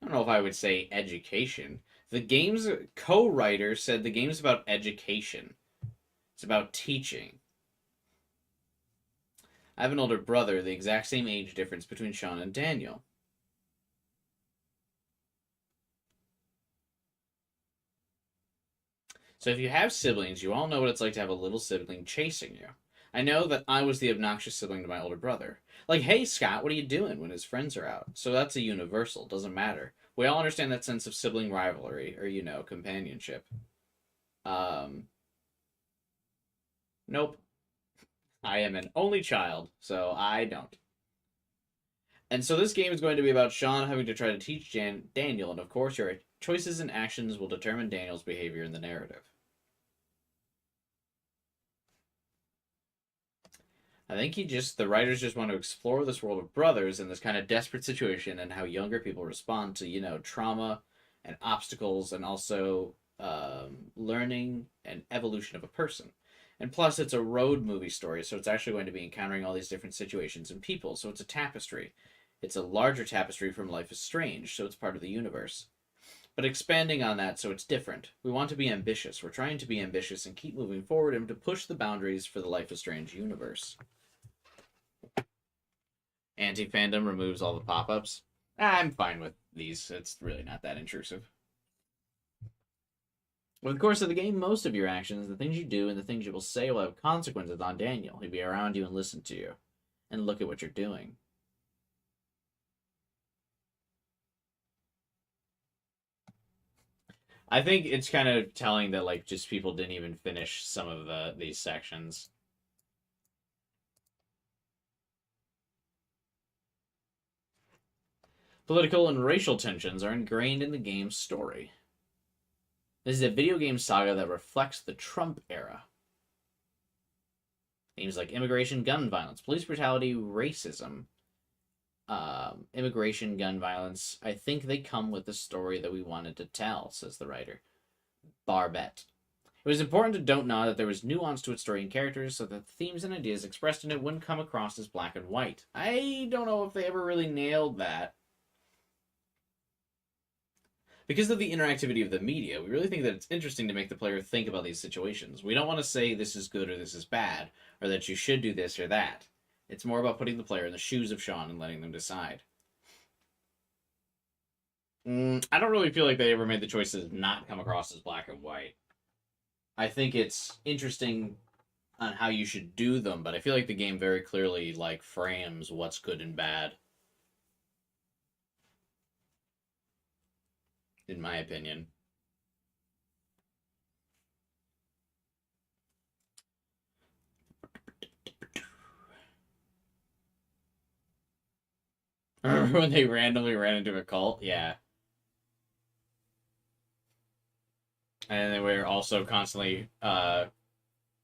I don't know if I would say education. The game's co-writer said the game's about education. It's about teaching. I have an older brother, the exact same age difference between Sean and Daniel. So if you have siblings, you all know what it's like to have a little sibling chasing you. I know that I was the obnoxious sibling to my older brother. Like, hey, Scott, what are you doing when his friends are out? So that's a universal, doesn't matter. We all understand that sense of sibling rivalry, or, companionship. Nope. I am an only child, so I don't. And so this game is going to be about Sean having to try to teach Daniel, and of course your choices and actions will determine Daniel's behavior in the narrative. I think the writers just want to explore this world of brothers in this kind of desperate situation and how younger people respond to, trauma and obstacles and also learning and evolution of a person. And plus, it's a road movie story, so it's actually going to be encountering all these different situations and people, so it's a tapestry. It's a larger tapestry from Life is Strange, so it's part of the universe. But expanding on that so it's different. We want to be ambitious. We're trying to be ambitious and keep moving forward and to push the boundaries for the Life is Strange universe. Anti-fandom removes all the pop-ups. I'm fine with these. It's really not that intrusive. Over the course of the game, most of your actions, the things you do, and the things you will say will have consequences on Daniel. He'll be around you and listen to you. And look at what you're doing. I think it's kind of telling that, just people didn't even finish some of these sections. Political and racial tensions are ingrained in the game's story. This is a video game saga that reflects the Trump era. Themes like immigration, gun violence, police brutality, racism, immigration, gun violence. I think they come with the story that we wanted to tell, says the writer. Barbette. It was important to Don't Nod that there was nuance to its story and characters so that the themes and ideas expressed in it wouldn't come across as black and white. I don't know if they ever really nailed that. Because of the interactivity of the media, we really think that it's interesting to make the player think about these situations. We don't want to say this is good or this is bad, or that you should do this or that. It's more about putting the player in the shoes of Sean and letting them decide. I don't really feel like they ever made the choices not come across as black and white. I think it's interesting on how you should do them, but I feel like the game very clearly like frames what's good and bad. In my opinion. Remember when they randomly ran into a cult? Yeah. And they were also constantly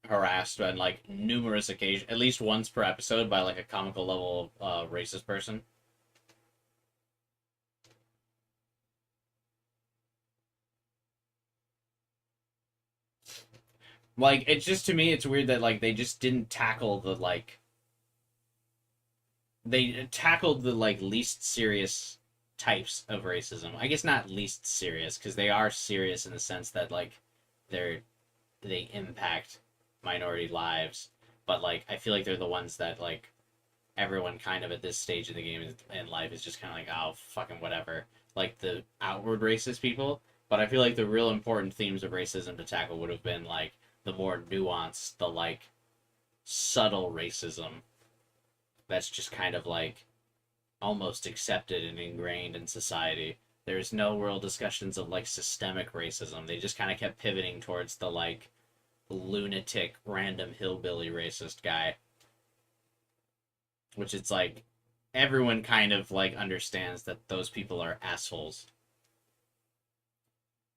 harassed on like numerous occasions, at least once per episode, by like a comical level racist person. Like, it's just, to me, it's weird that like they just didn't tackle the like. They tackled the like least serious types of racism. I guess not least serious, because they are serious in the sense that like they impact minority lives, but like I feel like they're the ones that like everyone kind of at this stage of the game in life is just kind of like, oh, fucking whatever, like the outward racist people. But I feel like the real important themes of racism to tackle would have been like the more nuanced, the like subtle racism that's just kind of like almost accepted and ingrained in society. There's no real discussions of like systemic racism. They just kind of kept pivoting towards the like lunatic random hillbilly racist guy, which it's like everyone kind of like understands that those people are assholes,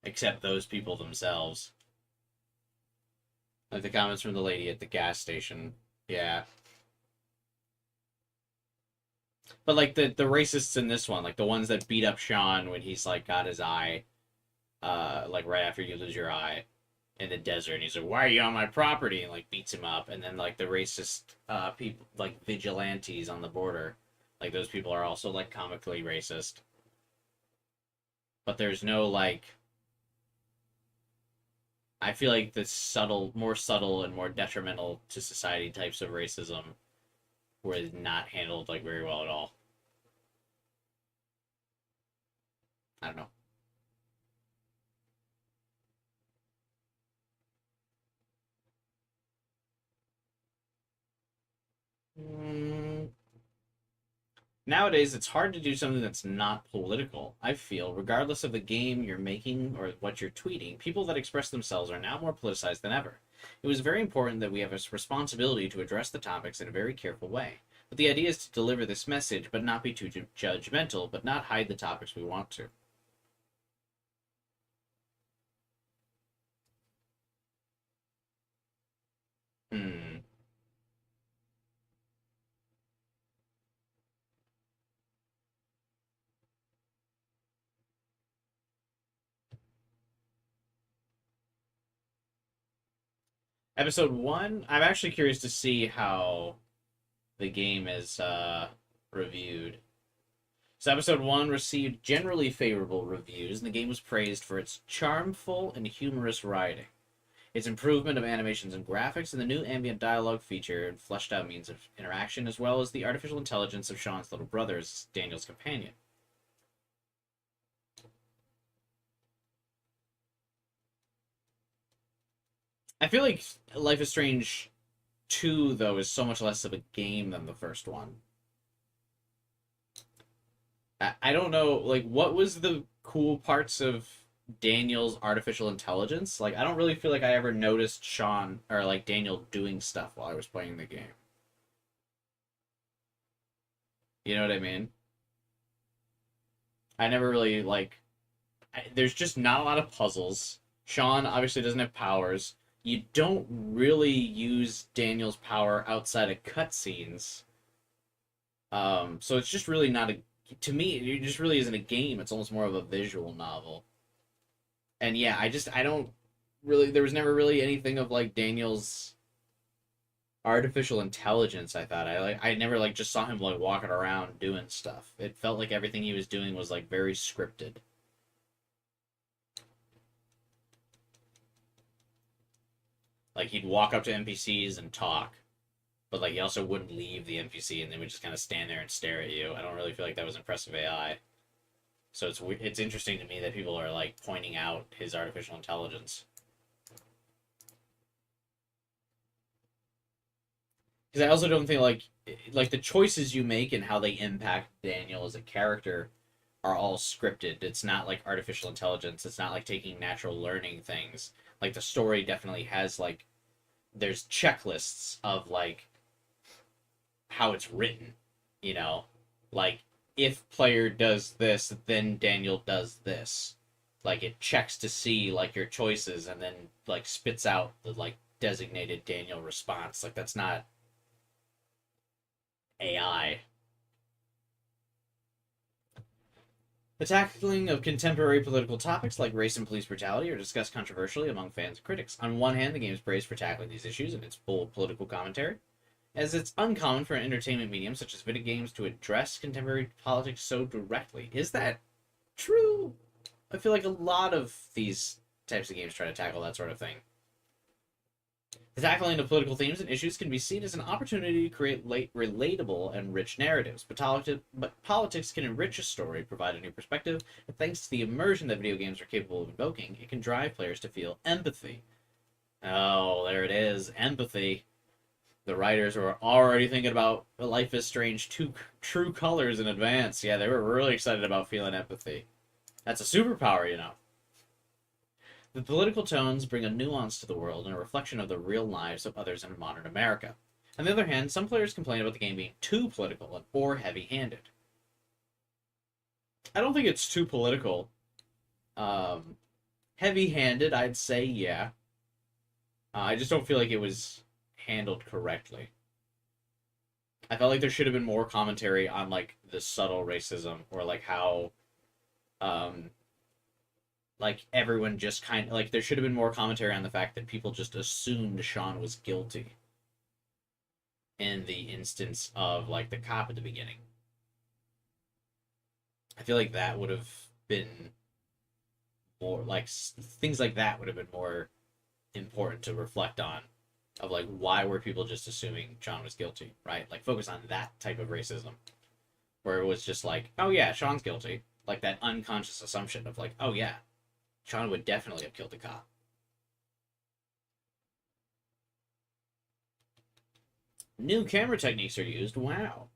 except those people themselves. Like the comments from the lady at the gas station. Yeah. But like the racists in this one, like the ones that beat up Sean when he's like got his eye, like right after you lose your eye in the desert, and he's like, "Why are you on my property?" and like beats him up. And then like the racist people, like vigilantes on the border, like those people are also like comically racist. But there's no like, I feel like the more subtle and more detrimental to society types of racism were not handled like very well at all. I don't know. Nowadays, it's hard to do something that's not political. I feel, regardless of the game you're making or what you're tweeting, people that express themselves are now more politicized than ever. It was very important that we have a responsibility to address the topics in a very careful way. But the idea is to deliver this message, but not be too judgmental, but not hide the topics we want to. Episode 1, I'm actually curious to see how the game is reviewed. So episode 1 received generally favorable reviews, and the game was praised for its charmful and humorous writing, its improvement of animations and graphics, and the new ambient dialogue feature and fleshed out means of interaction, as well as the artificial intelligence of Sean's little brother as Daniel's companion. I feel like Life is Strange 2, though, is so much less of a game than the first one. I don't know, like, what was the cool parts of Daniel's artificial intelligence? Like, I don't really feel like I ever noticed Sean, or, like, Daniel doing stuff while I was playing the game. You know what I mean? I never really, like... there's just not a lot of puzzles. Sean obviously doesn't have powers. You don't really use Daniel's power outside of cutscenes. So it's just really not a... to me, it just really isn't a game. It's almost more of a visual novel. And yeah, I don't really, there was never really anything of like Daniel's artificial intelligence. I thought I never like just saw him like walking around doing stuff. It felt like everything he was doing was like very scripted. Like he'd walk up to NPCs and talk, but like he also wouldn't leave the NPC and they would just kind of stand there and stare at you. I don't really feel like that was impressive AI. So it's interesting to me that people are like pointing out his artificial intelligence. Because I also don't think like the choices you make and how they impact Daniel as a character are all scripted. It's not like artificial intelligence. It's not like taking natural learning things. Like the story definitely has like there's checklists of like how it's written, you know, like if player does this, then Daniel does this. Like it checks to see like your choices and then like spits out the like designated Daniel response. Like that's not AI. The tackling of contemporary political topics like race and police brutality are discussed controversially among fans and critics. On one hand, the game is praised for tackling these issues in its bold political commentary, as it's uncommon for an entertainment medium such as video games to address contemporary politics so directly. Is that true? I feel like a lot of these types of games try to tackle that sort of thing. The tackling of political themes and issues can be seen as an opportunity to create relatable and rich narratives, but politics can enrich a story, provide a new perspective, and thanks to the immersion that video games are capable of invoking, it can drive players to feel empathy. Oh, there it is, empathy. The writers were already thinking about Life is Strange 2 True Colors in advance. Yeah, they were really excited about feeling empathy. That's a superpower, you know. The political tones bring a nuance to the world and a reflection of the real lives of others in modern America. On the other hand, some players complain about the game being too political or heavy-handed. I don't think it's too political. Heavy-handed, I'd say, yeah. I just don't feel like it was handled correctly. I felt like there should have been more commentary on, like, the subtle racism, or, like, how, like, everyone just kind of, like, there should have been more commentary on the fact that people just assumed Sean was guilty in the instance of, like, the cop at the beginning. I feel like that would have been more, like, things like that would have been more important to reflect on, of, like, why were people just assuming Sean was guilty, right? Like, focus on that type of racism, where it was just like, oh yeah, Sean's guilty. Like, that unconscious assumption of, like, oh yeah, Sean would definitely have killed the cop. New camera techniques are used. Wow.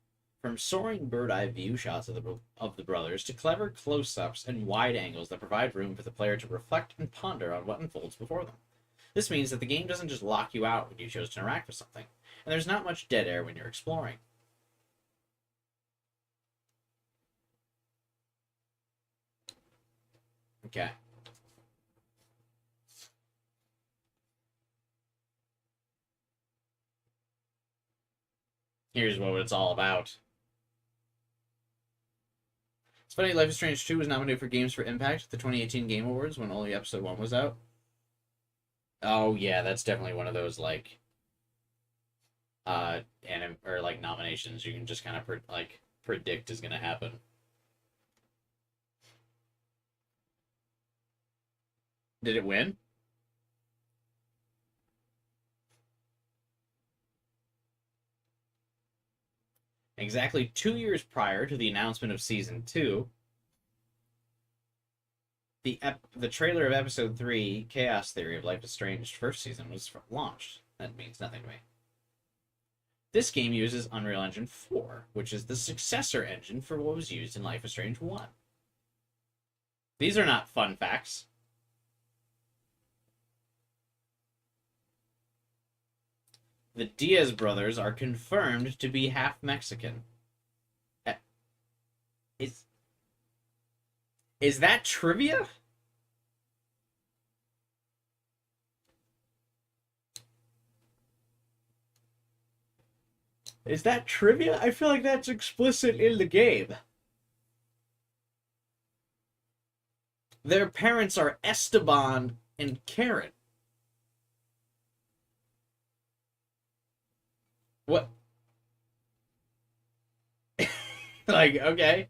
From soaring bird-eye view shots of the brothers to clever close-ups and wide angles that provide room for the player to reflect and ponder on what unfolds before them. This means that the game doesn't just lock you out when you choose to interact with something, and there's not much dead air when you're exploring. Okay. Here's what it's all about. It's funny, Life is Strange 2 was nominated for Games for Impact at the 2018 Game Awards when only Episode 1 was out. Oh yeah, that's definitely one of those, like, like, nominations you can just kind of, predict is going to happen. Did it win? Exactly 2 years prior to the announcement of Season 2, the trailer of Episode 3, Chaos Theory of Life is Strange first season, was launched. That means nothing to me. This game uses Unreal Engine 4, which is the successor engine for what was used in Life is Strange 1. These are not fun facts. The Diaz brothers are confirmed to be half Mexican. Is that trivia? Is that trivia? I feel like that's explicit in the game. Their parents are Esteban and Karen. What? Like, okay.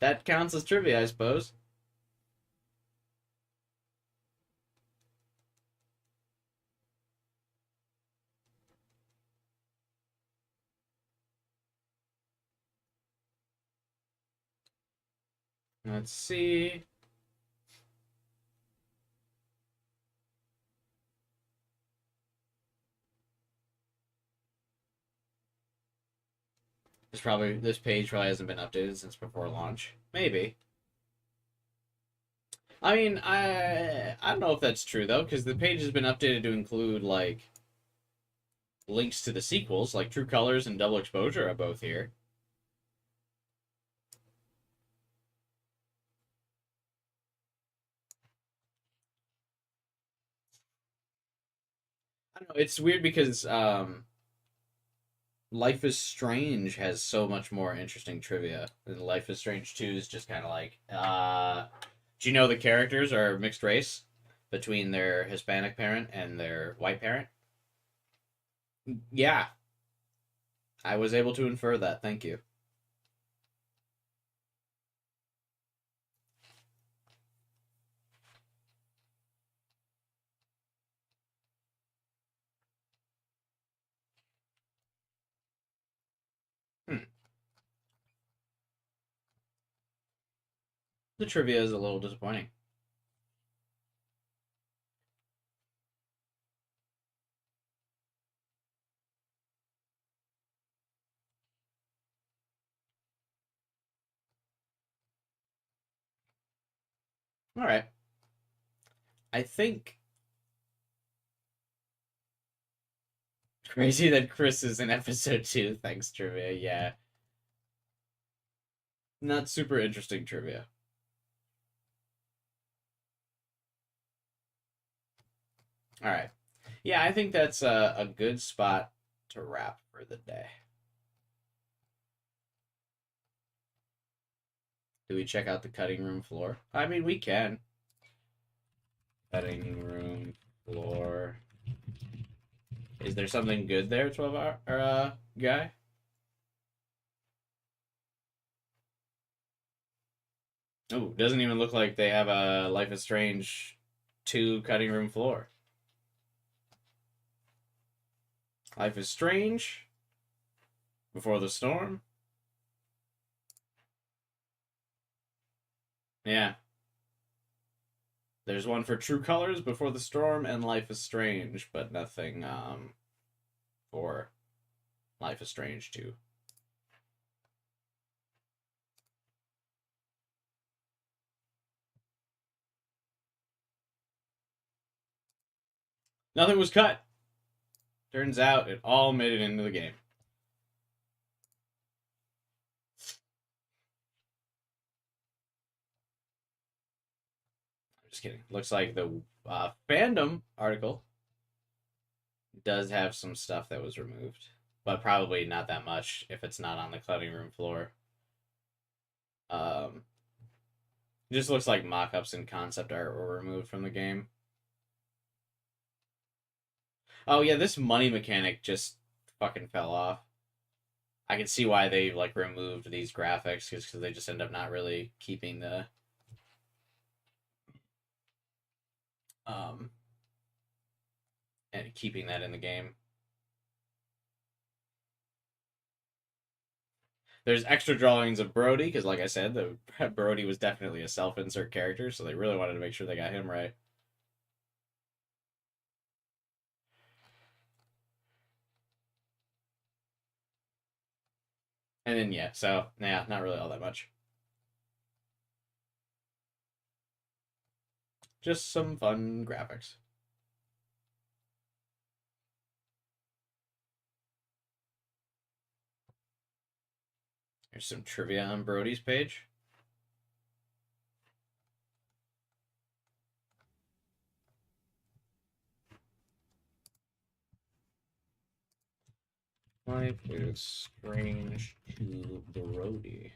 That counts as trivia, I suppose. Let's see. This page probably hasn't been updated since before launch. Maybe. I mean, I don't know if that's true though, because the page has been updated to include like links to the sequels, like True Colors and Double Exposure are both here. I don't know. It's weird because Life is Strange has so much more interesting trivia. And Life is Strange 2 is just kind of like, do you know the characters are mixed race between their Hispanic parent and their white parent? Yeah. I was able to infer that. Thank you. The trivia is a little disappointing. All right. I think crazy that Chris is in episode 2. Thanks, trivia. Yeah. Not super interesting trivia. All right. Yeah, I think that's a good spot to wrap for the day. Do we check out the cutting room floor? I mean, we can. Cutting room floor. Is there something good there, 12-hour guy? Oh, doesn't even look like they have a Life is Strange 2 cutting room floor. Life is Strange. Before the Storm. Yeah. There's one for True Colors, Before the Storm, and Life is Strange, but nothing for Life is Strange 2. Nothing was cut. Turns out it all made it into the game. I'm just kidding. Looks like the fandom article does have some stuff that was removed, but probably not that much if it's not on the cutting room floor. It just looks like mock-ups and concept art were removed from the game. Oh yeah, this money mechanic just fucking fell off. I can see why they like removed these graphics because they just end up not really keeping the and keeping that in the game. There's extra drawings of Brody because, like I said, Brody was definitely a self-insert character, so they really wanted to make sure they got him right. And then yeah, so yeah, not really all that much. Just some fun graphics. There's some trivia on Brody's page. Life is Strange to Brody.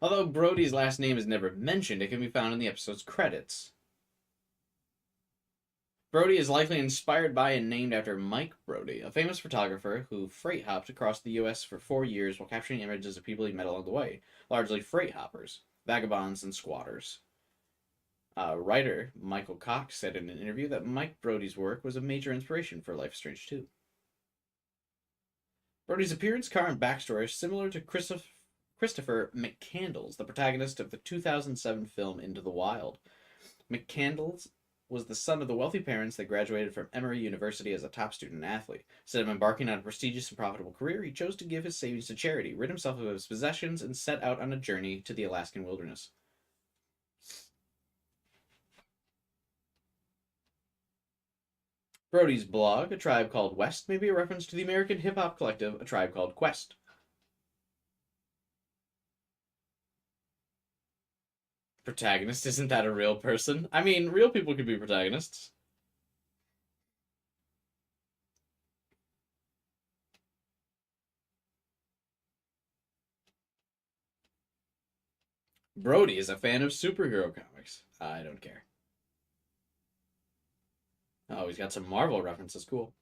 Although Brody's last name is never mentioned, it can be found in the episode's credits. Brody is likely inspired by and named after Mike Brody, a famous photographer who freight hopped across the U.S. for 4 years while capturing images of people he met along the way, largely freight hoppers, vagabonds, and squatters. Writer Michael Cox said in an interview that Mike Brody's work was a major inspiration for Life is Strange 2. Brody's appearance, car, and backstory are similar to Christopher McCandless, the protagonist of the 2007 film Into the Wild. McCandless was the son of the wealthy parents that graduated from Emory University as a top student athlete. Instead of embarking on a prestigious and profitable career, he chose to give his savings to charity, rid himself of his possessions, and set out on a journey to the Alaskan wilderness. Brody's blog, A Tribe Called West, may be a reference to the American hip-hop collective A Tribe Called Quest. Protagonist, isn't that a real person? I mean, real people could be protagonists. Brody is a fan of superhero comics. I don't care. Oh, he's got some Marvel references. Cool.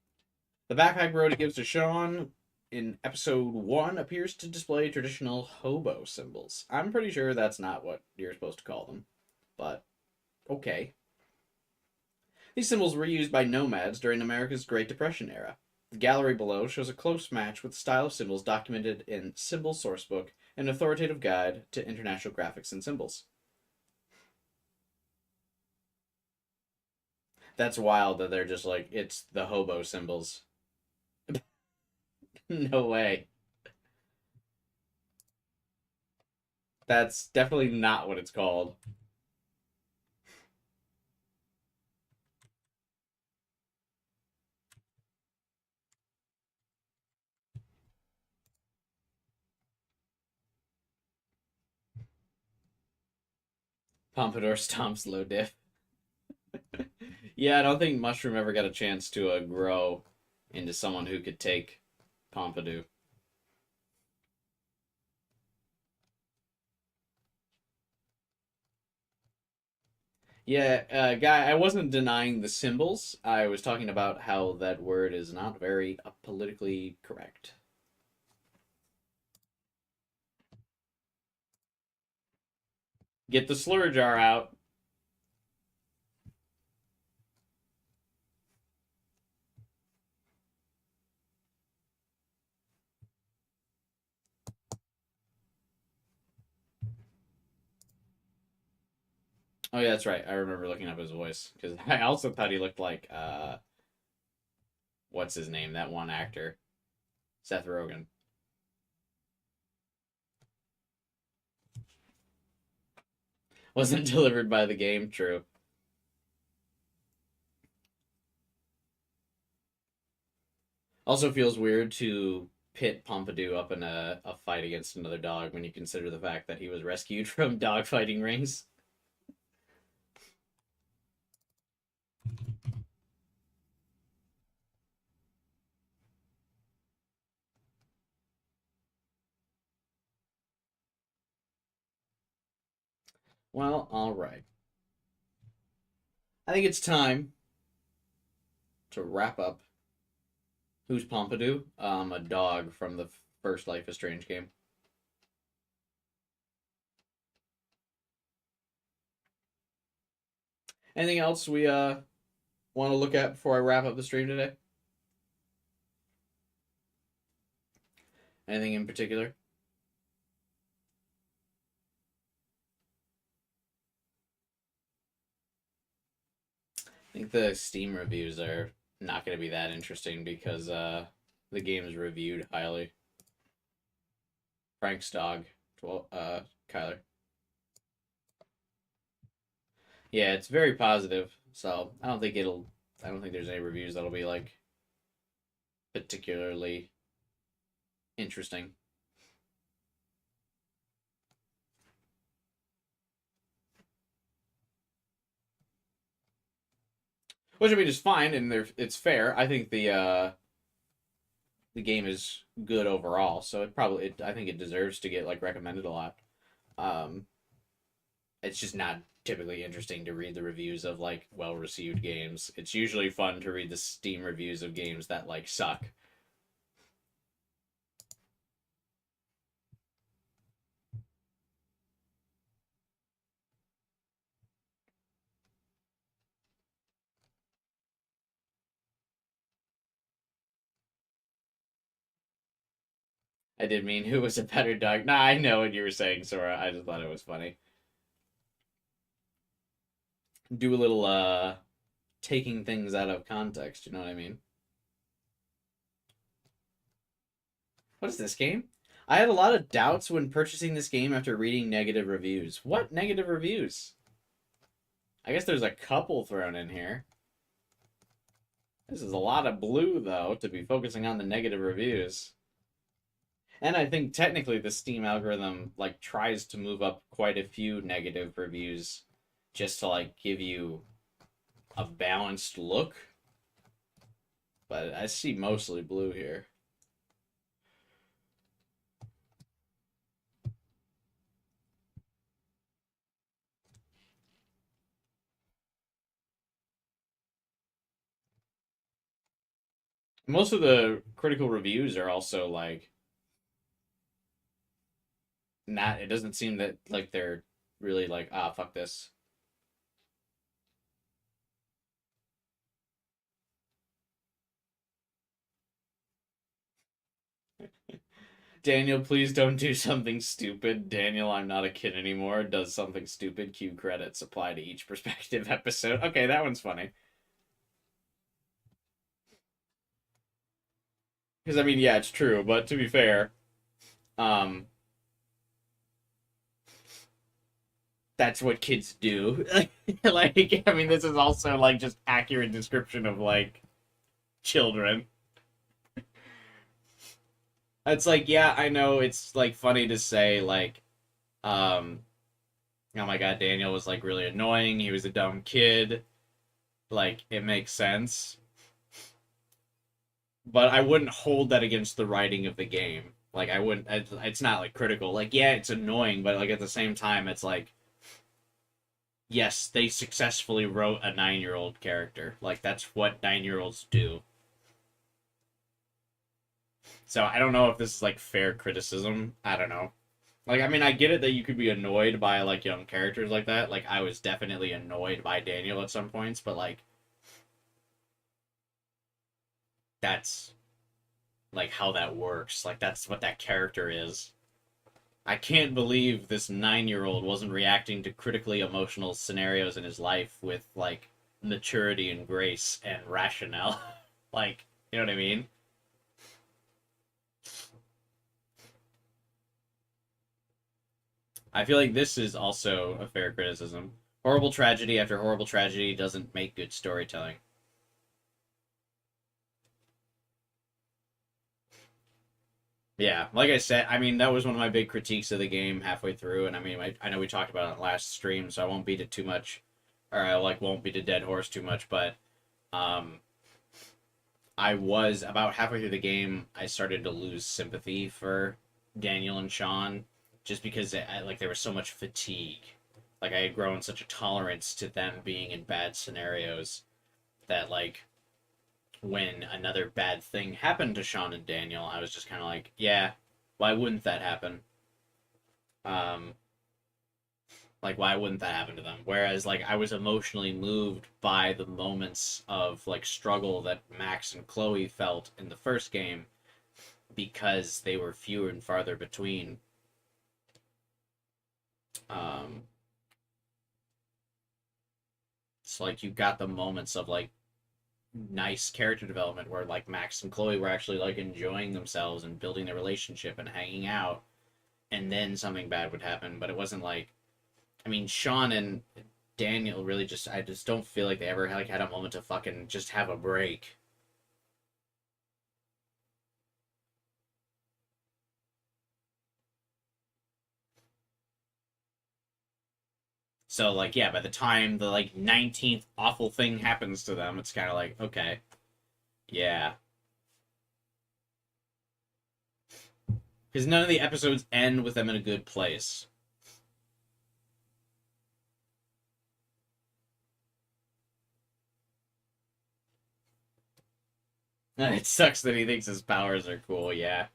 The backpack Brody gives to Sean in episode 1 appears to display traditional hobo symbols. I'm pretty sure that's not what you're supposed to call them, but okay. These symbols were used by nomads during America's Great Depression era. The gallery below shows a close match with the style of symbols documented in Symbol Sourcebook, an authoritative guide to international graphics and symbols. That's wild that they're just like, it's the hobo symbols. No way. That's definitely not what it's called. Pompadour stomps low diff. Yeah, I don't think Mushroom ever got a chance to grow into someone who could take Pompadour. Yeah, Guy, I wasn't denying the symbols. I was talking about how that word is not very politically correct. Get the slur jar out. Oh yeah, that's right. I remember looking up his voice because I also thought he looked like what's his name? That one actor, Seth Rogen. Wasn't delivered by the game. True. Also feels weird to pit Pompadour up in a fight against another dog when you consider the fact that he was rescued from dog fighting rings. Well, all right. I think it's time to wrap up. Who's Pompadour? A dog from the first Life is Strange game. Anything else we want to look at before I wrap up the stream today? Anything in particular? I think the Steam reviews are not going to be that interesting because the game is reviewed highly. Frank's dog, Kyler. Yeah, it's very positive, so I don't think there's any reviews that'll be like particularly interesting. Which I mean is fine, and it's fair. I think the game is good overall, so I think it deserves to get like recommended a lot. It's just not typically interesting to read the reviews of like well-received games. It's usually fun to read the Steam reviews of games that like suck. I did mean who was a better dog. Nah, I know what you were saying, Sora. I just thought it was funny. Do a little taking things out of context, you know what I mean? What is this game? I had a lot of doubts when purchasing this game after reading negative reviews. What negative reviews? I guess there's a couple thrown in here. This is a lot of blue, though, to be focusing on the negative reviews. And I think technically the Steam algorithm like tries to move up quite a few negative reviews just to like give you a balanced look. But I see mostly blue here. Most of the critical reviews are also like not, it doesn't seem that like they're really like, ah, fuck this. Daniel, please don't do something stupid. Daniel, I'm not a kid anymore, does something stupid. Cue credits apply to each perspective episode. Okay, that one's funny. Because, I mean, yeah, it's true, but to be fair, that's what kids do. Like, I mean, this is also, like, just accurate description of, like, children. It's like, yeah, I know it's, like, funny to say, like, oh my god, Daniel was, like, really annoying, he was a dumb kid. Like, it makes sense. But I wouldn't hold that against the writing of the game. Like, I wouldn't, it's not, like, critical. Like, yeah, it's annoying, but, like, at the same time, it's like, yes, they successfully wrote a 9-year-old character. Like, that's what 9-year-olds do. So, I don't know if this is, like, fair criticism. I don't know. Like, I mean, I get it that you could be annoyed by, like, young characters like that. Like, I was definitely annoyed by Daniel at some points, but, like, that's, like, how that works. Like, that's what that character is. I can't believe this 9-year-old wasn't reacting to critically emotional scenarios in his life with, like, maturity and grace and rationale. Like, you know what I mean? I feel like this is also a fair criticism. Horrible tragedy after horrible tragedy doesn't make good storytelling. Yeah, like I said, I mean, that was one of my big critiques of the game halfway through, and I mean, I know we talked about it last stream, so I won't beat it too much, or I, like, won't beat a dead horse too much, but, I was, about halfway through the game, I started to lose sympathy for Daniel and Sean, just because, like, there was so much fatigue. Like, I had grown such a tolerance to them being in bad scenarios that, like, when another bad thing happened to Sean and Daniel, I was just kind of like, yeah, why wouldn't that happen? Like, why wouldn't that happen to them? Whereas, like, I was emotionally moved by the moments of, like, struggle that Max and Chloe felt in the first game because they were fewer and farther between. It's like you got the moments of, like, nice character development where, like, Max and Chloe were actually, like, enjoying themselves and building their relationship and hanging out, and then something bad would happen. But it wasn't like, I mean, Sean and Daniel really just, I just don't feel like they ever, like, had a moment to fucking just have a break. So, like, yeah, by the time the, like, 19th awful thing happens to them, it's kind of like, okay, yeah. Because none of the episodes end with them in a good place. It sucks that he thinks his powers are cool, yeah.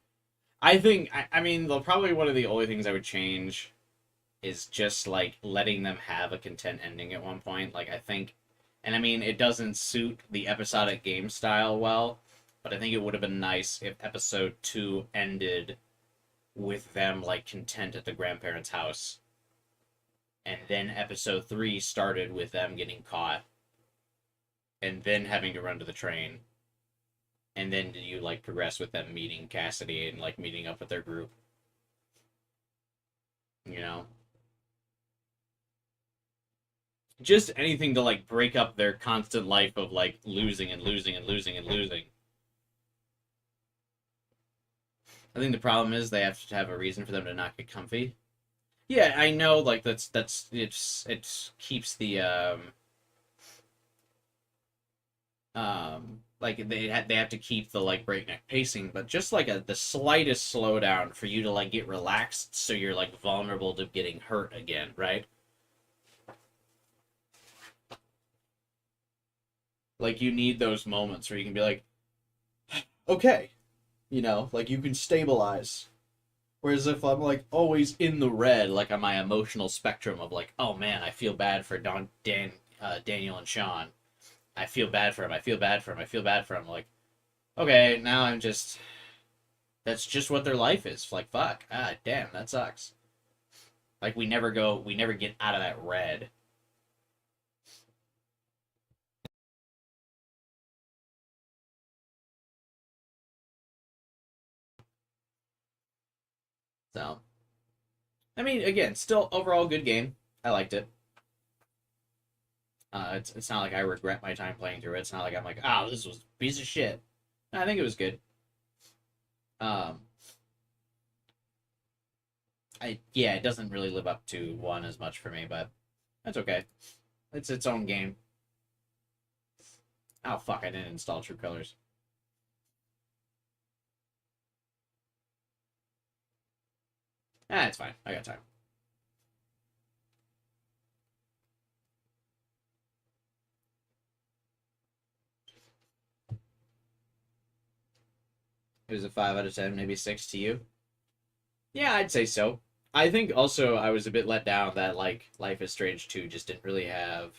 I think, I mean, probably one of the only things I would change is just, like, letting them have a content ending at one point. Like, I think, and I mean, it doesn't suit the episodic game style well, but I think it would have been nice if episode 2 ended with them, like, content at the grandparents' house. And then episode 3 started with them getting caught. And then having to run to the train. And then you, like, progress with them meeting Cassidy and, like, meeting up with their group. You know? Just anything to, like, break up their constant life of, like, losing and losing and losing and losing. I think the problem is they have to have a reason for them to not get comfy. Yeah, I know, like, it keeps the, like, they have to keep the, like, breakneck pacing, but just, like, the slightest slowdown for you to, like, get relaxed so you're, like, vulnerable to getting hurt again, right? Like, you need those moments where you can be like, okay, you know, like, you can stabilize. Whereas if I'm, like, always in the red, like, on my emotional spectrum of, like, oh, man, I feel bad for Daniel and Sean. I feel bad for him, I feel bad for him, I feel bad for him. Like, okay, now I'm just... That's just what their life is. Like, fuck. Ah, damn, that sucks. Like, we never get out of that red. So, I mean, again, still overall good game. I liked it. It's not like I regret my time playing through it. It's not like I'm like, oh, this was a piece of shit. No, I think it was good. Yeah, it doesn't really live up to 1 as much for me, but that's okay. It's its own game. Oh, fuck, I didn't install True Colors. Ah, it's fine. I got time. It was a 5 out of 10, maybe 6 to you. Yeah, I'd say so. I think also I was a bit let down that, like, Life is Strange 2 just didn't really have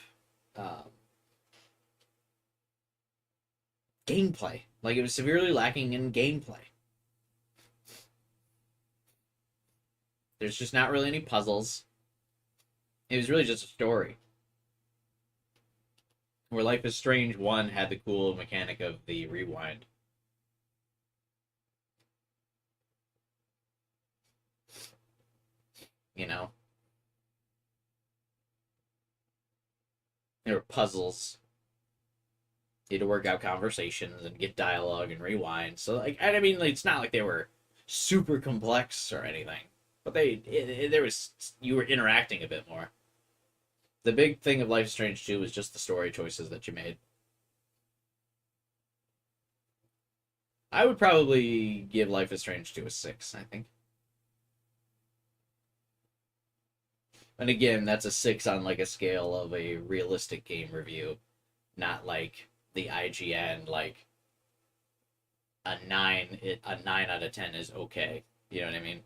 gameplay. Like, it was severely lacking in gameplay. There's just not really any puzzles. It was really just a story. Where Life is Strange 1 had the cool mechanic of the rewind. You know? There were puzzles. You had to work out conversations and get dialogue and rewind. So, like, I mean, it's not like they were super complex or anything. But you were interacting a bit more. The big thing of Life is Strange 2 was just the story choices that you made. I would probably give Life is Strange 2 a 6, I think. And again, that's a 6 on, like, a scale of a realistic game review. Not like the IGN, like, a 9 out of 10 is okay. You know what I mean?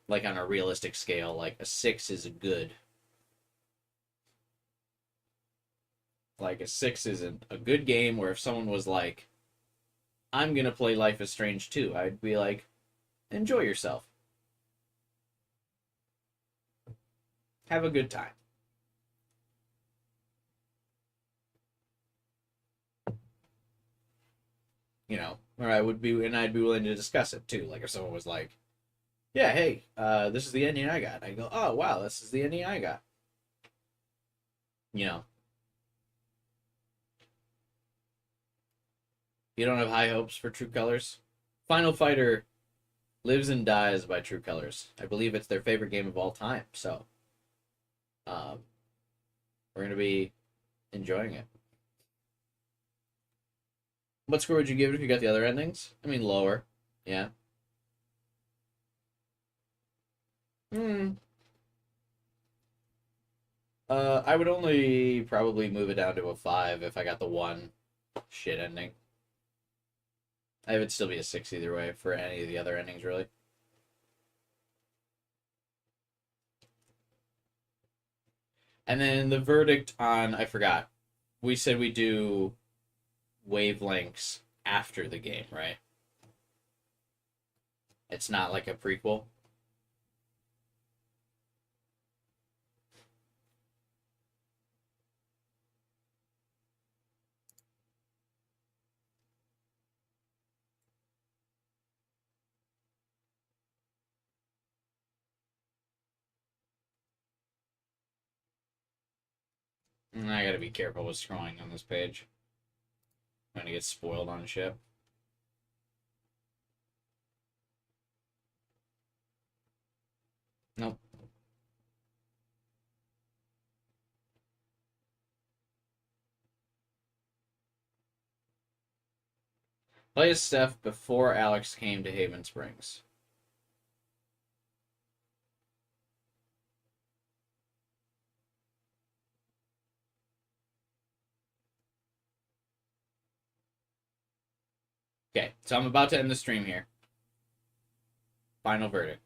Like, on a realistic scale, like, a 6 is good. Like, a 6 is a good game where if someone was like, I'm gonna play Life is Strange 2, I'd be like, enjoy yourself. Have a good time. You know, or I'd be willing to discuss it too. Like, if someone was like, yeah, hey, this is the ending I got. I go, oh, wow, this is the ending I got. You know. You don't have high hopes for True Colors? Final Fighter lives and dies by True Colors. I believe it's their favorite game of all time, so we're going to be enjoying it. What score would you give it if you got the other endings? I mean, lower. Yeah. I would only probably move it down to a 5 if I got the one shit ending. I would still be a 6 either way for any of the other endings, really. And then the verdict on, I forgot. We said we do wavelengths after the game, right? It's not like a prequel. I gotta be careful with scrolling on this page. I'm gonna get spoiled on shit. Nope. Play as Steph before Alex came to Haven Springs. Okay, so I'm about to end the stream here. Final verdict.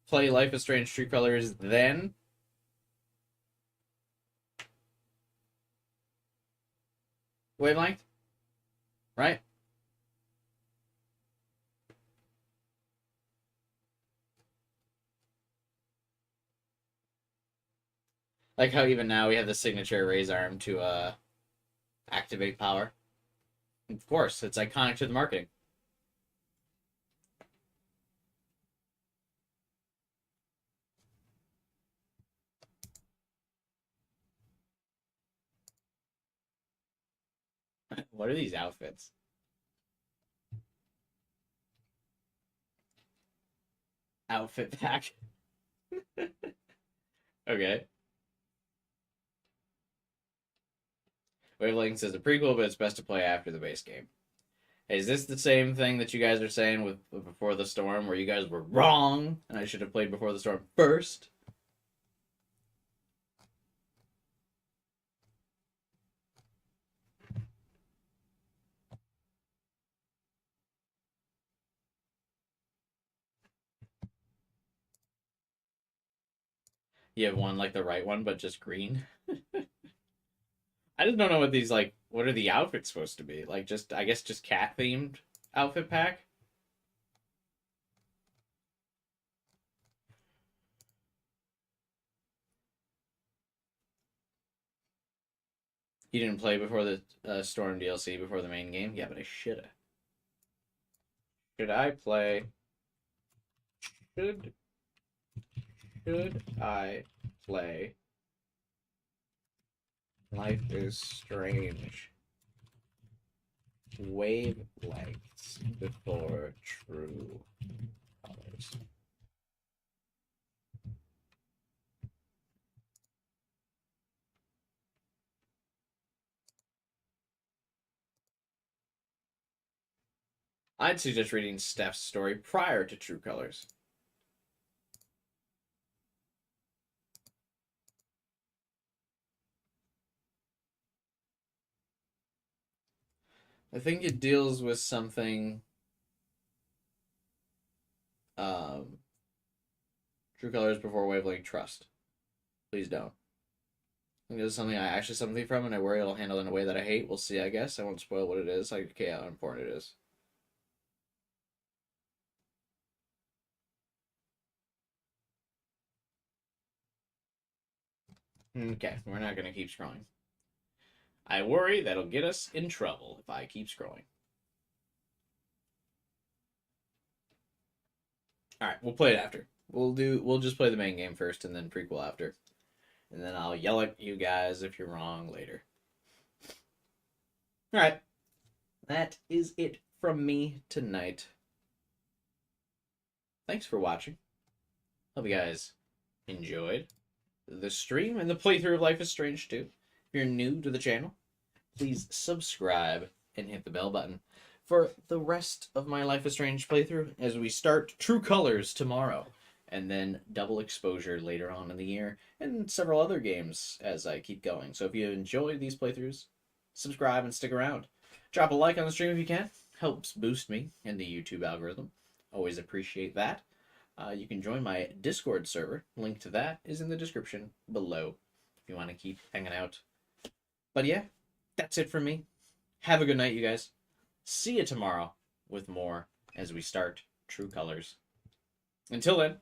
Play Life is Strange True Colors, then Wavelength? Right? Like how even now we have the signature raise arm to activate power. Of course, it's iconic to the marketing. What are these outfits? Outfit pack. Okay. Wavelengths is a prequel, but it's best to play after the base game. Hey, is this the same thing that you guys are saying with Before the Storm, where you guys were wrong, and I should have played Before the Storm first? You have one like the right one, but just green. I just don't know what these, like, what are the outfits supposed to be? Like, just, I guess, just cat-themed outfit pack? You didn't play before the Storm DLC, before the main game? Yeah, but I shoulda. Should I play... Should I play Life is Strange Wavelengths before True Colors? I'd suggest reading Steph's story prior to True Colors. I think it deals with something. True Colors before Wavelength Trust. Please don't. I think this is something I actually something from, and I worry it'll handle in a way that I hate. We'll see, I guess. I won't spoil what it is. I care how important it is. Okay, we're not going to keep scrolling. I worry that'll get us in trouble if I keep scrolling. Alright, we'll play it after. We'll just play the main game first and then prequel after. And then I'll yell at you guys if you're wrong later. Alright. That is it from me tonight. Thanks for watching. Hope you guys enjoyed the stream and the playthrough of Life is Strange 2. If you're new to the channel, please subscribe and hit the bell button for the rest of my Life is Strange playthrough as we start True Colors tomorrow, and then Double Exposure later on in the year, and several other games as I keep going. So if you enjoy these playthroughs, subscribe and stick around. Drop a like on the stream if you can. helps boost me in the YouTube algorithm. Always appreciate that. You can join my Discord server. Link to that is in the description below if you want to keep hanging out. But yeah, that's it from me. Have a good night, you guys. See you tomorrow with more as we start True Colors. Until then,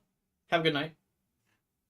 have a good night.